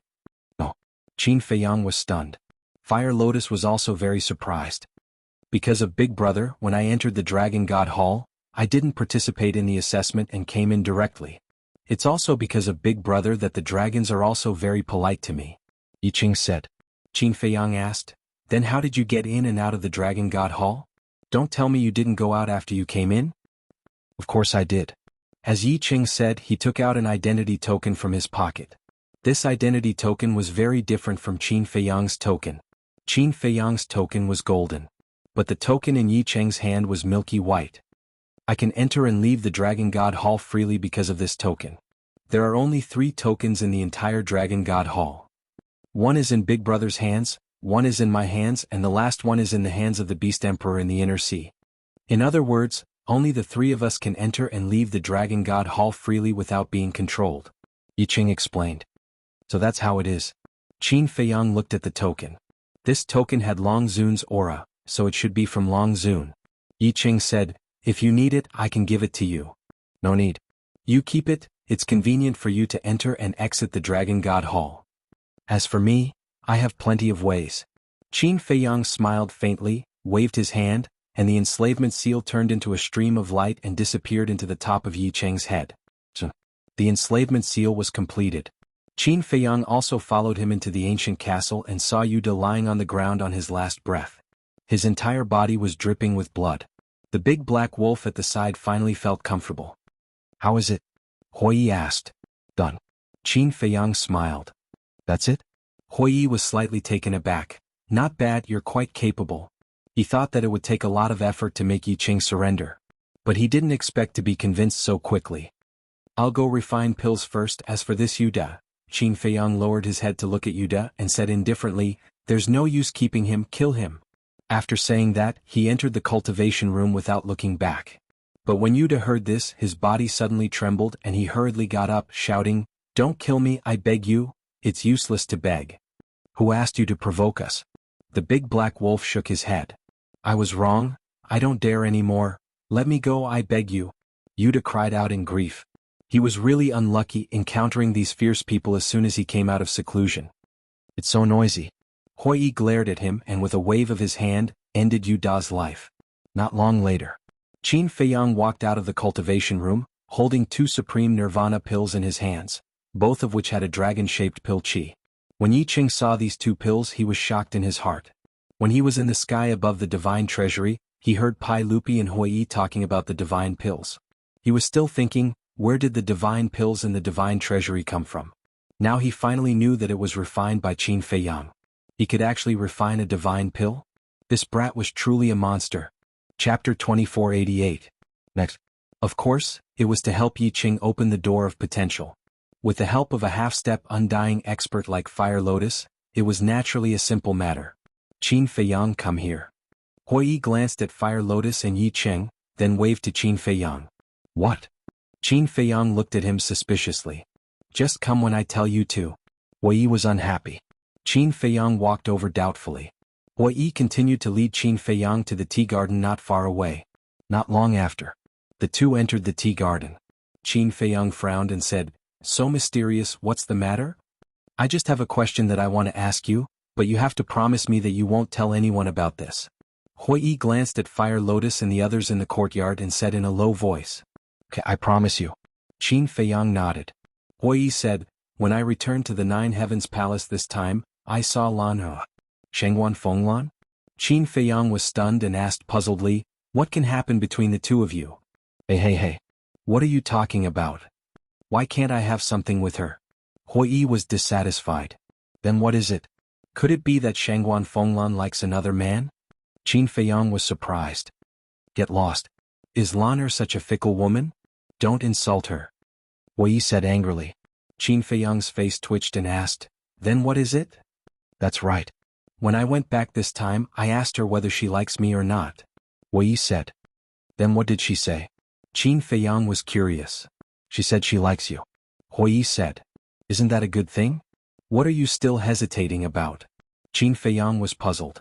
S1: No. Qin Feiyang was stunned. Fire Lotus was also very surprised. Because of Big Brother, when I entered the Dragon God Hall, I didn't participate in the assessment and came in directly. It's also because of Big Brother that the dragons are also very polite to me. Yi Qing said. Qin Feiyang asked, then how did you get in and out of the Dragon God Hall? Don't tell me you didn't go out after you came in? Of course I did. As Yi Qing said, he took out an identity token from his pocket. This identity token was very different from Qin Feiyang's token. Qin Feiyang's token was golden. But the token in Yi Qing's hand was milky white. I can enter and leave the Dragon God Hall freely because of this token. There are only 3 tokens in the entire Dragon God Hall. One is in Big Brother's hands, one is in my hands and the last one is in the hands of the Beast Emperor in the Inner Sea. In other words, only the 3 of us can enter and leave the Dragon God Hall freely without being controlled. Yi Qing explained. So that's how it is. Qin Feiyang looked at the token. This token had Long Zun's aura, so it should be from Long Zun. Yi Qing said, if you need it, I can give it to you. No need. You keep it, it's convenient for you to enter and exit the Dragon God Hall. As for me, I have plenty of ways. Qin Feiyang smiled faintly, waved his hand, and the enslavement seal turned into a stream of light and disappeared into the top of Yi Qing's head. The enslavement seal was completed. Qin Feiyang also followed him into the ancient castle and saw Yuda lying on the ground on his last breath. His entire body was dripping with blood. The big black wolf at the side finally felt comfortable. How is it? Hui Yi asked. Done. Qin Feiyang smiled. That's it? Hui Yi was slightly taken aback. Not bad, you're quite capable. He thought that it would take a lot of effort to make Yi Qing surrender. But he didn't expect to be convinced so quickly. I'll go refine pills first. As for this Yuda, Qin Feiyang lowered his head to look at Yuda and said indifferently, there's no use keeping him, kill him. After saying that, he entered the cultivation room without looking back. But when Yuda heard this, his body suddenly trembled and he hurriedly got up, shouting, don't kill me, I beg you, it's useless to beg. Who asked you to provoke us? The big black wolf shook his head. I was wrong, I don't dare anymore, let me go, I beg you. Yuda cried out in grief. He was really unlucky encountering these fierce people as soon as he came out of seclusion. It's so noisy. Hui Yi glared at him and with a wave of his hand, ended Yuda's life. Not long later, Qin Feiyang walked out of the cultivation room, holding 2 supreme nirvana pills in his hands, both of which had a dragon-shaped pill chi. When Yi Qing saw these 2 pills he was shocked in his heart. When he was in the sky above the divine treasury, he heard Pai Lupi and Hui Yi talking about the divine pills. He was still thinking, where did the divine pills in the divine treasury come from? Now he finally knew that it was refined by Qin Feiyang. He could actually refine a divine pill? This brat was truly a monster. Chapter 2488. Next. Of course, it was to help Yi Qing open the door of potential. With the help of a half-step undying expert like Fire Lotus, it was naturally a simple matter. Qin Feiyang, come here. Hui Yi glanced at Fire Lotus and Yi Qing, then waved to Qin Feiyang. What? Qin Feiyang looked at him suspiciously. Just come when I tell you to. Hui Yi was unhappy. Qin Feiyang walked over doubtfully. Hui Yi continued to lead Qin Feiyang to the tea garden not far away. Not long after, the 2 entered the tea garden. Qin Feiyang frowned and said, so mysterious, what's the matter? I just have a question that I want to ask you, but you have to promise me that you won't tell anyone about this. Hui Yi glanced at Fire Lotus and the others in the courtyard and said in a low voice. Okay, I promise you. Qin Feiyang nodded. Hui Yi said, when I returned to the Nine Heavens Palace this time, I saw Lan He. Shengguan Fenglan? Qin Feiyang was stunned and asked puzzledly, what can happen between the two of you? Hey. What are you talking about? Why can't I have something with her? Hui Yi was dissatisfied. Then what is it? Could it be that Shengguan Fenglan likes another man? Qin Feiyang was surprised. Get lost. Is Lan He such a fickle woman? Don't insult her. Hui Yi said angrily. Qin Feiyang's face twitched and asked, then what is it? That's right. When I went back this time, I asked her whether she likes me or not. Hui Yi said. Then what did she say? Qin Feiyang was curious. She said she likes you. Hui Yi said. Isn't that a good thing? What are you still hesitating about? Qin Feiyang was puzzled.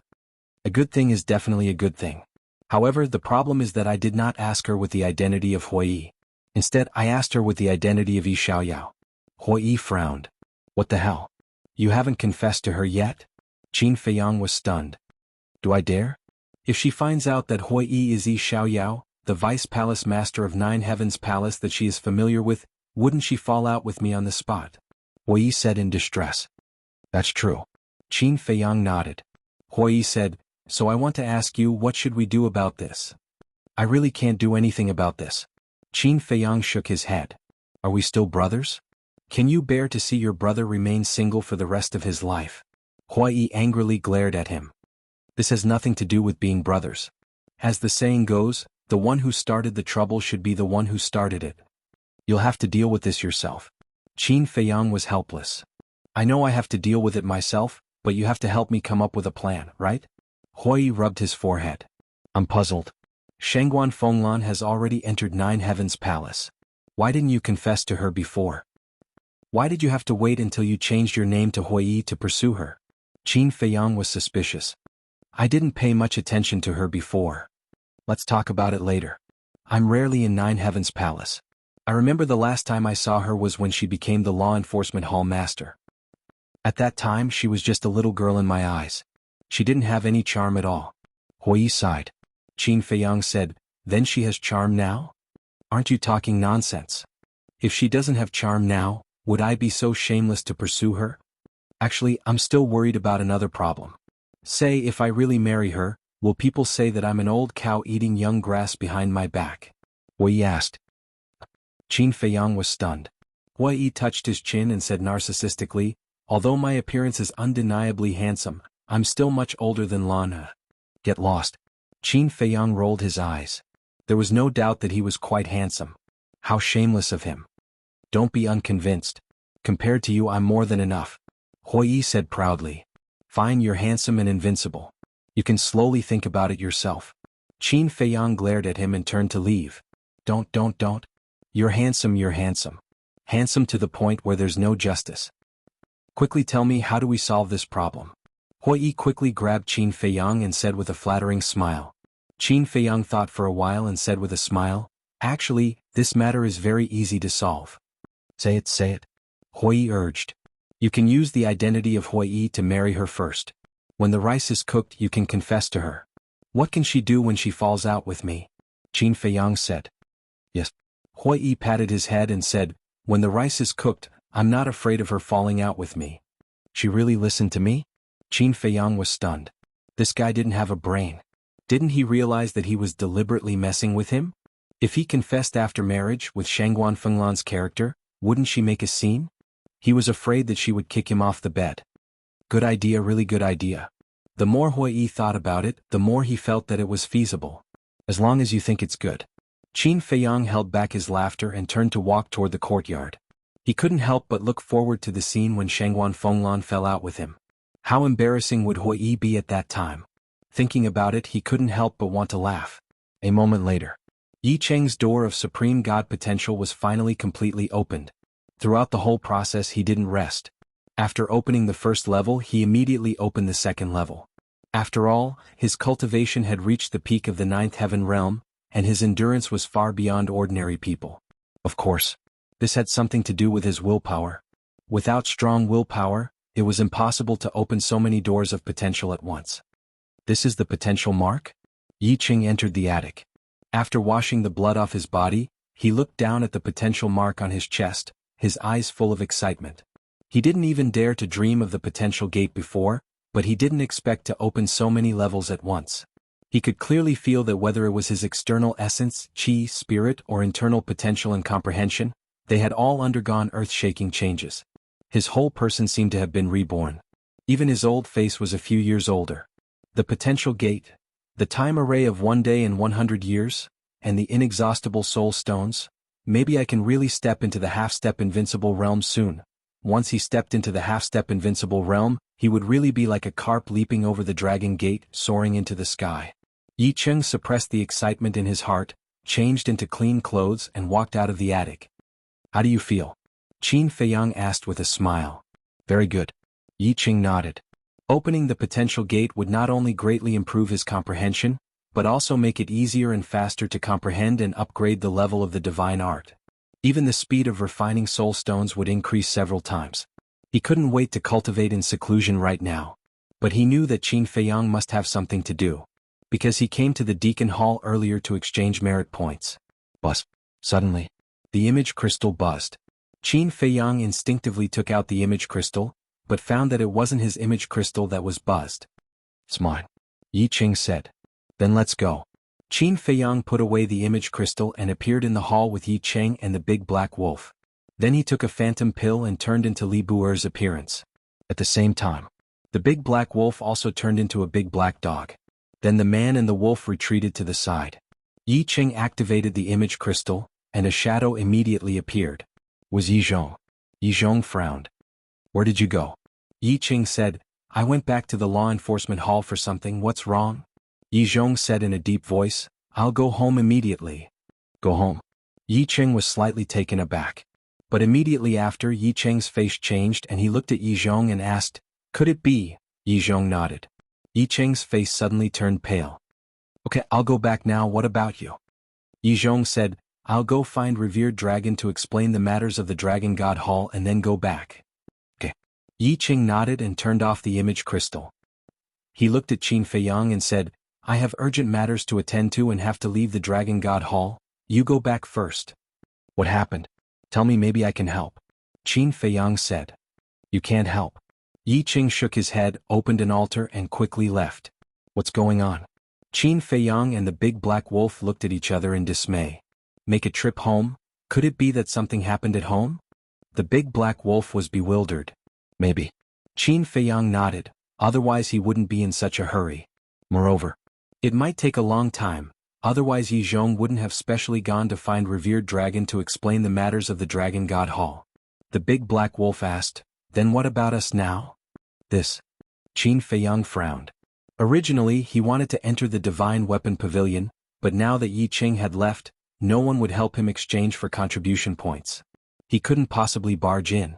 S1: A good thing is definitely a good thing. However, the problem is that I did not ask her with the identity of Hui Yi. Instead, I asked her with the identity of Yi Xiaoyao. Hui Yi frowned. What the hell? You haven't confessed to her yet? Qin Feiyang was stunned. Do I dare? If she finds out that Hui Yi is Yi Xiaoyao, the Vice Palace Master of Nine Heavens Palace that she is familiar with, wouldn't she fall out with me on the spot? Hui Yi said in distress. That's true. Qin Feiyang nodded. Hui Yi said, so I want to ask you, what should we do about this? I really can't do anything about this. Qin Feiyang shook his head. Are we still brothers? Can you bear to see your brother remain single for the rest of his life? Hui Yi angrily glared at him. This has nothing to do with being brothers. As the saying goes, the one who started the trouble should be the one who started it. You'll have to deal with this yourself. Qin Feiyang was helpless. I know I have to deal with it myself, but you have to help me come up with a plan, right? Hui Yi rubbed his forehead. I'm puzzled. Shengguan Fenglan has already entered Nine Heavens Palace. Why didn't you confess to her before? Why did you have to wait until you changed your name to Hui Yi to pursue her? Qin Feiyang was suspicious. I didn't pay much attention to her before. Let's talk about it later. I'm rarely in Nine Heavens Palace. I remember the last time I saw her was when she became the law enforcement hall master. At that time, she was just a little girl in my eyes. She didn't have any charm at all. Hui Yi sighed. Qin Feiyang said, then she has charm now? Aren't you talking nonsense? If she doesn't have charm now, would I be so shameless to pursue her? Actually, I'm still worried about another problem. Say if I really marry her, will people say that I'm an old cow eating young grass behind my back? Hui Yi asked. Qin Feiyang was stunned. Hui Yi touched his chin and said narcissistically, although my appearance is undeniably handsome, I'm still much older than Lan He. Get lost. Qin Feiyang rolled his eyes. There was no doubt that he was quite handsome. How shameless of him. Don't be unconvinced. Compared to you, I'm more than enough. Hui Yi said proudly. Fine, you're handsome and invincible. You can slowly think about it yourself. Qin Feiyang glared at him and turned to leave. Don't. You're handsome. Handsome to the point where there's no justice. Quickly tell me, how do we solve this problem? Hui Yi quickly grabbed Qin Feiyang and said with a flattering smile. Qin Feiyang thought for a while and said with a smile, actually, this matter is very easy to solve. Say it. Hui Yi urged. You can use the identity of Hui Yi to marry her first. When the rice is cooked, you can confess to her. What can she do when she falls out with me? Qin Feiyang said. Yes. Hui Yi patted his head and said, when the rice is cooked, I'm not afraid of her falling out with me. She really listened to me? Qin Feiyang was stunned. This guy didn't have a brain. Didn't he realize that he was deliberately messing with him? If he confessed after marriage with Shengguan Fenglan's character, wouldn't she make a scene? He was afraid that she would kick him off the bed. Good idea, really good idea. The more Hui Yi thought about it, the more he felt that it was feasible. As long as you think it's good. Qin Feiyang held back his laughter and turned to walk toward the courtyard. He couldn't help but look forward to the scene when Shengguan Fenglan fell out with him. How embarrassing would Hui Yi be at that time? Thinking about it, he couldn't help but want to laugh. A moment later. Yi Cheng's door of supreme god potential was finally completely opened. Throughout the whole process, he didn't rest. After opening the first level, he immediately opened the second level. After all, his cultivation had reached the peak of the ninth heaven realm, and his endurance was far beyond ordinary people. Of course, this had something to do with his willpower. Without strong willpower, it was impossible to open so many doors of potential at once. This is the potential mark? Yi Cheng entered the attic. After washing the blood off his body, He looked down at the potential mark on his chest, his eyes full of excitement. He didn't even dare to dream of the potential gate before, but he didn't expect to open so many levels at once. He could clearly feel that whether it was his external essence, chi, spirit, or internal potential and comprehension, they had all undergone earth-shaking changes. His whole person seemed to have been reborn. Even his old face was a few years older. The potential gate, the time array of 1 day and 100 years, and the inexhaustible soul stones. Maybe I can really step into the half-step invincible realm soon. Once he stepped into the half-step invincible realm, he would really be like a carp leaping over the dragon gate, soaring into the sky. Yi Cheng suppressed the excitement in his heart, changed into clean clothes and walked out of the attic. How do you feel? Qin Feiyang asked with a smile. Very good. Yi Cheng nodded. Opening the potential gate would not only greatly improve his comprehension, but also make it easier and faster to comprehend and upgrade the level of the divine art. Even the speed of refining soul stones would increase several times. He couldn't wait to cultivate in seclusion right now. But he knew that Qin Feiyang must have something to do, because he came to the Deacon Hall earlier to exchange merit points. Buzz. Suddenly, the image crystal buzzed. Qin Feiyang instinctively took out the image crystal, but found that it wasn't his image crystal that was buzzed. It's mine, Yi Cheng said. Then let's go. Qin Feiyang put away the image crystal and appeared in the hall with Yi Cheng and the big black wolf. Then he took a phantom pill and turned into Li Buer's appearance. At the same time, the big black wolf also turned into a big black dog. Then the man and the wolf retreated to the side. Yi Cheng activated the image crystal, and a shadow immediately appeared. Was Yi Zhong. Yi Zhong frowned. Where did you go? Yi Cheng said, I went back to the law enforcement hall for something. What's wrong? Yi Zhong said in a deep voice, I'll go home immediately. Go home. Yi Cheng was slightly taken aback. But immediately after, Yi Cheng's face changed and he looked at Yi Zhong and asked, Could it be? Yi Zhong nodded. Yi Cheng's face suddenly turned pale. Okay, I'll go back now. What about you? Yi Zhong said, I'll go find revered dragon to explain the matters of the Dragon God Hall and then go back. Okay. Yi Cheng nodded and turned off the image crystal. He looked at Qin Feiyang and said, I have urgent matters to attend to and have to leave the Dragon God Hall. You go back first. What happened? Tell me, maybe I can help. Qin Feiyang said. You can't help. Yi Cheng shook his head, opened an altar and quickly left. What's going on? Qin Feiyang and the big black wolf looked at each other in dismay. Make a trip home? Could it be that something happened at home? The big black wolf was bewildered. Maybe. Qin Feiyang nodded, otherwise he wouldn't be in such a hurry. Moreover, it might take a long time, otherwise Yi Zhong wouldn't have specially gone to find revered dragon to explain the matters of the Dragon God Hall. The big black wolf asked, Then what about us now? This. Qin Feiyang frowned. Originally he wanted to enter the Divine Weapon Pavilion, but now that Yi Cheng had left, no one would help him exchange for contribution points. He couldn't possibly barge in.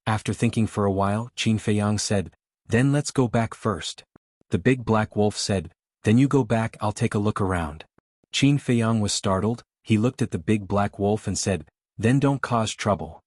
S1: After thinking for a while, Qin Feiyang said, Then let's go back first. The big black wolf said, Then you go back, I'll take a look around. Qin Feiyang was startled. He looked at the big black wolf and said, Then don't cause trouble.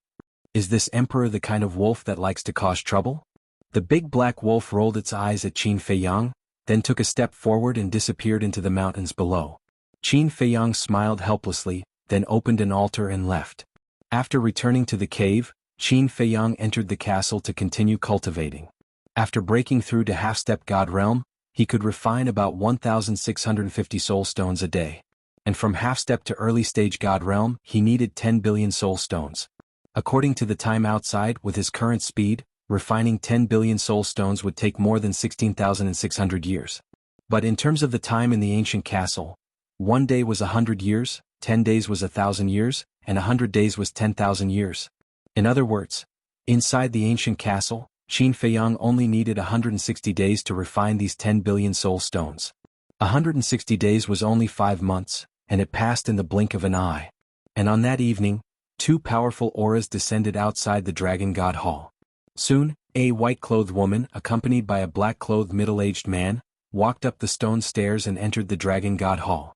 S1: Is this emperor the kind of wolf that likes to cause trouble? The big black wolf rolled its eyes at Qin Feiyang, then took a step forward and disappeared into the mountains below. Qin Feiyang smiled helplessly, then opened an altar and left. After returning to the cave, Qin Feiyang entered the castle to continue cultivating. After breaking through to half-step God Realm, he could refine about 1,650 soul stones a day. And from half-step to early-stage God Realm, he needed 10 billion soul stones. According to the time outside, with his current speed, refining 10 billion soul stones would take more than 16,600 years. But in terms of the time in the ancient castle, 1 day was 100 years, 10 days was 1,000 years, and 100 days was 10,000 years. In other words, inside the ancient castle, Qin Feiyang only needed 160 days to refine these 10 billion soul stones. 160 days was only 5 months, and it passed in the blink of an eye. And on that evening, 2 powerful auras descended outside the Dragon God Hall. Soon, a white-clothed woman, accompanied by a black-clothed middle-aged man, walked up the stone stairs and entered the Dragon God Hall.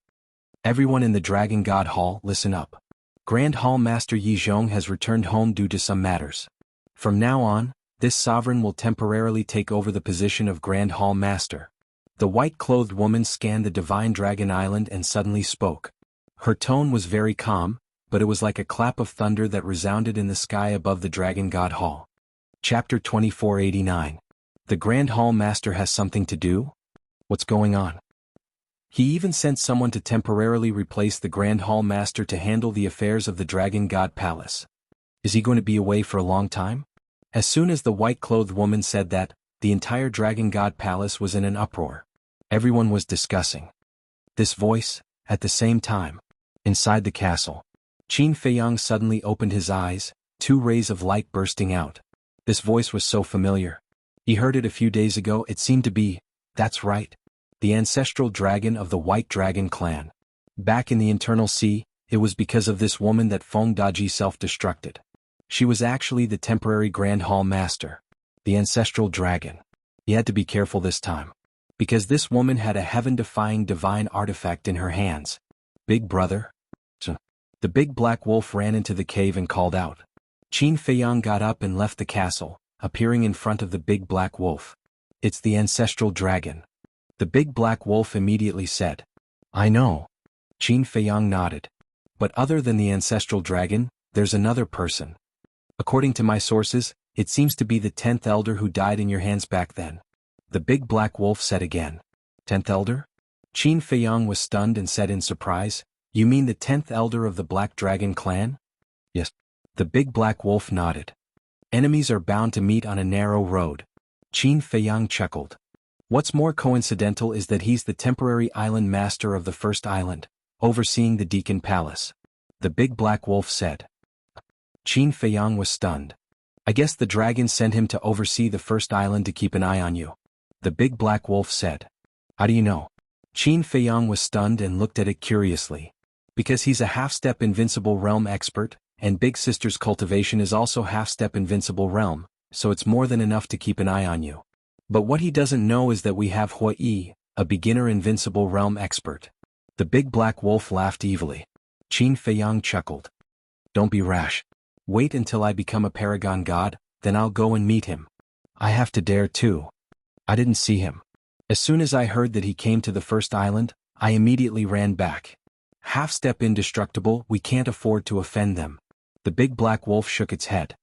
S1: Everyone in the Dragon God Hall, listen up. Grand Hall Master Yi Zhong has returned home due to some matters. From now on, this sovereign will temporarily take over the position of Grand Hall Master. The white-clothed woman scanned the Divine Dragon Island and suddenly spoke. Her tone was very calm, but it was like a clap of thunder that resounded in the sky above the Dragon God Hall. Chapter 2489. The Grand Hall Master has something to do? What's going on? He even sent someone to temporarily replace the Grand Hall Master to handle the affairs of the Dragon God Palace. Is he going to be away for a long time? As soon as the white-clothed woman said that, the entire Dragon God Palace was in an uproar. Everyone was discussing this voice. At the same time, inside the castle, Qin Feiyang suddenly opened his eyes, two rays of light bursting out. This voice was so familiar. He heard it a few days ago. It seemed to be, that's right, the ancestral dragon of the White Dragon clan. Back in the Internal Sea, it was because of this woman that Feng Daji self-destructed. She was actually the temporary Grand Hall Master, the ancestral dragon. He had to be careful this time, because this woman had a heaven-defying divine artifact in her hands. Big brother? The big black wolf ran into the cave and called out. Qin Feiyang got up and left the castle, appearing in front of the big black wolf. It's the ancestral dragon. The big black wolf immediately said. I know. Qin Feiyang nodded. But other than the ancestral dragon, there's another person. According to my sources, it seems to be the 10th elder who died in your hands back then. The big black wolf said again. 10th elder? Qin Feiyang was stunned and said in surprise, you mean the 10th elder of the Black Dragon clan? Yes. The big black wolf nodded. Enemies are bound to meet on a narrow road. Qin Feiyang chuckled. What's more coincidental is that he's the temporary island master of the first island, overseeing the Deacon Palace. The big black wolf said. Qin Feiyang was stunned. I guess the dragon sent him to oversee the first island to keep an eye on you. The big black wolf said. How do you know? Qin Feiyang was stunned and looked at it curiously. Because he's a half-step invincible realm expert, and Big Sister's cultivation is also half-step invincible realm, so it's more than enough to keep an eye on you. But what he doesn't know is that we have Hui Yi, a beginner invincible realm expert. The big black wolf laughed evilly. Qin Feiyang chuckled. Don't be rash. Wait until I become a paragon god, then I'll go and meet him. I have to dare too. I didn't see him. As soon as I heard that he came to the first island, I immediately ran back. Half-step indestructible, we can't afford to offend them. The big black wolf shook its head.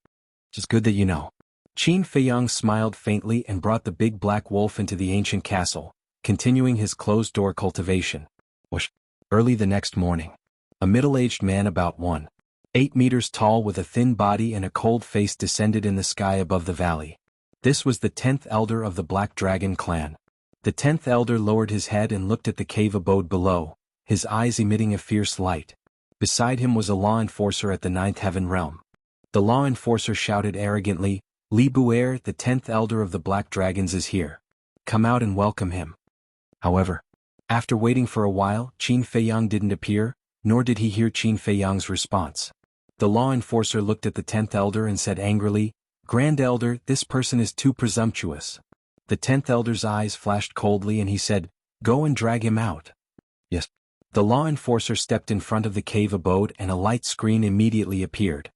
S1: It's good that you know. Qin Feiyang smiled faintly and brought the big black wolf into the ancient castle, continuing his closed-door cultivation. Whoosh. Early the next morning, a middle-aged man about 1.8 meters tall with a thin body and a cold face descended in the sky above the valley. This was the 10th elder of the Black Dragon clan. The 10th elder lowered his head and looked at the cave abode below, his eyes emitting a fierce light. Beside him was a law enforcer at the 9th heaven realm. The law enforcer shouted arrogantly, Li Buer, the 10th elder of the Black Dragons is here. Come out and welcome him. However, after waiting for a while, Qin Feiyang didn't appear, nor did he hear Qin Feiyang's response. The law enforcer looked at the 10th elder and said angrily, Grand Elder, this person is too presumptuous. The 10th elder's eyes flashed coldly and he said, Go and drag him out. Yes. The law enforcer stepped in front of the cave abode and a light screen immediately appeared.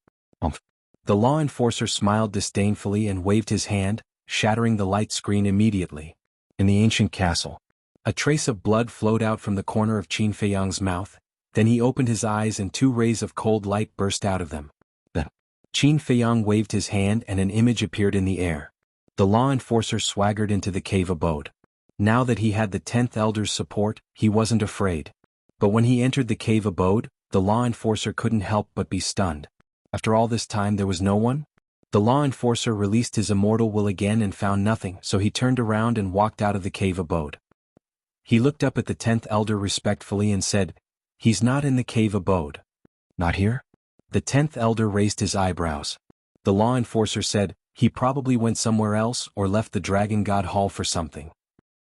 S1: The law enforcer smiled disdainfully and waved his hand, shattering the light screen immediately. In the ancient castle, a trace of blood flowed out from the corner of Qin Feiyang's mouth, then he opened his eyes and two rays of cold light burst out of them. Then, Qin Feiyang waved his hand and an image appeared in the air. The law enforcer swaggered into the cave abode. Now that he had the 10th elder's support, he wasn't afraid. But when he entered the cave abode, the law enforcer couldn't help but be stunned. After all this time there was no one? The law enforcer released his immortal will again and found nothing, so he turned around and walked out of the cave abode. He looked up at the 10th elder respectfully and said, He's not in the cave abode. Not here? The 10th elder raised his eyebrows. The law enforcer said, He probably went somewhere else or left the Dragon God Hall for something.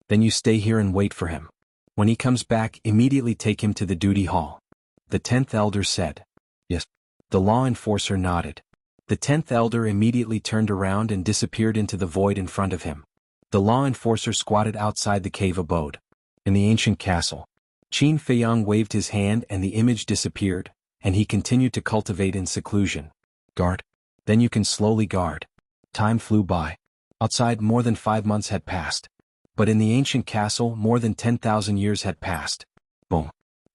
S1: Then you stay here and wait for him. When he comes back, immediately take him to the duty hall. The 10th elder said. Yes. The law enforcer nodded. The 10th elder immediately turned around and disappeared into the void in front of him. The law enforcer squatted outside the cave abode. In the ancient castle, Qin Feiyang waved his hand and the image disappeared, and he continued to cultivate in seclusion. Guard. Then you can slowly guard. Time flew by. Outside more than 5 months had passed. But in the ancient castle more than 10,000 years had passed. Boom.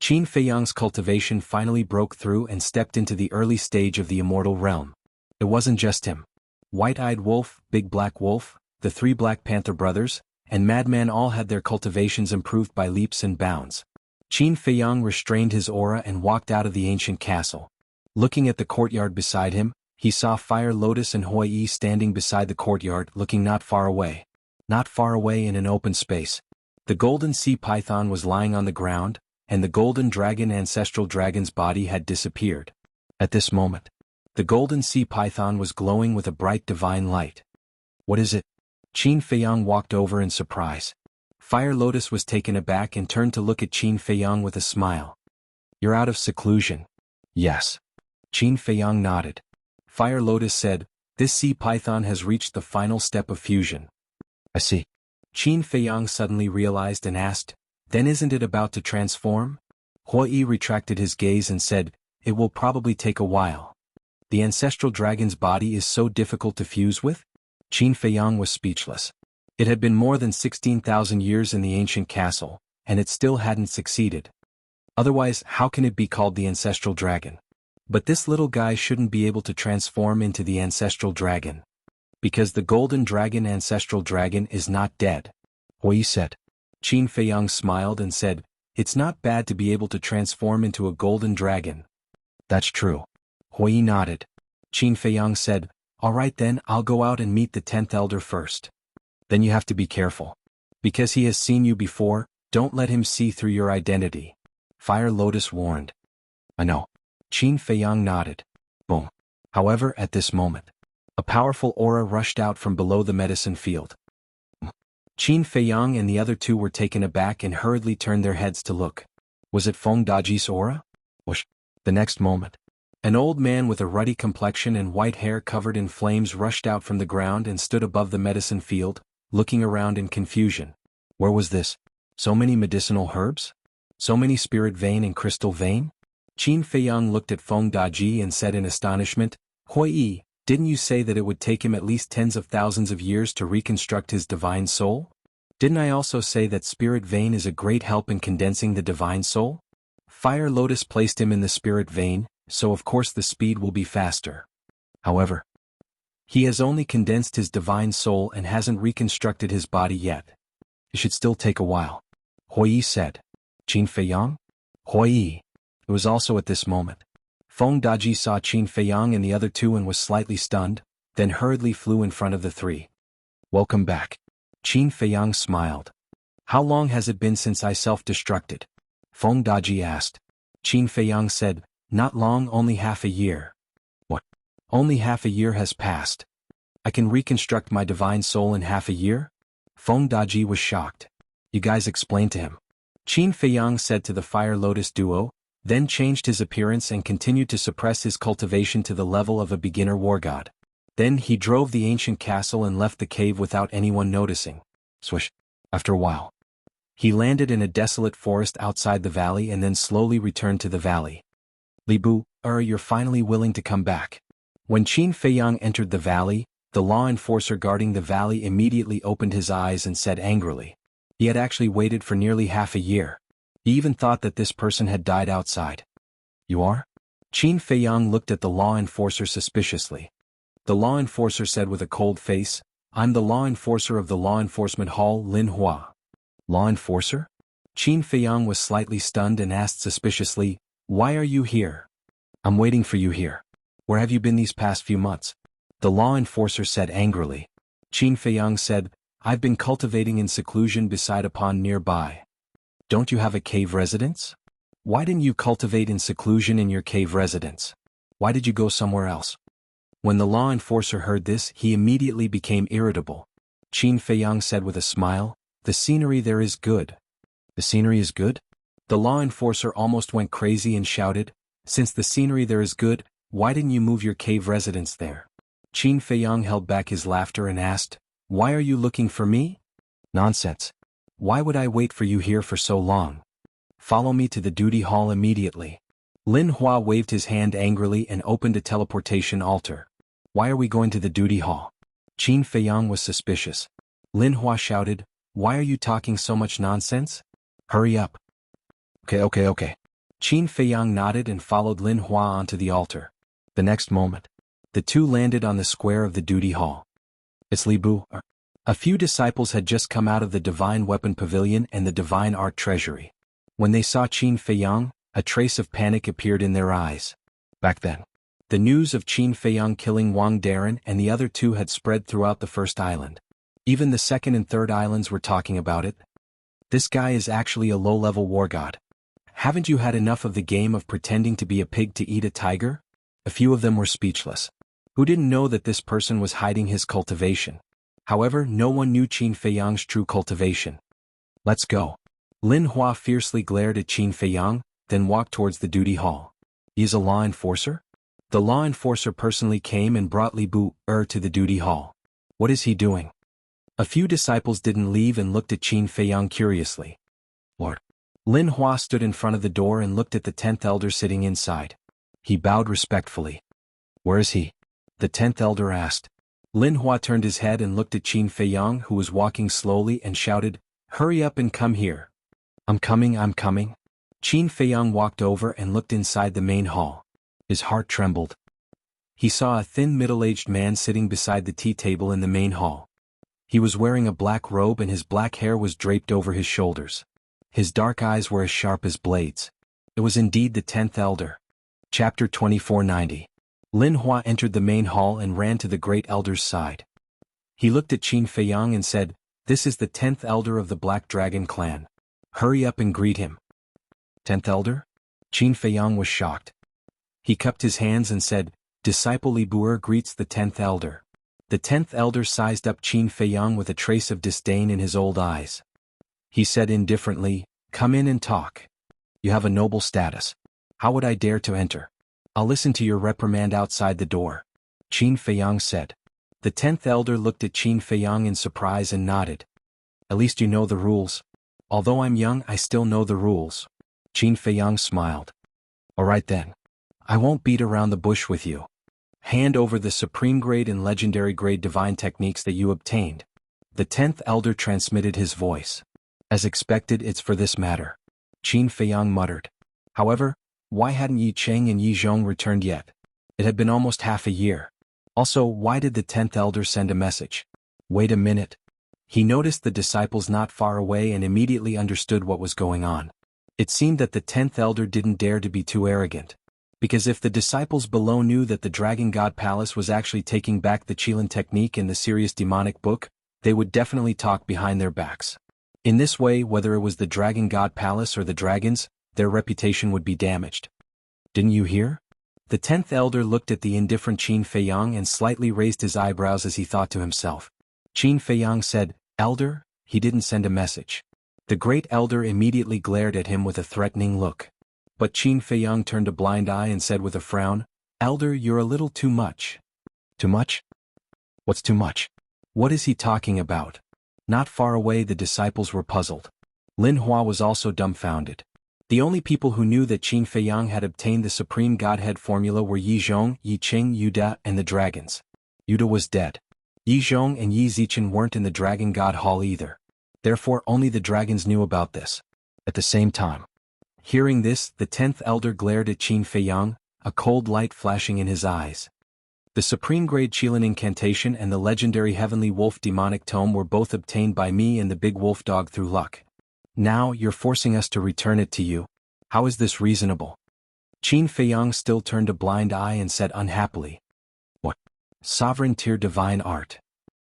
S1: Qin Feiyang's cultivation finally broke through and stepped into the early stage of the immortal realm. It wasn't just him. White-Eyed Wolf, Big Black Wolf, the 3 Black Panther brothers, and Madman all had their cultivations improved by leaps and bounds. Qin Feiyang restrained his aura and walked out of the ancient castle. Looking at the courtyard beside him, he saw Fire Lotus and Hoi Yi standing beside the courtyard, looking not far away. Not far away in an open space. The golden sea python was lying on the ground, and the golden dragon ancestral dragon's body had disappeared. At this moment, the golden sea python was glowing with a bright divine light. What is it? Qin Feiyang walked over in surprise. Fire Lotus was taken aback and turned to look at Qin Feiyang with a smile. You're out of seclusion. Yes. Qin Feiyang nodded. Fire Lotus said, this sea python has reached the final step of fusion. I see. Qin Feiyang suddenly realized and asked, then isn't it about to transform? Hoi Yi retracted his gaze and said, it will probably take a while. The ancestral dragon's body is so difficult to fuse with? Qin Feiyang was speechless. It had been more than 16,000 years in the ancient castle, and it still hadn't succeeded. Otherwise, how can it be called the ancestral dragon? But this little guy shouldn't be able to transform into the ancestral dragon. Because the golden dragon ancestral dragon is not dead. Hoi Yi said. Qin Feiyang smiled and said, it's not bad to be able to transform into a golden dragon. That's true. Hoi Yi nodded. Qin Feiyang said, all right then, I'll go out and meet the 10th elder first. Then you have to be careful. Because he has seen you before, don't let him see through your identity. Fire Lotus warned. I know. Qin Feiyang nodded. Boom. However, at this moment, a powerful aura rushed out from below the medicine field. Qin Feiyang and the other 2 were taken aback and hurriedly turned their heads to look. Was it Feng Daji's aura? Whoosh. The next moment, an old man with a ruddy complexion and white hair covered in flames rushed out from the ground and stood above the medicine field, looking around in confusion. Where was this? So many medicinal herbs? So many spirit vein and crystal vein? Qin Feiyang looked at Feng Daji and said in astonishment, Hoi Yi, didn't you say that it would take him at least tens of thousands of years to reconstruct his divine soul? Didn't I also say that spirit vein is a great help in condensing the divine soul? Fire Lotus placed him in the spirit vein, so of course the speed will be faster. However, he has only condensed his divine soul and hasn't reconstructed his body yet. It should still take a while. Hoi Yi said. Qin Feiyang? Hoi Yi. It was also at this moment. Feng Daji saw Qin Feiyang and the other 2 and was slightly stunned, then hurriedly flew in front of the 3. Welcome back. Qin Feiyang smiled. How long has it been since I self-destructed? Feng Daji asked. Qin Feiyang said, not long, only half a year. What? Only half a year has passed. I can reconstruct my divine soul in half a year? Feng Daji was shocked. You guys explain to him. Qin Feiyang said to the Fire Lotus duo, then changed his appearance and continued to suppress his cultivation to the level of a beginner war god. Then he drove the ancient castle and left the cave without anyone noticing. Swish. After a while, he landed in a desolate forest outside the valley and then slowly returned to the valley. Li Bu, you're finally willing to come back. When Qin Feiyang entered the valley, the law enforcer guarding the valley immediately opened his eyes and said angrily. He had actually waited for nearly half a year. He even thought that this person had died outside. You are? Qin Feiyang looked at the law enforcer suspiciously. The law enforcer said with a cold face, I'm the law enforcer of the law enforcement hall, Lin Hua. Law enforcer? Qin Feiyang was slightly stunned and asked suspiciously, why are you here? I'm waiting for you here. Where have you been these past few months? The law enforcer said angrily. Qin Feiyang said, I've been cultivating in seclusion beside a pond nearby. Don't you have a cave residence? Why didn't you cultivate in seclusion in your cave residence? Why did you go somewhere else? When the law enforcer heard this, he immediately became irritable. Qin Feiyang said with a smile, the scenery there is good. The scenery is good? The law enforcer almost went crazy and shouted, since the scenery there is good, why didn't you move your cave residence there? Qin Feiyang held back his laughter and asked, why are you looking for me? Nonsense. Why would I wait for you here for so long? Follow me to the duty hall immediately. Lin Hua waved his hand angrily and opened a teleportation altar. Why are we going to the duty hall? Qin Feiyang was suspicious. Lin Hua shouted, why are you talking so much nonsense? Hurry up. Okay. Qin Feiyang nodded and followed Lin Hua onto the altar. The next moment, the two landed on the square of the duty hall. It's Li Bu. A few disciples had just come out of the Divine Weapon Pavilion and the Divine Art Treasury. When they saw Qin Feiyang, a trace of panic appeared in their eyes. Back then, the news of Qin Feiyang killing Wang Darren and the other two had spread throughout the first island. Even the second and third islands were talking about it. This guy is actually a low-level war god. Haven't you had enough of the game of pretending to be a pig to eat a tiger? A few of them were speechless. Who didn't know that this person was hiding his cultivation? However, no one knew Qin Feiyang's true cultivation. Let's go. Lin Hua fiercely glared at Qin Feiyang, then walked towards the duty hall. He is a law enforcer? The law enforcer personally came and brought Li Bu to the duty hall. What is he doing? A few disciples didn't leave and looked at Qin Feiyang curiously. Lord. Lin Hua stood in front of the door and looked at the 10th elder sitting inside. He bowed respectfully. Where is he? The 10th elder asked. Lin Hua turned his head and looked at Qin Feiyang, who was walking slowly, and shouted, Hurry up and come here. I'm coming. Qin Feiyang walked over and looked inside the main hall. His heart trembled. He saw a thin middle-aged man sitting beside the tea table in the main hall. He was wearing a black robe and his black hair was draped over his shoulders. His dark eyes were as sharp as blades. It was indeed the 10th elder. Chapter 2490. Lin Hua entered the main hall and ran to the great elder's side. He looked at Qin Feiyang and said, This is the 10th elder of the Black Dragon clan. Hurry up and greet him. 10th elder? Qin Feiyang was shocked. He cupped his hands and said, Disciple Li Bu greets the 10th elder. The 10th elder sized up Qin Feiyang with a trace of disdain in his old eyes. He said indifferently, Come in and talk. You have a noble status. How would I dare to enter? I'll listen to your reprimand outside the door. Qin Feiyang said. The 10th elder looked at Qin Feiyang in surprise and nodded. At least you know the rules. Although I'm young, I still know the rules. Qin Feiyang smiled. All right then. I won't beat around the bush with you. Hand over the supreme grade and legendary grade divine techniques that you obtained. The 10th elder transmitted his voice. As expected, it's for this matter. Qin Feiyang muttered. However, why hadn't Yi Cheng and Yi Zhong returned yet? It had been almost half a year. Also, why did the 10th elder send a message? Wait a minute. He noticed the disciples not far away and immediately understood what was going on. It seemed that the 10th elder didn't dare to be too arrogant. Because if the disciples below knew that the Dragon God Palace was actually taking back the Qilin technique in the serious demonic book, they would definitely talk behind their backs. In this way, whether it was the Dragon God Palace or the dragons, their reputation would be damaged. Didn't you hear? The 10th elder looked at the indifferent Qin Feiyang and slightly raised his eyebrows as he thought to himself. Qin Feiyang said, Elder, he didn't send a message. The great elder immediately glared at him with a threatening look. But Qin Feiyang turned a blind eye and said with a frown, Elder, you're a little too much. Too much? What's too much? What is he talking about? Not far away the disciples were puzzled. Lin Hua was also dumbfounded. The only people who knew that Qin Feiyang had obtained the Supreme Godhead formula were Yi Zhong, Yi Cheng, Yuda, and the dragons. Yuda was dead. Yi Zhong and Yi Zichen weren't in the Dragon God Hall either. Therefore only the dragons knew about this. At the same time. Hearing this, the 10th elder glared at Qin Feiyang, a cold light flashing in his eyes. The supreme grade Qilin incantation and the legendary heavenly wolf demonic tome were both obtained by me and the big wolf dog through luck. Now you're forcing us to return it to you. How is this reasonable? Qin Feiyang still turned a blind eye and said unhappily. What? Sovereign tier divine art.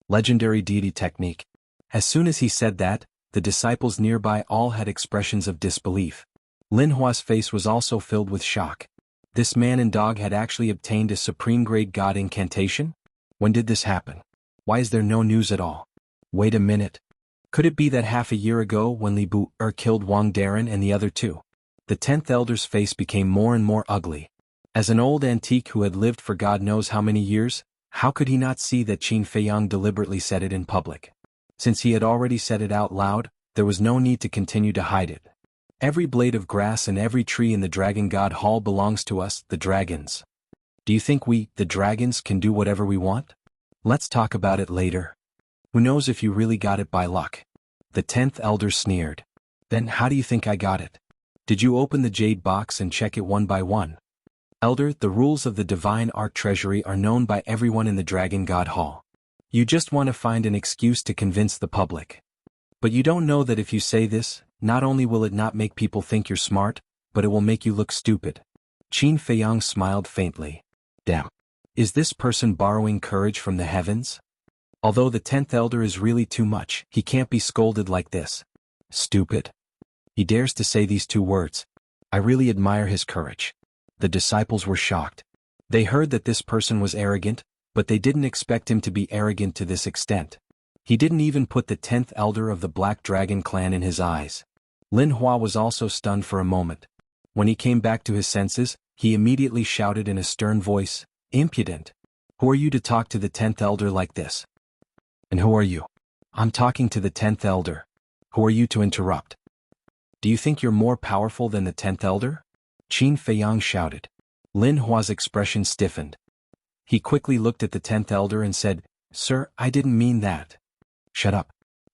S1: Legendary deity technique. As soon as he said that, the disciples nearby all had expressions of disbelief. Lin Hua's face was also filled with shock. This man and dog had actually obtained a supreme grade god incantation? When did this happen? Why is there no news at all? Wait a minute. Could it be that half a year ago when Li Bu killed Wang Darren and the other two? The 10th elder's face became more and more ugly. As an old antique who had lived for God knows how many years, how could he not see that Qin Feiyang deliberately said it in public? Since he had already said it out loud, there was no need to continue to hide it. Every blade of grass and every tree in the Dragon God Hall belongs to us, the dragons. Do you think we, the dragons, can do whatever we want? Let's talk about it later. Who knows if you really got it by luck? The 10th elder sneered. Then how do you think I got it? Did you open the jade box and check it one by one? Elder, the rules of the divine art treasury are known by everyone in the Dragon God Hall. You just want to find an excuse to convince the public. But you don't know that if you say this, not only will it not make people think you're smart, but it will make you look stupid. Qin Feiyang smiled faintly. Damn. Is this person borrowing courage from the heavens? Although the 10th elder is really too much, he can't be scolded like this. Stupid. He dares to say these 2 words. I really admire his courage. The disciples were shocked. They heard that this person was arrogant, but they didn't expect him to be arrogant to this extent. He didn't even put the 10th elder of the Black Dragon clan in his eyes. Lin Hua was also stunned for a moment. When he came back to his senses, he immediately shouted in a stern voice, Impudent! Who are you to talk to the 10th elder like this? And who are you? I'm talking to the 10th elder. Who are you to interrupt? Do you think you're more powerful than the 10th elder? Qin Feiyang shouted. Lin Hua's expression stiffened. He quickly looked at the 10th elder and said, Sir, I didn't mean that. Shut up.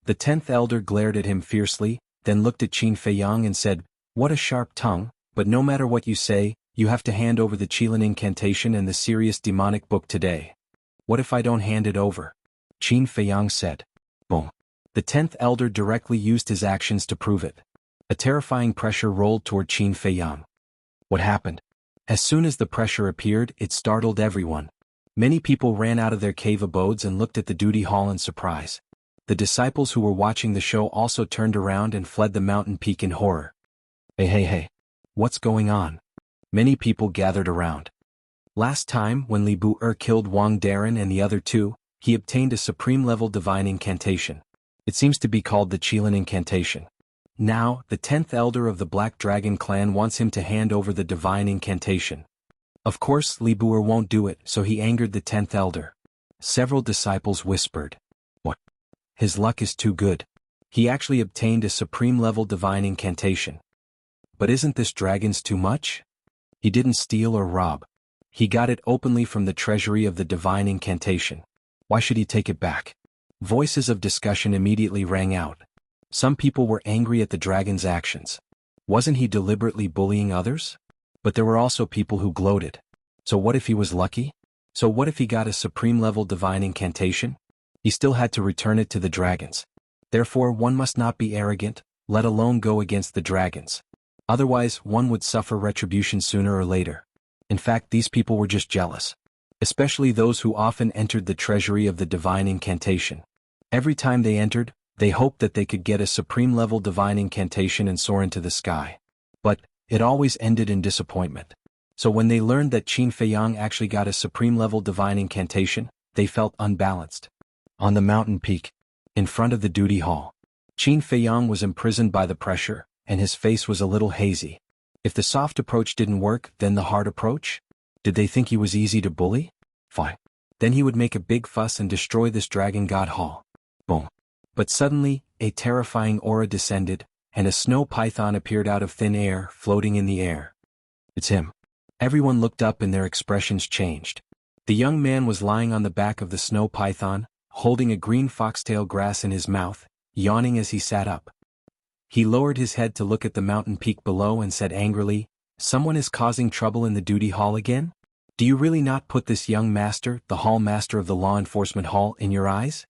S1: The 10th elder glared at him fiercely, then looked at Qin Feiyang and said, What a sharp tongue, but no matter what you say, you have to hand over the Qilin incantation and the serious demonic book today. What if I don't hand it over? Qin Feiyang said. Boom. The 10th elder directly used his actions to prove it. A terrifying pressure rolled toward Qin Feiyang. What happened? As soon as the pressure appeared, it startled everyone. Many people ran out of their cave abodes and looked at the duty hall in surprise. The disciples who were watching the show also turned around and fled the mountain peak in horror. Hey. What's going on? Many people gathered around. Last time, when Li Bu-er killed Wang Darren and the other 2, he obtained a supreme-level divine incantation. It seems to be called the Qilin incantation. Now, the 10th elder of the Black Dragon clan wants him to hand over the divine incantation. Of course, Li Bu-er won't do it, so he angered the 10th elder. Several disciples whispered. What? His luck is too good. He actually obtained a supreme-level divine incantation. But isn't this dragon's too much? He didn't steal or rob. He got it openly from the treasury of the divine incantation. Why should he take it back? Voices of discussion immediately rang out. Some people were angry at the dragon's actions. Wasn't he deliberately bullying others? But there were also people who gloated. So what if he was lucky? So what if he got a supreme-level divine incantation? He still had to return it to the dragons. Therefore, one must not be arrogant, let alone go against the dragons. Otherwise, one would suffer retribution sooner or later. In fact, these people were just jealous. Especially those who often entered the treasury of the divine incantation. Every time they entered, they hoped that they could get a supreme-level divine incantation and soar into the sky. But it always ended in disappointment. So when they learned that Qin Feiyang actually got a supreme-level divine incantation, they felt unbalanced. On the mountain peak, in front of the duty hall, Qin Feiyang was imprisoned by the pressure, and his face was a little hazy. If the soft approach didn't work, then the hard approach? Did they think he was easy to bully? Fine. Then he would make a big fuss and destroy this Dragon God Hall. Boom. But suddenly, a terrifying aura descended, and a snow python appeared out of thin air, floating in the air. It's him. Everyone looked up and their expressions changed. The young man was lying on the back of the snow python, holding a green foxtail grass in his mouth, yawning as he sat up. He lowered his head to look at the mountain peak below and said angrily, Someone is causing trouble in the duty hall again? Do you really not put this young master, the hall master of the law enforcement hall, in your eyes?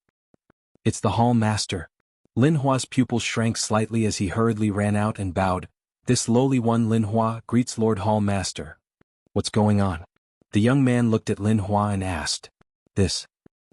S1: It's the hall master. Lin Hua's pupils shrank slightly as he hurriedly ran out and bowed. This lowly one Lin Hua greets Lord Hall Master. What's going on? The young man looked at Lin Hua and asked. This.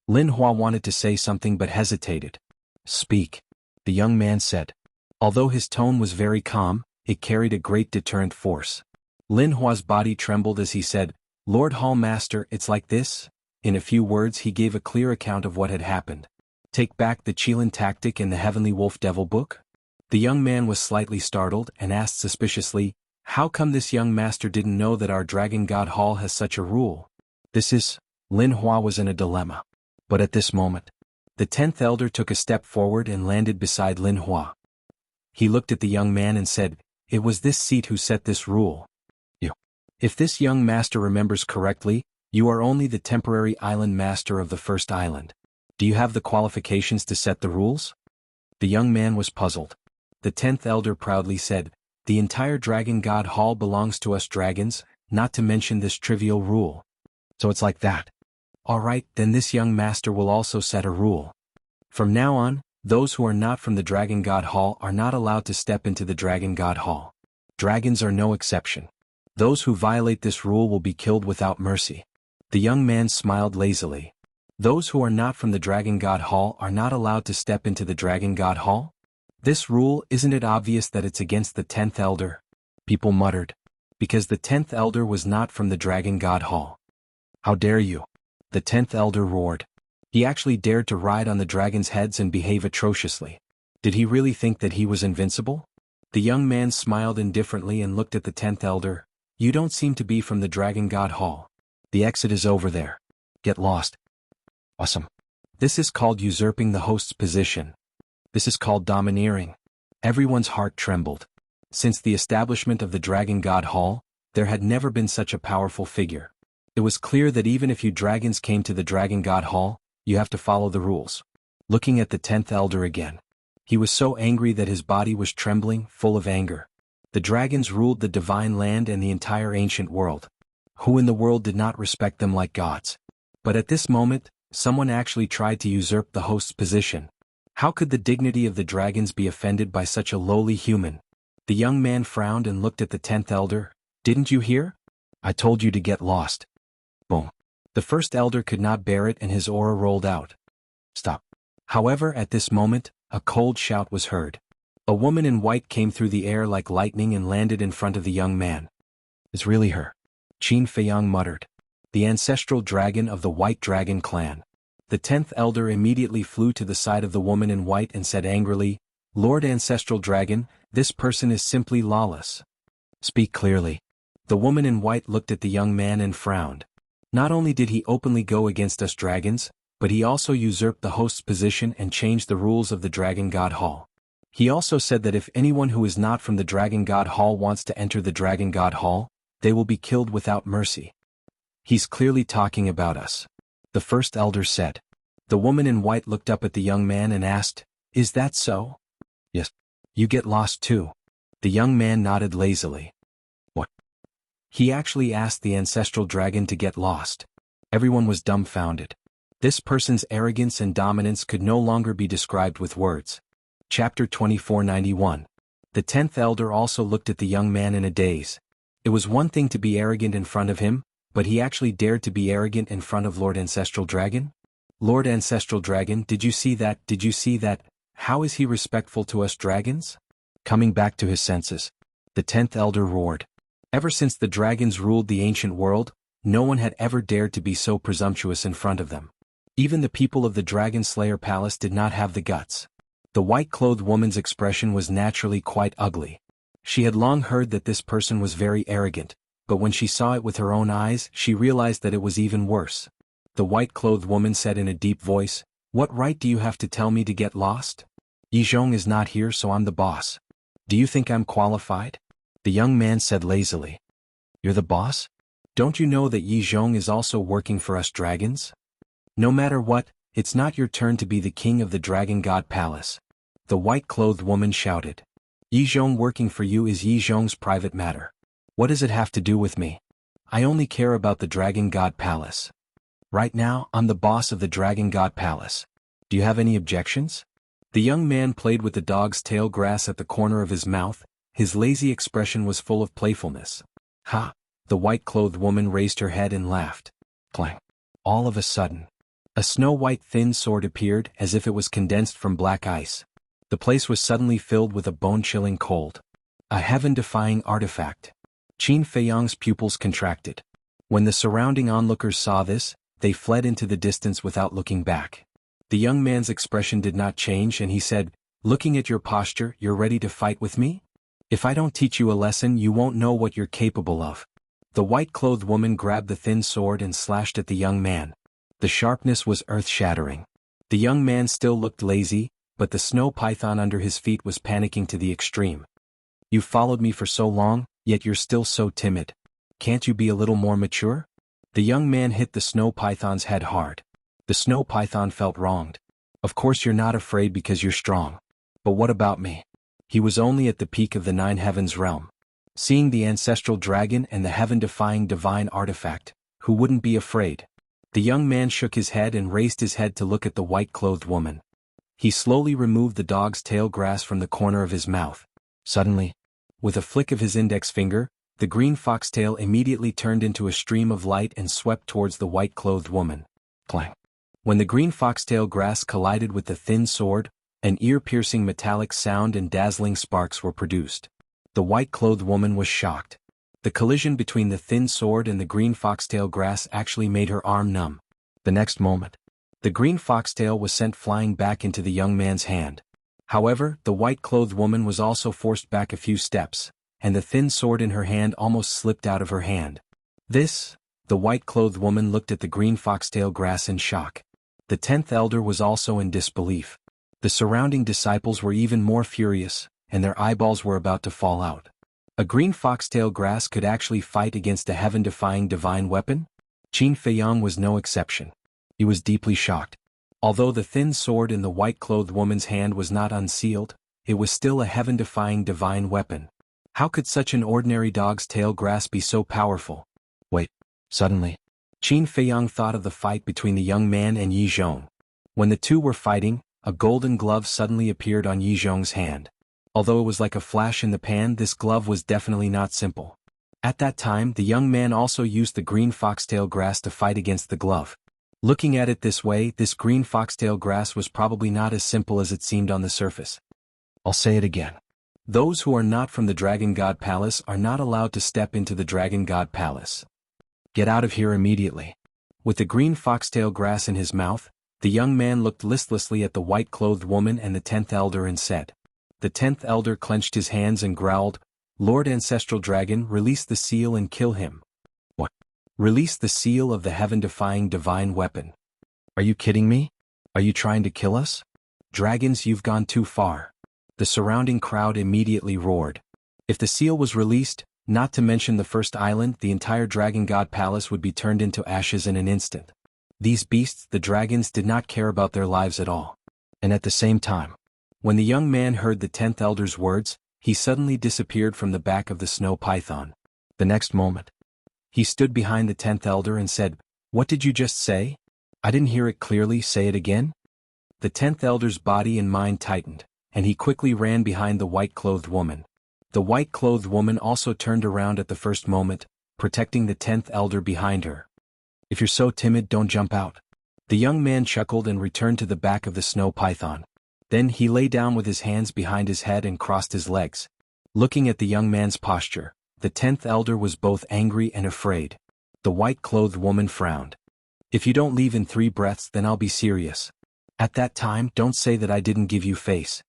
S1: Lin Hua wanted to say something but hesitated. Speak. The young man said. Although his tone was very calm, it carried a great deterrent force. Lin Hua's body trembled as he said, Lord Hall Master, it's like this? In a few words he gave a clear account of what had happened. Take back the Qilin tactic in the Heavenly Wolf Devil book? The young man was slightly startled and asked suspiciously, How come this young master didn't know that our Dragon God Hall has such a rule? Lin Hua was in a dilemma. But at this moment, the 10th elder took a step forward and landed beside Lin Hua. He looked at the young man and said, It was this seat who set this rule. You. If this young master remembers correctly, you are only the temporary island master of the first island. Do you have the qualifications to set the rules? The young man was puzzled. The 10th elder proudly said, The entire Dragon God Hall belongs to us dragons, not to mention this trivial rule. So it's like that. Alright, then this young master will also set a rule. From now on, those who are not from the Dragon God Hall are not allowed to step into the Dragon God Hall. Dragons are no exception. Those who violate this rule will be killed without mercy. The young man smiled lazily. Those who are not from the Dragon God Hall are not allowed to step into the Dragon God Hall? This rule, isn't it obvious that it's against the 10th Elder? People muttered. Because the 10th Elder was not from the Dragon God Hall. How dare you? The 10th Elder roared. He actually dared to ride on the dragon's heads and behave atrociously. Did he really think that he was invincible? The young man smiled indifferently and looked at the 10th Elder. You don't seem to be from the Dragon God Hall. The exit is over there. Get lost. Awesome. This is called usurping the host's position. This is called domineering. Everyone's heart trembled. Since the establishment of the Dragon God Hall, there had never been such a powerful figure. It was clear that even if you dragons came to the Dragon God Hall, you have to follow the rules. Looking at the 10th Elder again. He was so angry that his body was trembling, full of anger. The dragons ruled the divine land and the entire ancient world. Who in the world did not respect them like gods? But at this moment, someone actually tried to usurp the host's position. How could the dignity of the dragons be offended by such a lowly human? The young man frowned and looked at the 10th Elder. Didn't you hear? I told you to get lost. Boom. The first elder could not bear it and his aura rolled out. Stop. However, at this moment, a cold shout was heard. A woman in white came through the air like lightning and landed in front of the young man. It's really her. Qin Feiyang muttered. The ancestral dragon of the White Dragon clan. The 10th Elder immediately flew to the side of the woman in white and said angrily, Lord Ancestral Dragon, this person is simply lawless. Speak clearly. The woman in white looked at the young man and frowned. Not only did he openly go against us dragons, but he also usurped the host's position and changed the rules of the Dragon God Hall. He also said that if anyone who is not from the Dragon God Hall wants to enter the Dragon God Hall, they will be killed without mercy. He's clearly talking about us. The first elder said. The woman in white looked up at the young man and asked, Is that so? Yes. You get lost too. The young man nodded lazily. What? He actually asked the ancestral dragon to get lost. Everyone was dumbfounded. This person's arrogance and dominance could no longer be described with words. Chapter 2491. The 10th Elder also looked at the young man in a daze. It was one thing to be arrogant in front of him, but he actually dared to be arrogant in front of Lord Ancestral Dragon? Lord Ancestral Dragon, did you see that? Did you see that? How is he respectful to us dragons? Coming back to his senses. The 10th Elder roared. Ever since the dragons ruled the ancient world, no one had ever dared to be so presumptuous in front of them. Even the people of the Dragon Slayer Palace did not have the guts. The white-clothed woman's expression was naturally quite ugly. She had long heard that this person was very arrogant, but when she saw it with her own eyes, she realized that it was even worse. The white-clothed woman said in a deep voice, What right do you have to tell me to get lost? Yizhong is not here, so I'm the boss. Do you think I'm qualified? The young man said lazily. You're the boss? Don't you know that Yizhong is also working for us dragons? No matter what, it's not your turn to be the king of the Dragon God Palace. The white-clothed woman shouted. Yizhong working for you is Yizhong's private matter. What does it have to do with me? I only care about the Dragon God Palace. Right now, I'm the boss of the Dragon God Palace. Do you have any objections? The young man played with the dog's tail grass at the corner of his mouth. His lazy expression was full of playfulness. Ha! The white-clothed woman raised her head and laughed. Clang! All of a sudden, a snow-white thin sword appeared as if it was condensed from black ice. The place was suddenly filled with a bone-chilling cold. A heaven-defying artifact. Qin Feiyang's pupils contracted. When the surrounding onlookers saw this, they fled into the distance without looking back. The young man's expression did not change and he said, Looking at your posture, you're ready to fight with me? If I don't teach you a lesson, you won't know what you're capable of. The white-clothed woman grabbed the thin sword and slashed at the young man. The sharpness was earth-shattering. The young man still looked lazy, but the snow python under his feet was panicking to the extreme. You've followed me for so long, yet you're still so timid. Can't you be a little more mature? The young man hit the snow python's head hard. The snow python felt wronged. Of course you're not afraid because you're strong. But what about me? He was only at the peak of the Nine Heavens realm. Seeing the ancestral dragon and the heaven-defying divine artifact, who wouldn't be afraid? The young man shook his head and raised his head to look at the white-clothed woman. He slowly removed the dog's tail grass from the corner of his mouth. Suddenly, with a flick of his index finger, the green foxtail immediately turned into a stream of light and swept towards the white-clothed woman. Clang! When the green foxtail grass collided with the thin sword, an ear-piercing metallic sound and dazzling sparks were produced. The white-clothed woman was shocked. The collision between the thin sword and the green foxtail grass actually made her arm numb. The next moment, the green foxtail was sent flying back into the young man's hand. However, the white-clothed woman was also forced back a few steps, and the thin sword in her hand almost slipped out of her hand. The white-clothed woman looked at the green foxtail grass in shock. The 10th elder was also in disbelief. The surrounding disciples were even more furious, and their eyeballs were about to fall out. A green foxtail grass could actually fight against a heaven-defying divine weapon? Qin Feiyang was no exception. He was deeply shocked. Although the thin sword in the white-clothed woman's hand was not unsealed, it was still a heaven-defying divine weapon. How could such an ordinary dog's tail grass be so powerful? Wait. Suddenly, Qin Feiyang thought of the fight between the young man and Yi Zhong. When the two were fighting, a golden glove suddenly appeared on Yi Zhong's hand. Although it was like a flash in the pan, this glove was definitely not simple. At that time, the young man also used the green foxtail grass to fight against the glove. Looking at it this way, this green foxtail grass was probably not as simple as it seemed on the surface. I'll say it again. Those who are not from the Dragon God Palace are not allowed to step into the Dragon God Palace. Get out of here immediately. With the green foxtail grass in his mouth, the young man looked listlessly at the white-clothed woman and the 10th elder and said. The 10th elder clenched his hands and growled, "Lord Ancestral Dragon, release the seal and kill him." What? Release the seal of the heaven-defying divine weapon? Are you kidding me? Are you trying to kill us? Dragons, you've gone too far. The surrounding crowd immediately roared. If the seal was released, not to mention the first island, the entire Dragon God Palace would be turned into ashes in an instant. These beasts, the dragons, did not care about their lives at all. And at the same time, when the young man heard the 10th elder's words, he suddenly disappeared from the back of the snow python. The next moment, he stood behind the 10th elder and said, "What did you just say? I didn't hear it clearly, say it again." The 10th elder's body and mind tightened, and he quickly ran behind the white-clothed woman. The white-clothed woman also turned around at the first moment, protecting the 10th elder behind her. "If you're so timid, don't jump out." The young man chuckled and returned to the back of the snow python. Then he lay down with his hands behind his head and crossed his legs. Looking at the young man's posture, the 10th elder was both angry and afraid. The white-clothed woman frowned. "If you don't leave in 3 breaths, then I'll be serious. At that time, don't say that I didn't give you face."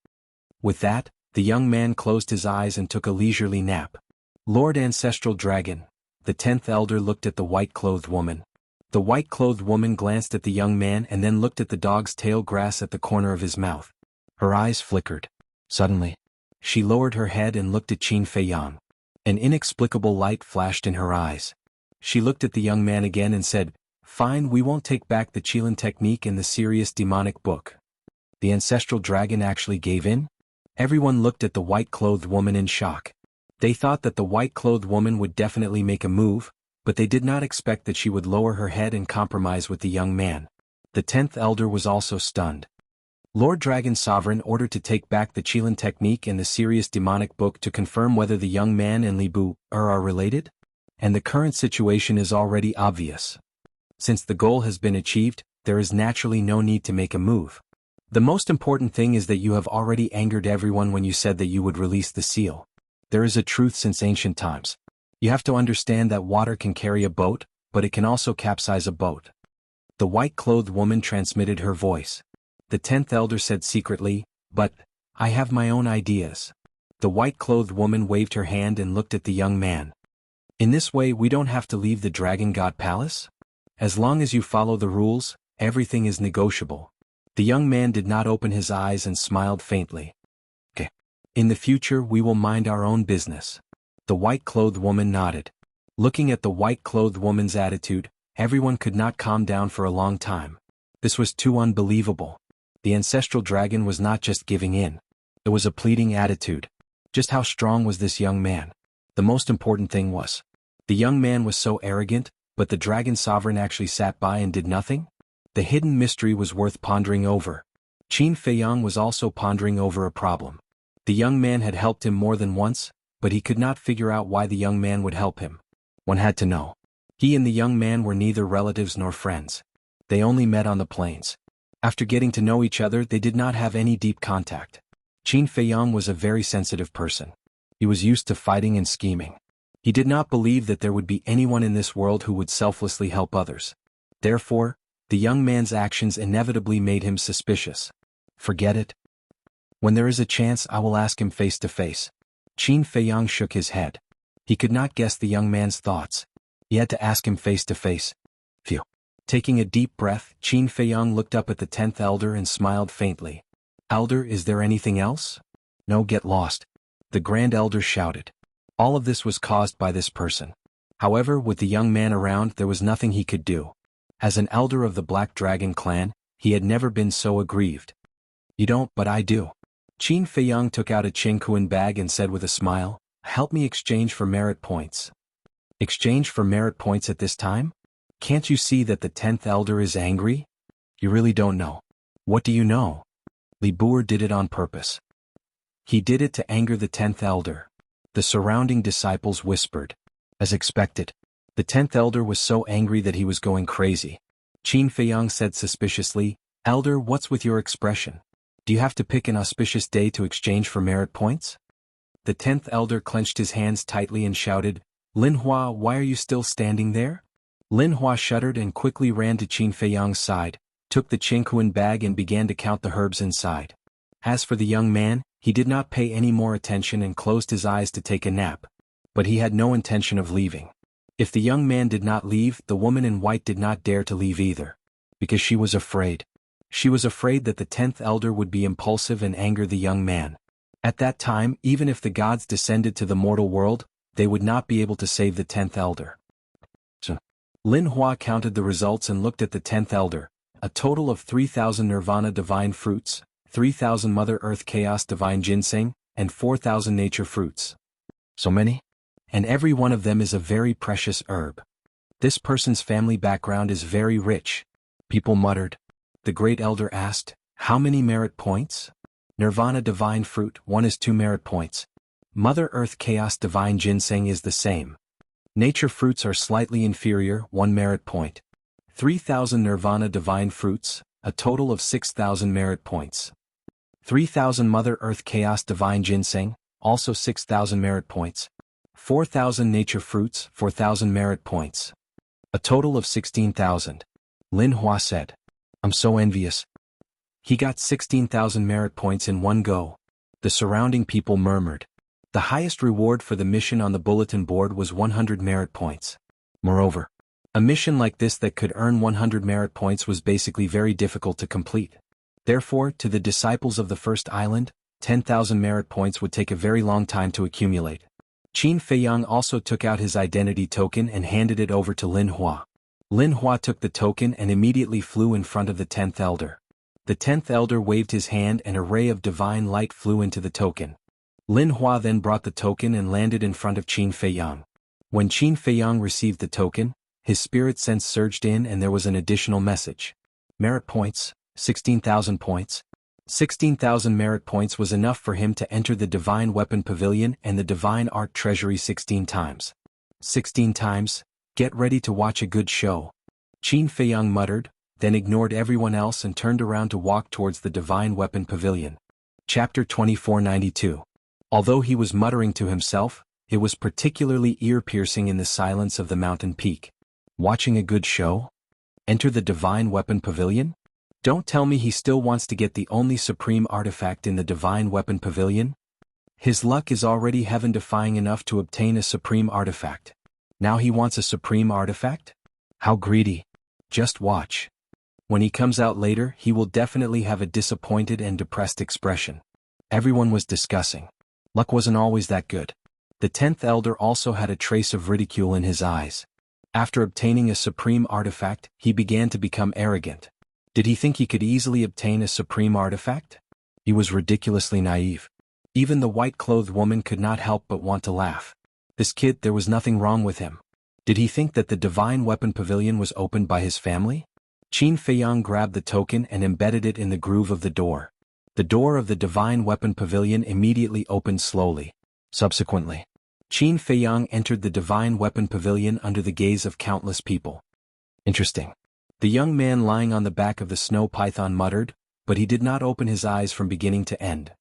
S1: With that, the young man closed his eyes and took a leisurely nap. "Lord Ancestral Dragon." The 10th elder looked at the white-clothed woman. The white-clothed woman glanced at the young man and then looked at the dog's tail grass at the corner of his mouth. Her eyes flickered. Suddenly, she lowered her head and looked at Qin Feiyang. An inexplicable light flashed in her eyes. She looked at the young man again and said, "Fine, we won't take back the Qilin technique in the serious demonic book." The ancestral dragon actually gave in? Everyone looked at the white-clothed woman in shock. They thought that the white-clothed woman would definitely make a move, but they did not expect that she would lower her head and compromise with the young man. The 10th elder was also stunned. Lord Dragon Sovereign ordered to take back the Qilin technique in the serious demonic book to confirm whether the young man and Li Bu are related? And the current situation is already obvious. Since the goal has been achieved, there is naturally no need to make a move. The most important thing is that you have already angered everyone when you said that you would release the seal. There is a truth since ancient times. You have to understand that water can carry a boat, but it can also capsize a boat. The white-clothed woman transmitted her voice. The 10th elder said secretly, "But I have my own ideas." The white-clothed woman waved her hand and looked at the young man. "In this way we don't have to leave the Dragon God Palace? As long as you follow the rules, everything is negotiable." The young man did not open his eyes and smiled faintly. "Okay. In the future we will mind our own business." The white-clothed woman nodded. Looking at the white-clothed woman's attitude, everyone could not calm down for a long time. This was too unbelievable. The ancestral dragon was not just giving in. It was a pleading attitude. Just how strong was this young man? The most important thing was, the young man was so arrogant, but the dragon sovereign actually sat by and did nothing? The hidden mystery was worth pondering over. Qin Feiyang was also pondering over a problem. The young man had helped him more than once, but he could not figure out why the young man would help him. One had to know. He and the young man were neither relatives nor friends. They only met on the plains. After getting to know each other, they did not have any deep contact. Qin Feiyang was a very sensitive person. He was used to fighting and scheming. He did not believe that there would be anyone in this world who would selflessly help others. Therefore, the young man's actions inevitably made him suspicious. Forget it. When there is a chance, I will ask him face to face. Qin Feiyang shook his head. He could not guess the young man's thoughts. He had to ask him face to face. Phew. Taking a deep breath, Qin Feiyang looked up at the 10th elder and smiled faintly. Elder, is there anything else? No, get lost. The Grand Elder shouted. All of this was caused by this person. However, with the young man around, there was nothing he could do. As an elder of the Black Dragon clan, he had never been so aggrieved. You don't, but I do. Qin Feiyang took out a Qingquan bag and said with a smile, help me exchange for merit points. Exchange for merit points at this time? Can't you see that the 10th elder is angry? You really don't know. What do you know? Li Buer did it on purpose. He did it to anger the 10th elder. The surrounding disciples whispered. As expected, the 10th elder was so angry that he was going crazy. Qin Feiyang said suspiciously, Elder, what's with your expression? Do you have to pick an auspicious day to exchange for merit points? The 10th elder clenched his hands tightly and shouted, Lin Hua, why are you still standing there? Lin Hua shuddered and quickly ran to Qin Feiyang's side, took the Qingquan bag and began to count the herbs inside. As for the young man, he did not pay any more attention and closed his eyes to take a nap. But he had no intention of leaving. If the young man did not leave, the woman in white did not dare to leave either. Because she was afraid. She was afraid that the 10th elder would be impulsive and anger the young man. At that time, even if the gods descended to the mortal world, they would not be able to save the 10th elder. So, Lin Hua counted the results and looked at the 10th elder, a total of 3,000 Nirvana divine fruits, 3,000 Mother Earth Chaos divine ginseng, and 4,000 nature fruits. So many? And every one of them is a very precious herb. This person's family background is very rich. People muttered. The great elder asked, how many merit points? Nirvana divine fruit, 1 is 2 merit points. Mother Earth Chaos divine ginseng is the same. Nature fruits are slightly inferior, 1 merit point. 3,000 Nirvana divine fruits, a total of 6,000 merit points. 3,000 Mother Earth Chaos divine ginseng, also 6,000 merit points. 4,000 nature fruits, 4,000 merit points. A total of 16,000. Lin Hua said. I'm so envious. He got 16,000 merit points in one go. The surrounding people murmured. The highest reward for the mission on the bulletin board was 100 merit points. Moreover, a mission like this that could earn 100 merit points was basically very difficult to complete. Therefore, to the disciples of the first island, 10,000 merit points would take a very long time to accumulate. Qin Feiyang also took out his identity token and handed it over to Lin Hua. Lin Hua took the token and immediately flew in front of the 10th elder. The 10th elder waved his hand and a ray of divine light flew into the token. Lin Hua then brought the token and landed in front of Qin Feiyang. When Qin Feiyang received the token, his spirit sense surged in and there was an additional message. Merit points, 16,000 points. 16,000 merit points was enough for him to enter the Divine Weapon Pavilion and the Divine Art Treasury 16 times. 16 times? Get ready to watch a good show. Qin Feiyang muttered, then ignored everyone else and turned around to walk towards the Divine Weapon Pavilion. Chapter 2492. Although he was muttering to himself, it was particularly ear-piercing in the silence of the mountain peak. Watching a good show? Enter the Divine Weapon Pavilion? Don't tell me he still wants to get the only supreme artifact in the Divine Weapon Pavilion? His luck is already heaven-defying enough to obtain a supreme artifact. Now he wants a supreme artifact? How greedy. Just watch. When he comes out later, he will definitely have a disappointed and depressed expression. Everyone was discussing. Luck wasn't always that good. The 10th elder also had a trace of ridicule in his eyes. After obtaining a supreme artifact, he began to become arrogant. Did he think he could easily obtain a supreme artifact? He was ridiculously naive. Even the white-clothed woman could not help but want to laugh. This kid, there was nothing wrong with him. Did he think that the divine weapon pavilion was opened by his family? Qin Feiyang grabbed the token and embedded it in the groove of the door. The door of the divine weapon pavilion immediately opened slowly. Subsequently, Qin Feiyang entered the divine weapon pavilion under the gaze of countless people. Interesting. The young man lying on the back of the snow python muttered, but he did not open his eyes from beginning to end.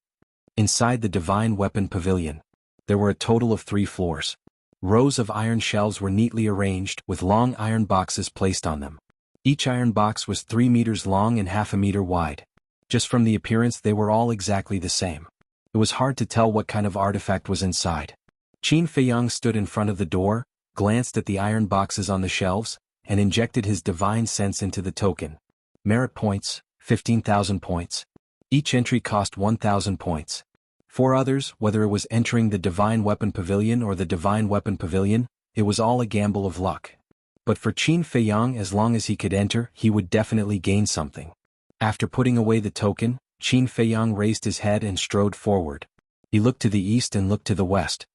S1: Inside the divine weapon pavilion, there were a total of 3 floors. Rows of iron shelves were neatly arranged with long iron boxes placed on them. Each iron box was 3 meters long and half a meter wide. Just from the appearance they were all exactly the same. It was hard to tell what kind of artifact was inside. Qin Feiyang stood in front of the door, glanced at the iron boxes on the shelves, and injected his divine sense into the token. Merit points, 15,000 points. Each entry cost 1,000 points. For others, whether it was entering the divine weapon pavilion or the divine weapon pavilion, it was all a gamble of luck. But for Qin Feiyang, as long as he could enter, he would definitely gain something. After putting away the token, Qin Feiyang raised his head and strode forward. He looked to the east and looked to the west.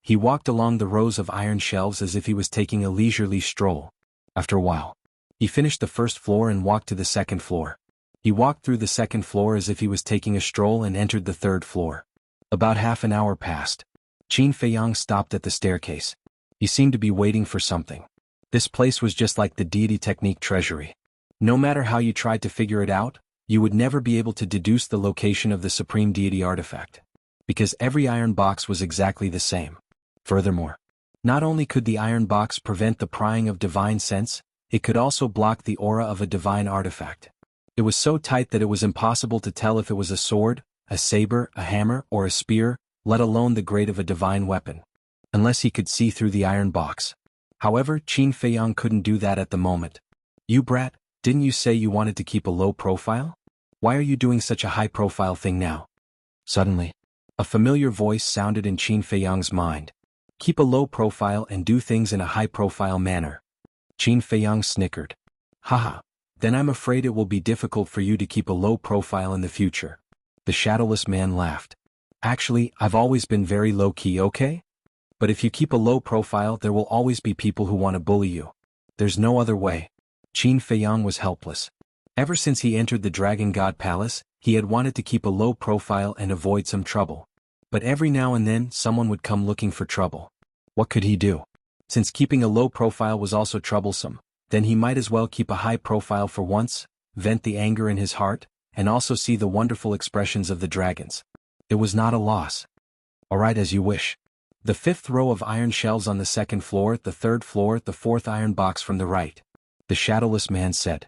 S1: He walked along the rows of iron shelves as if he was taking a leisurely stroll. After a while, he finished the first floor and walked to the second floor. He walked through the second floor as if he was taking a stroll and entered the third floor. About half an hour passed. Qin Feiyang stopped at the staircase. He seemed to be waiting for something. This place was just like the deity technique treasury. No matter how you tried to figure it out, you would never be able to deduce the location of the supreme deity artifact. Because every iron box was exactly the same. Furthermore, not only could the iron box prevent the prying of divine sense, it could also block the aura of a divine artifact. It was so tight that it was impossible to tell if it was a sword, a saber, a hammer, or a spear, let alone the grade of a divine weapon. Unless he could see through the iron box. However, Qin Feiyang couldn't do that at the moment. You brat, didn't you say you wanted to keep a low profile? Why are you doing such a high-profile thing now? Suddenly, a familiar voice sounded in Qin Feiyang's mind. Keep a low profile and do things in a high-profile manner. Qin Feiyang snickered. Haha, then I'm afraid it will be difficult for you to keep a low profile in the future. The shadowless man laughed. Actually, I've always been very low-key, okay? But if you keep a low profile, there will always be people who want to bully you. There's no other way. Qin Feiyang was helpless. Ever since he entered the Dragon God Palace, he had wanted to keep a low profile and avoid some trouble. But every now and then, someone would come looking for trouble. What could he do? Since keeping a low profile was also troublesome, then he might as well keep a high profile for once, vent the anger in his heart, and also see the wonderful expressions of the dragons. It was not a loss. Alright, as you wish. The 5th row of iron shelves on the 2nd floor, the 3rd floor, the 4th iron box from the right. The shadowless man said.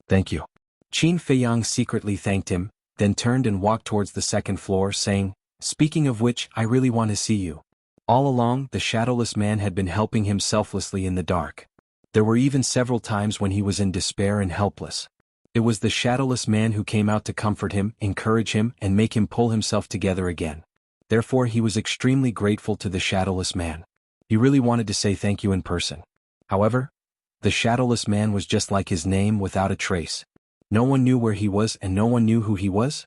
S1: Thank you. Qin Feiyang secretly thanked him, then turned and walked towards the 2nd floor, saying, Speaking of which, I really want to see you. All along, the shadowless man had been helping him selflessly in the dark. There were even several times when he was in despair and helpless. It was the shadowless man who came out to comfort him, encourage him, and make him pull himself together again. Therefore he was extremely grateful to the shadowless man. He really wanted to say thank you in person. However, the shadowless man was just like his name, without a trace. No one knew where he was and no one knew who he was.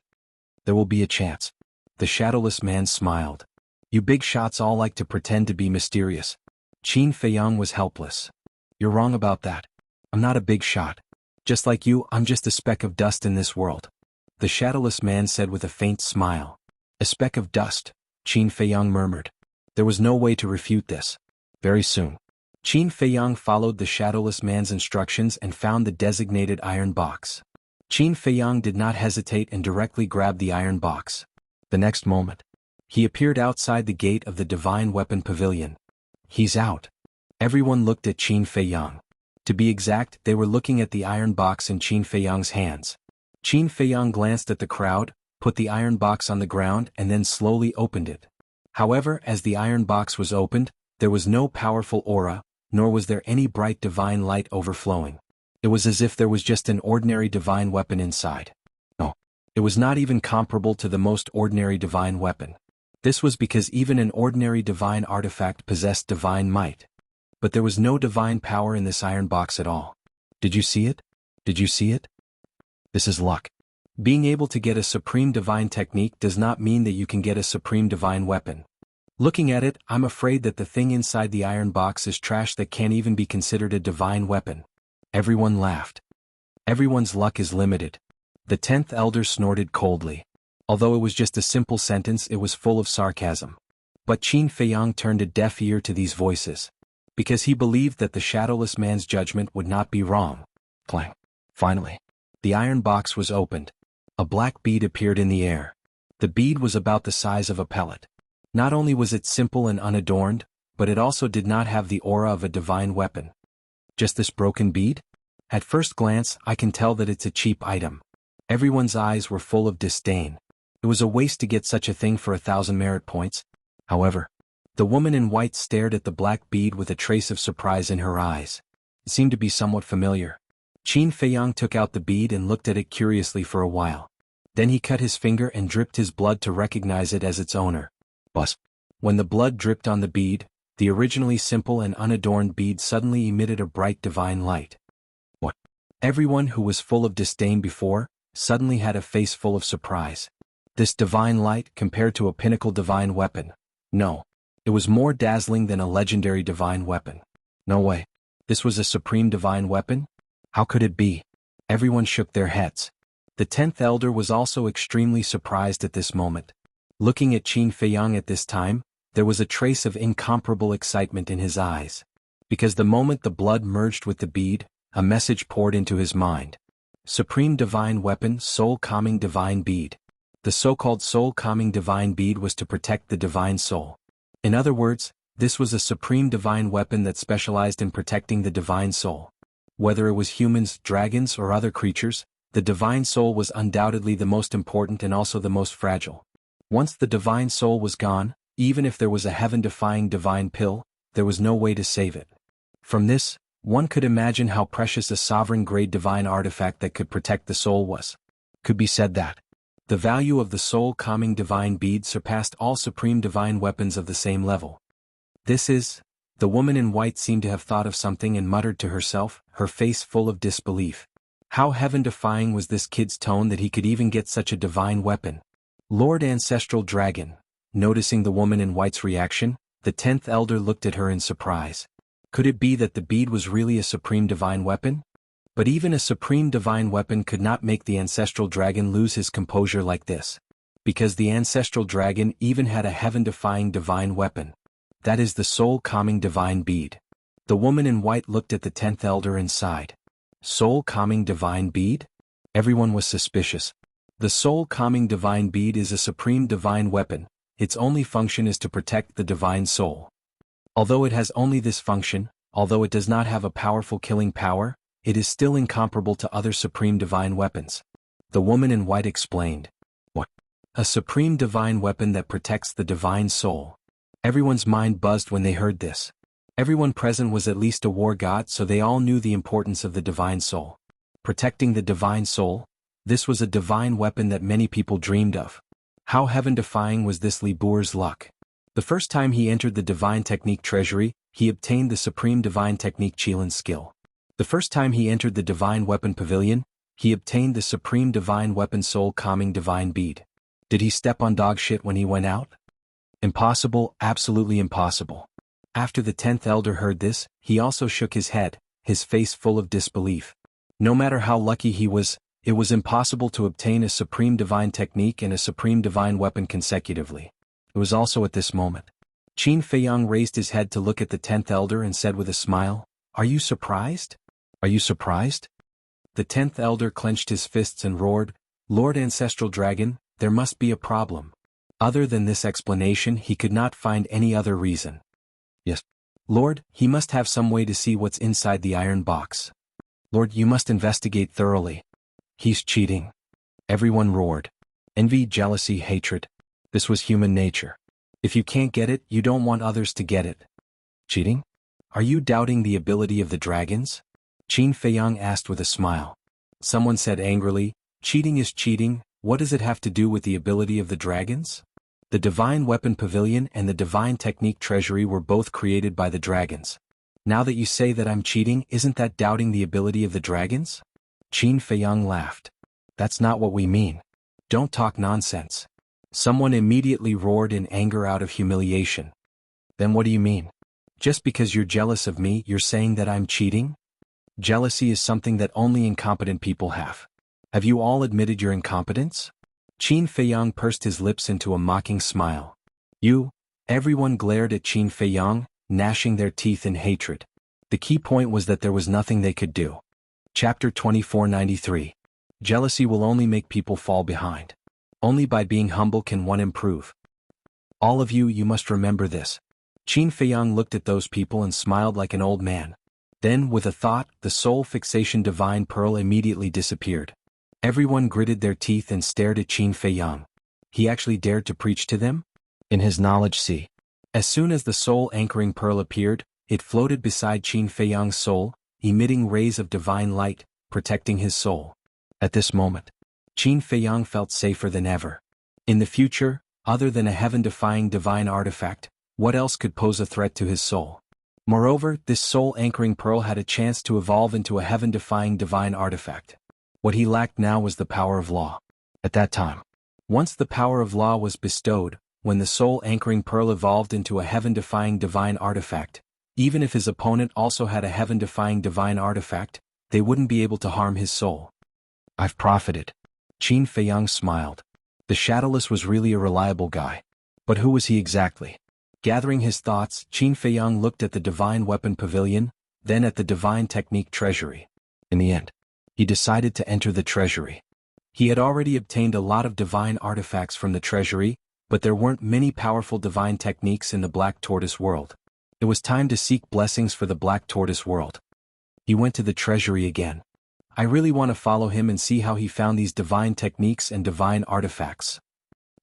S1: There will be a chance. The shadowless man smiled. You big shots all like to pretend to be mysterious. Qin Feiyang was helpless. You're wrong about that. I'm not a big shot. Just like you, I'm just a speck of dust in this world. The shadowless man said with a faint smile. A speck of dust, Qin Feiyang murmured. There was no way to refute this. Very soon, Qin Feiyang followed the shadowless man's instructions and found the designated iron box. Qin Feiyang did not hesitate and directly grabbed the iron box. The next moment, he appeared outside the gate of the Divine Weapon Pavilion. He's out. Everyone looked at Qin Feiyang. To be exact, they were looking at the iron box in Qin Feiyang's hands. Qin Feiyang glanced at the crowd, put the iron box on the ground and then slowly opened it. However, as the iron box was opened, there was no powerful aura, nor was there any bright divine light overflowing. It was as if there was just an ordinary divine weapon inside. No, it was not even comparable to the most ordinary divine weapon. This was because even an ordinary divine artifact possessed divine might. But there was no divine power in this iron box at all. Did you see it? Did you see it? This is luck. Being able to get a supreme divine technique does not mean that you can get a supreme divine weapon. Looking at it, I'm afraid that the thing inside the iron box is trash that can't even be considered a divine weapon. Everyone laughed. Everyone's luck is limited. The 10th elder snorted coldly. Although it was just a simple sentence, it was full of sarcasm. But Qin Feiyang turned a deaf ear to these voices, because he believed that the shadowless man's judgment would not be wrong. Clang. Finally, the iron box was opened. A black bead appeared in the air. The bead was about the size of a pellet. Not only was it simple and unadorned, but it also did not have the aura of a divine weapon. Just this broken bead? At first glance, I can tell that it's a cheap item. Everyone's eyes were full of disdain. It was a waste to get such a thing for 1,000 merit points. However, the woman in white stared at the black bead with a trace of surprise in her eyes. It seemed to be somewhat familiar. Qin Feiyang took out the bead and looked at it curiously for a while. Then he cut his finger and dripped his blood to recognize it as its owner. Buzz. When the blood dripped on the bead, the originally simple and unadorned bead suddenly emitted a bright divine light. What? Everyone who was full of disdain before, suddenly had a face full of surprise. This divine light compared to a pinnacle divine weapon. No. It was more dazzling than a legendary divine weapon. No way. This was a supreme divine weapon? How could it be? Everyone shook their heads. The 10th elder was also extremely surprised at this moment. Looking at Qin Feiyang at this time, there was a trace of incomparable excitement in his eyes. Because the moment the blood merged with the bead, a message poured into his mind. Supreme divine weapon, soul-calming divine bead. The so-called soul-calming divine bead was to protect the divine soul. In other words, this was a supreme divine weapon that specialized in protecting the divine soul. Whether it was humans, dragons, or other creatures, the divine soul was undoubtedly the most important and also the most fragile. Once the divine soul was gone, even if there was a heaven-defying divine pill, there was no way to save it. From this, one could imagine how precious a sovereign-grade divine artifact that could protect the soul was. Could be said that the value of the soul-calming divine bead surpassed all supreme divine weapons of the same level. The woman in white seemed to have thought of something and muttered to herself, her face full of disbelief. How heaven-defying was this kid's tone that he could even get such a divine weapon? Lord Ancestral Dragon. Noticing the woman in white's reaction, the 10th elder looked at her in surprise. Could it be that the bead was really a supreme divine weapon? But even a supreme divine weapon could not make the Ancestral Dragon lose his composure like this. Because the Ancestral Dragon even had a heaven-defying divine weapon. That is the soul-calming divine bead. The woman in white looked at the 10th elder and sighed. Soul-calming divine bead? Everyone was suspicious. The soul-calming divine bead is a supreme divine weapon. Its only function is to protect the divine soul. Although it has only this function, although it does not have a powerful killing power, it is still incomparable to other supreme divine weapons. The woman in white explained. What? A supreme divine weapon that protects the divine soul. Everyone's mind buzzed when they heard this. Everyone present was at least a war god, so they all knew the importance of the divine soul. Protecting the divine soul? This was a divine weapon that many people dreamed of. How heaven-defying was this Li Boer's luck? The first time he entered the Divine Technique Treasury, he obtained the Supreme Divine Technique Qilan skill. The first time he entered the Divine Weapon Pavilion, he obtained the Supreme Divine Weapon Soul Calming Divine Bead. Did he step on dog shit when he went out? Impossible, absolutely impossible. After the 10th elder heard this, he also shook his head, his face full of disbelief. No matter how lucky he was, it was impossible to obtain a Supreme Divine Technique and a Supreme Divine Weapon consecutively. It was also at this moment. Qin Feiyang raised his head to look at the 10th elder and said with a smile, "Are you surprised? Are you surprised?" The 10th elder clenched his fists and roared, "Lord Ancestral Dragon, there must be a problem." Other than this explanation, he could not find any other reason. Yes. Lord, he must have some way to see what's inside the iron box. Lord, you must investigate thoroughly. He's cheating. Everyone roared. Envy, jealousy, hatred. This was human nature. If you can't get it, you don't want others to get it. Cheating? Are you doubting the ability of the dragons? Qin Feiyang asked with a smile. Someone said angrily, "Cheating is cheating, what does it have to do with the ability of the dragons?" The Divine Weapon Pavilion and the Divine Technique Treasury were both created by the dragons. Now that you say that I'm cheating, isn't that doubting the ability of the dragons? Qin Feiyang laughed. That's not what we mean. Don't talk nonsense. Someone immediately roared in anger out of humiliation. Then what do you mean? Just because you're jealous of me, you're saying that I'm cheating? Jealousy is something that only incompetent people have. Have you all admitted your incompetence? Qin Feiyang pursed his lips into a mocking smile. You? Everyone glared at Qin Feiyang, gnashing their teeth in hatred. The key point was that there was nothing they could do. Chapter 2493. Jealousy will only make people fall behind. Only by being humble can one improve. All of you must remember this. Qin Feiyang looked at those people and smiled like an old man. Then, with a thought, the soul fixation divine pearl immediately disappeared. Everyone gritted their teeth and stared at Qin Feiyang. He actually dared to preach to them? In his knowledge sea. As soon as the soul anchoring pearl appeared, it floated beside Qin Feiyang's soul, emitting rays of divine light, protecting his soul. At this moment, Qin Feiyang felt safer than ever. In the future, other than a heaven-defying divine artifact, what else could pose a threat to his soul? Moreover, this soul-anchoring pearl had a chance to evolve into a heaven-defying divine artifact. What he lacked now was the power of law. At that time, once the power of law was bestowed, when the soul-anchoring pearl evolved into a heaven-defying divine artifact, even if his opponent also had a heaven-defying divine artifact, they wouldn't be able to harm his soul. I've profited. Qin Feiyang smiled. The Shadowless was really a reliable guy. But who was he exactly? Gathering his thoughts, Qin Feiyang looked at the Divine Weapon Pavilion, then at the Divine Technique Treasury. In the end, he decided to enter the treasury. He had already obtained a lot of divine artifacts from the treasury, but there weren't many powerful divine techniques in the Black Tortoise world. It was time to seek blessings for the Black Tortoise world. He went to the treasury again. I really want to follow him and see how he found these divine techniques and divine artifacts.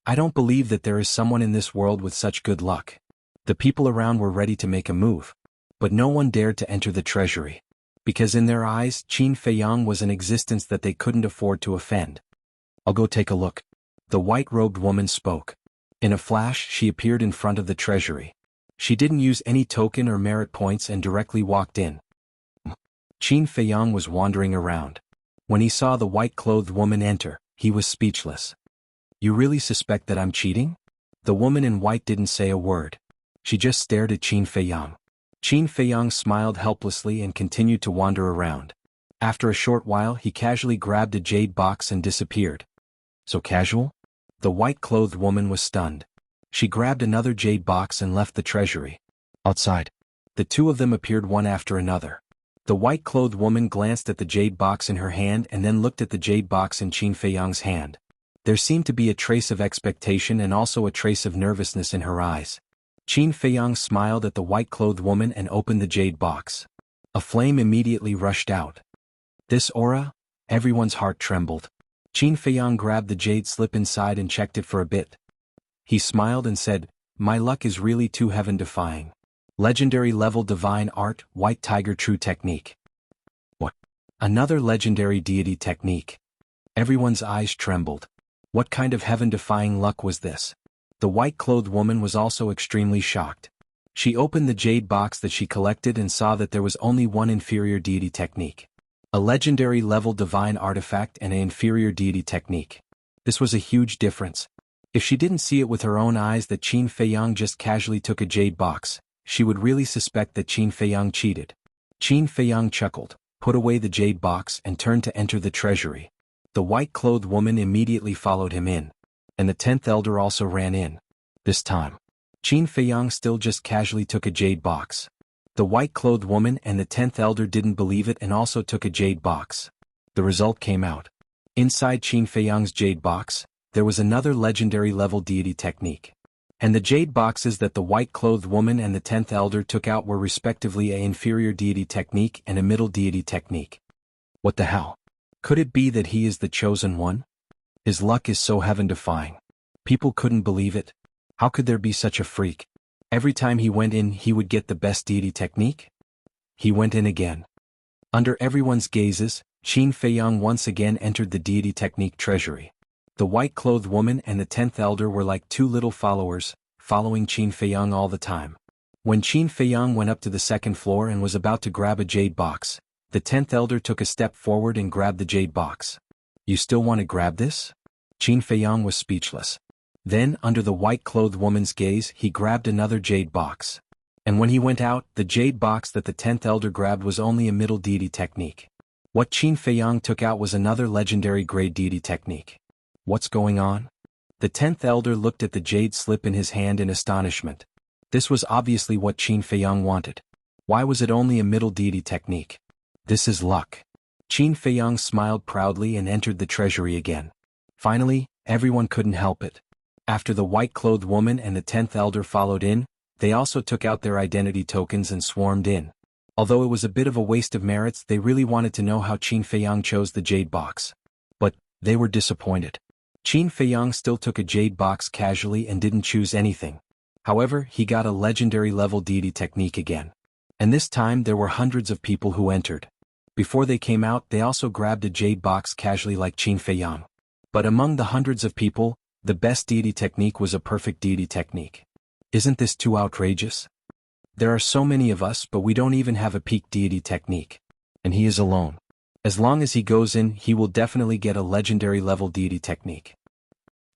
S1: I don't believe that there is someone in this world with such good luck. The people around were ready to make a move, but no one dared to enter the treasury. Because in their eyes, Qin Feiyang was an existence that they couldn't afford to offend. I'll go take a look. The white-robed woman spoke. In a flash, she appeared in front of the treasury. She didn't use any token or merit points and directly walked in. Qin Feiyang was wandering around. When he saw the white-clothed woman enter, he was speechless. You really suspect that I'm cheating? The woman in white didn't say a word. She just stared at Qin Feiyang. Qin Feiyang smiled helplessly and continued to wander around. After a short while, he casually grabbed a jade box and disappeared. So casual? The white-clothed woman was stunned. She grabbed another jade box and left the treasury. Outside, the two of them appeared one after another. The white-clothed woman glanced at the jade box in her hand and then looked at the jade box in Qin Feiyang's hand. There seemed to be a trace of expectation and also a trace of nervousness in her eyes. Qin Feiyang smiled at the white-clothed woman and opened the jade box. A flame immediately rushed out. This aura? Everyone's heart trembled. Qin Feiyang grabbed the jade slip inside and checked it for a bit. He smiled and said, "My luck is really too heaven-defying. Legendary level divine art, White Tiger True Technique." What? Another legendary deity technique. Everyone's eyes trembled. What kind of heaven-defying luck was this? The white-clothed woman was also extremely shocked. She opened the jade box that she collected and saw that there was only one inferior deity technique. A legendary level divine artifact and an inferior deity technique. This was a huge difference. If she didn't see it with her own eyes that Qin Feiyang just casually took a jade box, she would really suspect that Qin Feiyang cheated. Qin Feiyang chuckled, put away the jade box and turned to enter the treasury. The white-clothed woman immediately followed him in. And the 10th elder also ran in. This time, Qin Feiyang still just casually took a jade box. The white-clothed woman and the 10th elder didn't believe it and also took a jade box. The result came out. Inside Qin Feiyang's jade box, there was another legendary level deity technique. And the jade boxes that the white-clothed woman and the 10th elder took out were respectively an inferior deity technique and a middle deity technique. What the hell? Could it be that he is the chosen one? His luck is so heaven-defying. People couldn't believe it. How could there be such a freak? Every time he went in, he would get the best deity technique? He went in again. Under everyone's gazes, Qin Feiyang once again entered the deity technique treasury. The white-clothed woman and the 10th elder were like two little followers, following Qin Feiyang all the time. When Qin Feiyang went up to the second floor and was about to grab a jade box, the 10th elder took a step forward and grabbed the jade box. You still want to grab this? Qin Feiyang was speechless. Then, under the white-clothed woman's gaze, he grabbed another jade box. And when he went out, the jade box that the 10th elder grabbed was only a middle deity technique. What Qin Feiyang took out was another legendary grade deity technique. What's going on? The 10th elder looked at the jade slip in his hand in astonishment. This was obviously what Qin Feiyang wanted. Why was it only a middle deity technique? This is luck. Qin Feiyang smiled proudly and entered the treasury again. Finally, everyone couldn't help it. After the white-clothed woman and the 10th elder followed in, they also took out their identity tokens and swarmed in. Although it was a bit of a waste of merits, they really wanted to know how Qin Feiyang chose the jade box. But they were disappointed. Qin Feiyang still took a jade box casually and didn't choose anything. However, he got a legendary level deity technique again. And this time there were hundreds of people who entered. Before they came out, they also grabbed a jade box casually like Qin Feiyang. But among the hundreds of people, the best deity technique was a perfect deity technique. Isn't this too outrageous? There are so many of us, but we don't even have a peak deity technique. And he is alone. As long as he goes in, he will definitely get a legendary level deity technique.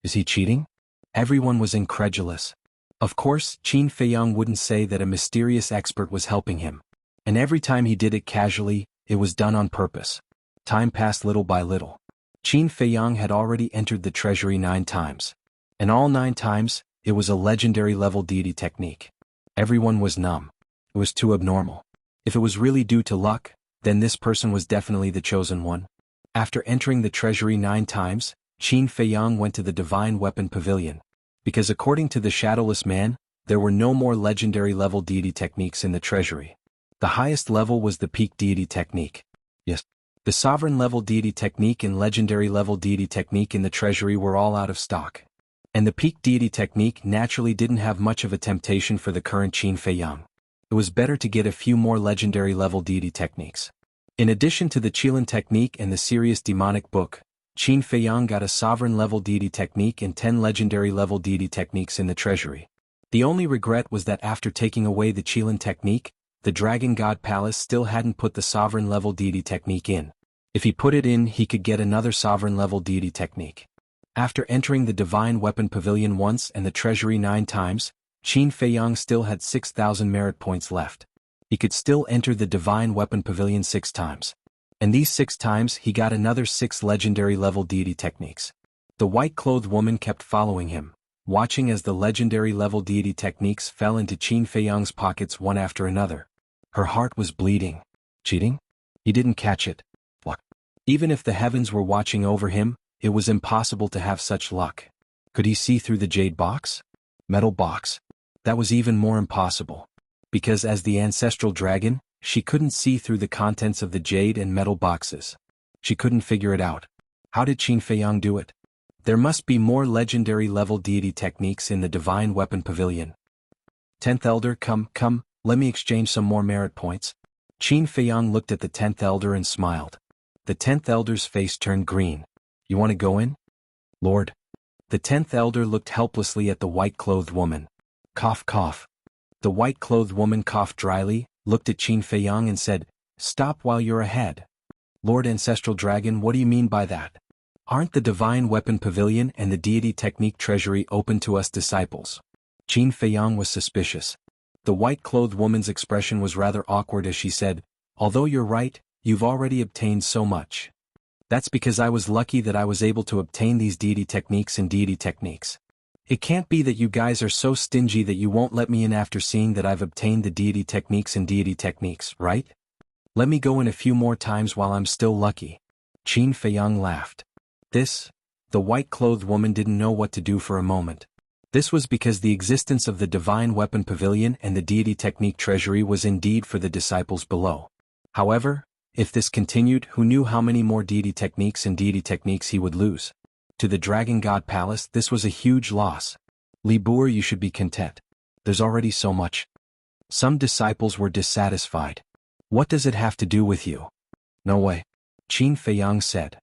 S1: Is he cheating? Everyone was incredulous. Of course, Qin Feiyang wouldn't say that a mysterious expert was helping him. And every time he did it casually, it was done on purpose. Time passed little by little. Qin Feiyang had already entered the treasury 9 times. And all 9 times, it was a legendary level deity technique. Everyone was numb. It was too abnormal. If it was really due to luck, then this person was definitely the chosen one. After entering the treasury 9 times, Qin Feiyang went to the Divine Weapon Pavilion. Because according to the Shadowless Man, there were no more legendary level deity techniques in the treasury. The highest level was the peak deity technique. Yes. The sovereign level deity technique and legendary level deity technique in the treasury were all out of stock. And the peak deity technique naturally didn't have much of a temptation for the current Qin Feiyang. It was better to get a few more legendary level deity techniques. In addition to the Qilin technique and the serious demonic book, Qin Feiyang got a sovereign level deity technique and 10 legendary level deity techniques in the treasury. The only regret was that after taking away the Qilin technique, the Dragon God Palace still hadn't put the sovereign level deity technique in. If he put it in, he could get another sovereign level deity technique. After entering the Divine Weapon Pavilion once and the treasury 9 times, Qin Feiyang still had 6,000 merit points left. He could still enter the Divine Weapon Pavilion 6 times. And these 6 times he got another 6 legendary level deity techniques. The white-clothed woman kept following him, watching as the legendary level deity techniques fell into Qin Feiyang's pockets one after another. Her heart was bleeding. Cheating? He didn't catch it. Luck. Even if the heavens were watching over him, it was impossible to have such luck. Could he see through the jade box? Metal box? That was even more impossible. Because as the ancestral dragon, she couldn't see through the contents of the jade and metal boxes. She couldn't figure it out. How did Qin Feiyang do it? There must be more legendary level deity techniques in the Divine Weapon Pavilion. 10th Elder, come, let me exchange some more merit points. Qin Feiyang looked at the 10th Elder and smiled. The 10th Elder's face turned green. You want to go in? Lord. The 10th Elder looked helplessly at the white-clothed woman. Cough, cough. The white-clothed woman coughed dryly, looked at Qin Feiyang and said, Stop while you're ahead. Lord Ancestral Dragon, what do you mean by that? Aren't the Divine Weapon Pavilion and the Deity Technique Treasury open to us disciples? Qin Feiyang was suspicious. The white-clothed woman's expression was rather awkward as she said, Although you're right, you've already obtained so much. That's because I was lucky that I was able to obtain these deity techniques and deity techniques. It can't be that you guys are so stingy that you won't let me in after seeing that I've obtained the deity techniques and deity techniques, right? Let me go in a few more times while I'm still lucky. Qin Feiyang laughed. The white-clothed woman didn't know what to do for a moment. This was because the existence of the Divine Weapon Pavilion and the Deity Technique Treasury was indeed for the disciples below. However, if this continued, who knew how many more deity techniques and deity techniques he would lose? To the Dragon God Palace, this was a huge loss. Li Boer, you should be content. There's already so much. Some disciples were dissatisfied. What does it have to do with you? No way. Qin Feiyang said.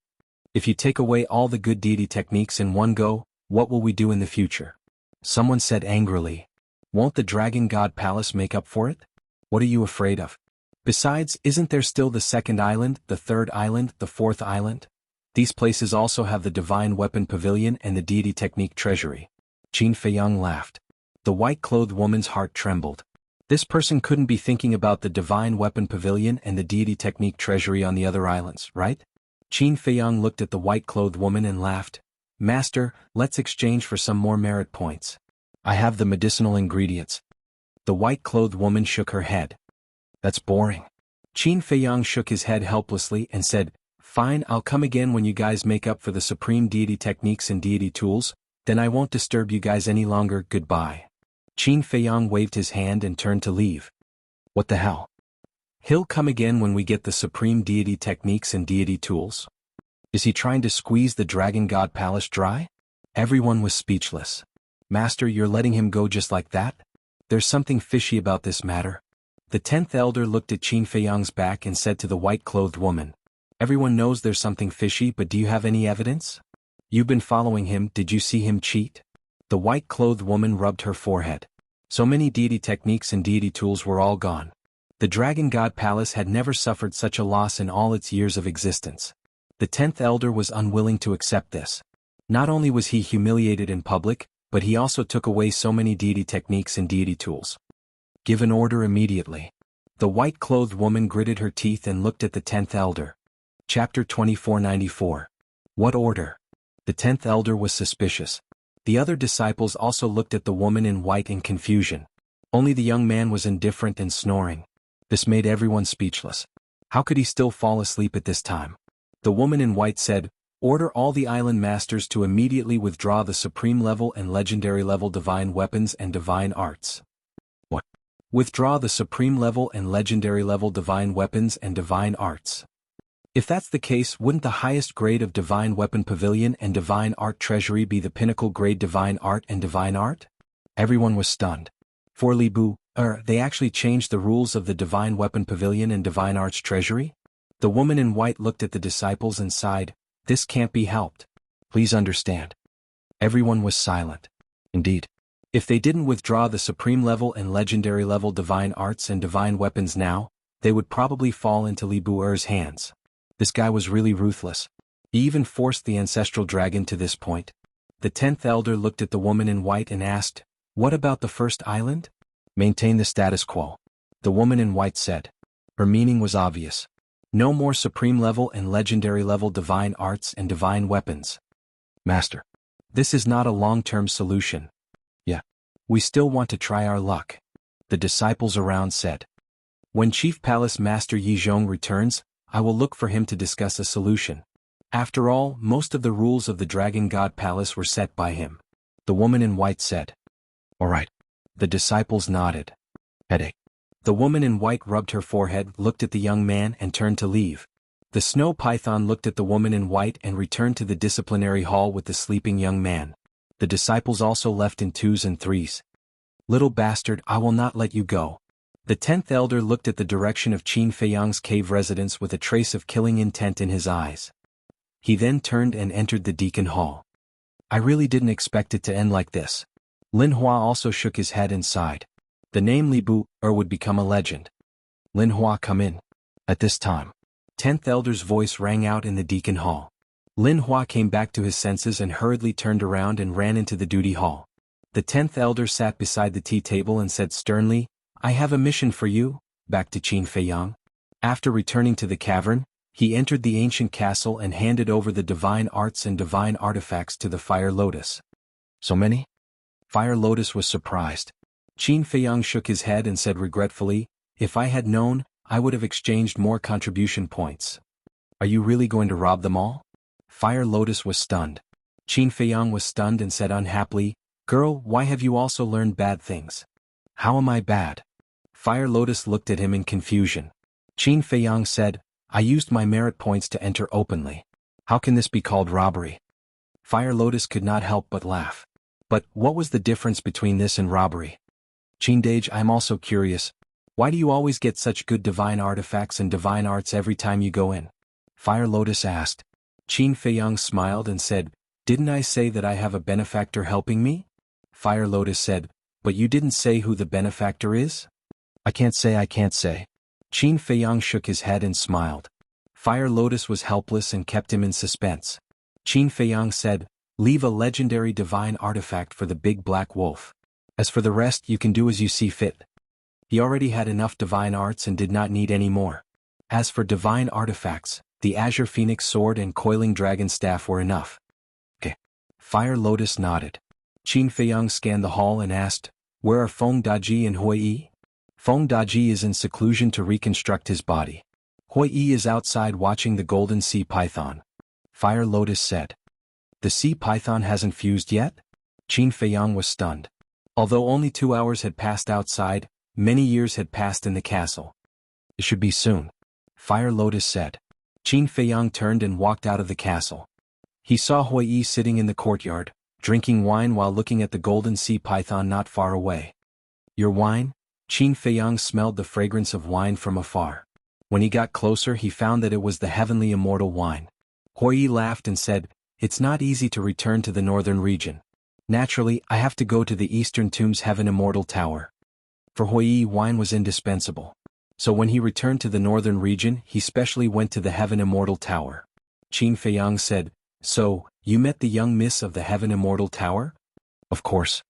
S1: If you take away all the good deity techniques in one go, what will we do in the future? Someone said angrily. Won't the Dragon God Palace make up for it? What are you afraid of? Besides, isn't there still the second island, the third island, the fourth island? These places also have the Divine Weapon Pavilion and the Deity Technique Treasury. Qin Feiyang laughed. The white-clothed woman's heart trembled. This person couldn't be thinking about the Divine Weapon Pavilion and the Deity Technique Treasury on the other islands, right? Qin Feiyang looked at the white-clothed woman and laughed. Master, let's exchange for some more merit points. I have the medicinal ingredients. The white-clothed woman shook her head. That's boring. Qin Feiyang shook his head helplessly and said, Fine, I'll come again when you guys make up for the supreme deity techniques and deity tools, then I won't disturb you guys any longer, goodbye. Qin Feiyang waved his hand and turned to leave. What the hell? He'll come again when we get the supreme deity techniques and deity tools? Is he trying to squeeze the Dragon God Palace dry? Everyone was speechless. Master, you're letting him go just like that? There's something fishy about this matter. The 10th elder looked at Qin Feiyang's back and said to the white-clothed woman, Everyone knows there's something fishy, but do you have any evidence? You've been following him, did you see him cheat? The white-clothed woman rubbed her forehead. So many deity techniques and deity tools were all gone. The Dragon God Palace had never suffered such a loss in all its years of existence. The 10th elder was unwilling to accept this. Not only was he humiliated in public, but he also took away so many deity techniques and deity tools. Give an order immediately. The white-clothed woman gritted her teeth and looked at the 10th elder. Chapter 2494. What order? The 10th elder was suspicious. The other disciples also looked at the woman in white in confusion. Only the young man was indifferent and snoring. This made everyone speechless. How could he still fall asleep at this time? The woman in white said, Order all the island masters to immediately withdraw the supreme level and legendary level divine weapons and divine arts. What? Withdraw the supreme level and legendary level divine weapons and divine arts. If that's the case, wouldn't the highest grade of Divine Weapon Pavilion and Divine Art Treasury be the pinnacle grade Divine Art and Divine Art? Everyone was stunned. For Li Bu, they actually changed the rules of the Divine Weapon Pavilion and Divine Arts Treasury? The woman in white looked at the disciples and sighed, This can't be helped. Please understand. Everyone was silent. Indeed. If they didn't withdraw the supreme level and legendary level Divine Arts and Divine Weapons now, they would probably fall into Li Bu's hands. This guy was really ruthless. He even forced the ancestral dragon to this point. The 10th elder looked at the woman in white and asked, What about the first island? Maintain the status quo. The woman in white said. Her meaning was obvious. No more supreme level and legendary level divine arts and divine weapons. Master. This is not a long-term solution. Yeah. We still want to try our luck. The disciples around said. When Chief Palace Master Yi Zhong returns, I will look for him to discuss a solution. After all, most of the rules of the Dragon God Palace were set by him. The woman in white said. All right. The disciples nodded. Headache. The woman in white rubbed her forehead, looked at the young man and turned to leave. The snow python looked at the woman in white and returned to the disciplinary hall with the sleeping young man. The disciples also left in 2s and 3s. Little bastard, I will not let you go. The 10th elder looked at the direction of Qin Feiyang's cave residence with a trace of killing intent in his eyes. He then turned and entered the deacon hall. I really didn't expect it to end like this. Lin Hua also shook his head and sighed. The name Li Bu would become a legend. Lin Hua, come in. At this time, 10th elder's voice rang out in the deacon hall. Lin Hua came back to his senses and hurriedly turned around and ran into the duty hall. The 10th elder sat beside the tea table and said sternly, I have a mission for you, back to Qin Feiyang. After returning to the cavern, he entered the ancient castle and handed over the divine arts and divine artifacts to the Fire Lotus. So many? Fire Lotus was surprised. Qin Feiyang shook his head and said regretfully, If I had known, I would have exchanged more contribution points. Are you really going to rob them all? Fire Lotus was stunned. Qin Feiyang was stunned and said unhappily, Girl, why have you also learned bad things? How am I bad? Fire Lotus looked at him in confusion. Qin Feiyang said, I used my merit points to enter openly. How can this be called robbery? Fire Lotus could not help but laugh. But what was the difference between this and robbery? Qindage, I'm also curious. Why do you always get such good divine artifacts and divine arts every time you go in? Fire Lotus asked. Qin Feiyang smiled and said, Didn't I say that I have a benefactor helping me? Fire Lotus said, But you didn't say who the benefactor is? I can't say. Qin Feiyang shook his head and smiled. Fire Lotus was helpless and kept him in suspense. Qin Feiyang said, "Leave a legendary divine artifact for the big black wolf. As for the rest, you can do as you see fit." He already had enough divine arts and did not need any more. As for divine artifacts, the Azure Phoenix Sword and Coiling Dragon Staff were enough. Okay. Fire Lotus nodded. Qin Feiyang scanned the hall and asked, "Where are Feng Daji and Hui Yi?" Feng Daji is in seclusion to reconstruct his body. Hui Yi is outside watching the golden sea python. Fire Lotus said. The sea python hasn't fused yet? Qin Feiyang was stunned. Although only 2 hours had passed outside, many years had passed in the castle. It should be soon. Fire Lotus said. Qin Feiyang turned and walked out of the castle. He saw Hui Yi sitting in the courtyard, drinking wine while looking at the golden sea python not far away. Your wine? Qin Feiyang smelled the fragrance of wine from afar. When he got closer, he found that it was the heavenly immortal wine. Hui Yi laughed and said, "It's not easy to return to the northern region. Naturally, I have to go to the eastern tomb's heaven immortal tower." For Hui Yi, wine was indispensable. So when he returned to the northern region, he specially went to the heaven immortal tower. Qin Feiyang said, "So, you met the young miss of the heaven immortal tower?" "Of course.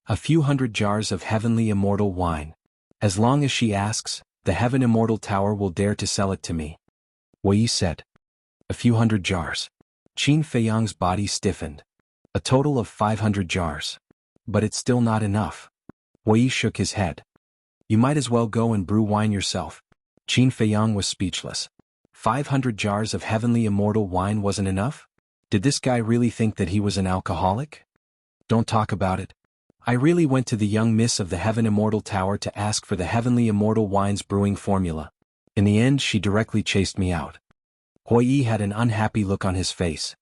S1: A few hundred jars of heavenly immortal wine. As long as she asks, the heaven immortal tower will dare to sell it to me." Hui Yi said. "A few hundred jars." Qin Feiyang's body stiffened. A total of 500 jars. But it's still not enough. Hui Yi shook his head. "You might as well go and brew wine yourself." Qin Feiyang was speechless. 500 jars of heavenly immortal wine wasn't enough? Did this guy really think that he was an alcoholic? "Don't talk about it. I really went to the young miss of the heaven immortal tower to ask for the heavenly immortal wine's brewing formula. In the end, she directly chased me out." Hui Yi had an unhappy look on his face.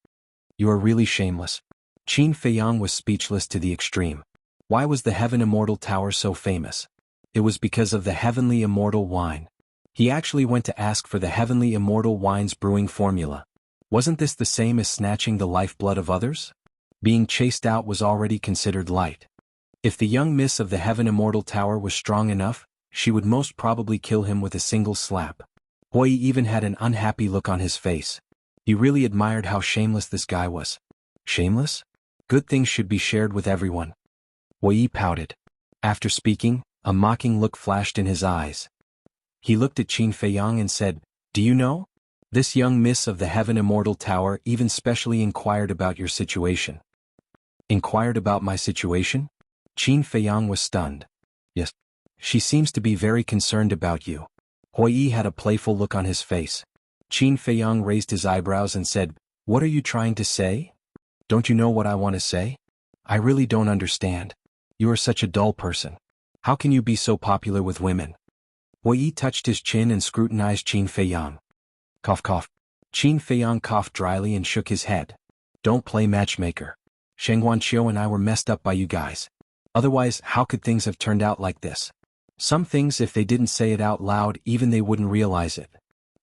S1: "You are really shameless." Qin Feiyang was speechless to the extreme. Why was the heaven immortal tower so famous? It was because of the heavenly immortal wine. He actually went to ask for the heavenly immortal wine's brewing formula. Wasn't this the same as snatching the lifeblood of others? Being chased out was already considered light. If the young miss of the heaven immortal tower was strong enough, she would most probably kill him with a single slap. Hui Yi even had an unhappy look on his face. He really admired how shameless this guy was. Shameless? Good things should be shared with everyone. Hui Yi pouted. After speaking, a mocking look flashed in his eyes. He looked at Qin Feiyang and said, "Do you know? This young miss of the heaven immortal tower even specially inquired about your situation." "Inquired about my situation?" Qin Feiyang was stunned. "Yes. She seems to be very concerned about you." Hui Yi had a playful look on his face. Qin Feiyang raised his eyebrows and said, "What are you trying to say?" "Don't you know what I want to say? I really don't understand. You are such a dull person. How can you be so popular with women?" Hui Yi touched his chin and scrutinized Qin Feiyang. Cough cough. Qin Feiyang coughed dryly and shook his head. "Don't play matchmaker. Sheng Guanqiu and I were messed up by you guys. Otherwise, how could things have turned out like this? Some things, if they didn't say it out loud, even they wouldn't realize it.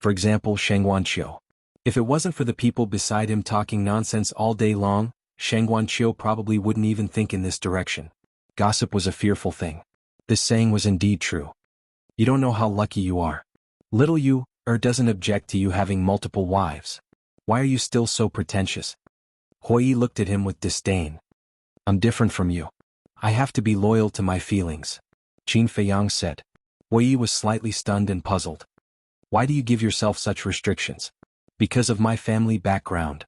S1: For example, Sheng Guanqiu. If it wasn't for the people beside him talking nonsense all day long, Sheng Guanqiu probably wouldn't even think in this direction. Gossip was a fearful thing. This saying was indeed true. You don't know how lucky you are. Little you, doesn't object to you having multiple wives. Why are you still so pretentious?" Hui Yi looked at him with disdain. "I'm different from you. I have to be loyal to my feelings," Qin Feiyang said. Hui Yi was slightly stunned and puzzled. "Why do you give yourself such restrictions?" "Because of my family background.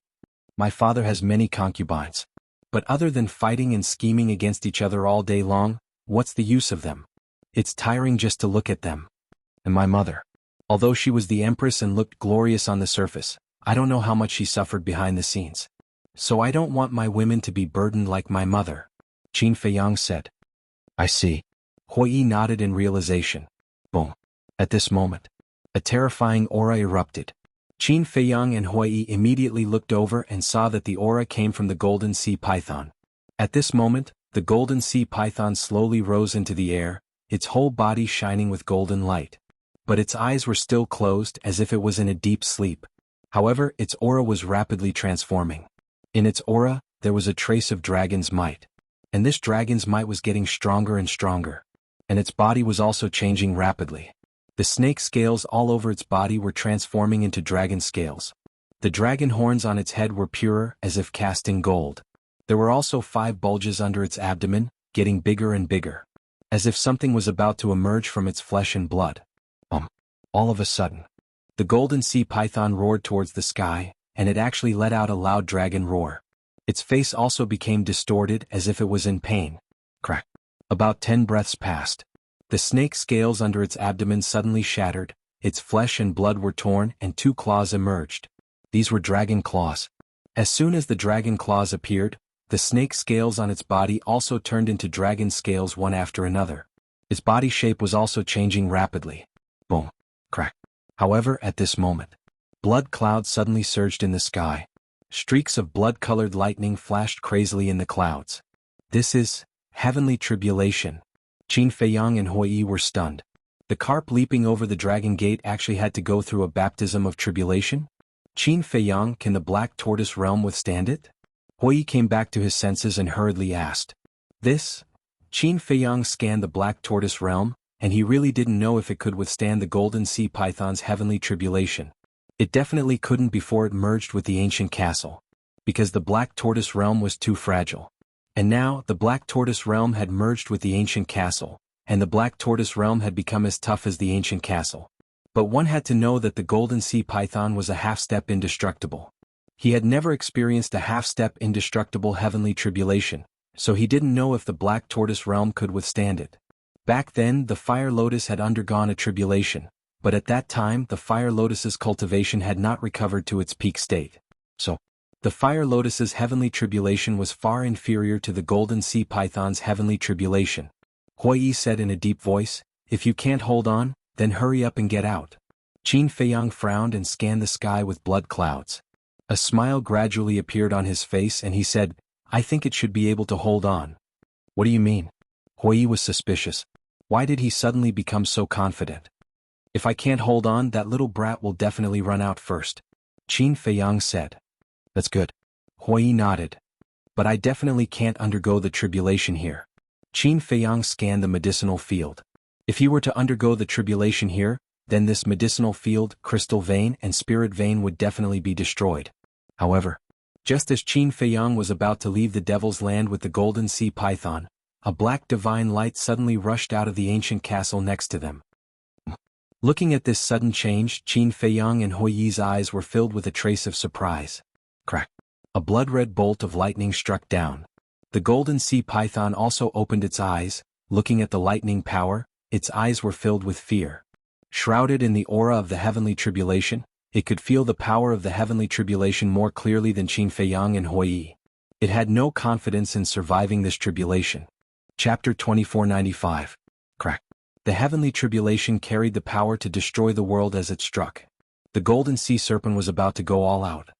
S1: My father has many concubines. But other than fighting and scheming against each other all day long, what's the use of them? It's tiring just to look at them. And my mother. Although she was the empress and looked glorious on the surface, I don't know how much she suffered behind the scenes. So I don't want my women to be burdened like my mother," Qin Feiyang said. "I see." Hui Yi nodded in realization. Boom. At this moment, a terrifying aura erupted. Qin Feiyang and Hui Yi immediately looked over and saw that the aura came from the golden sea python. At this moment, the golden sea python slowly rose into the air, its whole body shining with golden light. But its eyes were still closed as if it was in a deep sleep. However, its aura was rapidly transforming. In its aura, there was a trace of dragon's might. And this dragon's might was getting stronger and stronger. And its body was also changing rapidly. The snake scales all over its body were transforming into dragon scales. The dragon horns on its head were purer, as if cast in gold. There were also 5 bulges under its abdomen, getting bigger and bigger, as if something was about to emerge from its flesh and blood. All of a sudden, the golden sea python roared towards the sky, and it actually let out a loud dragon roar. Its face also became distorted as if it was in pain. Crack. About 10 breaths passed. The snake scales under its abdomen suddenly shattered, its flesh and blood were torn and 2 claws emerged. These were dragon claws. As soon as the dragon claws appeared, the snake scales on its body also turned into dragon scales one after another. Its body shape was also changing rapidly. Boom. Crack. However, at this moment, blood clouds suddenly surged in the sky. Streaks of blood-colored lightning flashed crazily in the clouds. This is heavenly tribulation. Qin Feiyang and Hui Yi were stunned. The carp leaping over the dragon gate actually had to go through a baptism of tribulation? Qin Feiyang, can the black tortoise realm withstand it? Hui Yi came back to his senses and hurriedly asked. This? Qin Feiyang scanned the black tortoise realm, and he really didn't know if it could withstand the golden sea python's heavenly tribulation. It definitely couldn't before it merged with the ancient castle, because the black tortoise realm was too fragile. And now, the black tortoise realm had merged with the ancient castle, and the black tortoise realm had become as tough as the ancient castle. But one had to know that the golden sea python was a half-step indestructible. He had never experienced a half-step indestructible heavenly tribulation, so he didn't know if the black tortoise realm could withstand it. Back then, the fire lotus had undergone a tribulation, but at that time the fire lotus's cultivation had not recovered to its peak state. So, the fire lotus's heavenly tribulation was far inferior to the golden sea python's heavenly tribulation. Hui Yi said in a deep voice, "If you can't hold on, then hurry up and get out." Qin Feiyang frowned and scanned the sky with blood clouds. A smile gradually appeared on his face and he said, "I think it should be able to hold on." "What do you mean?" Hui Yi was suspicious. Why did he suddenly become so confident? "If I can't hold on, that little brat will definitely run out first," Qin Feiyang said. "That's good." Hui Yi nodded. "But I definitely can't undergo the tribulation here." Qin Feiyang scanned the medicinal field. If he were to undergo the tribulation here, then this medicinal field, crystal vein and spirit vein would definitely be destroyed. However, just as Qin Feiyang was about to leave the Devil's Land with the golden sea python, a black divine light suddenly rushed out of the ancient castle next to them. Looking at this sudden change, Qin Feiyang and Hui Yi's eyes were filled with a trace of surprise. Crack. A blood-red bolt of lightning struck down. The golden sea python also opened its eyes. Looking at the lightning power, its eyes were filled with fear. Shrouded in the aura of the heavenly tribulation, it could feel the power of the heavenly tribulation more clearly than Qin Feiyang and Hui Yi. It had no confidence in surviving this tribulation. Chapter 2495. Crack. The heavenly tribulation carried the power to destroy the world as it struck. The golden sea serpent was about to go all out.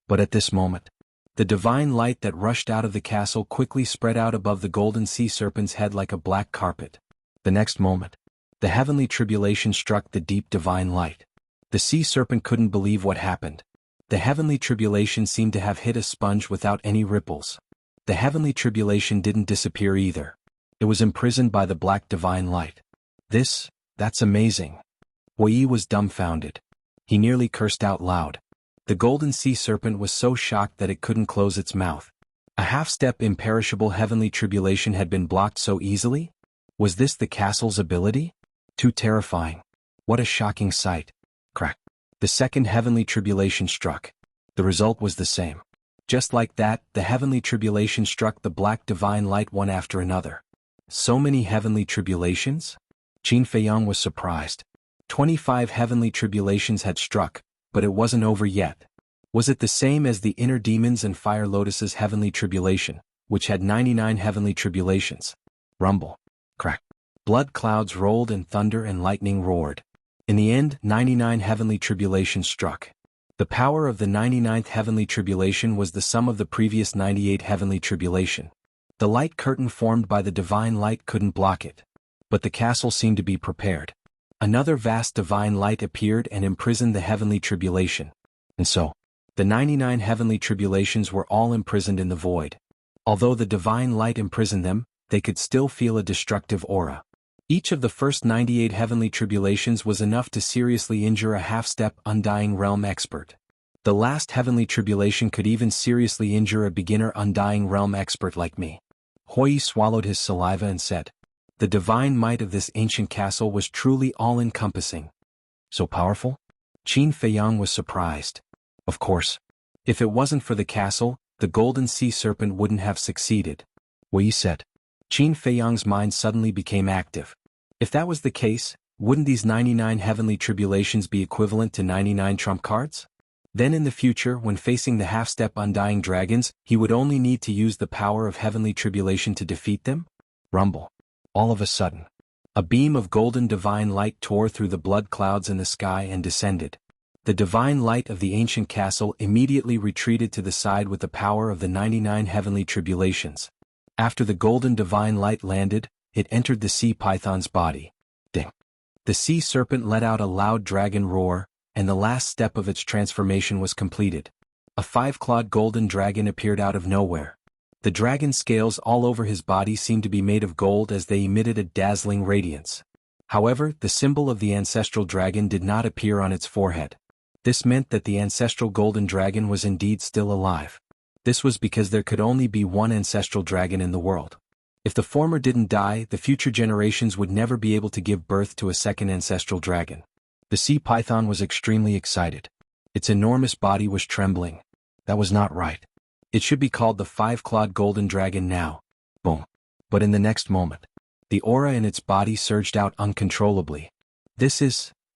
S1: But at this moment, the divine light that rushed out of the castle quickly spread out above the golden sea serpent's head like a black carpet. The next moment, the heavenly tribulation struck the deep divine light. The sea serpent couldn't believe what happened. The heavenly tribulation seemed to have hit a sponge without any ripples. The heavenly tribulation didn't disappear either. It was imprisoned by the black divine light. That's amazing. Hui Yi was dumbfounded. He nearly cursed out loud. The golden sea serpent was so shocked that it couldn't close its mouth. A half-step imperishable heavenly tribulation had been blocked so easily? Was this the castle's ability? Too terrifying. What a shocking sight. Crack. The second heavenly tribulation struck. The result was the same. Just like that, the heavenly tribulation struck the black divine light one after another. So many heavenly tribulations? Qin Feiyang was surprised. 25 heavenly tribulations had struck, but it wasn't over yet. Was it the same as the inner demons and fire lotus's heavenly tribulation, which had 99 heavenly tribulations? Rumble. Crack. Blood clouds rolled and thunder and lightning roared. In the end, 99 heavenly tribulations struck. The power of the 99th heavenly tribulation was the sum of the previous 98 heavenly tribulation. The light curtain formed by the divine light couldn't block it. But the castle seemed to be prepared. Another vast divine light appeared and imprisoned the heavenly tribulation. And so, the 99 heavenly tribulations were all imprisoned in the void. Although the divine light imprisoned them, they could still feel a destructive aura. Each of the first 98 heavenly tribulations was enough to seriously injure a half-step Undying Realm expert. The last heavenly tribulation could even seriously injure a beginner Undying Realm expert like me. Hui swallowed his saliva and said, "The divine might of this ancient castle was truly all-encompassing." "So powerful?" Qin Feiyang was surprised. "Of course. If it wasn't for the castle, the golden sea serpent wouldn't have succeeded," Hui said. Qin Feiyang's mind suddenly became active. If that was the case, wouldn't these 99 heavenly tribulations be equivalent to 99 trump cards? Then in the future, when facing the half-step Undying Dragons, he would only need to use the power of heavenly tribulation to defeat them? Rumble. All of a sudden, a beam of golden divine light tore through the blood clouds in the sky and descended. The divine light of the ancient castle immediately retreated to the side with the power of the 99 heavenly tribulations. After the golden divine light landed, it entered the sea python's body. Ding. The sea serpent let out a loud dragon roar, and the last step of its transformation was completed. A 5-clawed golden dragon appeared out of nowhere. The dragon's scales all over his body seemed to be made of gold as they emitted a dazzling radiance. However, the symbol of the ancestral dragon did not appear on its forehead. This meant that the ancestral golden dragon was indeed still alive. This was because there could only be one ancestral dragon in the world. If the former didn't die, the future generations would never be able to give birth to a second ancestral dragon. The sea python was extremely excited. Its enormous body was trembling. That was not right. It should be called the 5-clawed golden dragon now. Boom. But in the next moment, the aura in its body surged out uncontrollably. The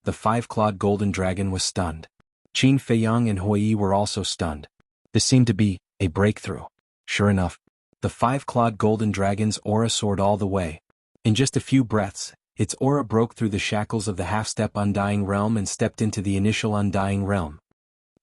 S1: 5-clawed golden dragon was stunned. Qin Feiyang and Hui were also stunned. This seemed to be a breakthrough. Sure enough, the 5-clawed golden dragon's aura soared all the way. In just a few breaths, its aura broke through the shackles of the half-step Undying Realm and stepped into the initial Undying Realm.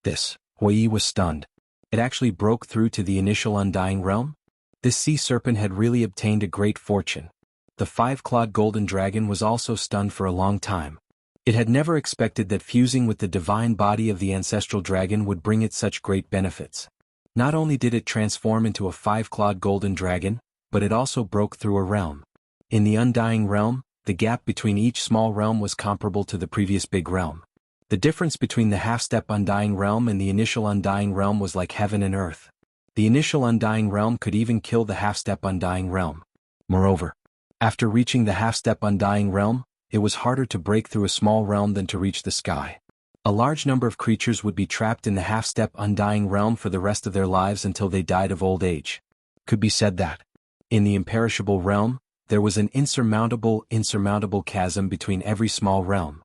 S1: Hui was stunned. It actually broke through to the initial Undying Realm? This sea serpent had really obtained a great fortune. The 5-clawed golden dragon was also stunned for a long time. It had never expected that fusing with the divine body of the ancestral dragon would bring it such great benefits. Not only did it transform into a 5-clawed golden dragon, but it also broke through a realm. In the Undying Realm, the gap between each small realm was comparable to the previous big realm. The difference between the half-step Undying Realm and the initial Undying Realm was like heaven and earth. The initial Undying Realm could even kill the half-step Undying Realm. Moreover, after reaching the half-step Undying Realm, it was harder to break through a small realm than to reach the sky. A large number of creatures would be trapped in the half-step Undying Realm for the rest of their lives until they died of old age. Could be said that, in the imperishable realm, there was an insurmountable chasm between every small realm.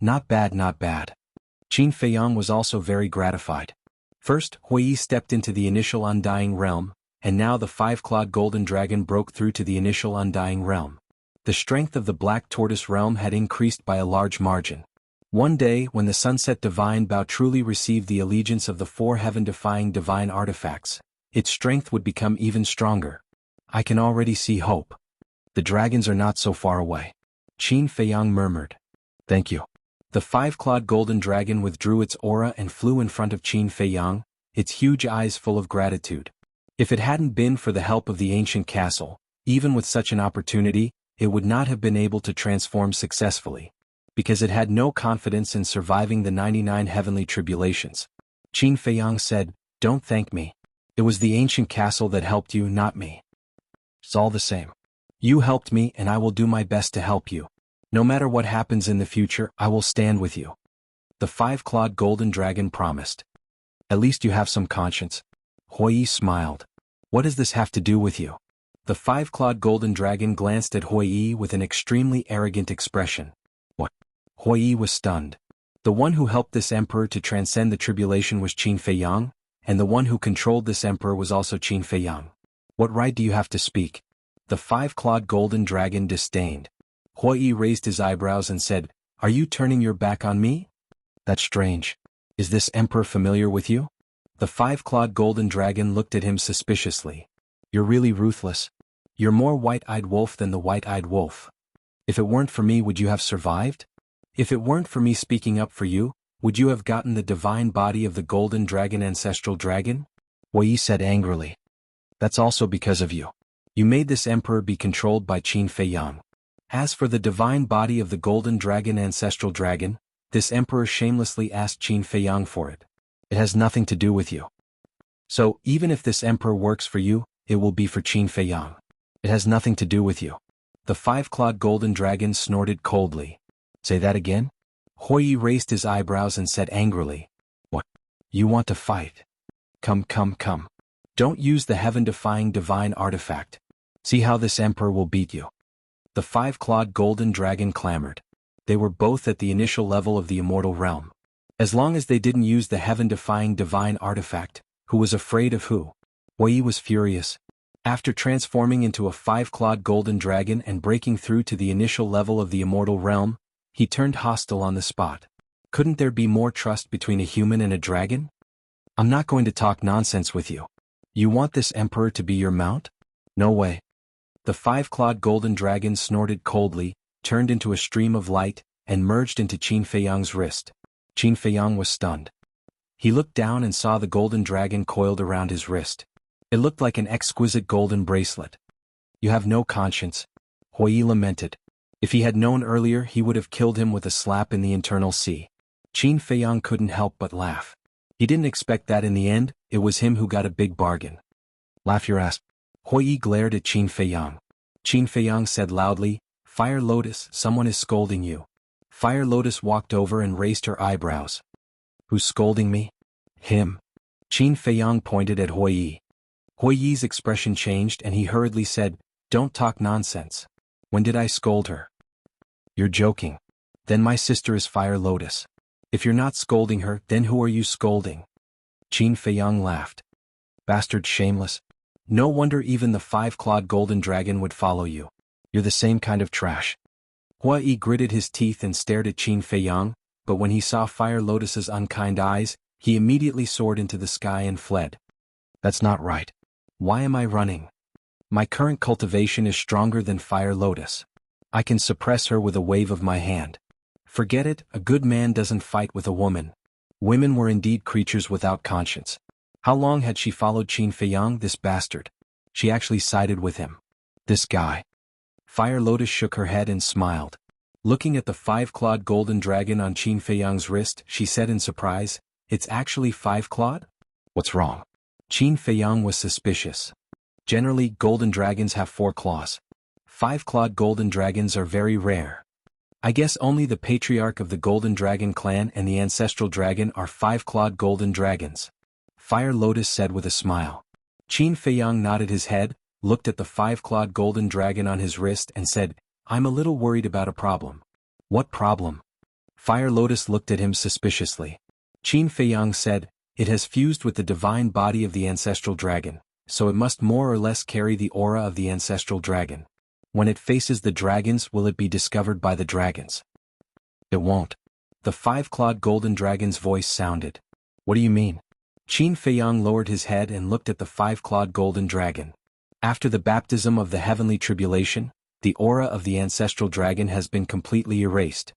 S1: Not bad, not bad. Qin Feiyang was also very gratified. First, Hui stepped into the initial Undying Realm, and now the 5-clawed golden dragon broke through to the initial Undying Realm. The strength of the Black Tortoise Realm had increased by a large margin. One day, when the Sunset Divine Bow truly received the allegiance of the 4 heaven-defying divine artifacts, its strength would become even stronger. I can already see hope. The dragons are not so far away. Qin Feiyang murmured. Thank you. The 5-clawed golden dragon withdrew its aura and flew in front of Qin Feiyang, its huge eyes full of gratitude. If it hadn't been for the help of the ancient castle, even with such an opportunity, it would not have been able to transform successfully, because it had no confidence in surviving the 99 heavenly tribulations. Qin Feiyang said, "Don't thank me. It was the ancient castle that helped you, not me. It's all the same. You helped me and I will do my best to help you. No matter what happens in the future, I will stand with you." The 5-clawed golden dragon promised. "At least you have some conscience." Hui smiled. "What does this have to do with you?" The 5-clawed golden dragon glanced at Hui with an extremely arrogant expression. What? Hui was stunned. The one who helped this emperor to transcend the tribulation was Qin Feiyang, and the one who controlled this emperor was also Qin Feiyang. "What right do you have to speak?" The 5-clawed golden dragon disdained. Hui raised his eyebrows and said, "Are you turning your back on me? That's strange. Is this emperor familiar with you?" The 5-clawed golden dragon looked at him suspiciously. "You're really ruthless. You're more white-eyed wolf than the white-eyed wolf. If it weren't for me, would you have survived? If it weren't for me speaking up for you, would you have gotten the divine body of the golden dragon ancestral dragon?" Hui said angrily. "That's also because of you. You made this emperor be controlled by Qin Feiyang. As for the divine body of the golden dragon ancestral dragon, this emperor shamelessly asked Qin Feiyang for it. It has nothing to do with you. So, even if this emperor works for you, it will be for Qin Feiyang. It has nothing to do with you. The five-clawed golden dragon snorted coldly. Say that again? Hou Yi raised his eyebrows and said angrily. What? You want to fight? Come. Don't use the heaven-defying divine artifact. See how this emperor will beat you. The five-clawed golden dragon clamored. They were both at the initial level of the immortal realm. As long as they didn't use the heaven-defying divine artifact, who was afraid of who? Hou Yi was furious. After transforming into a five-clawed golden dragon and breaking through to the initial level of the immortal realm, he turned hostile on the spot. Couldn't there be more trust between a human and a dragon? I'm not going to talk nonsense with you. You want this emperor to be your mount? No way. The five-clawed golden dragon snorted coldly, turned into a stream of light, and merged into Qin Feiyang's wrist. Qin Feiyang was stunned. He looked down and saw the golden dragon coiled around his wrist. It looked like an exquisite golden bracelet. You have no conscience, Hou Yi lamented. If he had known earlier, he would have killed him with a slap in the internal sea. Qin Feiyang couldn't help but laugh. He didn't expect that in the end, it was him who got a big bargain. Laugh your ass. Hou Yi glared at Qin Feiyang. Qin Feiyang said loudly, Fire Lotus, someone is scolding you. Fire Lotus walked over and raised her eyebrows. Who's scolding me? Him. Qin Feiyang pointed at Hou Yi. Hou Yi's expression changed and he hurriedly said, Don't talk nonsense. When did I scold her? You're joking. Then my sister is Fire Lotus. If you're not scolding her, then who are you scolding? Qin Feiyang laughed. Bastard shameless. No wonder even the five-clawed golden dragon would follow you. You're the same kind of trash. Hou Yi gritted his teeth and stared at Qin Feiyang, but when he saw Fire Lotus's unkind eyes, he immediately soared into the sky and fled. That's not right. Why am I running? My current cultivation is stronger than Fire Lotus. I can suppress her with a wave of my hand. Forget it, a good man doesn't fight with a woman. Women were indeed creatures without conscience. How long had she followed Qin Feiyang, this bastard? She actually sided with him. This guy. Fire Lotus shook her head and smiled. Looking at the five-clawed golden dragon on Qin Feiyang's wrist, she said in surprise, It's actually five-clawed? What's wrong? Qin Feiyang was suspicious. Generally, golden dragons have 4 claws. Five-clawed golden dragons are very rare. I guess only the patriarch of the Golden Dragon clan and the ancestral dragon are five-clawed golden dragons. Fire Lotus said with a smile. Qin Feiyang nodded his head, looked at the five-clawed golden dragon on his wrist and said, I'm a little worried about a problem. What problem? Fire Lotus looked at him suspiciously. Qin Feiyang said, It has fused with the divine body of the ancestral dragon, so it must more or less carry the aura of the ancestral dragon. When it faces the dragons, will it be discovered by the dragons? It won't. The five-clawed golden dragon's voice sounded. What do you mean? Qin Feiyang lowered his head and looked at the five-clawed golden dragon. After the baptism of the heavenly tribulation, the aura of the ancestral dragon has been completely erased.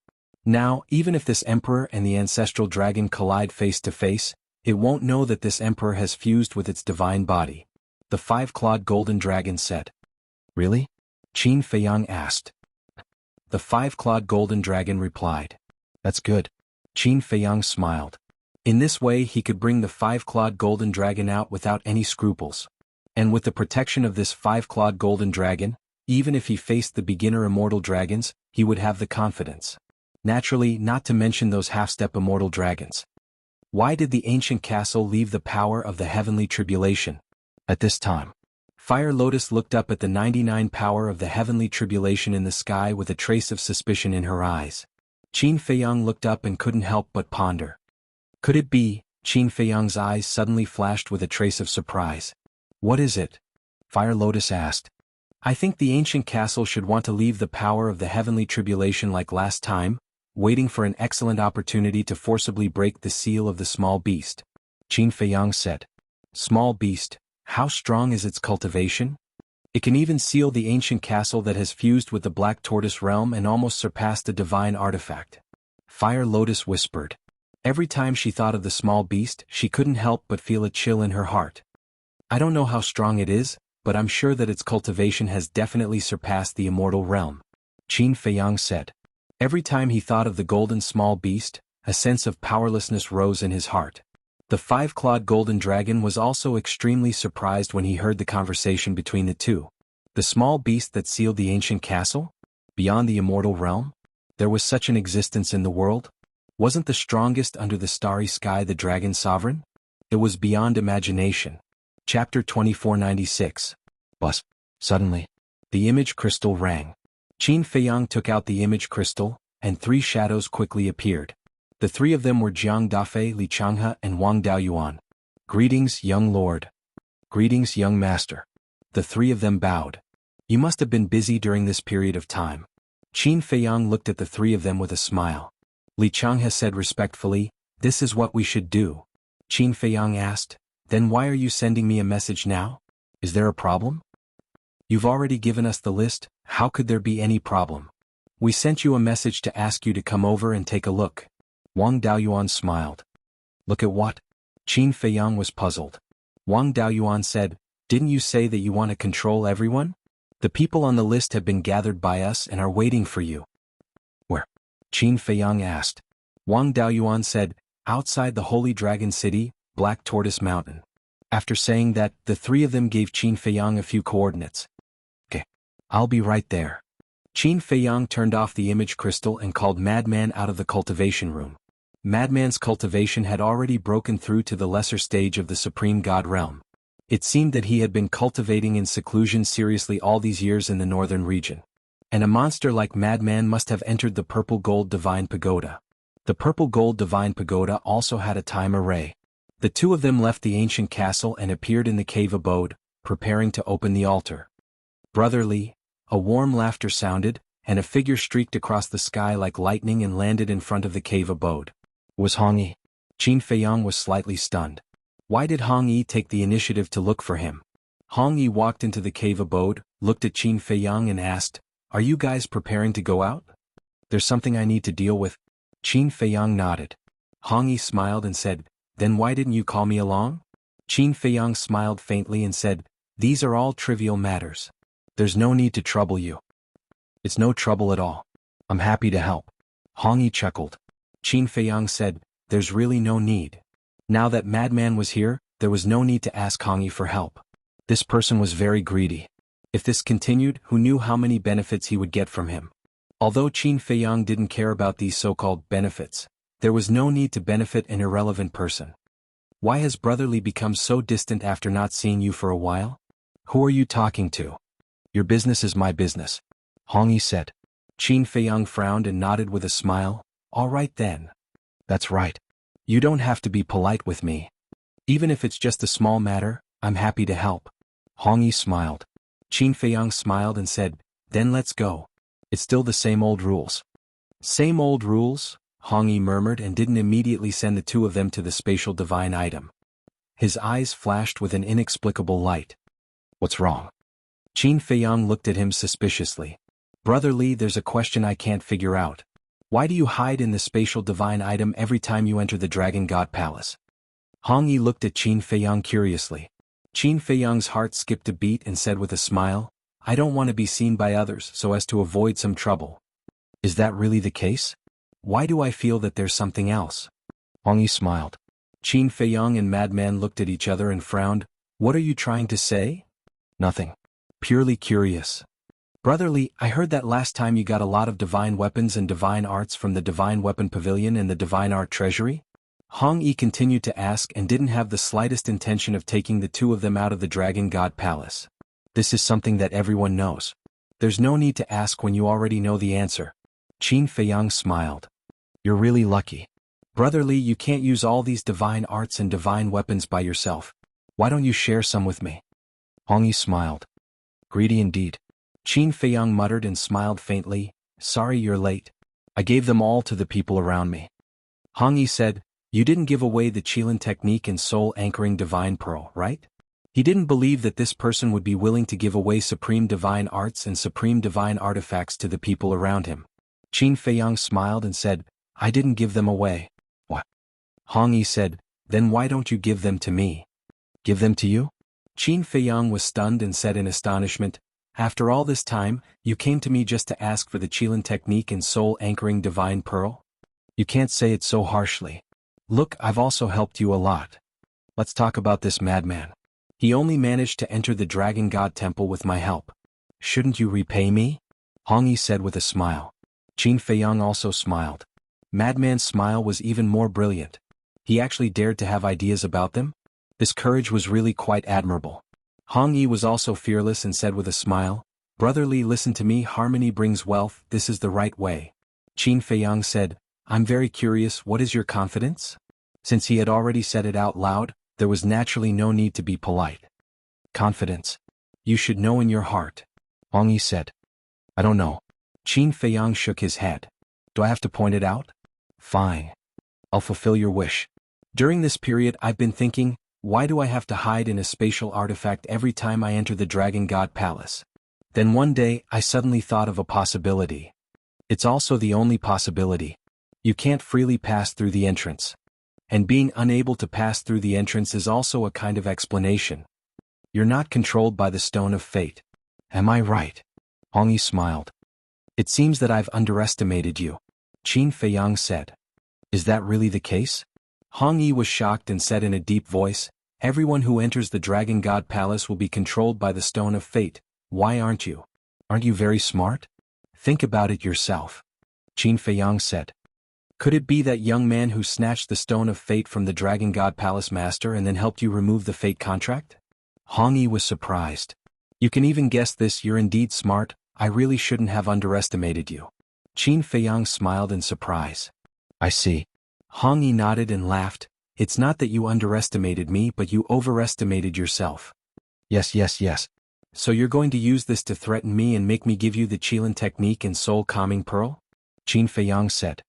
S1: Now, even if this emperor and the ancestral dragon collide face to face, it won't know that this emperor has fused with its divine body. The five-clawed golden dragon said. Really? Qin Feiyang asked. The five-clawed golden dragon replied. That's good. Qin Feiyang smiled. In this way he could bring the five-clawed golden dragon out without any scruples. And with the protection of this five-clawed golden dragon, even if he faced the beginner immortal dragons, he would have the confidence. Naturally, not to mention those half-step immortal dragons. Why did the ancient castle leave the power of the heavenly tribulation? At this time, Fire Lotus looked up at the 99 power of the heavenly tribulation in the sky with a trace of suspicion in her eyes. Qin Feiyang looked up and couldn't help but ponder. Could it be? Qin Feiyang's eyes suddenly flashed with a trace of surprise. What is it? Fire Lotus asked. I think the ancient castle should want to leave the power of the heavenly tribulation like last time, waiting for an excellent opportunity to forcibly break the seal of the small beast. Qin Feiyang said. Small beast, how strong is its cultivation? It can even seal the ancient castle that has fused with the Black Tortoise realm and almost surpassed the divine artifact. Fire Lotus whispered. Every time she thought of the small beast, she couldn't help but feel a chill in her heart. I don't know how strong it is, but I'm sure that its cultivation has definitely surpassed the immortal realm. Qin Feiyang said. Every time he thought of the golden small beast, a sense of powerlessness rose in his heart. The five-clawed golden dragon was also extremely surprised when he heard the conversation between the two. The small beast that sealed the ancient castle? Beyond the immortal realm? There was such an existence in the world? Wasn't the strongest under the starry sky the dragon sovereign? It was beyond imagination. Chapter 2496. Bus. Suddenly, the image crystal rang. Qin Feiyang took out the image crystal, and three shadows quickly appeared. The three of them were Jiang Dafei, Li Changhe, and Wang Daoyuan. Greetings, young lord. Greetings, young master. The three of them bowed. You must have been busy during this period of time. Qin Feiyang looked at the three of them with a smile. Li Changhe said respectfully, "This is what we should do." Qin Feiyang asked, "Then why are you sending me a message now? Is there a problem?" "You've already given us the list, how could there be any problem? We sent you a message to ask you to come over and take a look." Wang Daoyuan smiled. "Look at what?" Qin Feiyang was puzzled. Wang Daoyuan said, "Didn't you say that you want to control everyone? The people on the list have been gathered by us and are waiting for you." "Where?" Qin Feiyang asked. Wang Daoyuan said, "Outside the Holy Dragon City, Black Tortoise Mountain." After saying that, the three of them gave Qin Feiyang a few coordinates. "Okay. I'll be right there." Qin Feiyang turned off the image crystal and called Madman out of the cultivation room. Madman's cultivation had already broken through to the lesser stage of the Supreme God realm. It seemed that he had been cultivating in seclusion seriously all these years in the northern region. And a monster like Madman must have entered the Purple Gold Divine Pagoda. The Purple Gold Divine Pagoda also had a time array. The two of them left the ancient castle and appeared in the cave abode, preparing to open the altar. "Brotherly," a warm laughter sounded, and a figure streaked across the sky like lightning and landed in front of the cave abode. Was Hong Yi. Qin Feiyang was slightly stunned. Why did Hong Yi take the initiative to look for him? Hong Yi walked into the cave abode, looked at Qin Feiyang and asked, "Are you guys preparing to go out? There's something I need to deal with." Qin Feiyang nodded. Hong Yi smiled and said, "Then why didn't you call me along?" Qin Feiyang smiled faintly and said, "These are all trivial matters. There's no need to trouble you." "It's no trouble at all. I'm happy to help." Hong Yi chuckled. Qin Feiyang said, "There's really no need." Now that Madman was here, there was no need to ask Hong Yi for help. This person was very greedy. If this continued, who knew how many benefits he would get from him? Although Qin Feiyang didn't care about these so-called benefits, there was no need to benefit an irrelevant person. "Why has Brotherly become so distant after not seeing you for a while? Who are you talking to?" "Your business is my business," Hong Yi said. Qin Feiyang frowned and nodded with a smile. "All right then." "That's right. You don't have to be polite with me. Even if it's just a small matter, I'm happy to help." Hong Yi smiled. Qin Feiyang smiled and said, "Then let's go. It's still the same old rules." "Same old rules?" Hong Yi murmured and didn't immediately send the two of them to the spatial divine item. His eyes flashed with an inexplicable light. "What's wrong?" Qin Feiyang looked at him suspiciously. "Brotherly, there's a question I can't figure out. Why do you hide in the spatial divine item every time you enter the Dragon God Palace?" Hong Yi looked at Qin Feiyang curiously. Qin Feiyang's heart skipped a beat and said with a smile, "I don't want to be seen by others so as to avoid some trouble." "Is that really the case? Why do I feel that there's something else?" Hong Yi smiled. Qin Feiyang and Madman looked at each other and frowned. "What are you trying to say?" "Nothing. Purely curious." "Brotherly, I heard that last time you got a lot of divine weapons and divine arts from the Divine Weapon Pavilion and the Divine Art Treasury?" Hong Yi continued to ask and didn't have the slightest intention of taking the two of them out of the Dragon God Palace. This is something that everyone knows. There's no need to ask when you already know the answer. Qin Feiyang smiled. "You're really lucky. Brotherly, you can't use all these divine arts and divine weapons by yourself. Why don't you share some with me?" Hong Yi smiled. "Greedy indeed." Qin Feiyang muttered and smiled faintly. "Sorry you're late. I gave them all to the people around me." Hong Yi said, "You didn't give away the Qilin technique and soul-anchoring divine pearl, right?" He didn't believe that this person would be willing to give away supreme divine arts and supreme divine artifacts to the people around him. Qin Feiyang smiled and said, "I didn't give them away." "What?" Hong Yi said, "Then why don't you give them to me?" "Give them to you?" Qin Feiyang was stunned and said in astonishment, After all this time, you came to me just to ask for the Qilin technique and soul-anchoring divine pearl? You can't say it so harshly. Look, I've also helped you a lot. Let's talk about this madman. He only managed to enter the Dragon God Temple with my help. Shouldn't you repay me? Hong Yi said with a smile. Qin Feiyang also smiled. Madman's smile was even more brilliant. He actually dared to have ideas about them? This courage was really quite admirable. Hong Yi was also fearless and said with a smile, "Brotherly, listen to me, harmony brings wealth, this is the right way." Qin Feiyang said, "I'm very curious, what is your confidence?" Since he had already said it out loud, there was naturally no need to be polite. Confidence. You should know in your heart. Hong Yi said. I don't know. Qin Feiyang shook his head. Do I have to point it out? Fine. I'll fulfill your wish. During this period I've been thinking, why do I have to hide in a spatial artifact every time I enter the Dragon God Palace? Then one day I suddenly thought of a possibility. It's also the only possibility. You can't freely pass through the entrance. And being unable to pass through the entrance is also a kind of explanation. You're not controlled by the Stone of Fate. Am I right? Hong Yi smiled. It seems that I've underestimated you. Qin Feiyang said. Is that really the case? Hong Yi was shocked and said in a deep voice, everyone who enters the Dragon God Palace will be controlled by the Stone of Fate. Why aren't you? Aren't you very smart? Think about it yourself. Qin Feiyang said. Could it be that young man who snatched the Stone of Fate from the Dragon God Palace Master and then helped you remove the Fate contract? Hong Yi was surprised. You can even guess this, you're indeed smart, I really shouldn't have underestimated you. Qin Feiyang smiled in surprise. I see. Hong Yi nodded and laughed. It's not that you underestimated me, but you overestimated yourself. Yes. So you're going to use this to threaten me and make me give you the Qilin technique and soul calming pearl? Qin Feiyang said.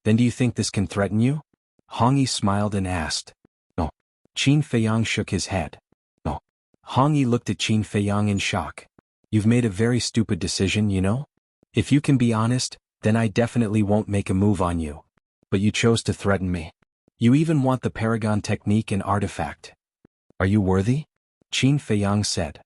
S1: Then do you think this can threaten you? Hong Yi smiled and asked. No. Qin Feiyang shook his head. No. Hong Yi looked at Qin Feiyang in shock. You've made a very stupid decision, you know? If you can be honest, then I definitely won't make a move on you. But you chose to threaten me. You even want the Paragon technique and artifact. Are you worthy? Qin Feiyang said.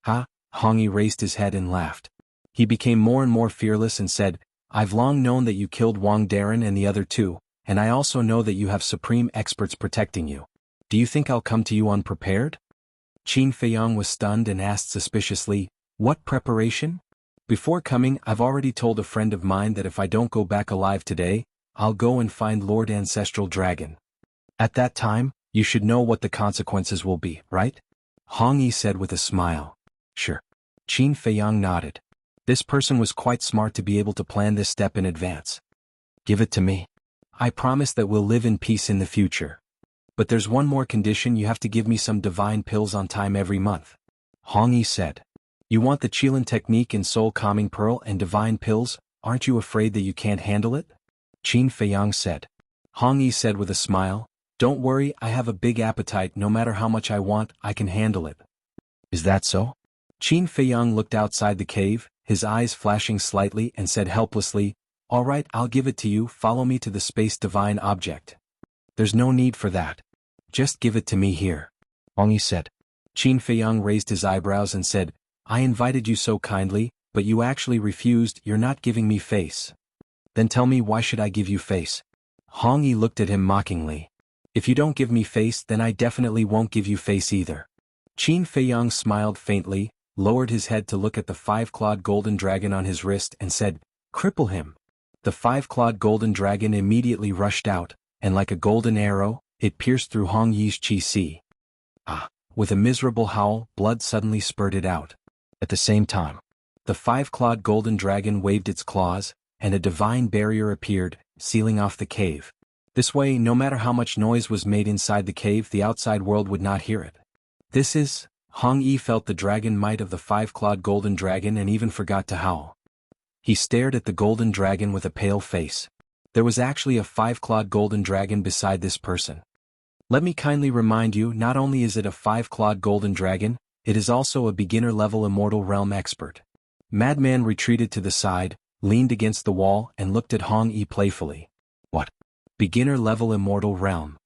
S1: Ha, Hong Yi raised his head and laughed. He became more and more fearless and said, I've long known that you killed Wang Darren and the other two, and I also know that you have supreme experts protecting you. Do you think I'll come to you unprepared? Qin Feiyang was stunned and asked suspiciously, what preparation? Before coming, I've already told a friend of mine that if I don't go back alive today, I'll go and find Lord Ancestral Dragon. At that time, you should know what the consequences will be, right? Hong Yi said with a smile. Sure. Qin Feiyang nodded. This person was quite smart to be able to plan this step in advance. Give it to me. I promise that we'll live in peace in the future. But there's one more condition, you have to give me some divine pills on time every month. Hong Yi said. You want the Qilin technique and soul calming pearl and divine pills, aren't you afraid that you can't handle it? Qin Feiyang said. Hong Yi said with a smile, don't worry, I have a big appetite, no matter how much I want, I can handle it. Is that so? Qin Feiyang looked outside the cave, his eyes flashing slightly and said helplessly, all right, I'll give it to you, follow me to the space divine object. There's no need for that. Just give it to me here. Hong Yi said. Qin Feiyang raised his eyebrows and said, I invited you so kindly, but you actually refused, you're not giving me face. Then tell me, why should I give you face? Hong Yi looked at him mockingly. If you don't give me face, then I definitely won't give you face either. Qin Feiyang smiled faintly, lowered his head to look at the five-clawed golden dragon on his wrist and said, cripple him. The five-clawed golden dragon immediately rushed out, and like a golden arrow, it pierced through Hong Yi's chi-si. Ah! With a miserable howl, blood suddenly spurted out. At the same time, the five-clawed golden dragon waved its claws, and a divine barrier appeared, sealing off the cave. This way, no matter how much noise was made inside the cave, the outside world would not hear it. This is... Hong Yi felt the dragon might of the five-clawed golden dragon and even forgot to howl. He stared at the golden dragon with a pale face. There was actually a five-clawed golden dragon beside this person. Let me kindly remind you, not only is it a five-clawed golden dragon, it is also a beginner-level immortal realm expert. Madman retreated to the side, leaned against the wall and looked at Hong Yi playfully. What? Beginner-level immortal realm.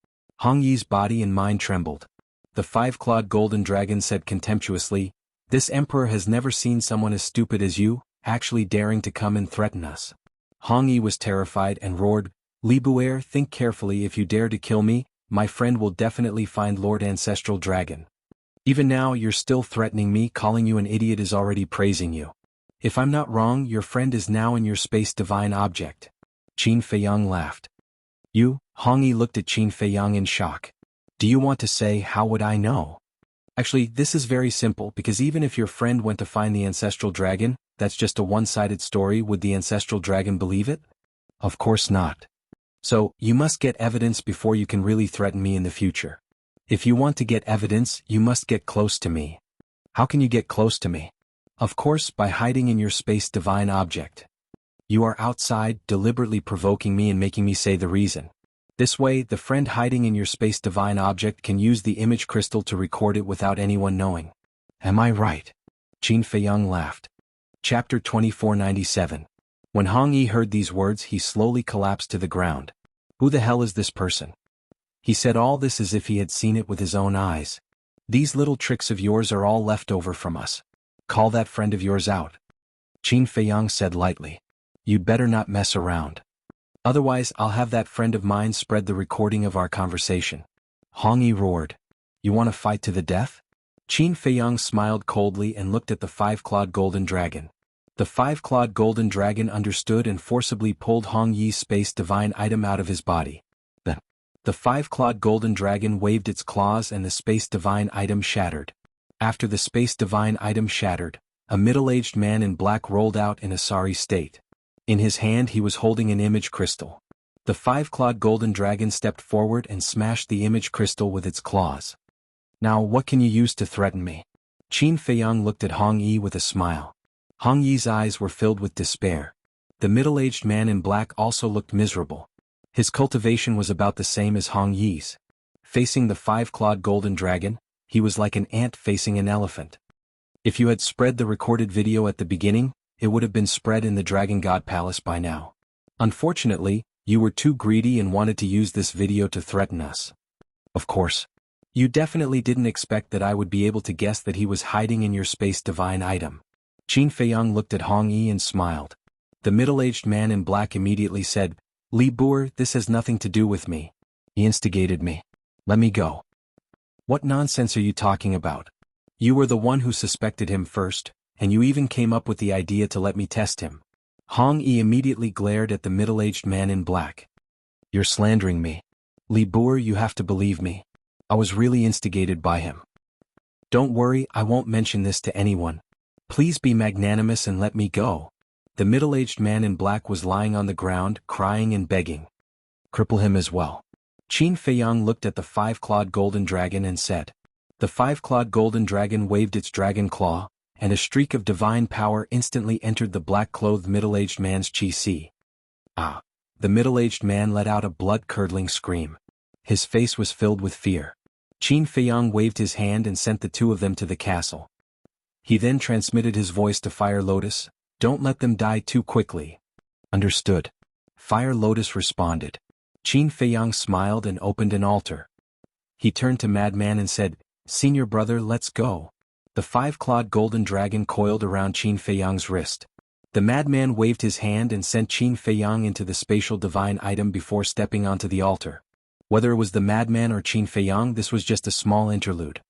S1: Hong Yi's body and mind trembled. The five-clawed golden dragon said contemptuously, This emperor has never seen someone as stupid as you, actually daring to come and threaten us. Hong Yi was terrified and roared, Li Buer, think carefully. If you dare to kill me, my friend will definitely find Lord Ancestral Dragon. Even now you're still threatening me. Calling you an idiot is already praising you. If I'm not wrong, your friend is now in your space divine object. Qin Feiyang laughed. You? Hong Yi looked at Qin Feiyang in shock. Do you want to say how would I know? Actually, this is very simple, because even if your friend went to find the Ancestral Dragon, that's just a one-sided story. Would the Ancestral Dragon believe it? Of course not. So, you must get evidence before you can really threaten me in the future. If you want to get evidence, you must get close to me. How can you get close to me? Of course, by hiding in your space divine object. You are outside, deliberately provoking me and making me say the reason. This way, the friend hiding in your space divine object can use the image crystal to record it without anyone knowing. Am I right? Qin Feiyang laughed. Chapter 2497. When Hong Yi heard these words, he slowly collapsed to the ground. Who the hell is this person? He said all this as if he had seen it with his own eyes. These little tricks of yours are all left over from us. Call that friend of yours out. Qin Feiyang said lightly. You'd better not mess around. Otherwise, I'll have that friend of mine spread the recording of our conversation. Hong Yi roared. You want to fight to the death? Qin Feiyang smiled coldly and looked at the five-clawed golden dragon. The five-clawed golden dragon understood and forcibly pulled Hong Yi's space divine item out of his body. The five-clawed golden dragon waved its claws and the space divine item shattered. After the space divine item shattered, a middle-aged man in black rolled out in a sorry state. In his hand he was holding an image crystal. The five-clawed golden dragon stepped forward and smashed the image crystal with its claws. Now what can you use to threaten me? Qin Feiyang looked at Hong Yi with a smile. Hong Yi's eyes were filled with despair. The middle-aged man in black also looked miserable. His cultivation was about the same as Hong Yi's. Facing the five-clawed golden dragon, he was like an ant facing an elephant. If you had spread the recorded video at the beginning, it would have been spread in the Dragon God Palace by now. Unfortunately, you were too greedy and wanted to use this video to threaten us. Of course. You definitely didn't expect that I would be able to guess that he was hiding in your space divine item. Qin Feiyang looked at Hong Yi and smiled. The middle-aged man in black immediately said, Li Buer, this has nothing to do with me. He instigated me. Let me go. What nonsense are you talking about? You were the one who suspected him first, and you even came up with the idea to let me test him. Hong Yi immediately glared at the middle-aged man in black. You're slandering me. Li Buer, you have to believe me. I was really instigated by him. Don't worry, I won't mention this to anyone. Please be magnanimous and let me go. The middle-aged man in black was lying on the ground, crying and begging. Cripple him as well. Qin Feiyang looked at the five-clawed golden dragon and said. The five-clawed golden dragon waved its dragon claw, and a streak of divine power instantly entered the black-clothed middle-aged man's chi-si. Ah! The middle-aged man let out a blood-curdling scream. His face was filled with fear. Qin Feiyang waved his hand and sent the two of them to the castle. He then transmitted his voice to Fire Lotus. Don't let them die too quickly. Understood. Fire Lotus responded. Qin Feiyang smiled and opened an altar. He turned to Madman and said, Senior brother, let's go. The five-clawed golden dragon coiled around Qin Feiyang's wrist. The madman waved his hand and sent Qin Feiyang into the spatial divine item before stepping onto the altar. Whether it was the madman or Qin Feiyang, this was just a small interlude.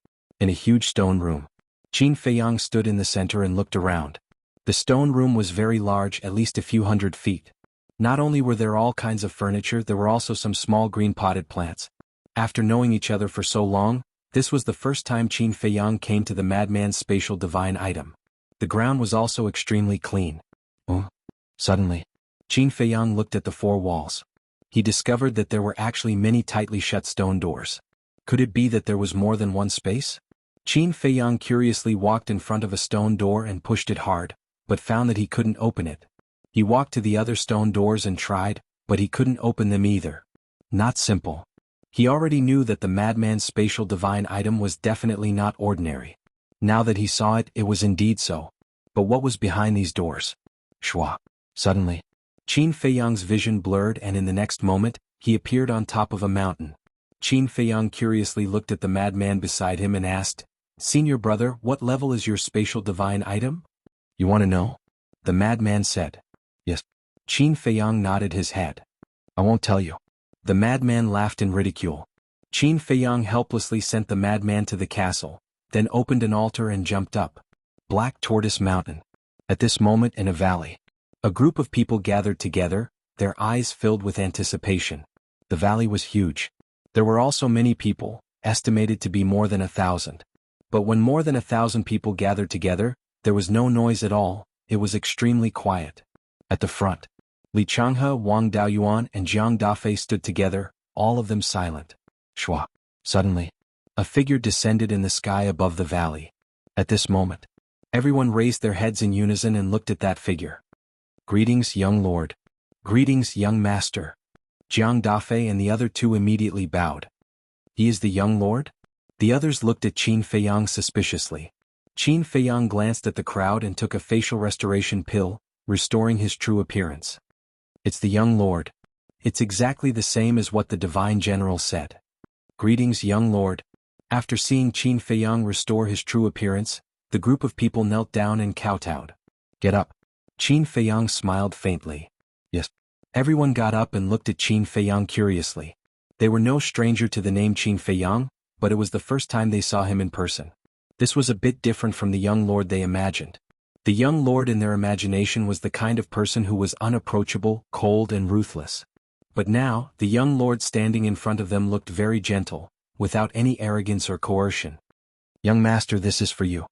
S1: In a huge stone room. Qin Feiyang stood in the center and looked around. The stone room was very large, at least a few hundred feet. Not only were there all kinds of furniture, there were also some small green potted plants. After knowing each other for so long, this was the first time Qin Feiyang came to the madman's spatial divine item. The ground was also extremely clean. Oh! Suddenly, Qin Feiyang looked at the four walls. He discovered that there were actually many tightly shut stone doors. Could it be that there was more than one space? Qin Feiyang curiously walked in front of a stone door and pushed it hard, but found that he couldn't open it. He walked to the other stone doors and tried, but he couldn't open them either. Not simple. He already knew that the madman's spatial divine item was definitely not ordinary. Now that he saw it, it was indeed so. But what was behind these doors? Shwa. Suddenly, Qin Feiyang's vision blurred and in the next moment, he appeared on top of a mountain. Qin Feiyang curiously looked at the madman beside him and asked, Senior brother, what level is your spatial divine item? You want to know? The madman said. Yes. Qin Feiyang nodded his head. I won't tell you. The madman laughed in ridicule. Qin Feiyang helplessly sent the madman to the castle, then opened an altar and jumped up. Black Tortoise Mountain. At this moment in a valley, a group of people gathered together, their eyes filled with anticipation. The valley was huge. There were also many people, estimated to be more than 1,000. But when more than 1,000 people gathered together, there was no noise at all, it was extremely quiet. At the front, Li Changhe, Wang Daoyuan and Jiang Dafei stood together, all of them silent. Shua. Suddenly, a figure descended in the sky above the valley. At this moment, everyone raised their heads in unison and looked at that figure. Greetings, young lord. Greetings, young master. Jiang Dafei and the other two immediately bowed. He is the young lord? The others looked at Qin Feiyang suspiciously. Qin Feiyang glanced at the crowd and took a facial restoration pill, restoring his true appearance. It's the young lord. It's exactly the same as what the divine general said. Greetings, young lord. After seeing Qin Feiyang restore his true appearance, the group of people knelt down and kowtowed. Get up. Qin Feiyang smiled faintly. Yes. Everyone got up and looked at Qin Feiyang curiously. They were no stranger to the name Qin Feiyang, but it was the first time they saw him in person. This was a bit different from the young lord they imagined. The young lord in their imagination was the kind of person who was unapproachable, cold and ruthless. But now, the young lord standing in front of them looked very gentle, without any arrogance or coercion. Young master, this is for you.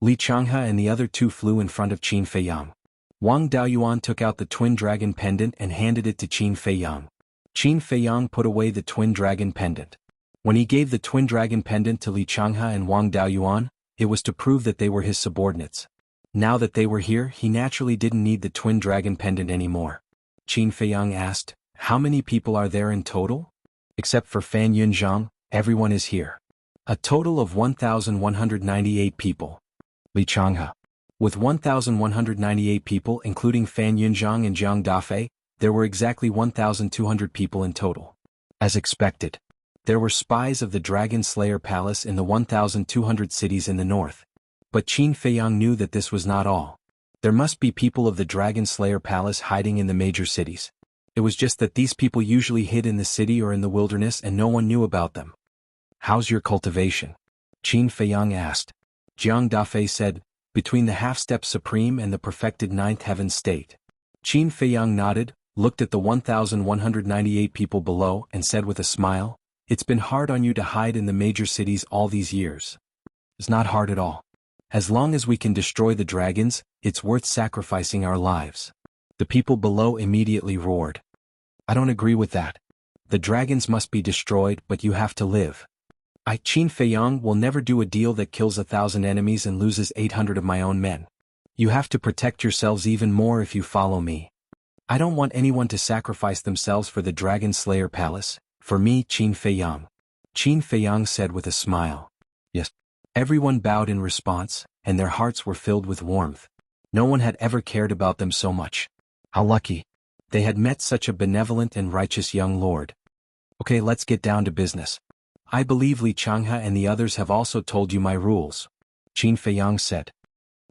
S1: Li Changhe and the other two flew in front of Qin Feiyang. Wang Daoyuan took out the twin dragon pendant and handed it to Qin Feiyang. Qin Feiyang put away the twin dragon pendant. When he gave the twin dragon pendant to Li Changhe and Wang Daoyuan, it was to prove that they were his subordinates. Now that they were here, he naturally didn't need the twin dragon pendant anymore. Qin Feiyang asked, how many people are there in total? Except for Fan Yunzhang, everyone is here. A total of 1,198 people. Li Changhe. With 1,198 people including Fan Yunzhang and Jiang Dafei, there were exactly 1,200 people in total. As expected, there were spies of the Dragon Slayer Palace in the 1,200 cities in the north. But Qin Feiyang knew that this was not all. There must be people of the Dragon Slayer Palace hiding in the major cities. It was just that these people usually hid in the city or in the wilderness and no one knew about them. How's your cultivation? Qin Feiyang asked. Jiang Dafei said, between the half-step supreme and the perfected ninth heaven state. Qin Feiyang nodded, looked at the 1,198 people below and said with a smile, it's been hard on you to hide in the major cities all these years. It's not hard at all. As long as we can destroy the dragons, it's worth sacrificing our lives. The people below immediately roared. I don't agree with that. The dragons must be destroyed, but you have to live. Qin Feiyang will never do a deal that kills 1,000 enemies and loses 800 of my own men. You have to protect yourselves even more if you follow me. I don't want anyone to sacrifice themselves for the Dragon Slayer Palace, for me, Qin Feiyang. Qin Feiyang said with a smile. Yes. Everyone bowed in response, and their hearts were filled with warmth. No one had ever cared about them so much. How lucky. They had met such a benevolent and righteous young lord. Okay, let's get down to business. I believe Li Changhe and the others have also told you my rules. Qin Feiyang said.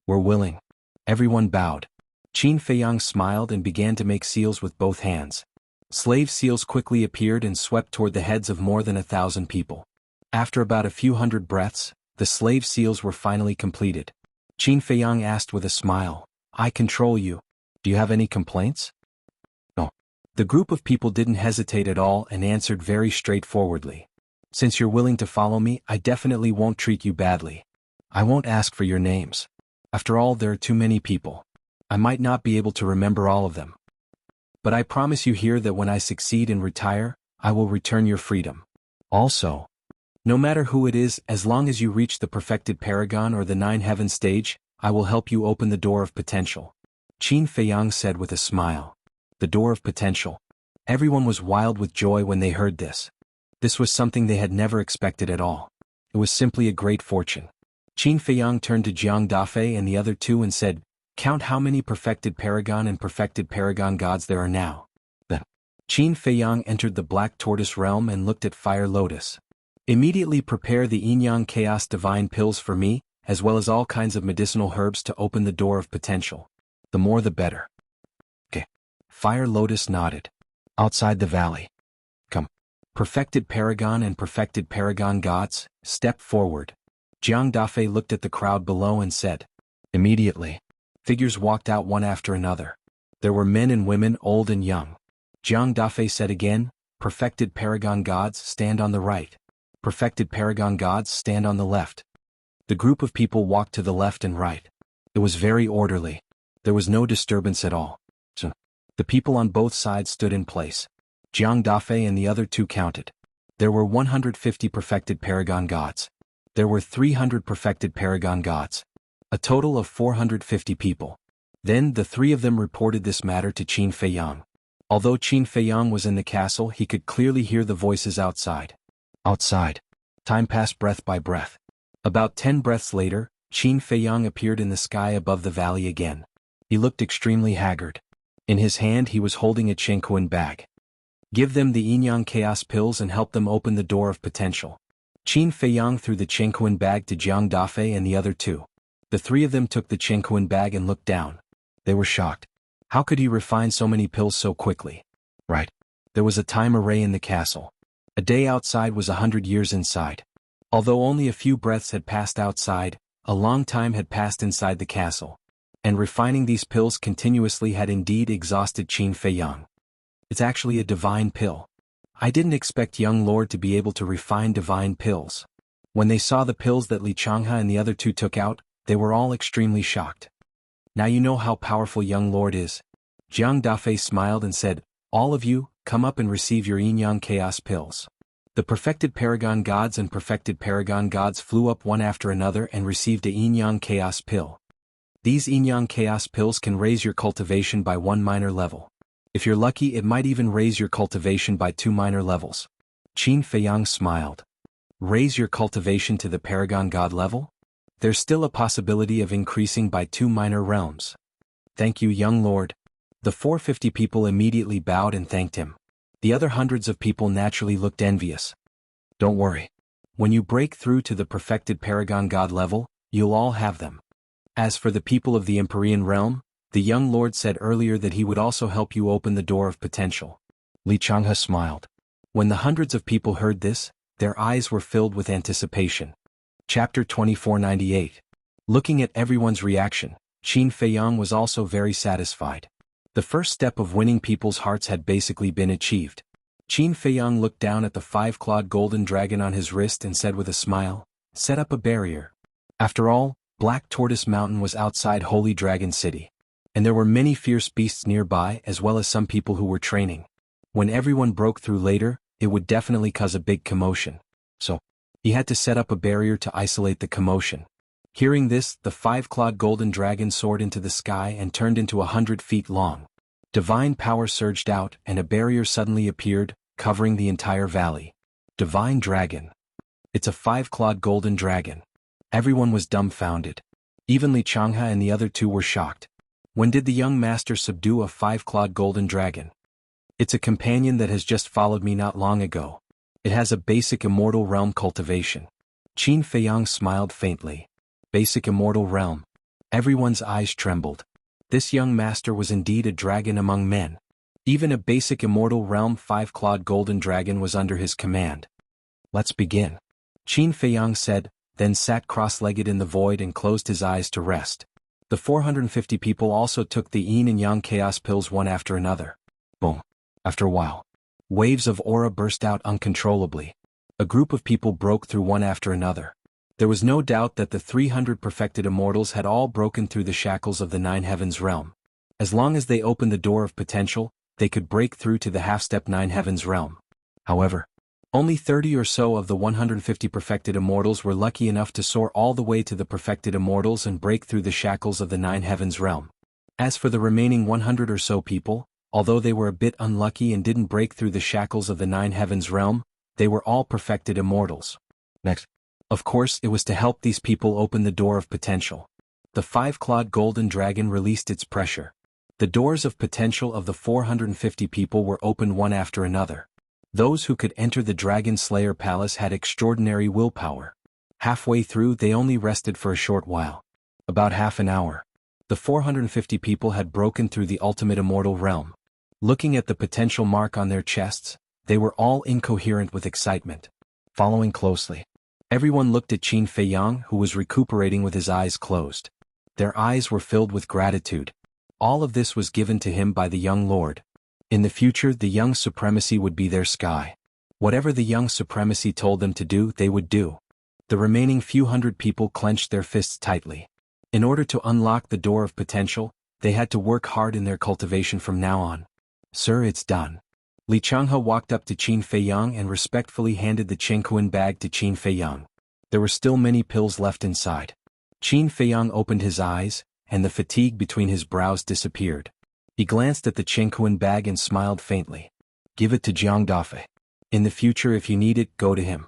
S1: We're willing. Everyone bowed. Qin Feiyang smiled and began to make seals with both hands. Slave seals quickly appeared and swept toward the heads of more than 1,000 people. After about a few hundred breaths, the slave seals were finally completed. Qin Feiyang asked with a smile, I control you. Do you have any complaints? No. The group of people didn't hesitate at all and answered very straightforwardly. Since you're willing to follow me, I definitely won't treat you badly. I won't ask for your names. After all, there are too many people. I might not be able to remember all of them. But I promise you here that when I succeed and retire, I will return your freedom. Also, no matter who it is, as long as you reach the perfected paragon or the 9 heaven stage, I will help you open the door of potential. Qin Feiyang said with a smile. The door of potential. Everyone was wild with joy when they heard this. This was something they had never expected at all. It was simply a great fortune. Qin Feiyang turned to Jiang Dafei and the other two and said, count how many perfected paragon and perfected paragon gods there are now. Then, Qin Feiyang entered the Black Tortoise realm and looked at Fire Lotus. Immediately prepare the Yin-Yang Chaos Divine Pills for me, as well as all kinds of medicinal herbs to open the door of potential. The more the better. Okay. Fire Lotus nodded. Outside the valley. Come. Perfected Paragon and Perfected Paragon gods, step forward. Jiang Dafei looked at the crowd below and said. Immediately. Figures walked out one after another. There were men and women, old and young. Jiang Dafei said again, Perfected Paragon gods, stand on the right. Perfected Paragon gods, stand on the left. The group of people walked to the left and right. It was very orderly. There was no disturbance at all. So, the people on both sides stood in place. Jiang Dafei and the other two counted. There were 150 perfected Paragon gods. There were 300 perfected Paragon gods. A total of 450 people. Then the three of them reported this matter to Qin Feiyang. Although Qin Feiyang was in the castle, he could clearly hear the voices outside. Outside. Time passed breath by breath. About 10 breaths later, Qin Feiyang appeared in the sky above the valley again. He looked extremely haggard. In his hand he was holding a Chenkuan bag. Give them the Yin-Yang Chaos Pills and help them open the door of potential. Qin Feiyang threw the Chenkuan bag to Jiang Dafei and the other two. The three of them took the Chenkuan bag and looked down. They were shocked. How could he refine so many pills so quickly? Right. There was a time array in the castle. A day outside was 100 years inside. Although only a few breaths had passed outside, a long time had passed inside the castle. And refining these pills continuously had indeed exhausted Qin Feiyang. It's actually a divine pill. I didn't expect young lord to be able to refine divine pills. When they saw the pills that Li Changhe and the other two took out, they were all extremely shocked. Now you know how powerful young lord is. Jiang Dafei smiled and said, all of you, come up and receive your Yin-Yang Chaos Pills. The perfected Paragon gods and perfected Paragon gods flew up one after another and received a Yin-Yang Chaos Pill. These Yin-Yang Chaos Pills can raise your cultivation by 1 minor level. If you're lucky, it might even raise your cultivation by 2 minor levels. Qin Feiyang smiled. Raise your cultivation to the Paragon God level? There's still a possibility of increasing by 2 minor realms. Thank you, young lord. The 450 people immediately bowed and thanked him. The other hundreds of people naturally looked envious. Don't worry. When you break through to the perfected Paragon God level, you'll all have them. As for the people of the Empyrean realm, the young lord said earlier that he would also help you open the door of potential. Li Changhe smiled. When the hundreds of people heard this, their eyes were filled with anticipation. Chapter 2498. Looking at everyone's reaction, Qin Feiyang was also very satisfied. The first step of winning people's hearts had basically been achieved. Qin Feiyang looked down at the 5-clawed golden dragon on his wrist and said with a smile, set up a barrier. After all, Black Tortoise Mountain was outside Holy Dragon City. And there were many fierce beasts nearby as well as some people who were training. When everyone broke through later, it would definitely cause a big commotion. So, he had to set up a barrier to isolate the commotion. Hearing this, the 5-clawed golden dragon soared into the sky and turned into 100 feet long. Divine power surged out and a barrier suddenly appeared, covering the entire valley. Divine Dragon. It's a 5-clawed golden dragon. Everyone was dumbfounded. Even Li Changhe and the other two were shocked. When did the young master subdue a 5-clawed golden dragon? It's a companion that has just followed me not long ago. It has a basic immortal realm cultivation. Qin Feiyang smiled faintly. Basic immortal realm. Everyone's eyes trembled. This young master was indeed a dragon among men. Even a basic immortal realm 5-clawed golden dragon was under his command. Let's begin. Qin Feiyang said, then sat cross-legged in the void and closed his eyes to rest. The 450 people also took the Yin and Yang Chaos Pills one after another. Boom. After a while, waves of aura burst out uncontrollably. A group of people broke through one after another. There was no doubt that the 300 perfected immortals had all broken through the shackles of the Nine Heavens realm. As long as they opened the door of potential, they could break through to the half-step Nine Heavens realm. However, only 30 or so of the 150 perfected immortals were lucky enough to soar all the way to the perfected immortals and break through the shackles of the Nine Heavens realm. As for the remaining 100 or so people, although they were a bit unlucky and didn't break through the shackles of the Nine Heavens realm, they were all perfected immortals. Next. Of course, it was to help these people open the door of potential. The 5-clawed golden dragon released its pressure. The doors of potential of the 450 people were opened one after another. Those who could enter the Dragon Slayer Palace had extraordinary willpower. Halfway through they only rested for a short while. About half an hour. The 450 people had broken through the ultimate immortal realm. Looking at the potential mark on their chests, they were all incoherent with excitement. Following closely. Everyone looked at Qin Feiyang, who was recuperating with his eyes closed. Their eyes were filled with gratitude. All of this was given to him by the young lord. In the future the young supremacy would be their sky. Whatever the young supremacy told them to do, they would do. The remaining few hundred people clenched their fists tightly. In order to unlock the door of potential, they had to work hard in their cultivation from now on. Sir, it's done. Li Changhe walked up to Qin Feiyang and respectfully handed the Chengquan bag to Qin Feiyang. There were still many pills left inside. Qin Feiyang opened his eyes, and the fatigue between his brows disappeared. He glanced at the Chengquan bag and smiled faintly. Give it to Jiang Dafe. In the future if you need it, go to him.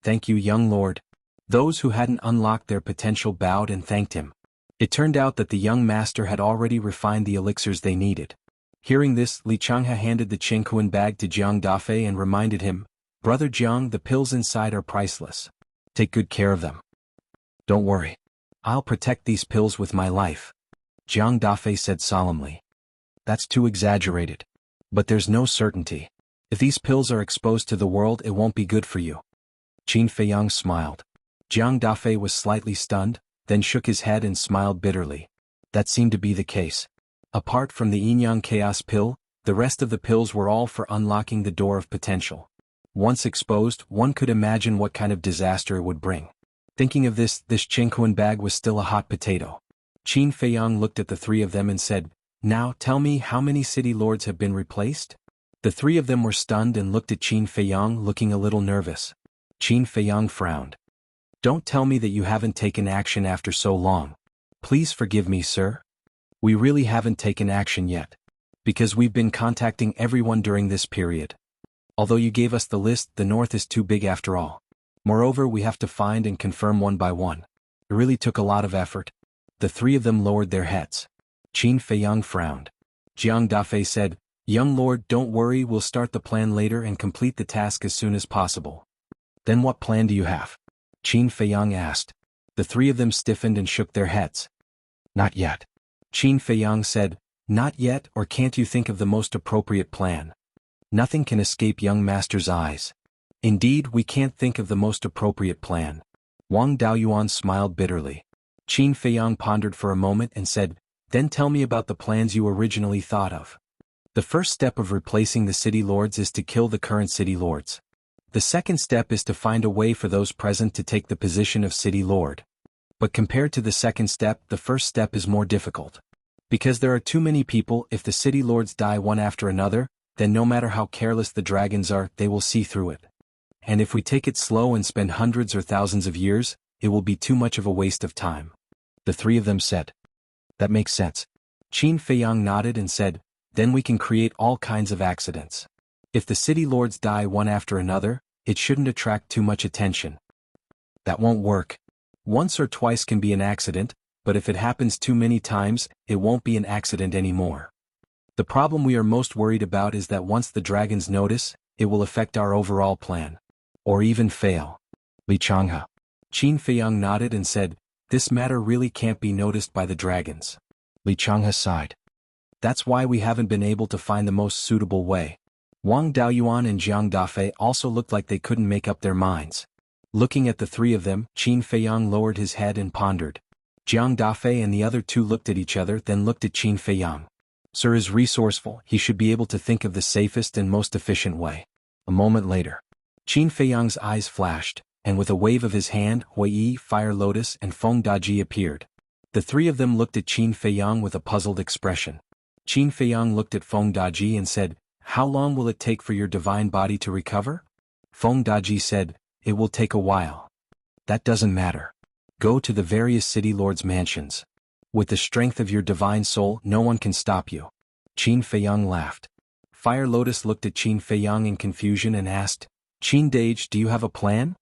S1: Thank you, young lord. Those who hadn't unlocked their potential bowed and thanked him. It turned out that the young master had already refined the elixirs they needed. Hearing this, Li Changhe handed the Chengquan bag to Jiang Dafe and reminded him, Brother Jiang, the pills inside are priceless. Take good care of them. Don't worry. I'll protect these pills with my life. Jiang Dafe said solemnly. That's too exaggerated. But there's no certainty. If these pills are exposed to the world, it won't be good for you. Qin Feiyang smiled. Jiang Dafe was slightly stunned, then shook his head and smiled bitterly. That seemed to be the case. Apart from the Yin-Yang Chaos pill, the rest of the pills were all for unlocking the door of potential. Once exposed, one could imagine what kind of disaster it would bring. Thinking of this Chengquan bag was still a hot potato. Qin Feiyang looked at the three of them and said, Now tell me how many city lords have been replaced? The three of them were stunned and looked at Qin Feiyang, looking a little nervous. Qin Feiyang frowned. Don't tell me that you haven't taken action after so long. Please forgive me, sir. We really haven't taken action yet. Because we've been contacting everyone during this period. Although you gave us the list, the north is too big after all. Moreover, we have to find and confirm one by one. It really took a lot of effort. The three of them lowered their heads. Qin Feiyang frowned. Jiang Dafe said, Young lord, don't worry, we'll start the plan later and complete the task as soon as possible. Then what plan do you have? Qin Feiyang asked. The three of them stiffened and shook their heads. Not yet. Qin Feiyang said, Not yet, or can't you think of the most appropriate plan? Nothing can escape young master's eyes. Indeed, we can't think of the most appropriate plan. Wang Daoyuan smiled bitterly. Qin Feiyang pondered for a moment and said, Then tell me about the plans you originally thought of. The first step of replacing the city lords is to kill the current city lords. The second step is to find a way for those present to take the position of city lord. But compared to the second step, the first step is more difficult. Because there are too many people, if the city lords die one after another, then no matter how careless the dragons are, they will see through it. And if we take it slow and spend hundreds or thousands of years, it will be too much of a waste of time. The three of them said. That makes sense. Qin Feiyang nodded and said, Then we can create all kinds of accidents. If the city lords die one after another, it shouldn't attract too much attention. That won't work. Once or twice can be an accident, but if it happens too many times, it won't be an accident anymore. The problem we are most worried about is that once the dragons notice, it will affect our overall plan. Or even fail. Li Changhe. Qin Feiyang nodded and said, This matter really can't be noticed by the dragons. Li Changhe sighed. That's why we haven't been able to find the most suitable way. Wang Daoyuan and Jiang Dafe also looked like they couldn't make up their minds. Looking at the three of them, Qin Feiyang lowered his head and pondered. Jiang Dafe and the other two looked at each other, then looked at Qin Feiyang. Sir is resourceful, he should be able to think of the safest and most efficient way. A moment later. Qin Feiyang's eyes flashed, and with a wave of his hand, Huiyi, Fire Lotus and Feng Daji appeared. The three of them looked at Qin Feiyang with a puzzled expression. Qin Feiyang looked at Feng Daji and said, How long will it take for your divine body to recover? Feng Daji said, It will take a while. That doesn't matter. Go to the various city lords' mansions. With the strength of your divine soul, no one can stop you. Qin Feiyang laughed. Fire Lotus looked at Qin Feiyang in confusion and asked, Qin Dage, do you have a plan?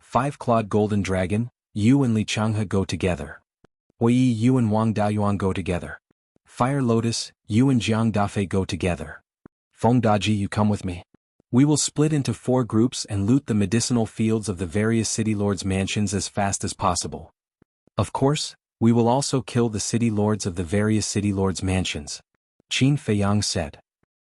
S1: 5-clawed golden dragon, you and Li Changhe go together. Huiyi, you and Wang Daoyuan go together. Fire Lotus, you and Jiang Dafe go together. Feng Daji, you come with me. We will split into 4 groups and loot the medicinal fields of the various city lords' mansions as fast as possible. Of course, we will also kill the city lords of the various city lords' mansions. Qin Feiyang said.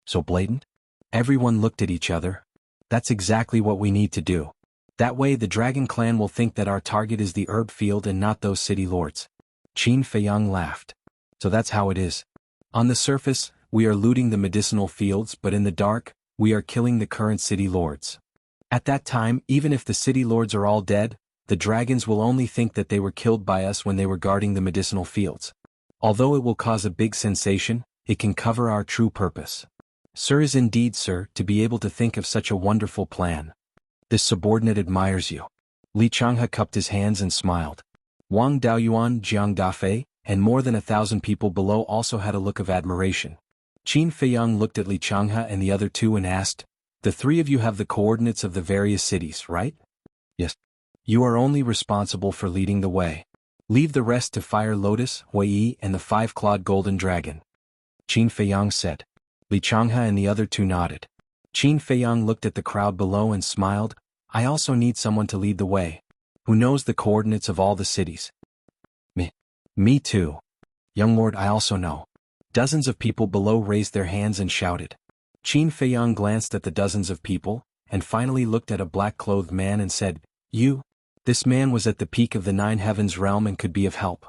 S1: So blatant? Everyone looked at each other. That's exactly what we need to do. That way the dragon clan will think that our target is the herb field and not those city lords. Qin Feiyang laughed. So that's how it is. On the surface, we are looting the medicinal fields, but in the dark, we are killing the current city lords. At that time, even if the city lords are all dead, the dragons will only think that they were killed by us when they were guarding the medicinal fields. Although it will cause a big sensation, it can cover our true purpose. Sir is indeed, sir, to be able to think of such a wonderful plan. This subordinate admires you. Li Changhe cupped his hands and smiled. Wang Daoyuan, Jiang Dafei, and more than 1,000 people below also had a look of admiration. Qin Feiyang looked at Li Changhe and the other 2 and asked, "The 3 of you have the coordinates of the various cities, right?" "Yes." "You are only responsible for leading the way. Leave the rest to Fire Lotus, Huiyi, and the 5-clawed golden dragon." Qin Feiyang said. Li Changhe and the other 2 nodded. Qin Feiyang looked at the crowd below and smiled. "I also need someone to lead the way. Who knows the coordinates of all the cities?" Me too. Young lord, I also know." Dozens of people below raised their hands and shouted. Qin Feiyang glanced at the dozens of people, and finally looked at a black-clothed man and said, "You?" This man was at the peak of the 9 heavens realm and could be of help.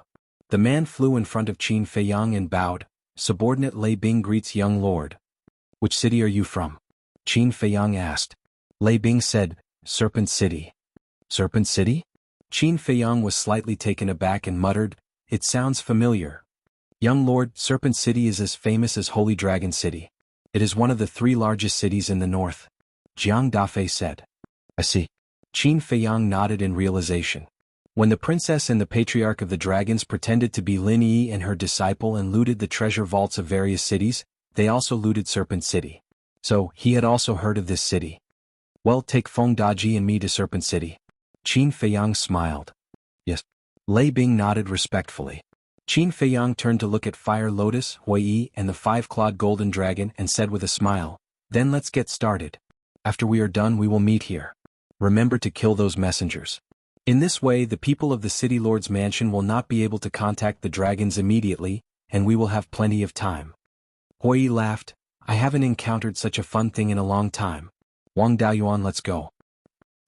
S1: The man flew in front of Qin Feiyang and bowed. "Subordinate Lei Bing greets young lord." "Which city are you from?" Qin Feiyang asked. Lei Bing said, "Serpent City." "Serpent City?" Qin Feiyang was slightly taken aback and muttered, "It sounds familiar." "Young lord, Serpent City is as famous as Holy Dragon City. It is one of the 3 largest cities in the north." Jiang Dafei said. "I see." Qin Feiyang nodded in realization. When the princess and the patriarch of the dragons pretended to be Lin Yi and her disciple and looted the treasure vaults of various cities, they also looted Serpent City. So, he had also heard of this city. "Well, take Feng Daji and me to Serpent City." Qin Feiyang smiled. "Yes." Lei Bing nodded respectfully. Qin Feiyang turned to look at Fire Lotus, Huiyi, and the 5-clawed golden dragon and said with a smile, "Then let's get started. After we are done we will meet here. Remember to kill those messengers." In this way the people of the City Lord's mansion will not be able to contact the dragons immediately, and we will have plenty of time. Huiyi laughed. "I haven't encountered such a fun thing in a long time. Wang Daoyuan, let's go."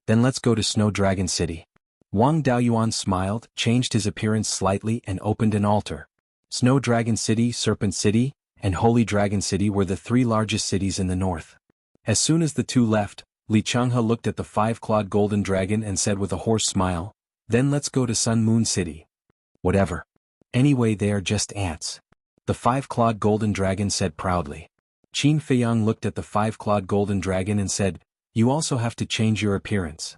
S1: "Then let's go to Snow Dragon City." Wang Daoyuan smiled, changed his appearance slightly and opened an altar. Snow Dragon City, Serpent City, and Holy Dragon City were the 3 largest cities in the north. As soon as the 2 left, Li Changhe looked at the 5-clawed golden dragon and said with a hoarse smile, "Then let's go to Sun Moon City." "Whatever. Anyway, they are just ants." The 5-clawed golden dragon said proudly. Qin Feiyang looked at the 5-clawed golden dragon and said, "You also have to change your appearance."